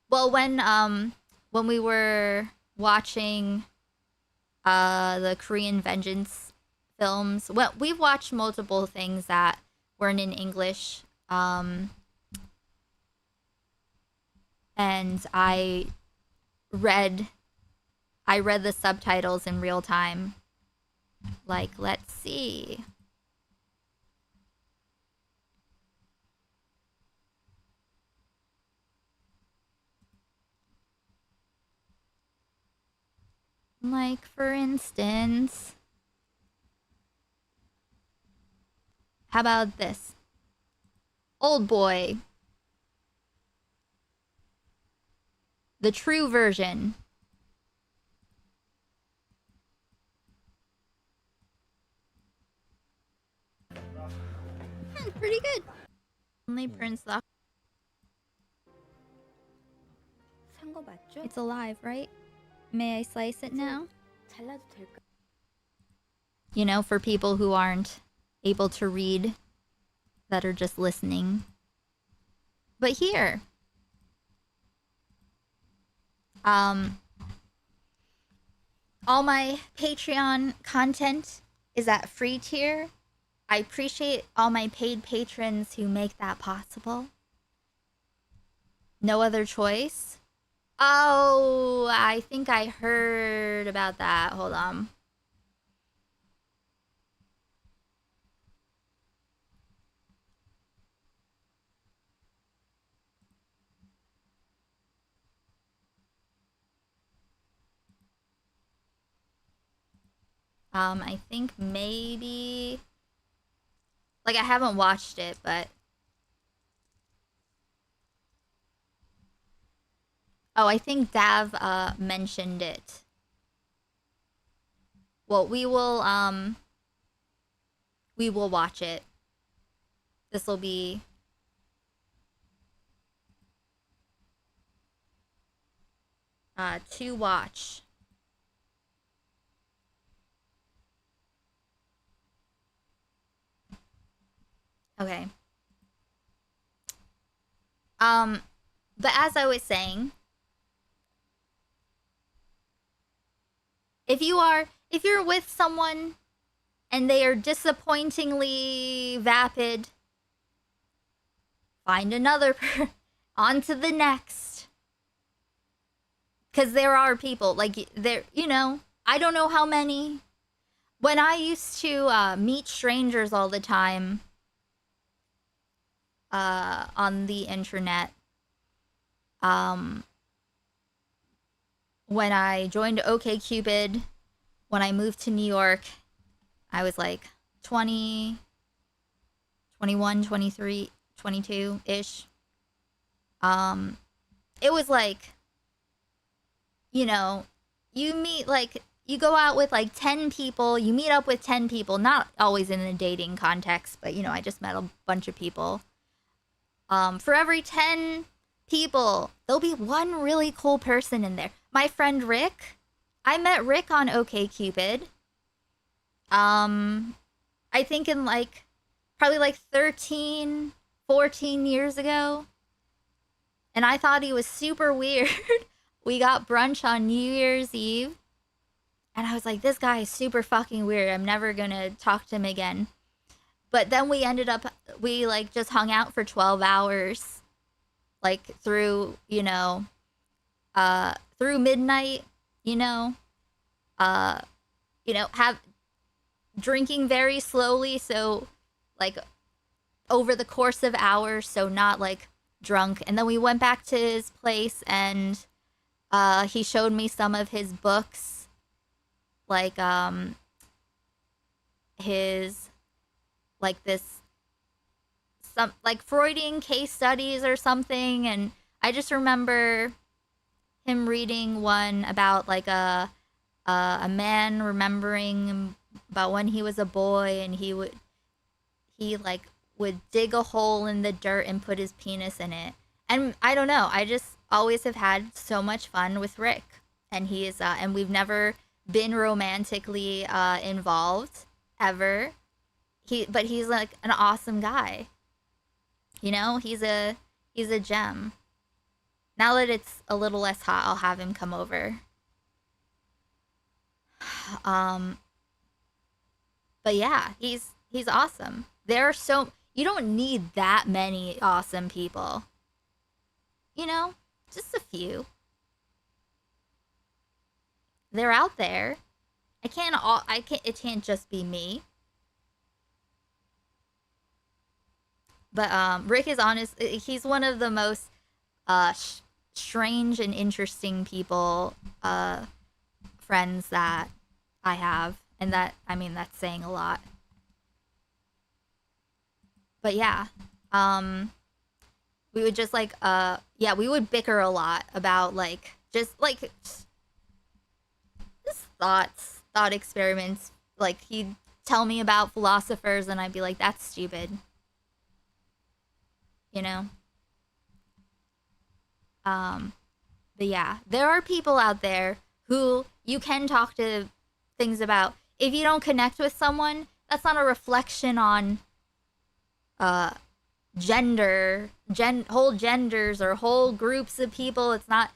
Well, when we were watching the Korean Vengeance films, well, we've watched multiple things that weren't in English. And I read the subtitles in real time. Like, let's see. Like, for instance, how about this? Old Boy. The true version. Pretty good. Only Prince Lock. It's alive, right? May I slice it now? You know, for people who aren't able to read, that are just listening. But here. All my Patreon content is at free tier. I appreciate all my paid patrons who make that possible. No other choice. Oh, I think I heard about that. Hold on. I think maybe, like, I haven't watched it, but Oh, I think Dav mentioned it. Well, we will watch it. This will be to watch. Okay. But as I was saying, if you're with someone and they are disappointingly vapid, find another on to the next. Because there are people, like, there, I don't know how many. When I used to meet strangers all the time on the internet, when I joined OkCupid, when I moved to New York, I was like 20, 21, 23, 22-ish. It was like, you meet, like, you go out with like 10 people, you meet up with 10 people, not always in a dating context, but I just met a bunch of people. For every 10 people, there'll be one really cool person in there. My friend Rick, I met Rick on OkCupid. I think in probably 13, 14 years ago. And I thought he was super weird. We got brunch on New Year's Eve. And I was like, this guy is super fucking weird. I'm never gonna talk to him again. But then we just hung out for 12 hours. Through, through midnight, have drinking very slowly. So, over the course of hours. So not, drunk. And then we went back to his place and he showed me some of his books. His some Freudian case studies or something, and I just remember him reading one about a man remembering about when he was a boy, and he would dig a hole in the dirt and put his penis in it. And I don't know, I just always have had so much fun with Rick, and he is and we've never been romantically involved ever. But he's an awesome guy. He's a gem. Now that it's a little less hot, I'll have him come over. But yeah, he's awesome. You don't need that many awesome people. Just a few. They're out there. It can't just be me. But Rick is honest. He's one of the most strange and interesting people, friends that I have, and that's saying a lot. But yeah, we would just we would bicker a lot about just thought experiments. He'd tell me about philosophers, and I'd be like, that's stupid. But yeah, there are people out there who you can talk to things about. If you don't connect with someone, that's not a reflection on whole genders or whole groups of people. It's not,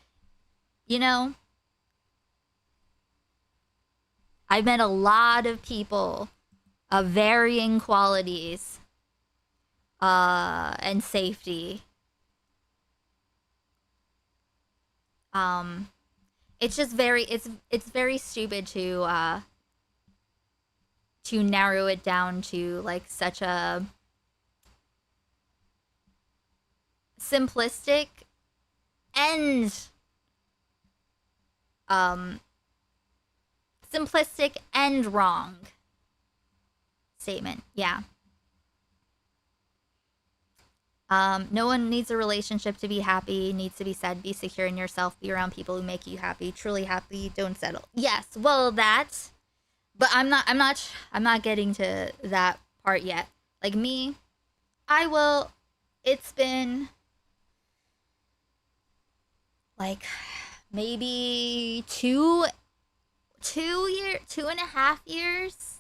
I've met a lot of people of varying qualities and safety. It's just it's very stupid to narrow it down to such a simplistic and wrong statement. Yeah. No one needs a relationship to be happy. Needs to be said, be secure in yourself, be around people who make you happy, truly happy, don't settle. Yes, well, that, but I'm not getting to that part yet. Like me, it's been like maybe 2.5 years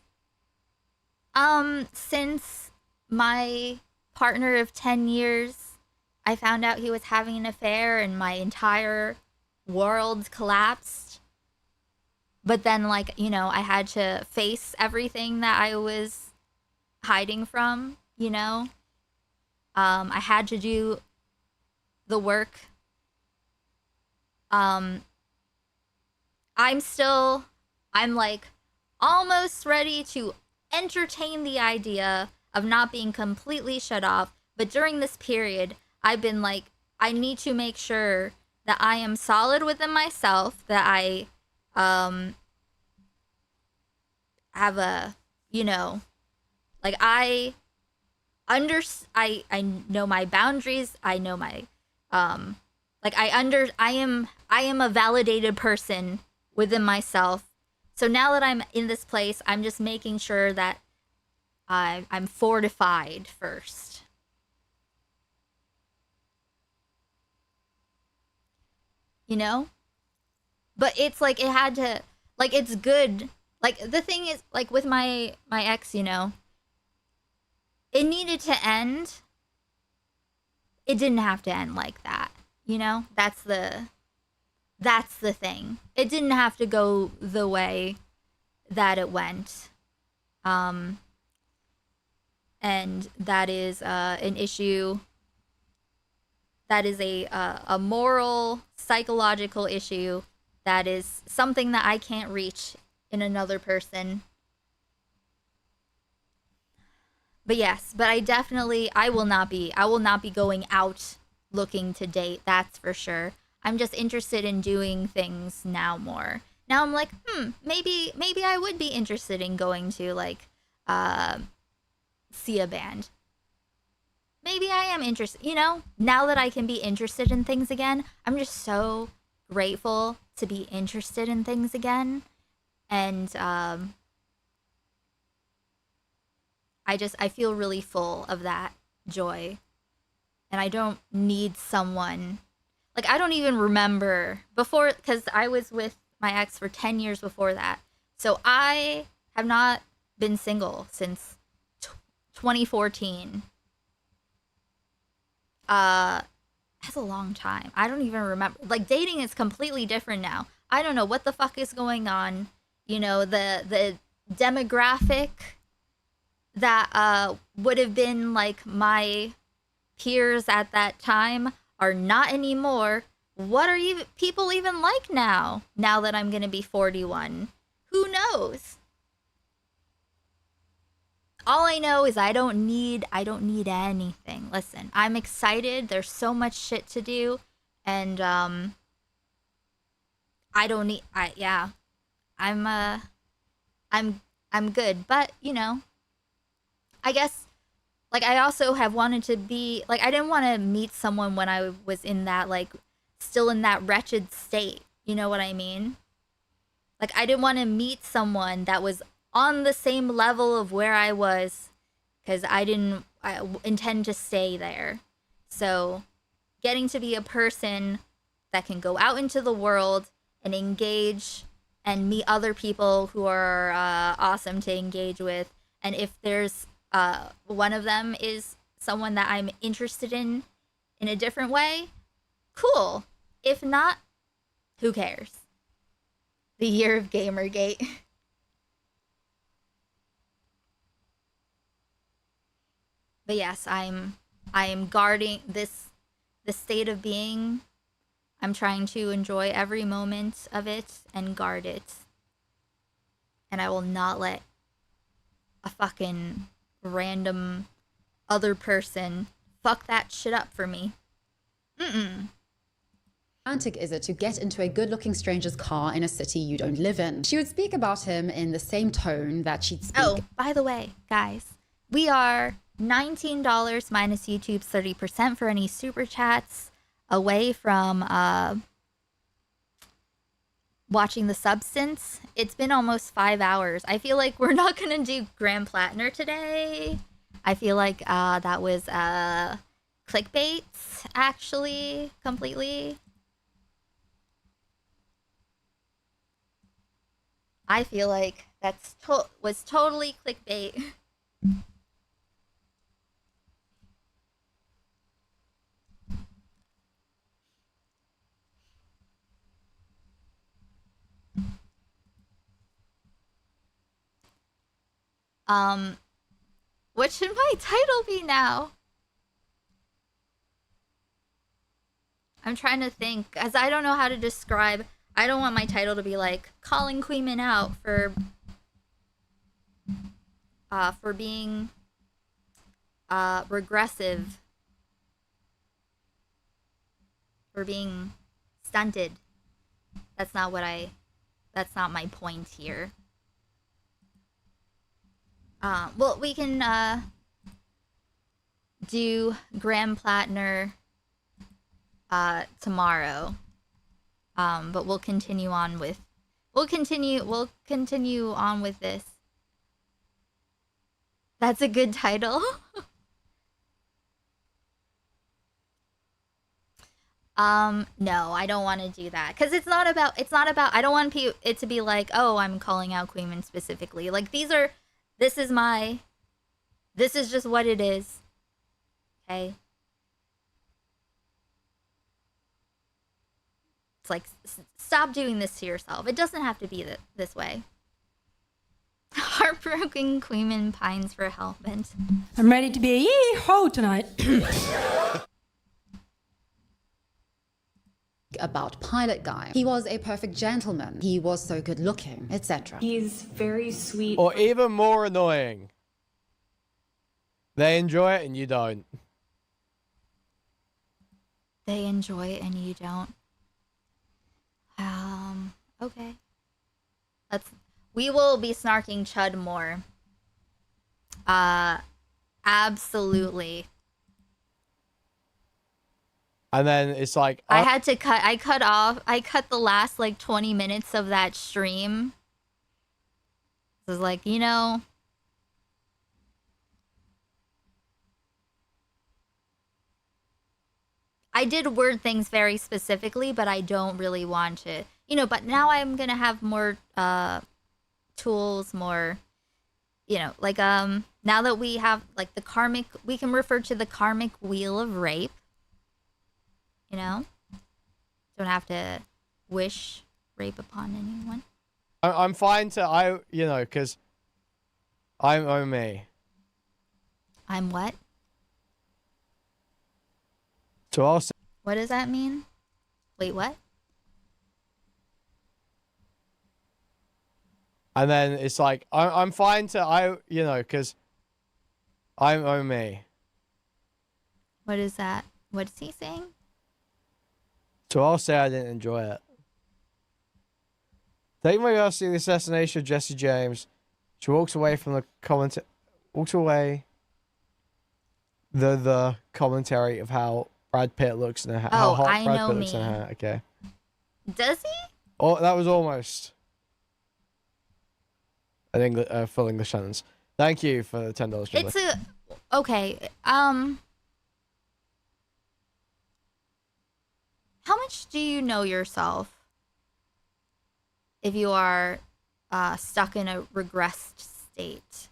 since my partner of 10 years, I found out he was having an affair and my entire world collapsed. But then, like, you know, I had to face everything that I was hiding from, you know. I had to do the work. I'm like almost ready to entertain the idea of not being completely shut off. But during this period, I've been like, I need to make sure that I am solid within myself, that I have a, you know, like I know my boundaries. I know my like I am a validated person within myself. So now that I'm in this place, I'm just making sure that I'm fortified first. You know? But it's like it had to, like, it's good. Like, the thing is, like, with my ex, you know, it needed to end. It didn't have to end like that, you know? That's the thing. It didn't have to go the way that it went. And that is an issue. That is a moral, psychological issue. That is something that I can't reach in another person. But yes, but I will not be going out looking to date, that's for sure. I'm just interested in doing things now more. Now I'm like, maybe I would be interested in going to, like, see a band. Maybe I am interested, you know? Now that I can be interested in things again, I'm just so grateful to be interested in things again. And I feel really full of that joy. And I don't need someone, like, I don't even remember before, because I was with my ex for 10 years before that. So I have not been single since 2014. That's a long time. I don't even remember. Like, dating is completely different now. I don't know what the fuck is going on. You know, the demographic that would have been like my peers at that time are not anymore. What are people even like now that I'm gonna be 41? Who knows? All I know is I don't need anything. Listen, I'm excited. There's so much shit to do, and I'm good. But, you know, I guess, like, I also have wanted to be, like, I didn't want to meet someone when I was in that, like, still in that wretched state. You know what I mean? Like, I didn't want to meet someone that was on the same level of where I was, because I intend to stay there. So getting to be a person that can go out into the world and engage and meet other people who are awesome to engage with. And if there's one of them is someone that I'm interested in a different way, cool. If not, who cares? The year of Gamergate. But yes, I am guarding the state of being. I'm trying to enjoy every moment of it and guard it. And I will not let a fucking random other person fuck that shit up for me. Romantic is it to get into a good-looking stranger's car in a city you don't live in? She would speak about him in the same tone that she'd speak. Oh, by the way, guys, we are $19 minus YouTube's 30% for any super chats away from watching The Substance. It's been almost 5 hours. I feel like we're not gonna do Grand Platinum today. I feel like that was clickbait, actually, completely. I feel like that's was totally clickbait. What should my title be now? I'm trying to think, as I don't know how to describe. I don't want my title to be like calling Kuihman out for being regressive, for being stunted. That's not my point here. Well, we can do Grand Platinum tomorrow. But we'll continue on with this. That's a good title. No, I don't want to do that, because it's not about, I don't want it to be like, oh, I'm calling out Kuihman specifically. Like, this is just what it is. Okay? It's like, stop doing this to yourself. It doesn't have to be this way. Heartbroken Kuihman pines for help. I'm ready to be a yee-ho tonight. About Pilot Guy. He was a perfect gentleman. He was so good looking, etc. He's very sweet. Or even more annoying. They enjoy it and you don't. They enjoy it and you don't. Okay. We will be snarking Chud more. Absolutely. And then it's like, I cut the last like 20 minutes of that stream. It was like, I did word things very specifically, but I don't really want to, but now I'm gonna have more tools, more, like now that we have like we can refer to the karmic wheel of rape. Don't have to wish rape upon anyone. I'm fine to, because I'm me. I'm what? So I'll say. What does that mean? Wait, what? And then it's like, I'm fine to, because I'm me. What is that? What is he saying? So I'll say I didn't enjoy it. Take my girl to see the assassination of Jesse James. She walks away from the the commentary of how Brad Pitt looks in her, how hot Brad Pitt looks in her hair. Okay. Does he? Oh, that was almost an full English sentence. Thank you for the $10. It's okay. How much do you know yourself if you are stuck in a regressed state?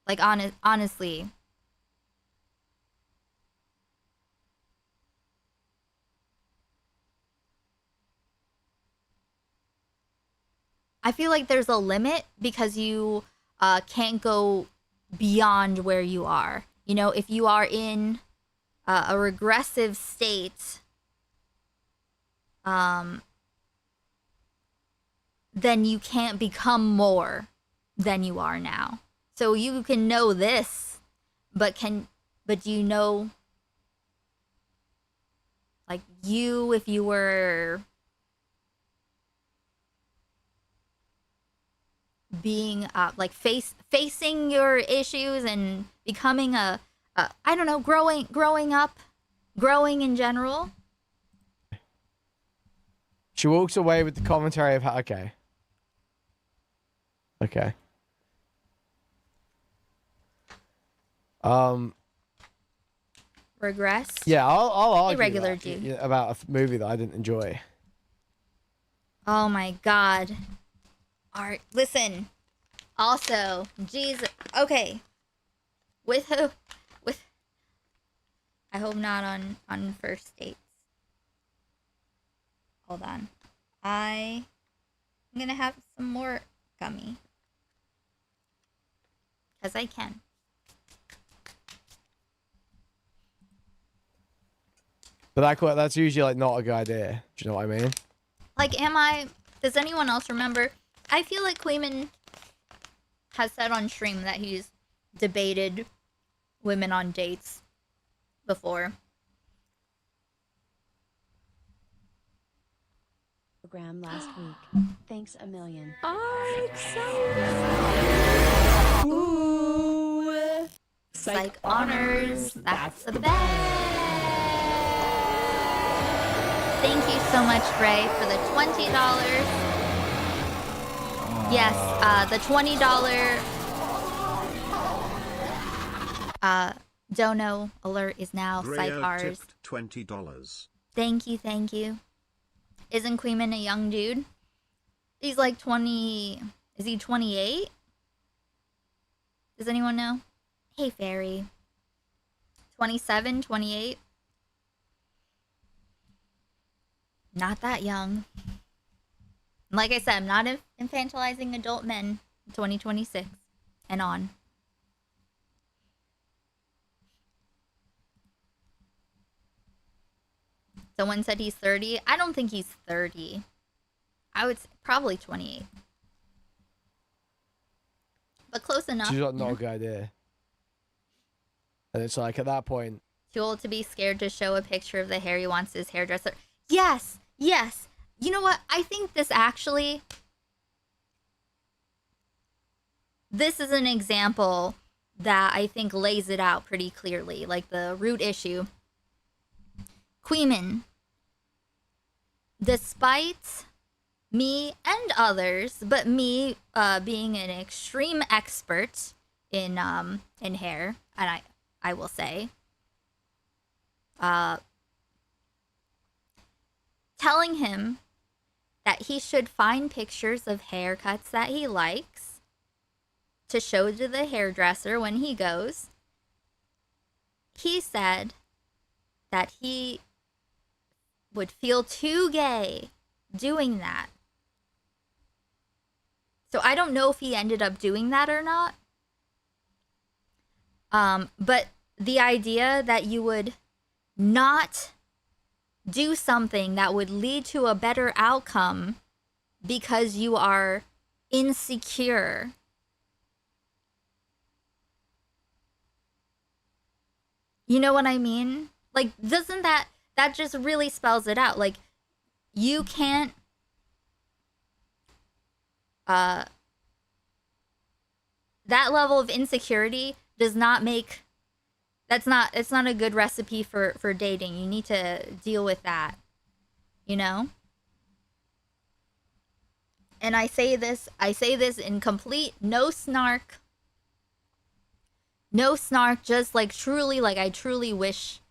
Like, honestly. I feel like there's a limit because you can't go beyond where you are. If you are in a regressive state, then you can't become more than you are now. So you can know this, but do you know, like, if you were being like facing your issues and becoming I don't know, growing up, growing in general. She walks away with the commentary of how, okay. Okay. Regress. Yeah, I'll argue Irregular that, Jew. about a movie that I didn't enjoy. Oh my god. Alright, listen. Also, Jesus. Okay. With who? With. I hope not on first dates. Hold on. I'm gonna have some more gummy. Because I can. But that's usually like not a good idea. Do you know what I mean? Like, does anyone else remember? I feel like Kuihman has said on stream that he's debated women on dates before. Program last week. Thanks a million. I'm excited. Ooh. Psych honors. That's the best. Thank you so much, Ray, for the $20. Yes, the $20 dono alert is now psych ours. Tipped $20. Thank you, thank you. Isn't Kuihman a young dude? He's like 20. Is he 28? Does anyone know? Hey, Fairy. 27, 28? Not that young. Like I said, I'm not infantilizing adult men in 2026 and on. Someone said he's 30. I don't think he's 30. I would say probably 28. But close enough. She's not a good idea. And it's like, at that point... Too old to be scared to show a picture of the hair he wants his hairdresser. Yes! Yes! You know what? I think this actually... This is an example that I think lays it out pretty clearly. Like the root issue. Kuihman, despite me and others, but me being an extreme expert in hair, and I will say, telling him that he should find pictures of haircuts that he likes to show to the hairdresser when he goes. He said that he would feel too gay doing that. So I don't know if he ended up doing that or not. But the idea that you would not do something that would lead to a better outcome because you are insecure. You know what I mean? Like, doesn't that just really spells it out? Like, you can't that level of insecurity does not make it's not a good recipe for dating. You need to deal with that, you know? And I say this in complete no snark, just like truly, like I truly wish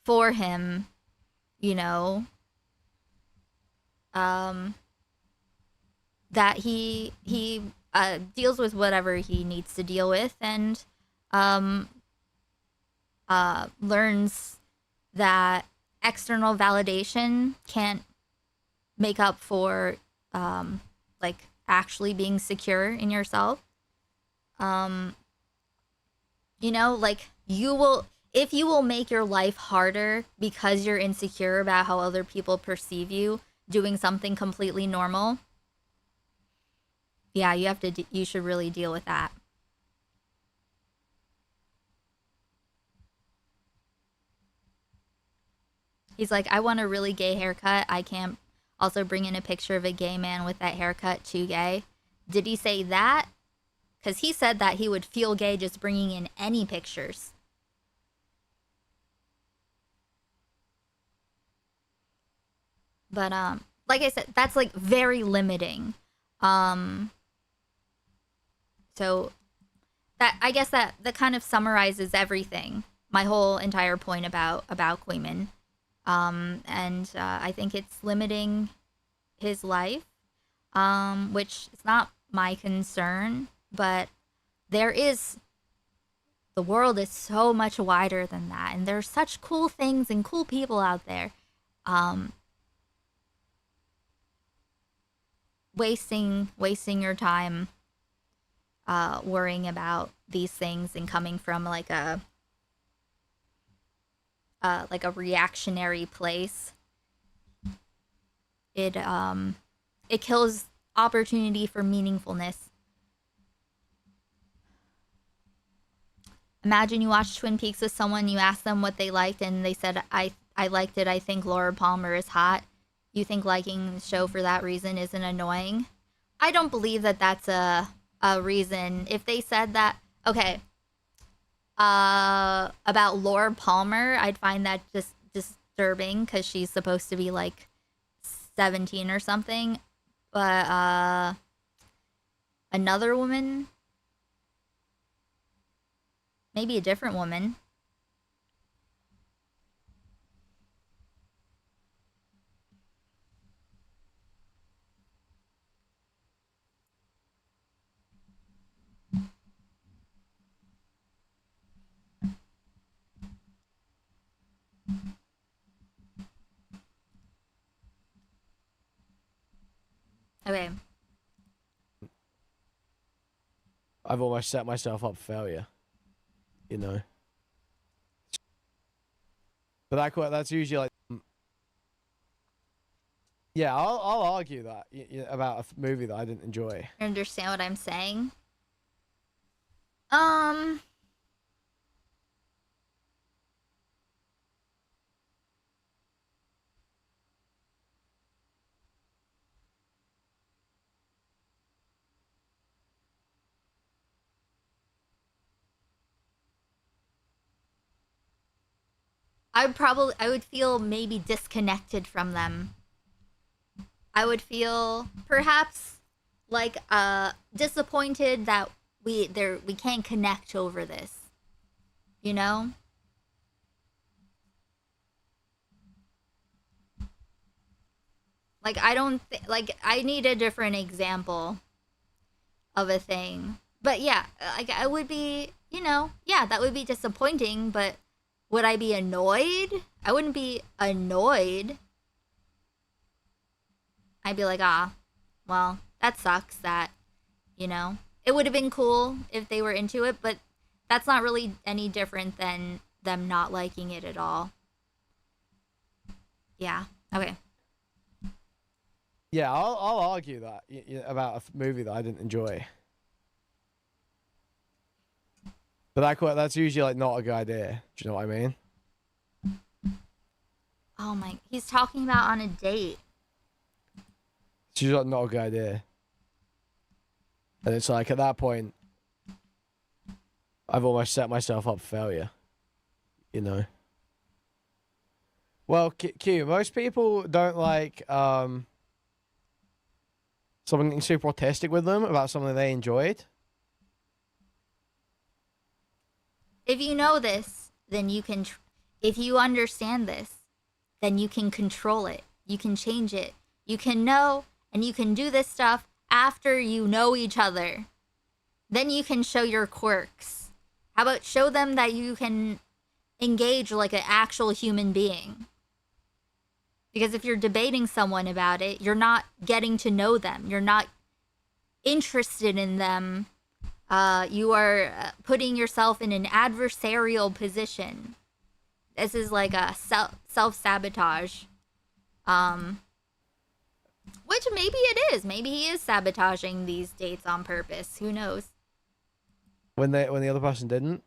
for him, you know, that he deals with whatever he needs to deal with, and learns that external validation can't make up for like actually being secure in yourself. You know, like if you will make your life harder because you're insecure about how other people perceive you doing something completely normal, yeah, you should really deal with that. He's like, I want a really gay haircut. I can't also bring in a picture of a gay man with that haircut. Too gay. Did he say that? because he said that he would feel gay just bringing in any pictures. But like I said, that's like very limiting. So that, I guess that kind of summarizes everything. My whole entire point about Kuihman. And I think it's limiting his life, which is not my concern, but the world is so much wider than that, and there's such cool things and cool people out there. Wasting your time worrying about these things and coming from like a reactionary place, it kills opportunity for meaningfulness. Imagine you watch Twin Peaks with someone, you ask them what they liked, and they said, I liked it, I think Laura Palmer is hot. You think liking the show for that reason isn't annoying? I don't believe that that's a reason. If they said that, okay, about Laura Palmer, I'd find that just disturbing because she's supposed to be like 17 or something. But another woman, maybe a different woman. Okay. I've almost set myself up for failure, you know. But that's usually like, yeah, I'll argue that about a movie that I didn't enjoy. You understand what I'm saying? I would feel maybe disconnected from them. I would feel perhaps like disappointed that we can't connect over this. You know? Like I need a different example of a thing. But yeah, like I would be, yeah, that would be disappointing, but would I be annoyed? I wouldn't be annoyed. I'd be like, well, that sucks that, it would have been cool if they were into it, but that's not really any different than them not liking it at all. Yeah. Okay. Yeah, I'll argue that about a movie that I didn't enjoy. But that's usually like not a good idea. Do you know what I mean? Oh my, he's talking about on a date. It's usually like not a good idea. And it's like at that point, I've almost set myself up for failure. You know? Well, Q, most people don't like someone being super autistic with them about something they enjoyed. If you know this, then you can, if you understand this, then you can control it. You can change it. You can know, and you can do this stuff after you know each other. Then you can show your quirks. How about show them that you can engage like an actual human being? Because if you're debating someone about it, you're not getting to know them. You're not interested in them. You are putting yourself in an adversarial position. This is like a self-sabotage. Which maybe it is. Maybe he is sabotaging these dates on purpose. Who knows? When the other person didn't?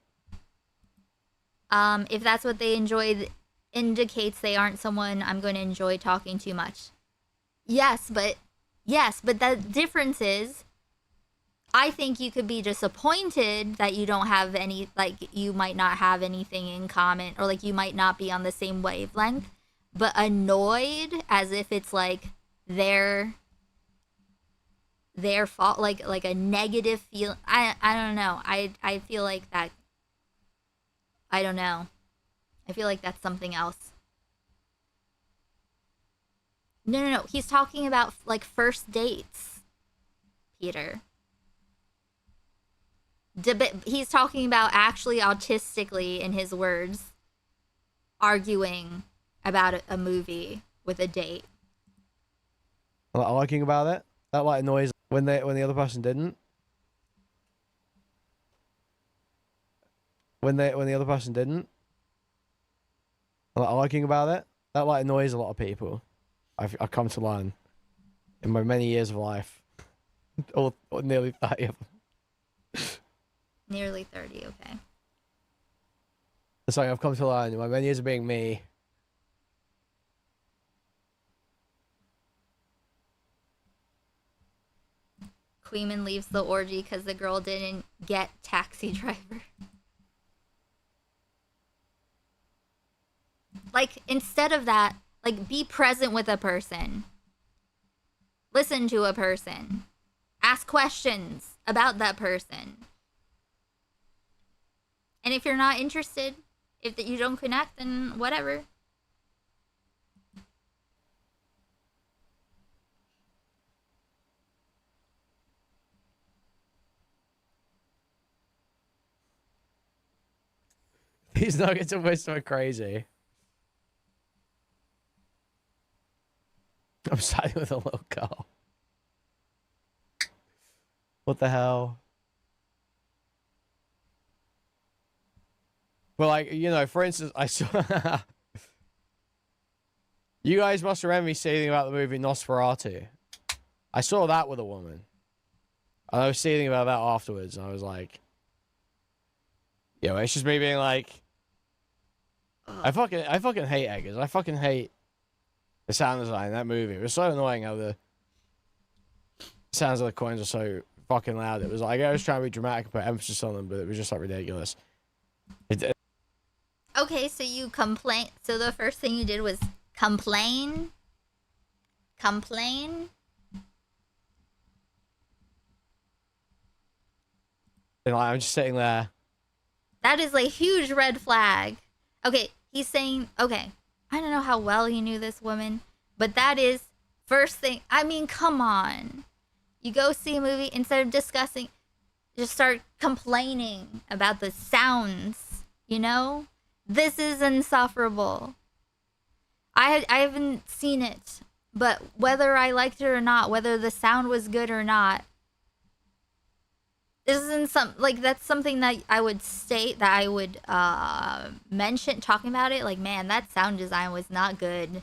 If that's what they enjoyed, indicates they aren't someone I'm going to enjoy talking to much. Yes, but the difference is I think you could be disappointed that you don't have any, like, you might not have anything in common, or like you might not be on the same wavelength, but annoyed as if it's like their fault, like a negative feel. I don't know. I feel like that. I don't know. I feel like that's something else. No. He's talking about like first dates, Peter. He's talking about actually autistically, in his words, arguing about a movie with a date. Arguing about it? That like annoys when the other person didn't? When the other person didn't? Arguing about it? That like annoys a lot of people. I've come to learn in my many years of life. or nearly 30 of them. Nearly 30, okay. Sorry, I've come to learn in my many years of being me. Kuihman leaves the orgy because the girl didn't get taxi driver. Like, instead of that, like, be present with a person. Listen to a person. Ask questions about that person. And if you're not interested, if you don't connect, then whatever. These nuggets are so crazy. I'm siding with a little girl. What the hell? Well, like, you know, for instance, I saw... You guys must remember me saying about the movie Nosferatu. I saw that with a woman. And I was saying about that afterwards, and I was like... Yo, it's just me being like... I fucking hate Eggers. I fucking hate the sound design in that movie. It was so annoying how the sounds of the coins are so fucking loud. It was like, I was trying to be dramatic and put emphasis on them, but it was just like ridiculous. Okay, so you complain. So the first thing you did was complain? Complain? And like, I'm just sitting there. That is a huge red flag. Okay, he's saying, okay, I don't know how well he knew this woman, but that is first thing. I mean, come on. You go see a movie, instead of discussing, just start complaining about the sounds, you know? This is insufferable. I haven't seen it, but whether I liked it or not, whether the sound was good or not, this isn't that's something that I would state, that I would mention talking about it. Like, man, that sound design was not good.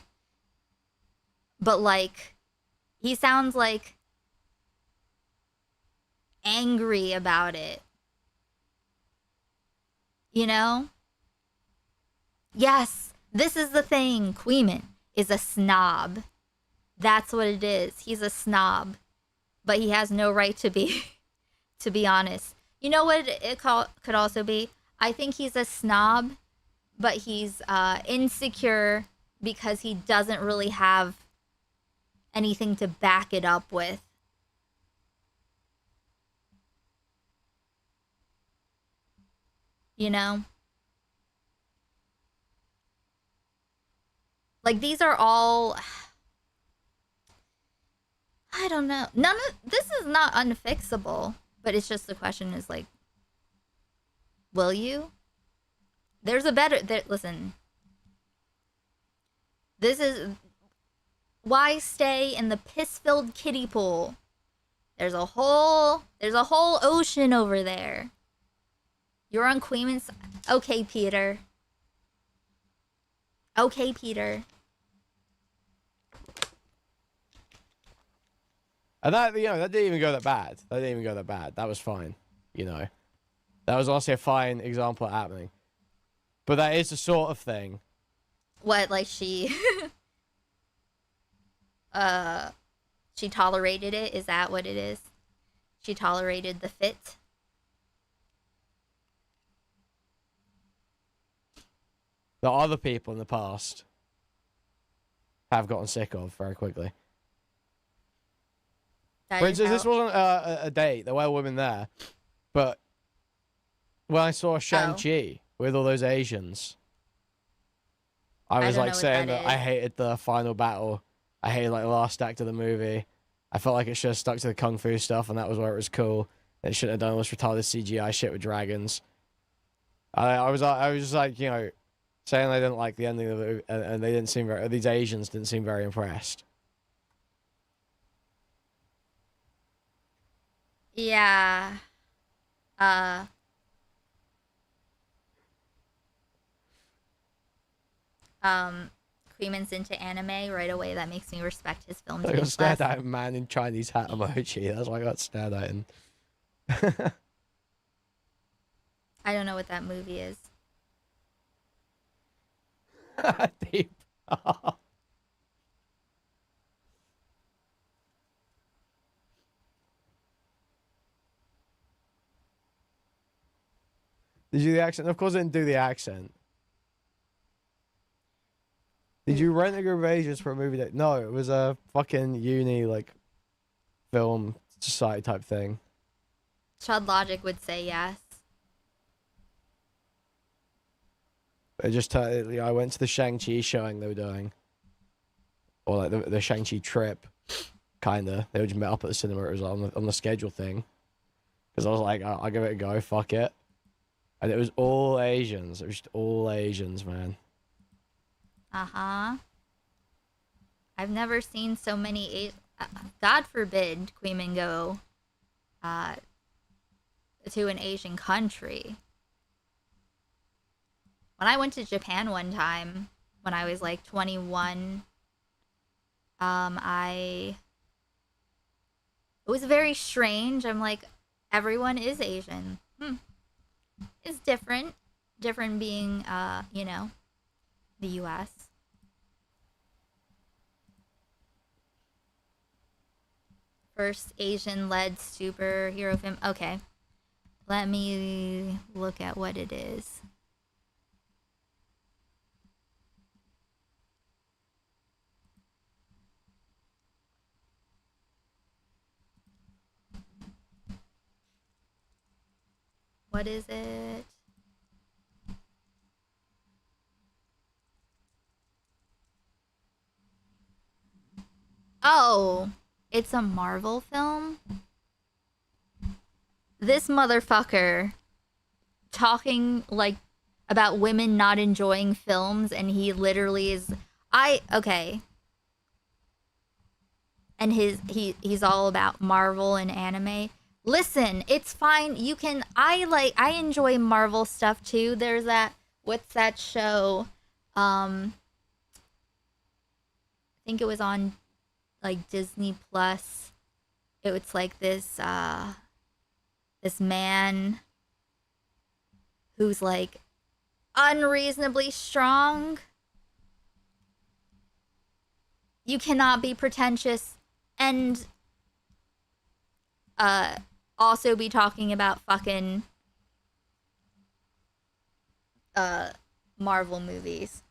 But like, he sounds like angry about it. You know? Yes, this is the thing. Kuihman is a snob. That's what it is. He's a snob. But he has no right to be, to be honest. You know what it could also be? I think he's a snob, but he's insecure because he doesn't really have anything to back it up with. You know? Like, these are all... I don't know. This is not unfixable, but it's just the question is like, will you? There's a better... listen. This is... Why stay in the piss-filled kiddie pool? There's a whole ocean over there. You're on Kuihman's... Okay, Peter. Okay, Peter. And that, you know, that didn't even go that bad. That didn't even go that bad. That was fine, you know. That was also a fine example of happening. But that is the sort of thing. What, like she... she tolerated it? Is that what it is? She tolerated the fit. That other people in the past have gotten sick of very quickly. That For is instance, how- this wasn't a date. There were women there. But when I saw Shang-Chi with all those Asians, I was don't like know what saying that that I is. hated the final battle. I hated like the last act of the movie. I felt like it should have stuck to the kung fu stuff, and that was where it was cool. It shouldn't have done all this retarded CGI shit with dragons. I was just like, you know, saying they didn't like the ending of it, and they didn't seem very. These Asians didn't seem very impressed. Yeah. Kuihman's into anime right away. That makes me respect his film I got taste stared less. at him, man, in Chinese hat emoji. That's why I got stared at him. I don't know what that movie is. Deep. Did you do the accent? Of course I didn't do the accent. Did you rent a group of Asians for a movie that... No, it was a fucking uni, like, film society type thing. Chud Logic would say yes. It just, I went to the Shang-Chi showing they were doing. Or like the Shang-Chi trip, kinda. They were just met up at the cinema. It was on the schedule thing. Because I was like, I'll give it a go, fuck it. And it was all Asians. It was just all Asians, man. Uh-huh. I've never seen so many... God forbid Kuihman go to an Asian country. When I went to Japan one time, when I was like 21, it was very strange. I'm like, everyone is Asian. It's different. Different being, you know, the US. First Asian-led superhero film. Okay. Let me look at what it is. What is it? Oh, it's a Marvel film? This motherfucker talking like about women not enjoying films, and he literally is okay. And he's all about Marvel and anime. Listen, it's fine. You can I enjoy Marvel stuff too. There's that what's that show? I think it was on like Disney Plus. It's like this this man who's like unreasonably strong. You cannot be pretentious and also be talking about fucking Marvel movies.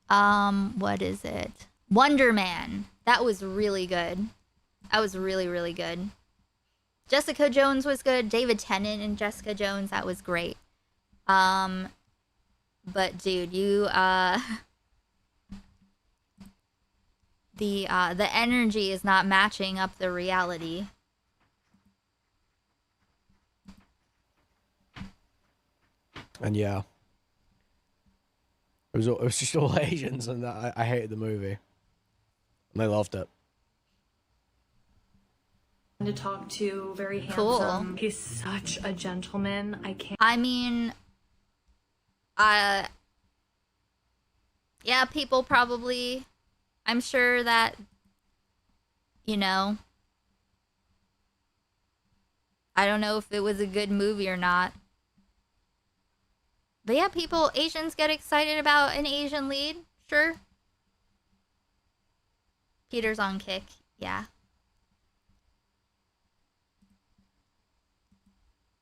What is it? Wonder Man. That was really good. That was really, really good. Jessica Jones was good. David Tennant and Jessica Jones, that was great. But dude, you the energy is not matching up the reality. And yeah. It was just all Asians, and I hated the movie. And they loved it. To talk to, very handsome. Cool. He's such a gentleman. I can't. I mean, yeah, people probably, I'm sure that, you know, I don't know if it was a good movie or not. But yeah, Asians get excited about an Asian lead. Sure. Peter's on kick. Yeah.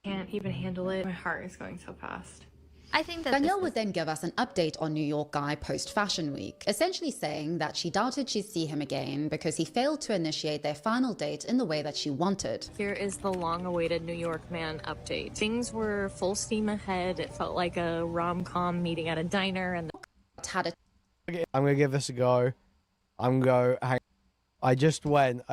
Can't even handle it. My heart is going so fast. I think that Danielle would then give us an update on New York guy post Fashion Week, essentially saying that she doubted she'd see him again because he failed to initiate their final date in the way that she wanted. Here is the long-awaited New York man update. Things were full steam ahead. It felt like a rom-com meeting at a diner, and I'm gonna give this a go. I just went.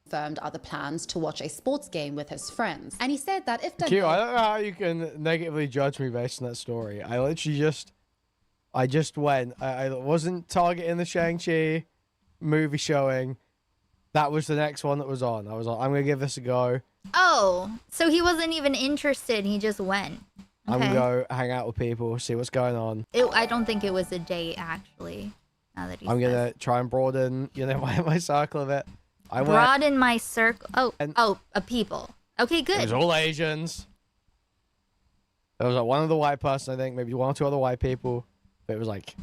Confirmed other plans to watch a sports game with his friends, and he said that if Q, Danielle... I don't know how you can negatively judge me based on that story. I just went. I wasn't targeting the Shang-Chi movie showing. That was the next one that was on. I was like, I'm gonna give this a go. Oh, so he wasn't even interested. He just went. I'm Okay. gonna go hang out with people, see what's going on. I don't think it was a date, actually. Now that I'm gonna try and broaden, my circle of it. I went. broaden my circle. A people. Okay, It good. was all Asians. There was like one other white person, I think, maybe one or two other white people. But it was like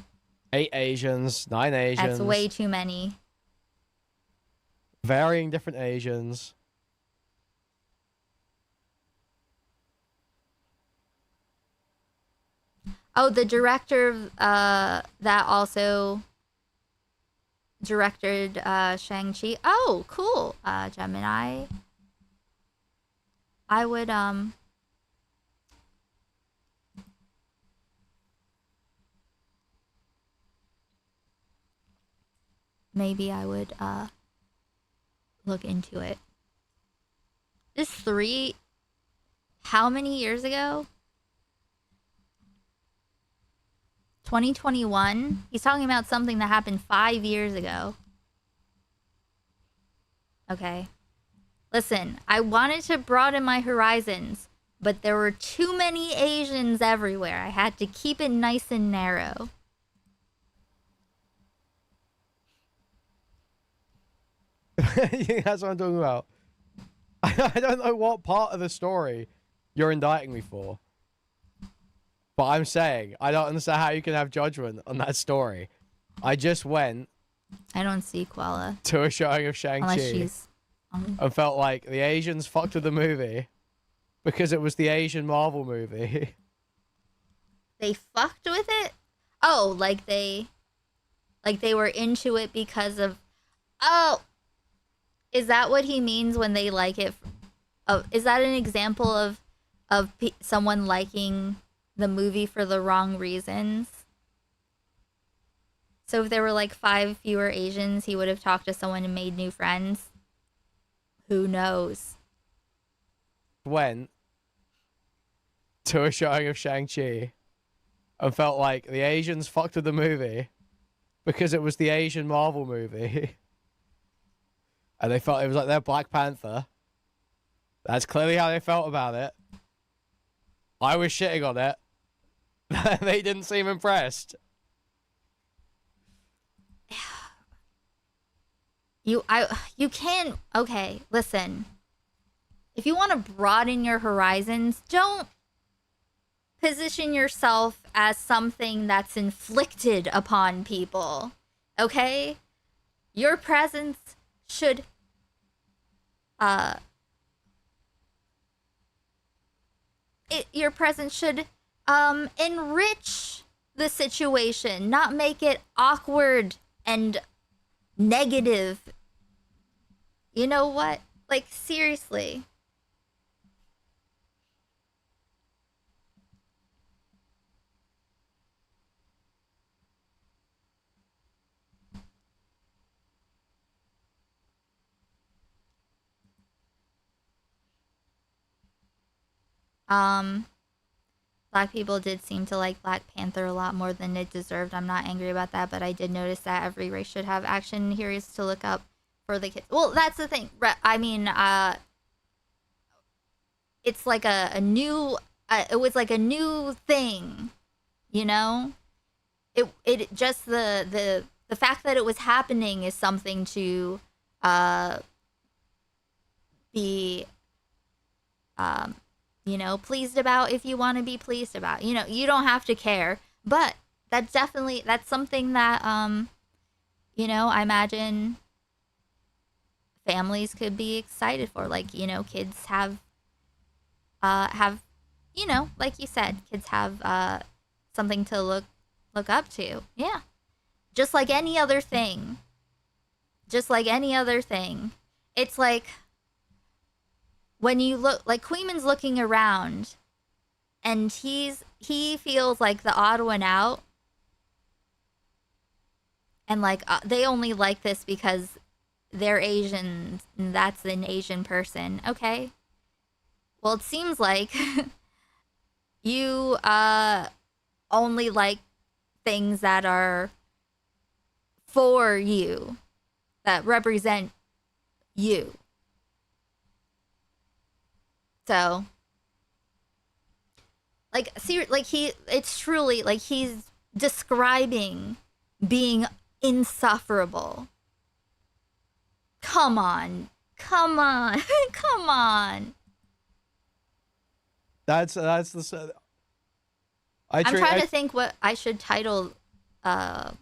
8 Asians, 9 Asians. That's way too many. Varying different Asians. Oh, the director that also directed Shang-Chi. Oh, cool. Gemini. I would maybe I would look into it. How many years ago? 2021? He's talking about something that happened 5 years ago. Okay. Listen, I wanted to broaden my horizons, but there were too many Asians everywhere. I had to keep it nice and narrow. That's what I'm talking about. I don't know what part of the story you're indicting me for. But I'm saying, I don't understand how you can have judgment on that story. I just went... I don't see Koala. ...to a showing of Shang-Chi. Unless she's... And felt like the Asians fucked with the movie. Because it was the Asian Marvel movie. They fucked with it? Oh, like they were into it because of... Oh! Is that what he means when they like it? Is that an example of someone liking the movie for the wrong reasons? So if there were like 5 fewer Asians, he would have talked to someone and made new friends? Who knows? Went to a showing of Shang-Chi and felt like the Asians fucked with the movie because it was the Asian Marvel movie. And they felt it was like their Black Panther. That's clearly how they felt about it. I was shitting on it. They didn't seem impressed. You can't... Okay, listen. If you want to broaden your horizons, don't position yourself as something that's inflicted upon people. Okay? Your presence should... your presence should enrich the situation, not make it awkward and negative. You know what? Like, seriously. Black people did seem to like Black Panther a lot more than it deserved. I'm not angry about that, but I did notice that every race should have action heroes to look up for the kids. Well, that's the thing. I mean, it's like a new, it was like a new thing, you know? It just the the fact that it was happening is something to be you know, pleased about if you want to be pleased about. You know, you don't have to care, but that's something that you know, I imagine families could be excited for. Like, you know, kids have you know, like you said, kids have something to look up to. Yeah. Just like any other thing. Just like any other thing. It's like when you look, like Kuihman's looking around and he feels like the odd one out. And like they only like this because they're Asian and that's an Asian person. Okay. Well, it seems like you only like things that are for you, that represent you. So, like, see, like it's truly like he's describing being insufferable. Come on, come on, come on. That's the. I'm trying to think what I should title the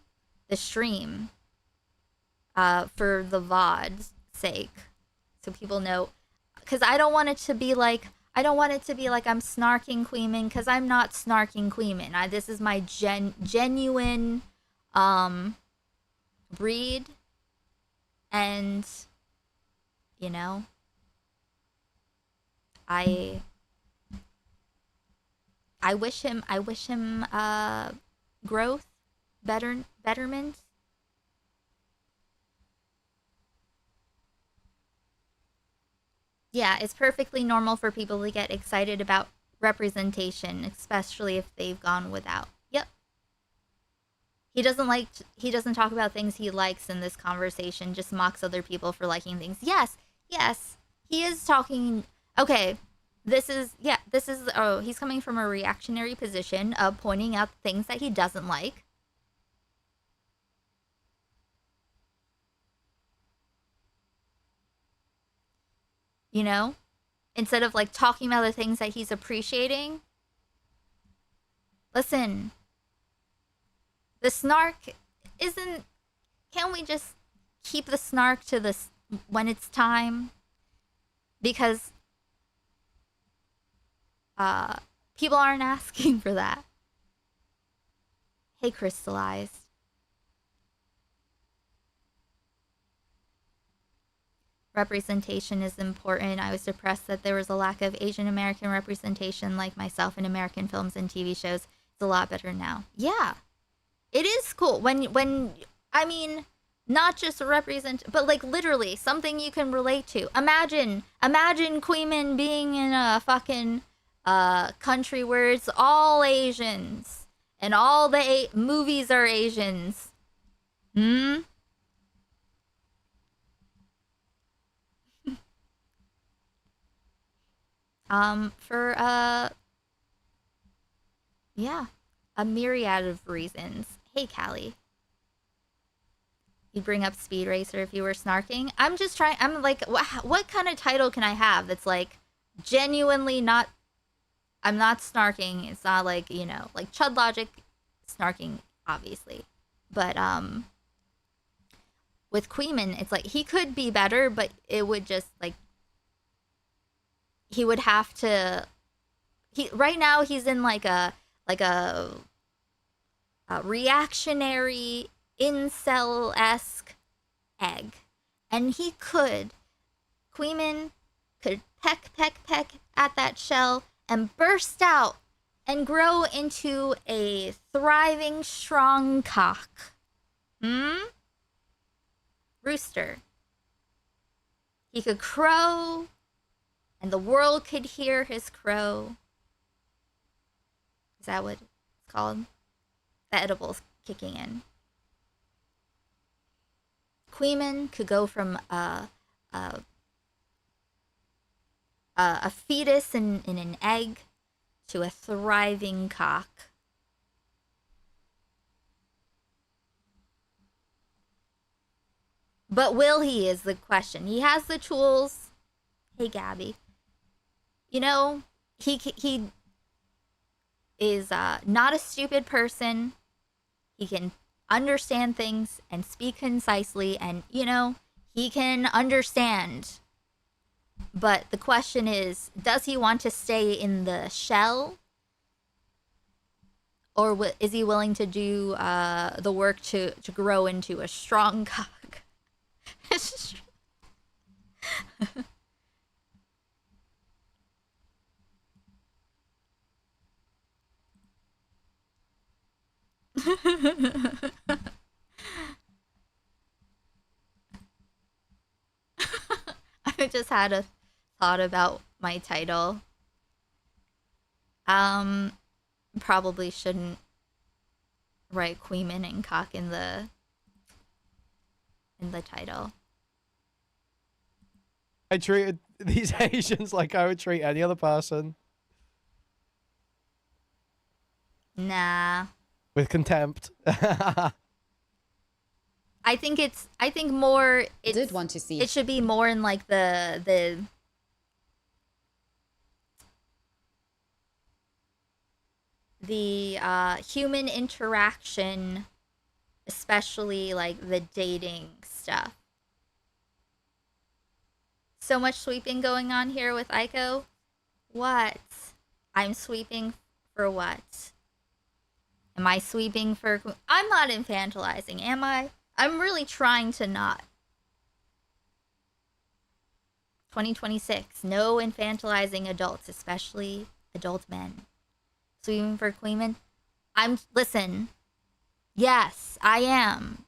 stream for the VOD's sake, so people know. Because I don't want it to be like I'm snarking Kuihman, because I'm not snarking Kuihman. This is my genuine breed, and you know, I wish him growth, betterment. Yeah, it's perfectly normal for people to get excited about representation, especially if they've gone without. Yep. He doesn't talk about things he likes in this conversation, just mocks other people for liking things. Yes. He is talking. Okay. He's coming from a reactionary position of pointing out things that he doesn't like. You know, instead of like talking about the things that he's appreciating. Listen, the snark can't we just keep the snark to this when it's time? Because people aren't asking for that. Hey, Crystallized. Representation is important. I was depressed that there was a lack of Asian American representation like myself in American films and TV shows. It's a lot better now. Yeah. It is cool when I mean, not just but like literally something you can relate to. Imagine Kuihman being in a fucking country where it's all Asians and all the movies are Asians. For yeah, a myriad of reasons. Hey, Callie. You'd bring up Speed Racer if you were snarking. I'm like, what kind of title can I have that's like genuinely not, I'm not snarking. It's not like, you know, like Chud Logic snarking, obviously. But, with Kuihman, it's like, he could be better, but it would just, like, he would have to, right now he's in like a reactionary incel-esque egg. And Kuihman could peck at that shell and burst out and grow into a thriving, strong cock. Rooster. He could crow, and the world could hear his crow. Is that what it's called? The edible's kicking in. Kuihman could go from a fetus in an egg to a thriving cock. But will he is the question. He has the tools. Hey, Gabby. You know, he is not a stupid person. He can understand things and speak concisely, and, you know, he can understand. But the question is, does he want to stay in the shell? Or is he willing to do the work to grow into a strong cock? I just had a thought about my title. Probably shouldn't write Kuihman and cock in the title. I treated these Asians like I would treat any other person. Nah. With contempt. I think more. I did want to see. It should be more in like the human interaction, especially like the dating stuff. So much sweeping going on here with Aiko. What? I'm sweeping for what? Am I sweeping for... I'm not infantilizing, am I? I'm really trying to not. 2026. No infantilizing adults, especially adult men. Sweeping for Kuihman. Listen. Yes, I am.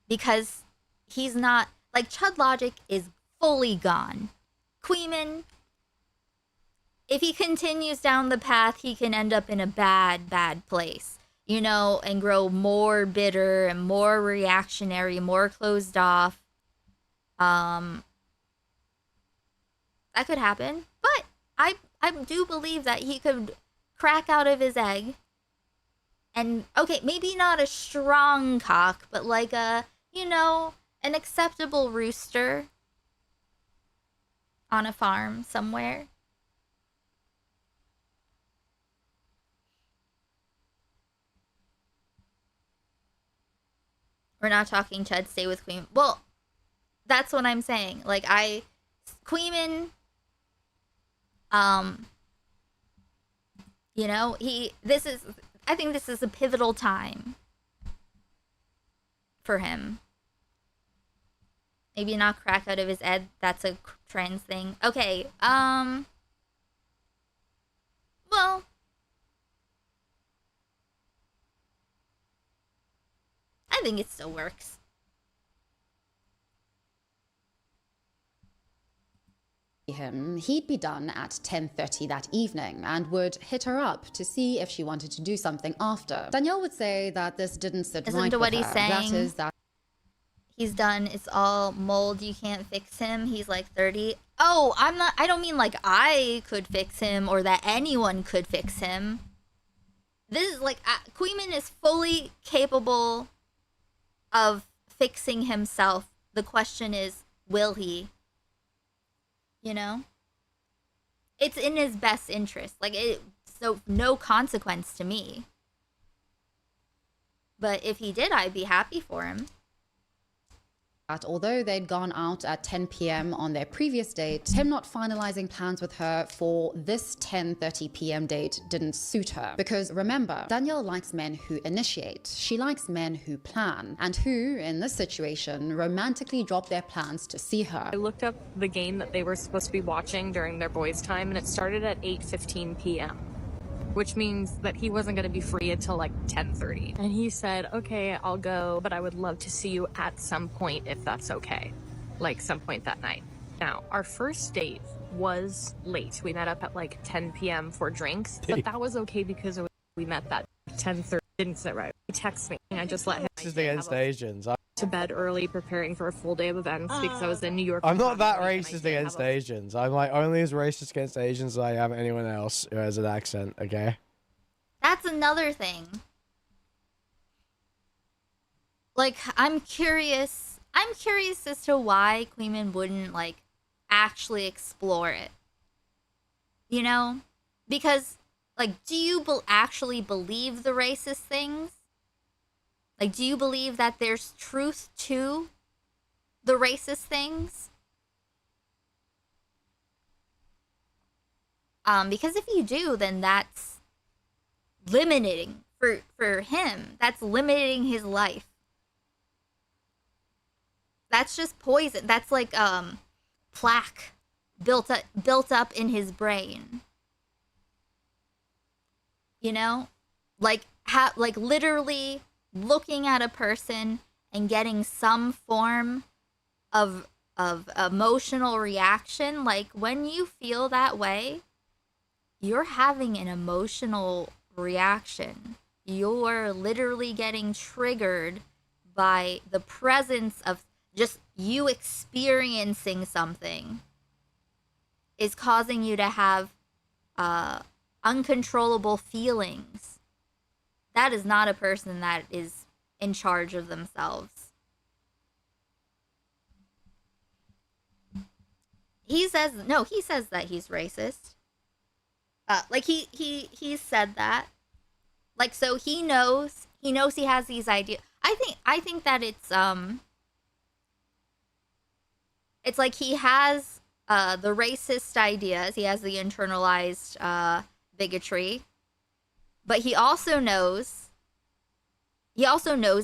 Because he's not... Like, Chud Logic is fully gone. Kuihman, if he continues down the path, he can end up in a bad, bad place, you know, and grow more bitter and more reactionary, more closed off. That could happen, but I do believe that he could crack out of his egg and, okay, maybe not a strong cock, but like a, you know, an acceptable rooster on a farm somewhere. We're not talking Chud, stay with Kuihman. Well, that's what I'm saying. Like, Kuihman, you know, I think this is a pivotal time for him. Maybe not crack out of his head. That's a trans thing. Okay, well, I think it still works. Him, he'd be done at 10:30 that evening and would hit her up to see if she wanted to do something after. Danielle would say that this didn't sit Isn't right to what with he's her. saying? That is that He's done. It's all mold. You can't fix him. He's like 30. Oh, I don't mean like I could fix him or that anyone could fix him. This is like, Kuihman is fully capable of fixing himself. The question is, will he? You know? It's in his best interest. Like, so no consequence to me. But if he did, I'd be happy for him. although they'd gone out at 10 p.m. on their previous date, him not finalizing plans with her for this 10:30 p.m. date didn't suit her. Because remember, Danielle likes men who initiate. She likes men who plan, and who, in this situation, romantically drop their plans to see her. I looked up the game that they were supposed to be watching during their boys' time, and it started at 8:15 p.m. which means that he wasn't going to be free until like 10:30. And he said, okay, I'll go, but I would love to see you at some point if that's okay. Like some point that night. Now, our first date was late. We met up at like 10 p.m. for drinks, but that was okay because we met that 10:30. Didn't sit right. He texted me, and I just let him Racist against Asians. to bed early, preparing for a full day of events because I was in New York. I'm not that racist against Asians. I'm like only as racist against Asians as I am anyone else who has an accent, okay? That's another thing. Like, I'm curious. I'm curious as to why Kuihman wouldn't like actually explore it. You know? Because like, do you actually believe the racist things? Like, do you believe that there's truth to the racist things? Because if you do, then that's limiting for him. That's limiting his life. That's just poison. That's like plaque built up in his brain. You know? Like literally looking at a person and getting some form of emotional reaction. Like, when you feel that way, you're having an emotional reaction. You're literally getting triggered by the presence of just you experiencing something is causing you to have uncontrollable feelings. That is not a person that is in charge of themselves. He says that he's racist. Like he said that. Like, so he knows he has these ideas. I think that it's like he has the racist ideas. He has the internalized bigotry. But he also knows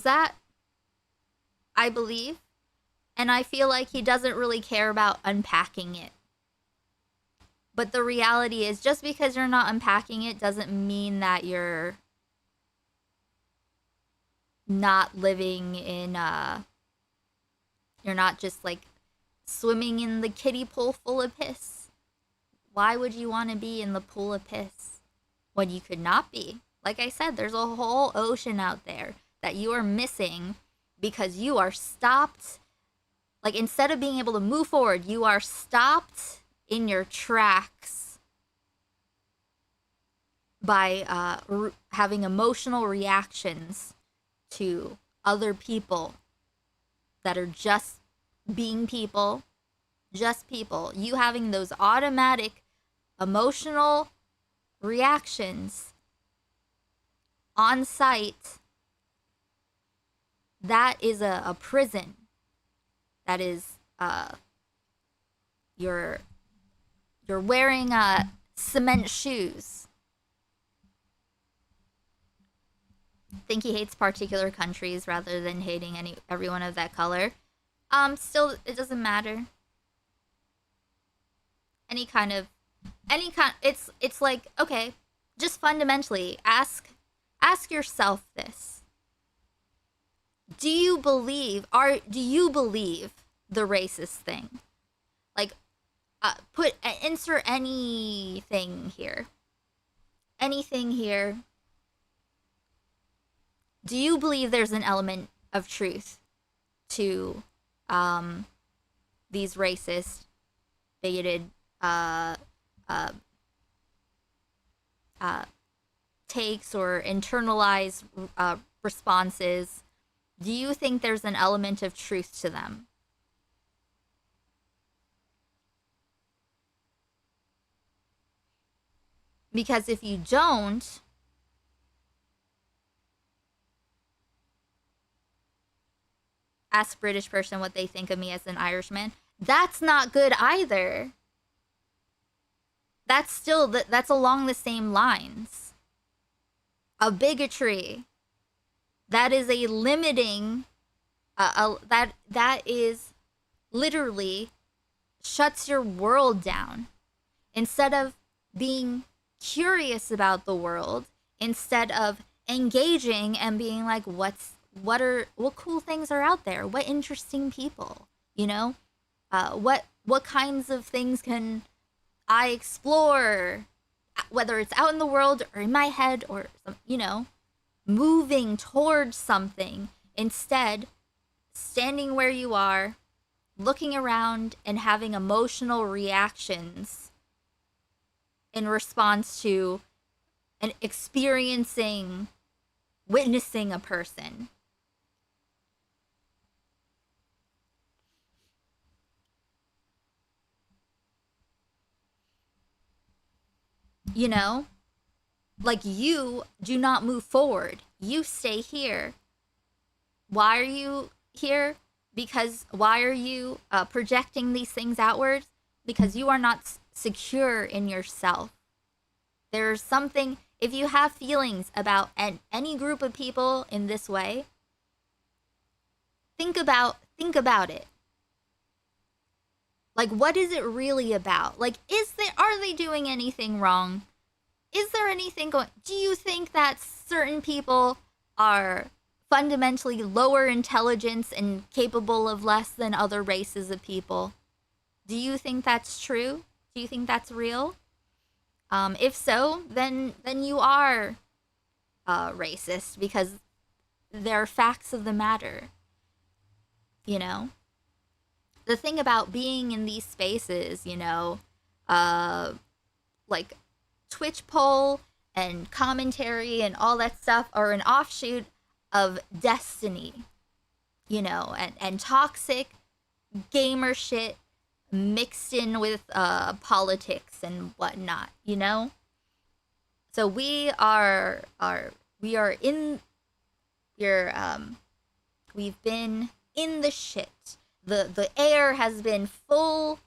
that, I believe. And I feel like he doesn't really care about unpacking it. But the reality is, just because you're not unpacking it doesn't mean that you're not living in you're not just like swimming in the kiddie pool full of piss. Why would you want to be in the pool of piss when you could not be? Like I said, there's a whole ocean out there that you are missing because you are stopped. Like, instead of being able to move forward, you are stopped in your tracks by having emotional reactions to other people that are just being people, just people. You having those automatic emotional reactions on site, that is a prison. That is you're wearing cement shoes. I think he hates particular countries rather than hating everyone of that color. Still, it doesn't matter. It's like, okay, just fundamentally ask yourself this. Do you believe the racist thing? Like, insert anything here. Anything here. Do you believe there's an element of truth to these racist, bigoted takes or internalized responses? Do you think there's an element of truth to them? Because if you don't, ask British person what they think of me as an Irishman, that's not good either. That's along the same lines of bigotry. That is a limiting, that is literally shuts your world down. Instead of being curious about the world, instead of engaging and being like, what cool things are out there? What interesting people, you know? What kinds of things can I explore? Whether it's out in the world or in my head or, you know, moving towards something. Instead, standing where you are, looking around and having emotional reactions in response to and witnessing a person. You know? Like, you do not move forward. You stay here. Why are you here? Because why are you projecting these things outwards? Because you are not secure in yourself. There's something, if you have feelings about any group of people in this way, think about it. Like, what is it really about? Like, are they doing anything wrong? Is there anything going? Do you think that certain people are fundamentally lower intelligence and capable of less than other races of people? Do you think that's true? Do you think that's real? If so, then you are racist, because they're facts of the matter. You know? The thing about being in these spaces, you know, like Twitch poll and commentary and all that stuff are an offshoot of destiny, you know, and toxic gamer shit mixed in with politics and whatnot, you know? So we've been in the shit. The air has been full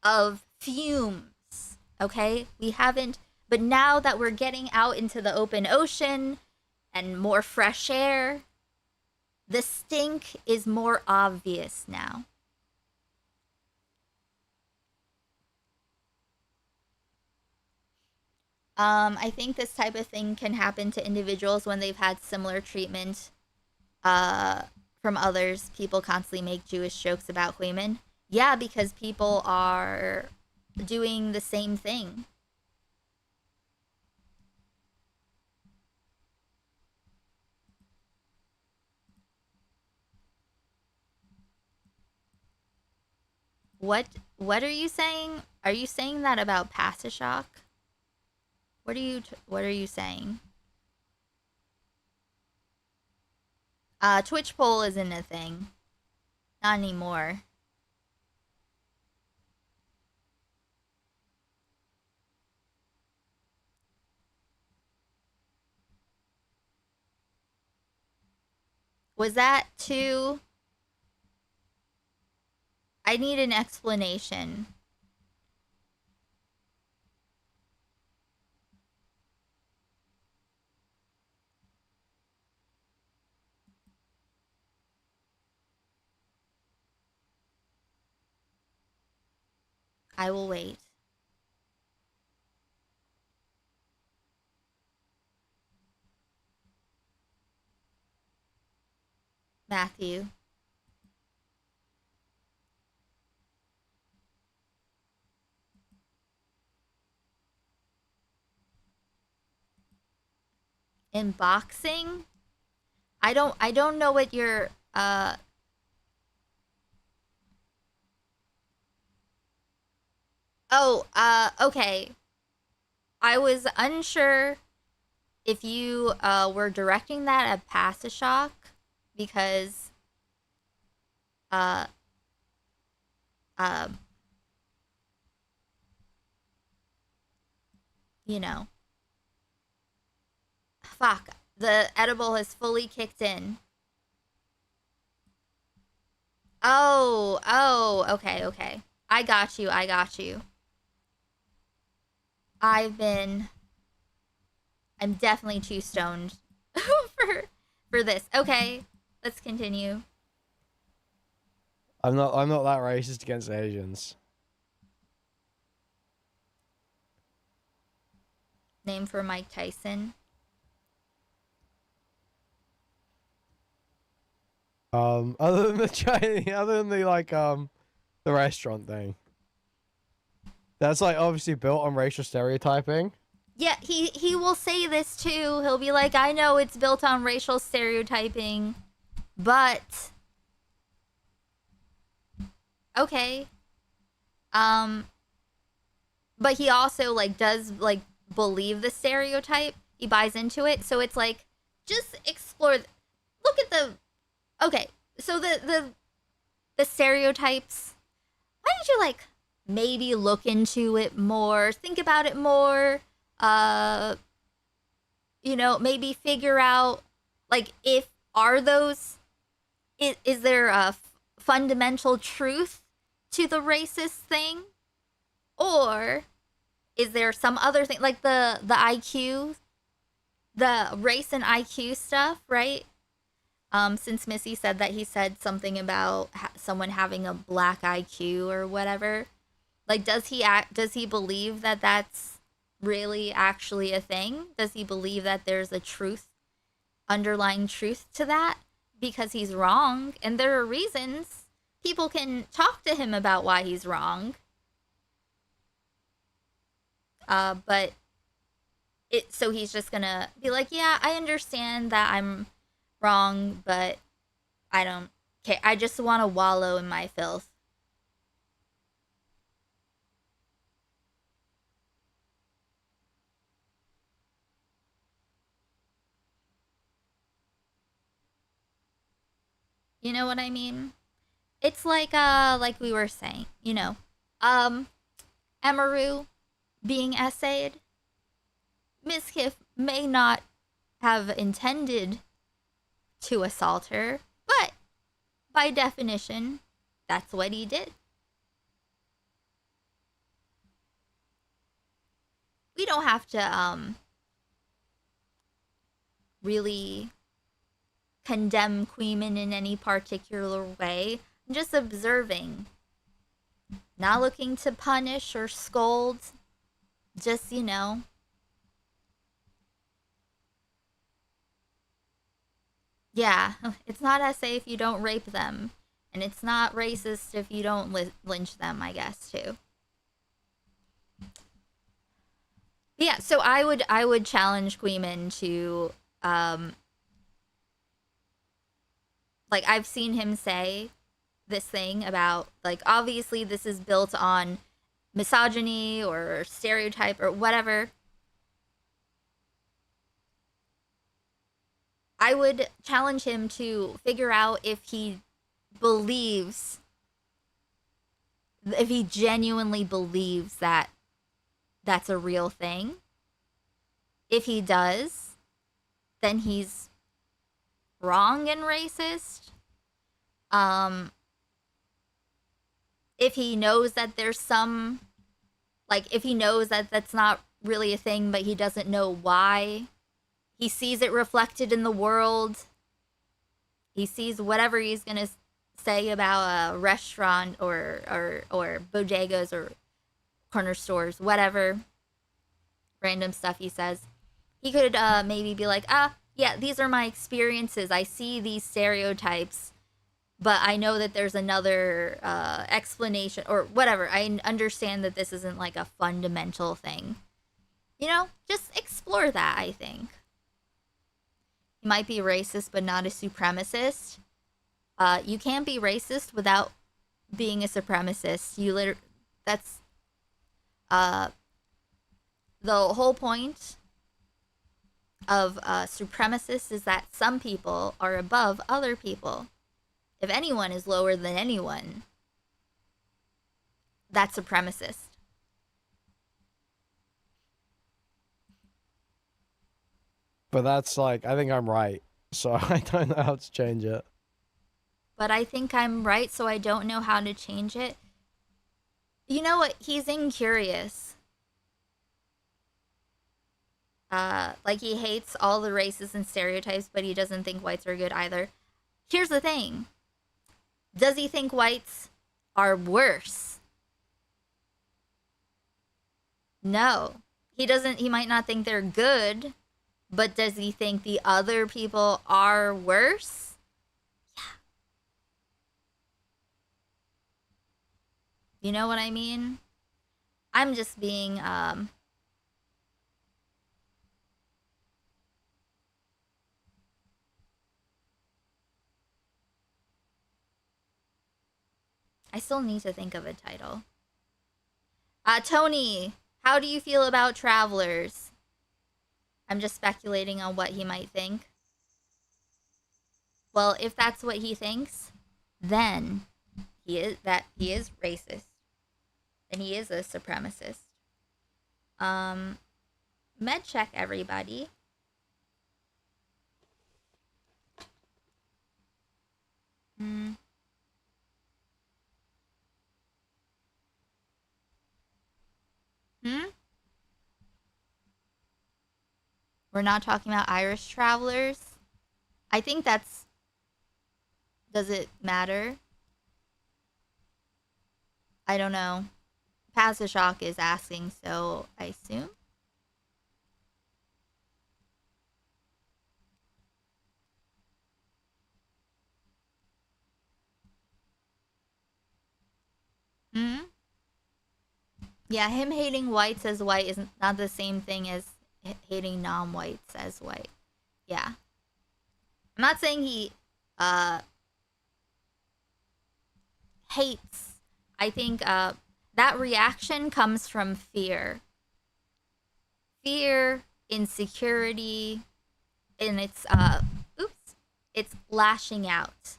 of fumes, okay? We haven't, but now that we're getting out into the open ocean and more fresh air, the stink is more obvious now. I think this type of thing can happen to individuals when they've had similar treatment from others. People constantly make Jewish jokes about Kuihman. Yeah, because people are doing the same thing. What are you saying? Are you saying that about Passashock? What are you saying? Twitch poll isn't a thing. Not anymore. Was that too? I need an explanation. I will wait. Matthew. In boxing? I don't know what your okay. I was unsure if you were directing that at Passashock, because you know. Fuck. The edible has fully kicked in. Oh, okay. I got you. I'm definitely too stoned for this. Okay, let's continue. I'm not that racist against Asians. Name for Mike Tyson. Other than the Chinese, other than the restaurant thing. That's like obviously built on racial stereotyping. Yeah, he will say this too. He'll be like, I know it's built on racial stereotyping, but okay. But he also does believe the stereotype. He buys into it. So it's like, just explore. Look at the. Okay, so the stereotypes. Why don't you maybe look into it more, think about it more, you know, maybe figure out, like, if are those, is there a fundamental truth to the racist thing, or is there some other thing, like the IQ, the race and IQ stuff, right? Since Missy said that he said something about someone having a black IQ or whatever, like, does he believe that that's really actually a thing? Does he believe that there's a truth, underlying truth to that? Because he's wrong, and there are reasons. People can talk to him about why he's wrong. But so he's just gonna be like, yeah, I understand that I'm wrong, but I don't care. I just want to wallow in my filth. You know what I mean? It's like we were saying, you know, Emaru being essayed. Mizkif may not have intended to assault her, but by definition, that's what he did. We don't have to really condemn Kuihman in any particular way. I'm just observing. Not looking to punish or scold. Just, you know. Yeah, it's not essay if you don't rape them. And it's not racist if you don't lynch them, I guess, too. Yeah, so I would challenge Kuihman to like, I've seen him say this thing about, like, obviously this is built on misogyny or stereotype or whatever. I would challenge him to figure out if he believes, if he genuinely believes that that's a real thing. If he does, then he's wrong and racist. If he knows that there's some, like, if he knows that that's not really a thing, but he doesn't know why, he sees it reflected in the world, he sees whatever he's gonna say about a restaurant or bodegas or corner stores, whatever random stuff he says, he could maybe be like, yeah, these are my experiences, I see these stereotypes, but I know that there's another explanation or whatever. I understand that this isn't like a fundamental thing. You know, just explore that, I think. He might be racist, but not a supremacist. You can't be racist without being a supremacist. That's the whole point of supremacists is that some people are above other people. If anyone is lower than anyone, that's supremacist. But that's like, I think I'm right, so I don't know how to change it. But I think I'm right, so I don't know how to change it. You know what? He's incurious. Like, he hates all the races and stereotypes, but he doesn't think whites are good either. Here's the thing. Does he think whites are worse? No. He doesn't. He might not think they're good, but does he think the other people are worse? Yeah. You know what I mean? I'm just being, I still need to think of a title. Tony, how do you feel about Travelers? I'm just speculating on what he might think. Well, if that's what he thinks, then he is racist. Then he is a supremacist. med check everybody. Hmm. We're not talking about Irish travelers. I think that's... Does it matter? I don't know. Pasashok is asking, so I assume. Hmm? Yeah, him hating whites as white is not the same thing as hating non-whites as white. Yeah. I'm not saying he hates. I think that reaction comes from fear. Fear, insecurity, and it's it's lashing out.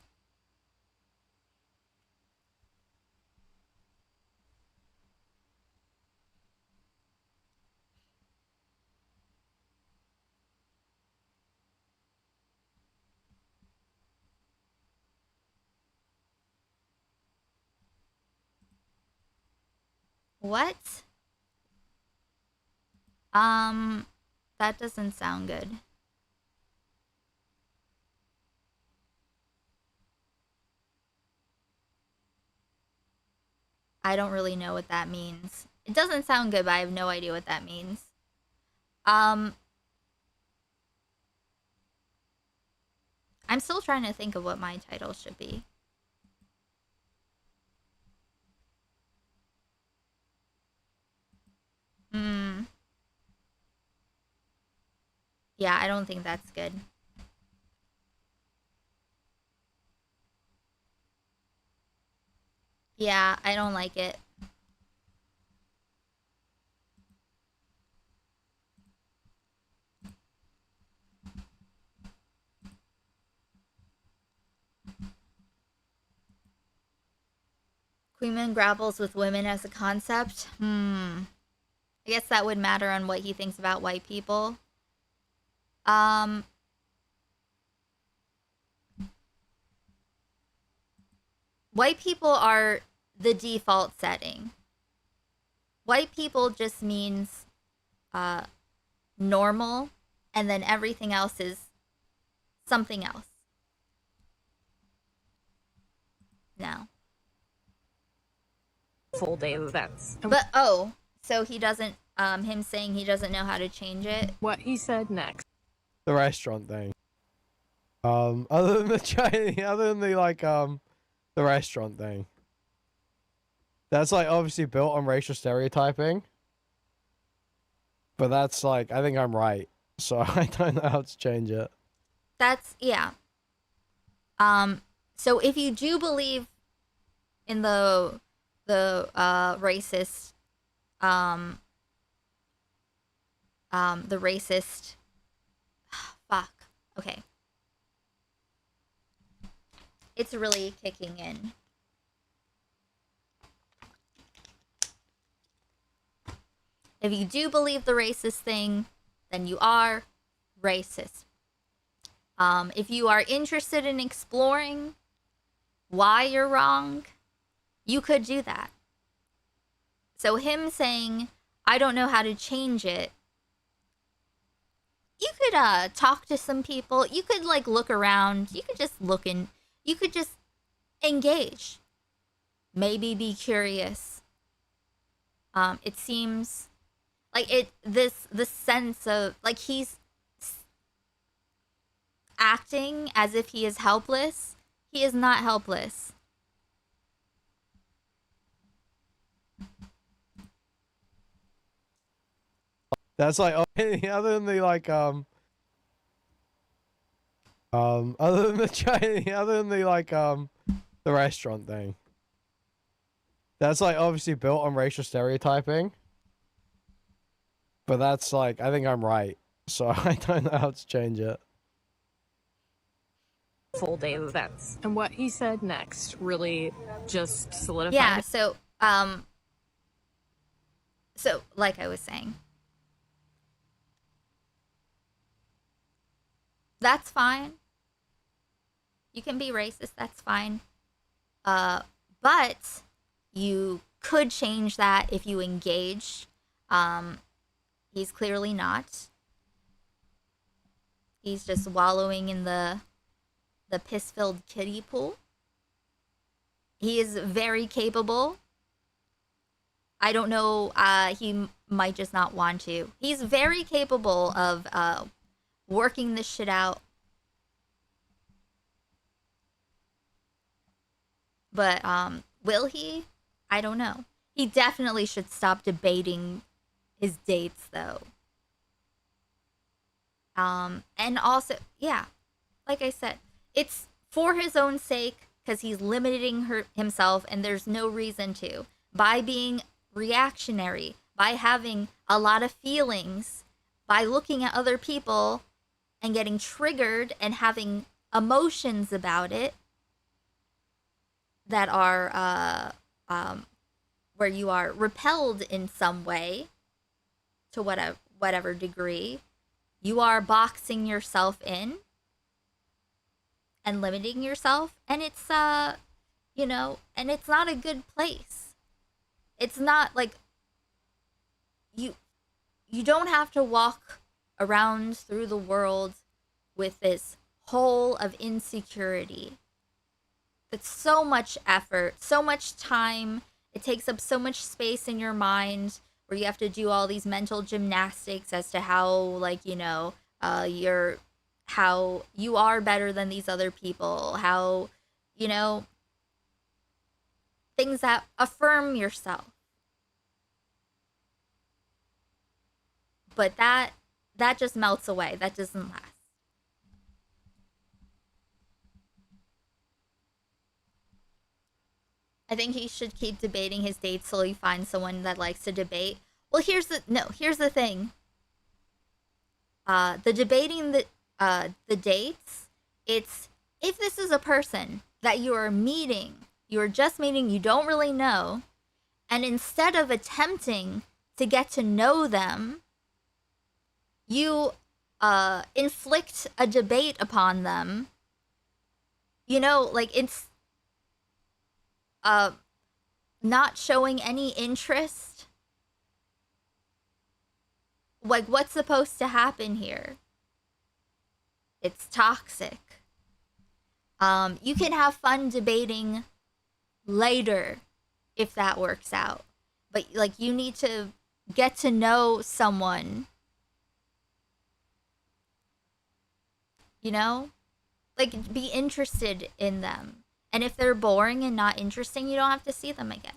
What? That doesn't sound good. I don't really know what that means. It doesn't sound good, but I have no idea what that means. I'm still trying to think of what my title should be. Yeah, I don't think that's good. Yeah, I don't like it. Kuihman grapples with women as a concept. I guess that would matter on what he thinks about white people. White people are the default setting. White people just means normal, and then everything else is something else. No. Full day of events. But so he doesn't him saying he doesn't know how to change it. What he said next. The restaurant thing. Other than the Chinese, other than the restaurant thing. That's like obviously built on racial stereotyping. But that's like, I think I'm right. So I don't know how to change it. That's, yeah. So if you do believe in the racist, the racist, fuck, okay. It's really kicking in. If you do believe the racist thing, then you are racist. If you are interested in exploring why you're wrong, you could do that. So him saying, I don't know how to change it, you could talk to some people, you could like look around, you could just look in, you could just engage. Maybe be curious. It seems like the sense of like he's acting as if he is helpless. He is not helpless. That's like other than the other than the Chinese, other than the restaurant thing. That's like obviously built on racial stereotyping. But that's like, I think I'm right. So I don't know how to change it. Full day of events. And what he said next really just solidified. Yeah, so like I was saying, that's fine. You can be racist, that's fine. But you could change that if you engage. He's clearly not. He's just wallowing in the piss-filled kiddie pool. He is very capable. I don't know, he might just not want to. He's very capable of working this shit out. But will he? I don't know. He definitely should stop debating his dates, though. And also, yeah, like I said, it's for his own sake, because he's limiting himself, and there's no reason to. By being reactionary, by having a lot of feelings, by looking at other people and getting triggered and having emotions about it that are where you are repelled in some way to whatever degree, you are boxing yourself in and limiting yourself, and it's and it's not a good place. It's not like you don't have to walk around through the world with this hole of insecurity. It's so much effort, so much time. It takes up so much space in your mind, where you have to do all these mental gymnastics as to how, how you are better than these other people, how, things that affirm yourself. But that just melts away. That doesn't last. I think he should keep debating his dates till he finds someone that likes to debate. Well, here's the thing. The debating the dates, it's if this is a person that you are meeting, you're just meeting, you don't really know, and instead of attempting to get to know them, you inflict a debate upon them. It's not showing any interest. What's supposed to happen here? It's toxic. You can have fun debating later if that works out. But you need to get to know someone. Be interested in them. And if they're boring and not interesting, you don't have to see them again.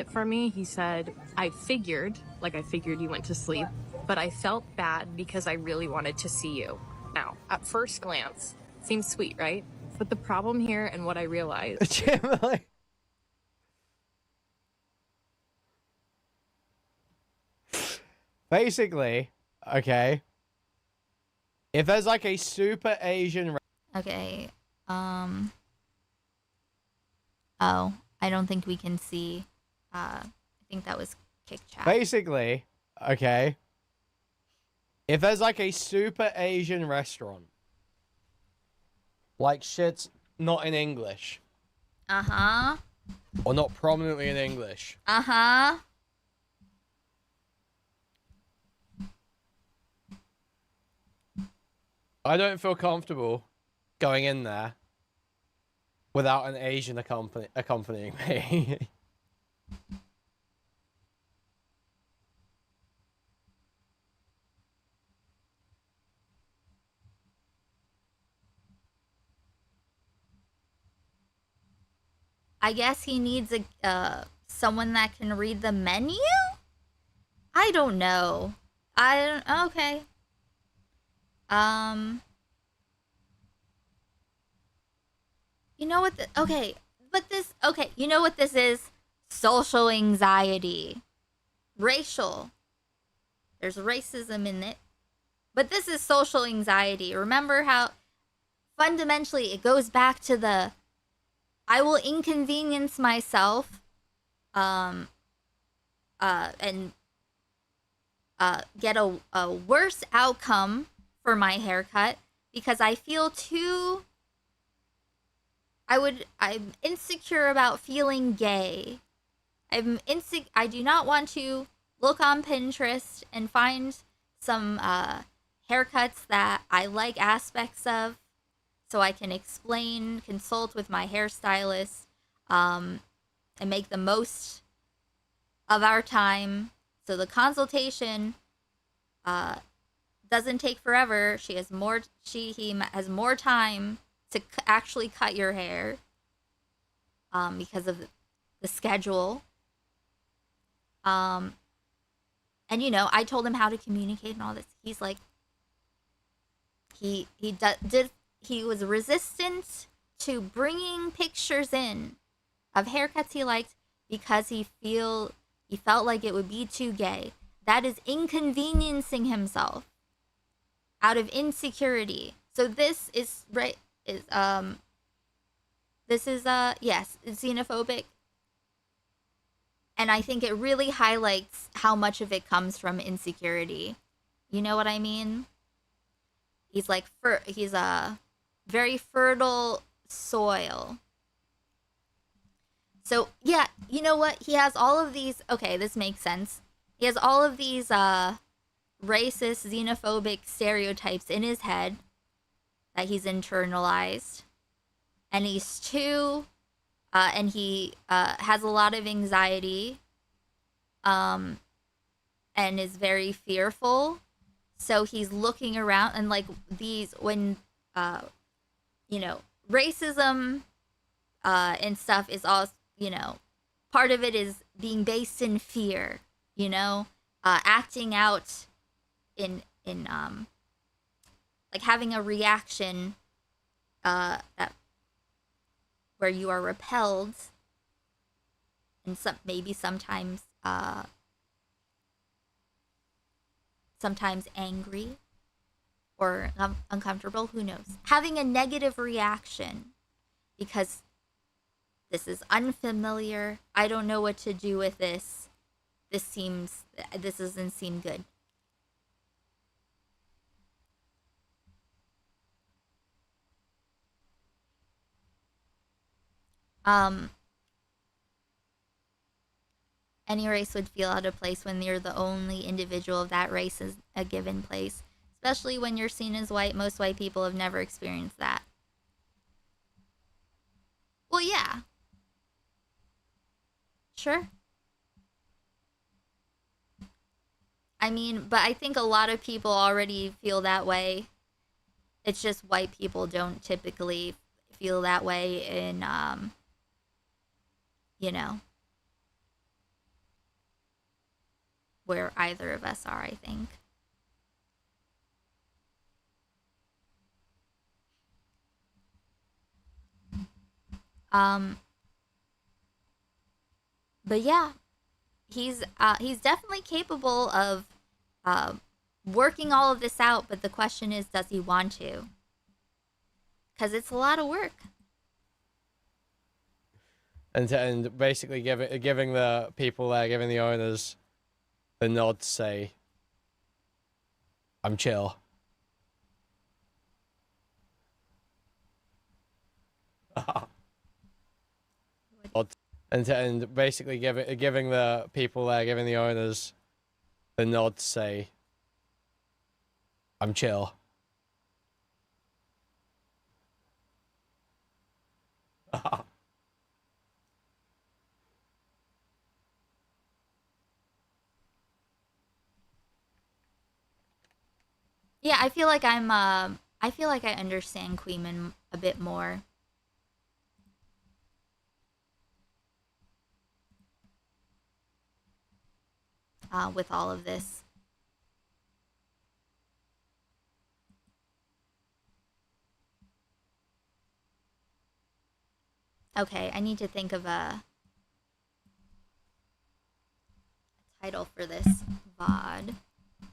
For me, he said, I figured you went to sleep, but I felt bad because I really wanted to see you. Now, at first glance, seems sweet, right? But the problem here and what I realized... Basically, okay, if there's a super Asian... Okay, oh, I don't think we can see, I think that was kick chat. Basically, okay, if there's a super Asian restaurant, shit's not in English. Uh-huh. Or not prominently in English. Uh-huh. I don't feel comfortable going in there without an Asian accompanying me. I guess he needs someone that can read the menu? I don't know. Okay. You know what you know what this is? Social anxiety. Racial. There's racism in it. But this is social anxiety. Remember how fundamentally it goes back to I will inconvenience myself and get a worse outcome for my haircut because I feel too. I'm insecure about feeling gay. I do not want to look on Pinterest and find some haircuts that I like aspects of so I can consult with my hairstylist, and make the most of our time. So the consultation doesn't take forever. He has more time to actually cut your hair because of the schedule. And I told him how to communicate and all this. He's like, he was resistant to bringing pictures in of haircuts he liked because he felt like it would be too gay. That is inconveniencing himself out of insecurity. So this is yes, it's xenophobic. And I think it really highlights how much of it comes from insecurity. You know what I mean? He's a very fertile soil. So, yeah, you know what? He has all of these... Okay, this makes sense. He has all of these racist, xenophobic stereotypes in his head that he's internalized. And he's too... and he has a lot of anxiety and is very fearful. So he's looking around and racism and stuff is all, part of it is being based in fear, acting out in having a reaction that where you are repelled and sometimes angry or uncomfortable, who knows, having a negative reaction because this is unfamiliar, I don't know what to do with this doesn't seem good. Any race would feel out of place when you're the only individual of that race in a given place, especially when you're seen as white. Most white people have never experienced that. Well, yeah. Sure. I mean, but I think a lot of people already feel that way. It's just white people don't typically feel that way in, where either of us are, I think. But yeah, he's definitely capable of working all of this out, but the question is, does he want to? Because it's a lot of work. And basically giving the people there, giving the owners the nod to say, I'm chill. And basically giving the people there, giving the owners the nod to say, I'm chill. Yeah, I feel like I understand Kuihman a bit more. With all of this. Okay, I need to think of a title for this VOD.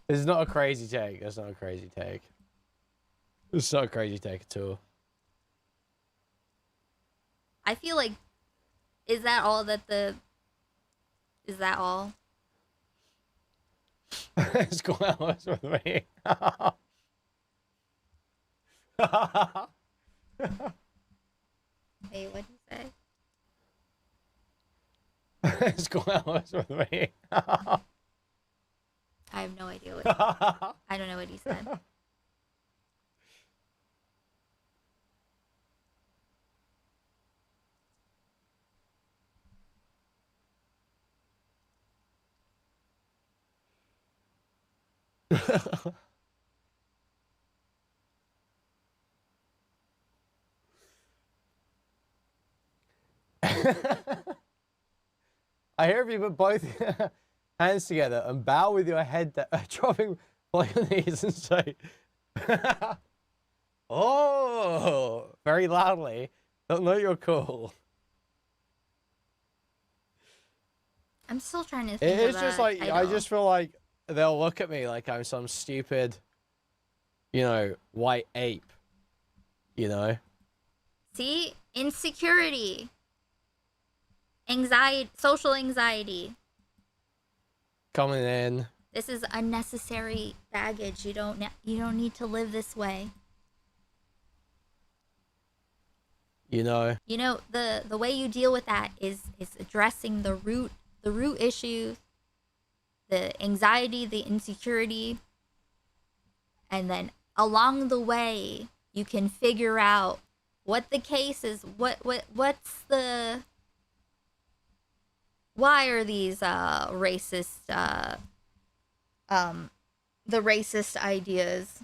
It's not a crazy take. That's not a crazy take. It's not a crazy take at all. I feel like, is that all that the Is that all? Squirrels with me. Wait, what'd you say? Squirrels with me. I have no idea what. I don't know what he said. I hear if you put both hands together and bow with your head dropping on your knees and say, oh, very loudly. Don't know you're cool. I'm still trying to think. It's just like, I just feel like they'll look at me like I'm some stupid, you know, white ape. You know? See? Insecurity. Anxiety, social anxiety. Coming in. This is unnecessary baggage. You don't need to live this way. You know. You know, the way you deal with that is addressing the root issues, the anxiety, the insecurity, and then along the way you can figure out what the case is, what's the, why are these racist the racist ideas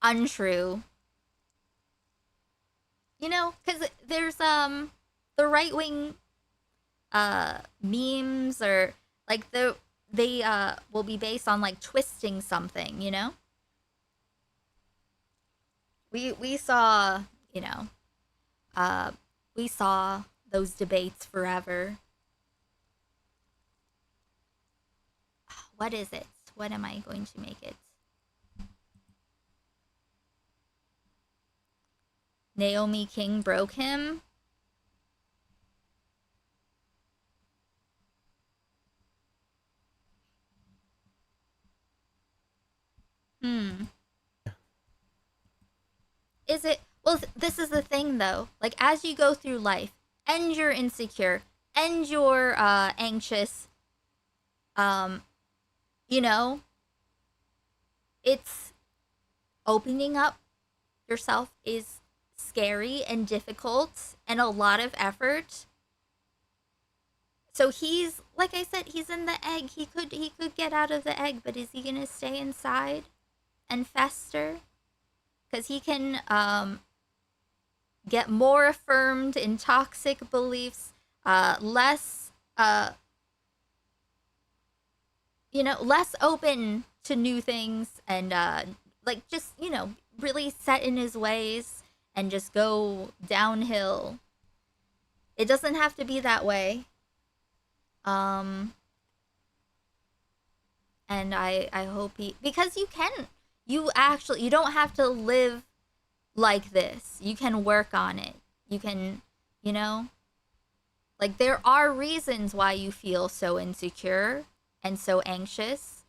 untrue? You know, because there's the right wing memes, or like they will be based on like twisting something, you know? We saw, you know, we saw those debates forever. What is it? What am I going to make it? Naomi King broke him. Is it? Well, this is the thing though. Like, as you go through life, and you're insecure, and you're anxious, you know, it's opening up yourself is scary and difficult and a lot of effort. So he's, like I said, he's in the egg. He could get out of the egg, but is he gonna stay inside and fester? Because he can get more affirmed in toxic beliefs, less you know, less open to new things, and like, just, you know, really set in his ways and just go downhill. It doesn't have to be that way. And I hope he, because you don't have to live like this. You can work on it. You can, you know, like, there are reasons why you feel so insecure and so anxious.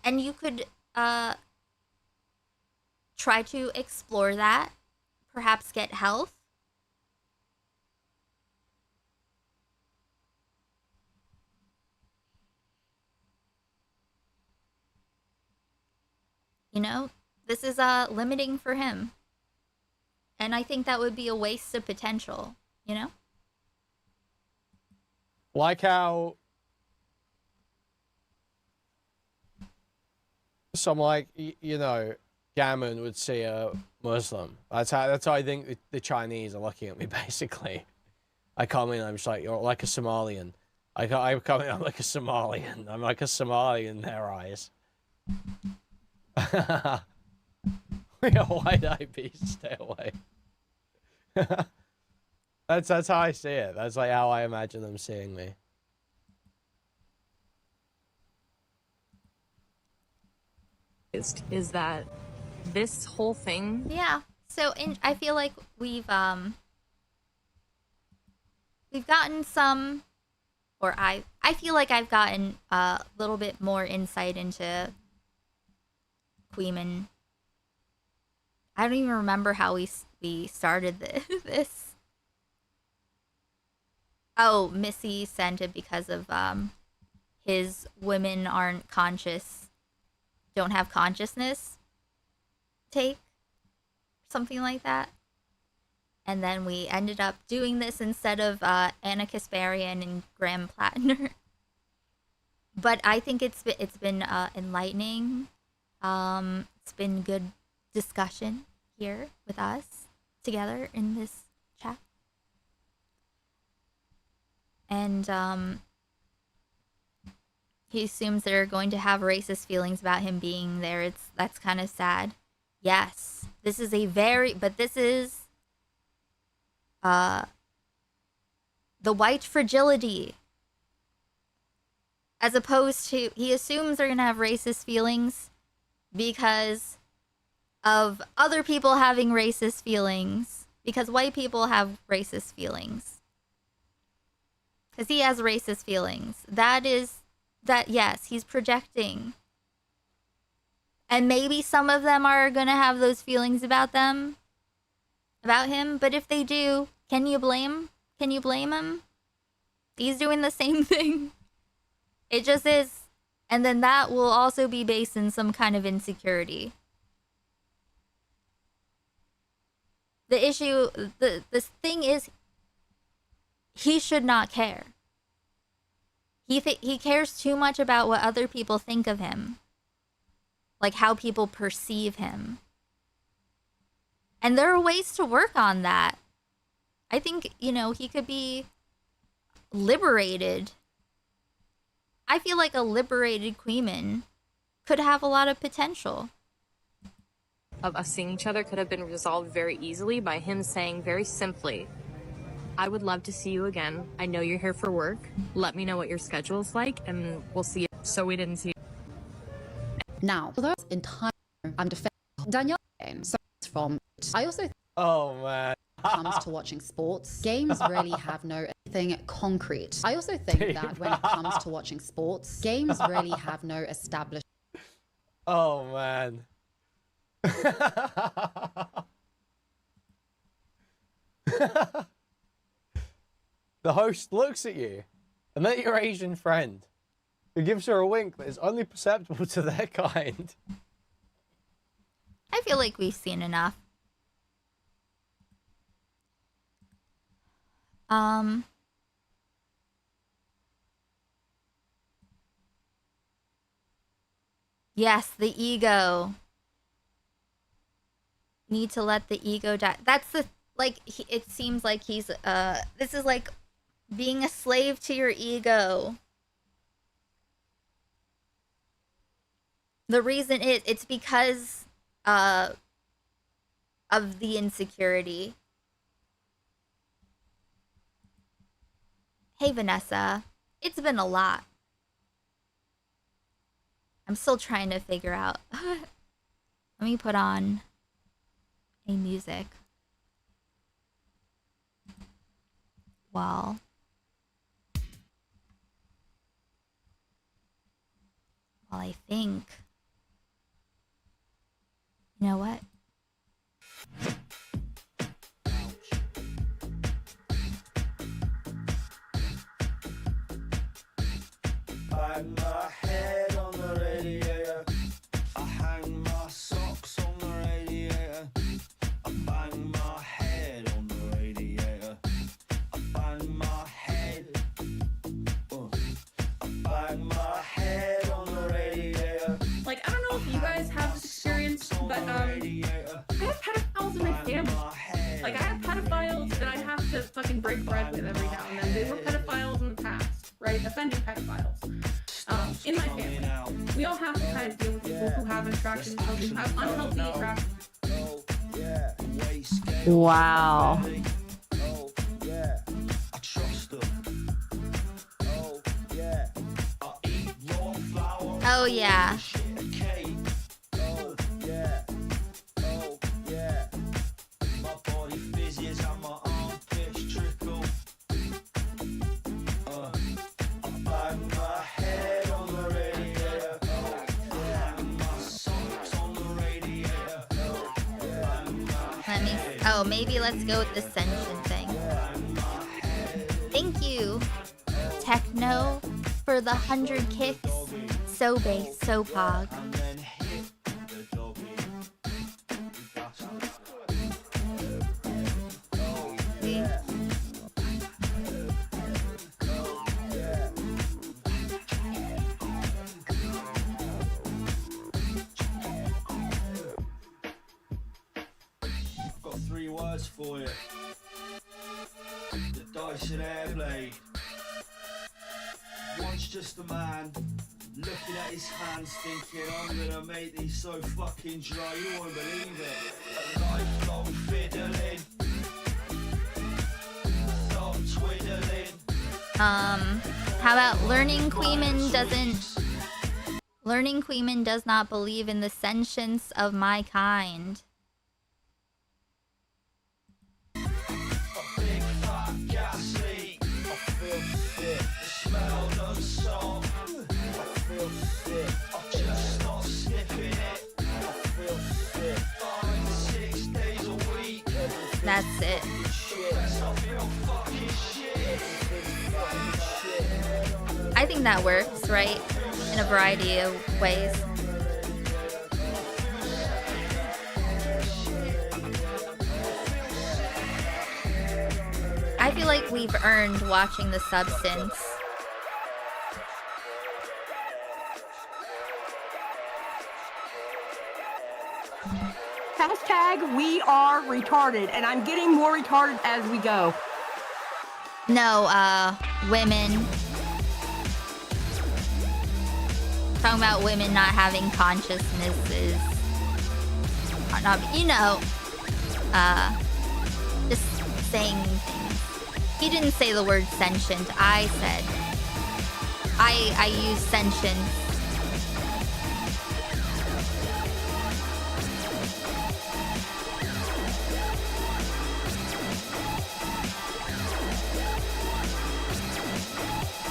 And you could try to explore that, perhaps get help. You know, this is limiting for him. And I think that would be a waste of potential, you know? Like how some, like, you know, Gammon would see a Muslim. That's how I think the Chinese are looking at me, basically. I come in, I'm just like, you're like a Somalian. I come in, I'm like a Somalian. I'm like a Somali in their eyes. Yeah, white eye beast, stay away. That's how I see it. That's like how I imagine them seeing me. Is that this whole thing? Yeah. So I feel like we've we've gotten some, or I feel like I've gotten a little bit more insight into Kuihman. I don't even remember how we started this. Oh, Missy sent it because of his women aren't conscious, don't have consciousness take, something like that. And then we ended up doing this instead of Anna Kasparian and Graham Plattner. But I think it's been enlightening. It's been good discussion here with us together in this chat. And he assumes they're going to have racist feelings about him being there. That's kind of sad. Yes, this is the white fragility, as opposed to, he assumes they're gonna have racist feelings because of other people having racist feelings, because white people have racist feelings, because he has racist feelings. Yes, he's projecting, and maybe some of them are gonna have those feelings about him, but if they do, can you blame him? He's doing the same thing. It just is. And then that will also be based in some kind of insecurity. The issue, the thing is, he should not care. He cares too much about what other people think of him, like how people perceive him. And there are ways to work on that. I think, he could be liberated. I feel like a liberated Kuihman could have a lot of potential. Of us seeing each other could have been resolved very easily by him saying very simply, I would love to see you again. I know you're here for work. Let me know what your schedule is like, and we'll see you. So we didn't see you. Now, for those entire, I'm defending Danielle from. I also. Oh man. Comes to watching sports, games really have no anything concrete. I also think that when it comes to watching sports, games really have no established. Oh man. The host looks at you, and then your Asian friend, who gives her a wink that is only perceptible to their kind. I feel like we've seen enough. Yes, the ego. Need to let the ego die. That's the, it seems like he's, this is like being a slave to your ego. The reason it's because, of the insecurity. Hey, Vanessa. It's been a lot. I'm still trying to figure out. Let me put on a music. While I think. You know what? Bang my head on the radiator. I hang my socks on the radiator. I bang my head on the radiator. I bang my head. I bang my head on the radiator. Like, I don't know if you guys have this experience, but I have pedophiles in my family. Like, I have pedophiles that I have to fucking break bread with every now and then. They were pedophiles in the past, right? Offending pedophiles. In my family. We all have to kind of deal with people who have attractions, who have unhealthy attractions. Wow. Oh yeah, I trust them. Oh yeah, I eat raw flour. Oh yeah. Oh yeah, oh yeah. My body fizzes and my armpits trickle. Oh, maybe let's go with the Sentience thing. Thank you, Techno, for the 100 kicks. So bass, so pog. See? Got 3 words for you. The dice and airblade. One's just a man looking at his hands thinking I'm gonna make these so fucking dry you won't believe it. A lifelong fiddling. Stop twiddling. How about Learning Kuihman does not believe in the sentience of my kind. That's it. I think that works, right? In a variety of ways. I feel like we've earned watching the Substance. Hashtag we are retarded, and I'm getting more retarded as we go. No, women. Talking about women not having consciousnesses. Not, you know, just saying things. He didn't say the word sentient. I said. I use sentient.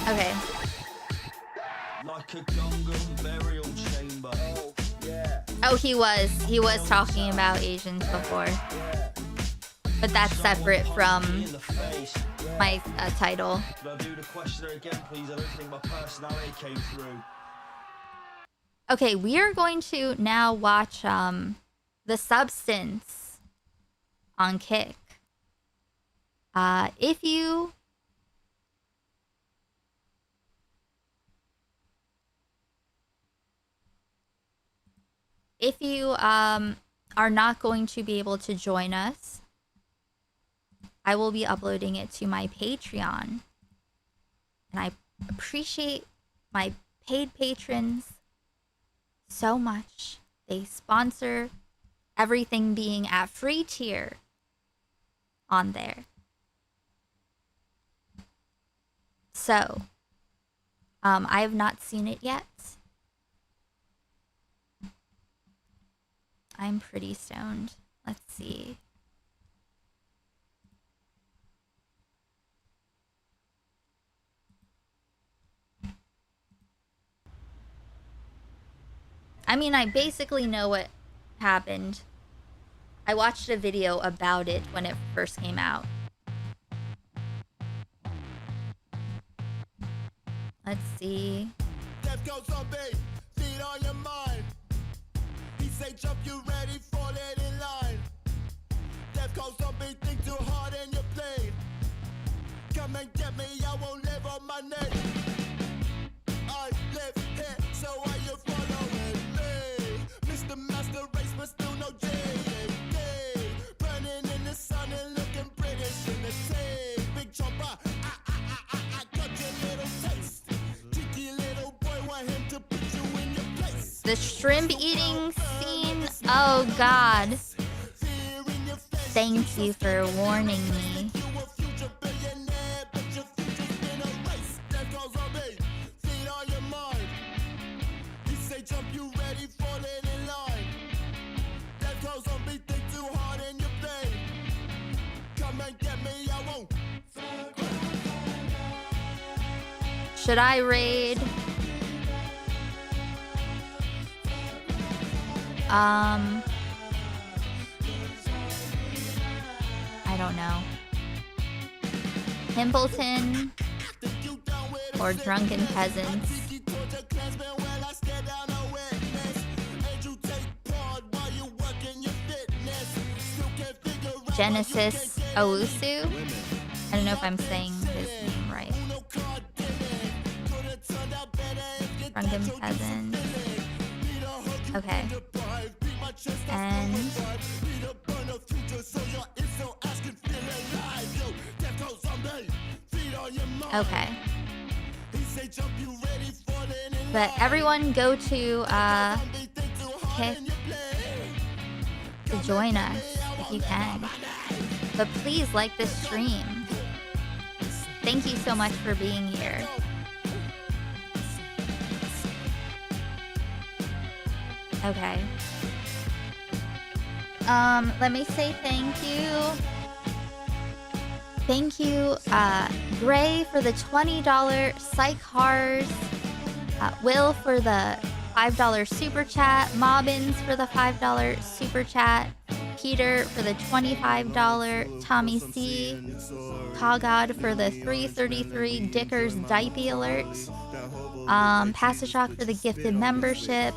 Okay. Like a Gungan burial chamber. Oh, yeah. Oh, he was talking about Asians before. But that's separate from my title. Could I do the questioner again, please? I don't think my personality came through. Okay, we are going to now watch The Substance on Kick. If you are not going to be able to join us, I will be uploading it to my Patreon. And I appreciate my paid patrons so much. They sponsor everything being at free tier on there. So, I have not seen it yet. I'm pretty stoned. Let's see. I mean, I basically know what happened. I watched a video about it when it first came out. Let's see. Death goes zombie, feed on your mind. He say jump, you ready, fall in line. Death goes zombie, think too hard and you're played. Come and get me, I won't live on my name. I live here, so are you following me? Mr. Master Race, but still no J. Burning in the sun and looking British in the tea. Big chopper, I got your little taste. Cheeky little boy, want him to put you in your place. The shrimp eating scene. Oh God. Thank you for warning me. Jump, you ready, falling in line. Death goes on, be think too hard in your brain. Come and get me, I won't. Should I raid? don't know. Pimpleton or Drunken Peasants. Genesis Owusu. I don't know if I'm saying his name right. Drunken Peasant. Okay. And okay. But everyone go to Kick to join us if you can. But please like this stream. Thank you so much for being here. Okay. Let me say thank you. Thank you, Gray for the $20 Psych Hars, Will for the $5 super chat, Mobbins for the $5 super chat, Peter for the $25, Tommy C, Kagod for the $3.33 Dickers Diaper Alert, Passashock for the gifted membership,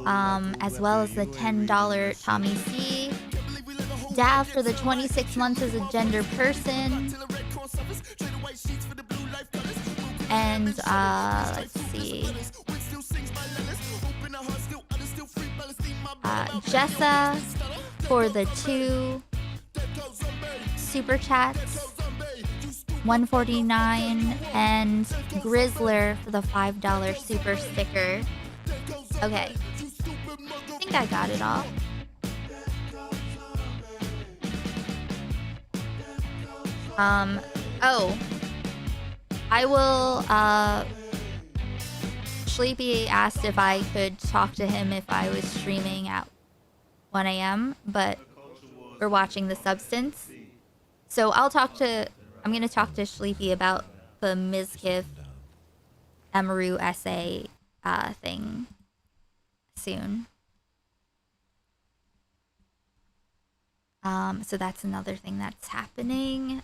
as well as the $10 Tommy C, Dav for the 26 months as a gender person, and let's see, Jessa for the 2 super chats, 149, and Grizzler for the $5 super sticker. Okay, I think I got it all. Oh, I will, Sleepy asked if I could talk to him if I was streaming at 1 a.m., but we're watching The Substance. So I'm gonna talk to Sleepy about the Mizkif Emaru essay, thing soon. So that's another thing that's happening.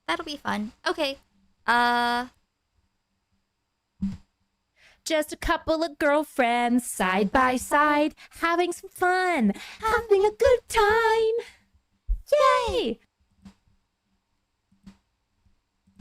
That'll be fun. Okay. Just a couple of girlfriends side by side, having some fun, having a good time. Yay!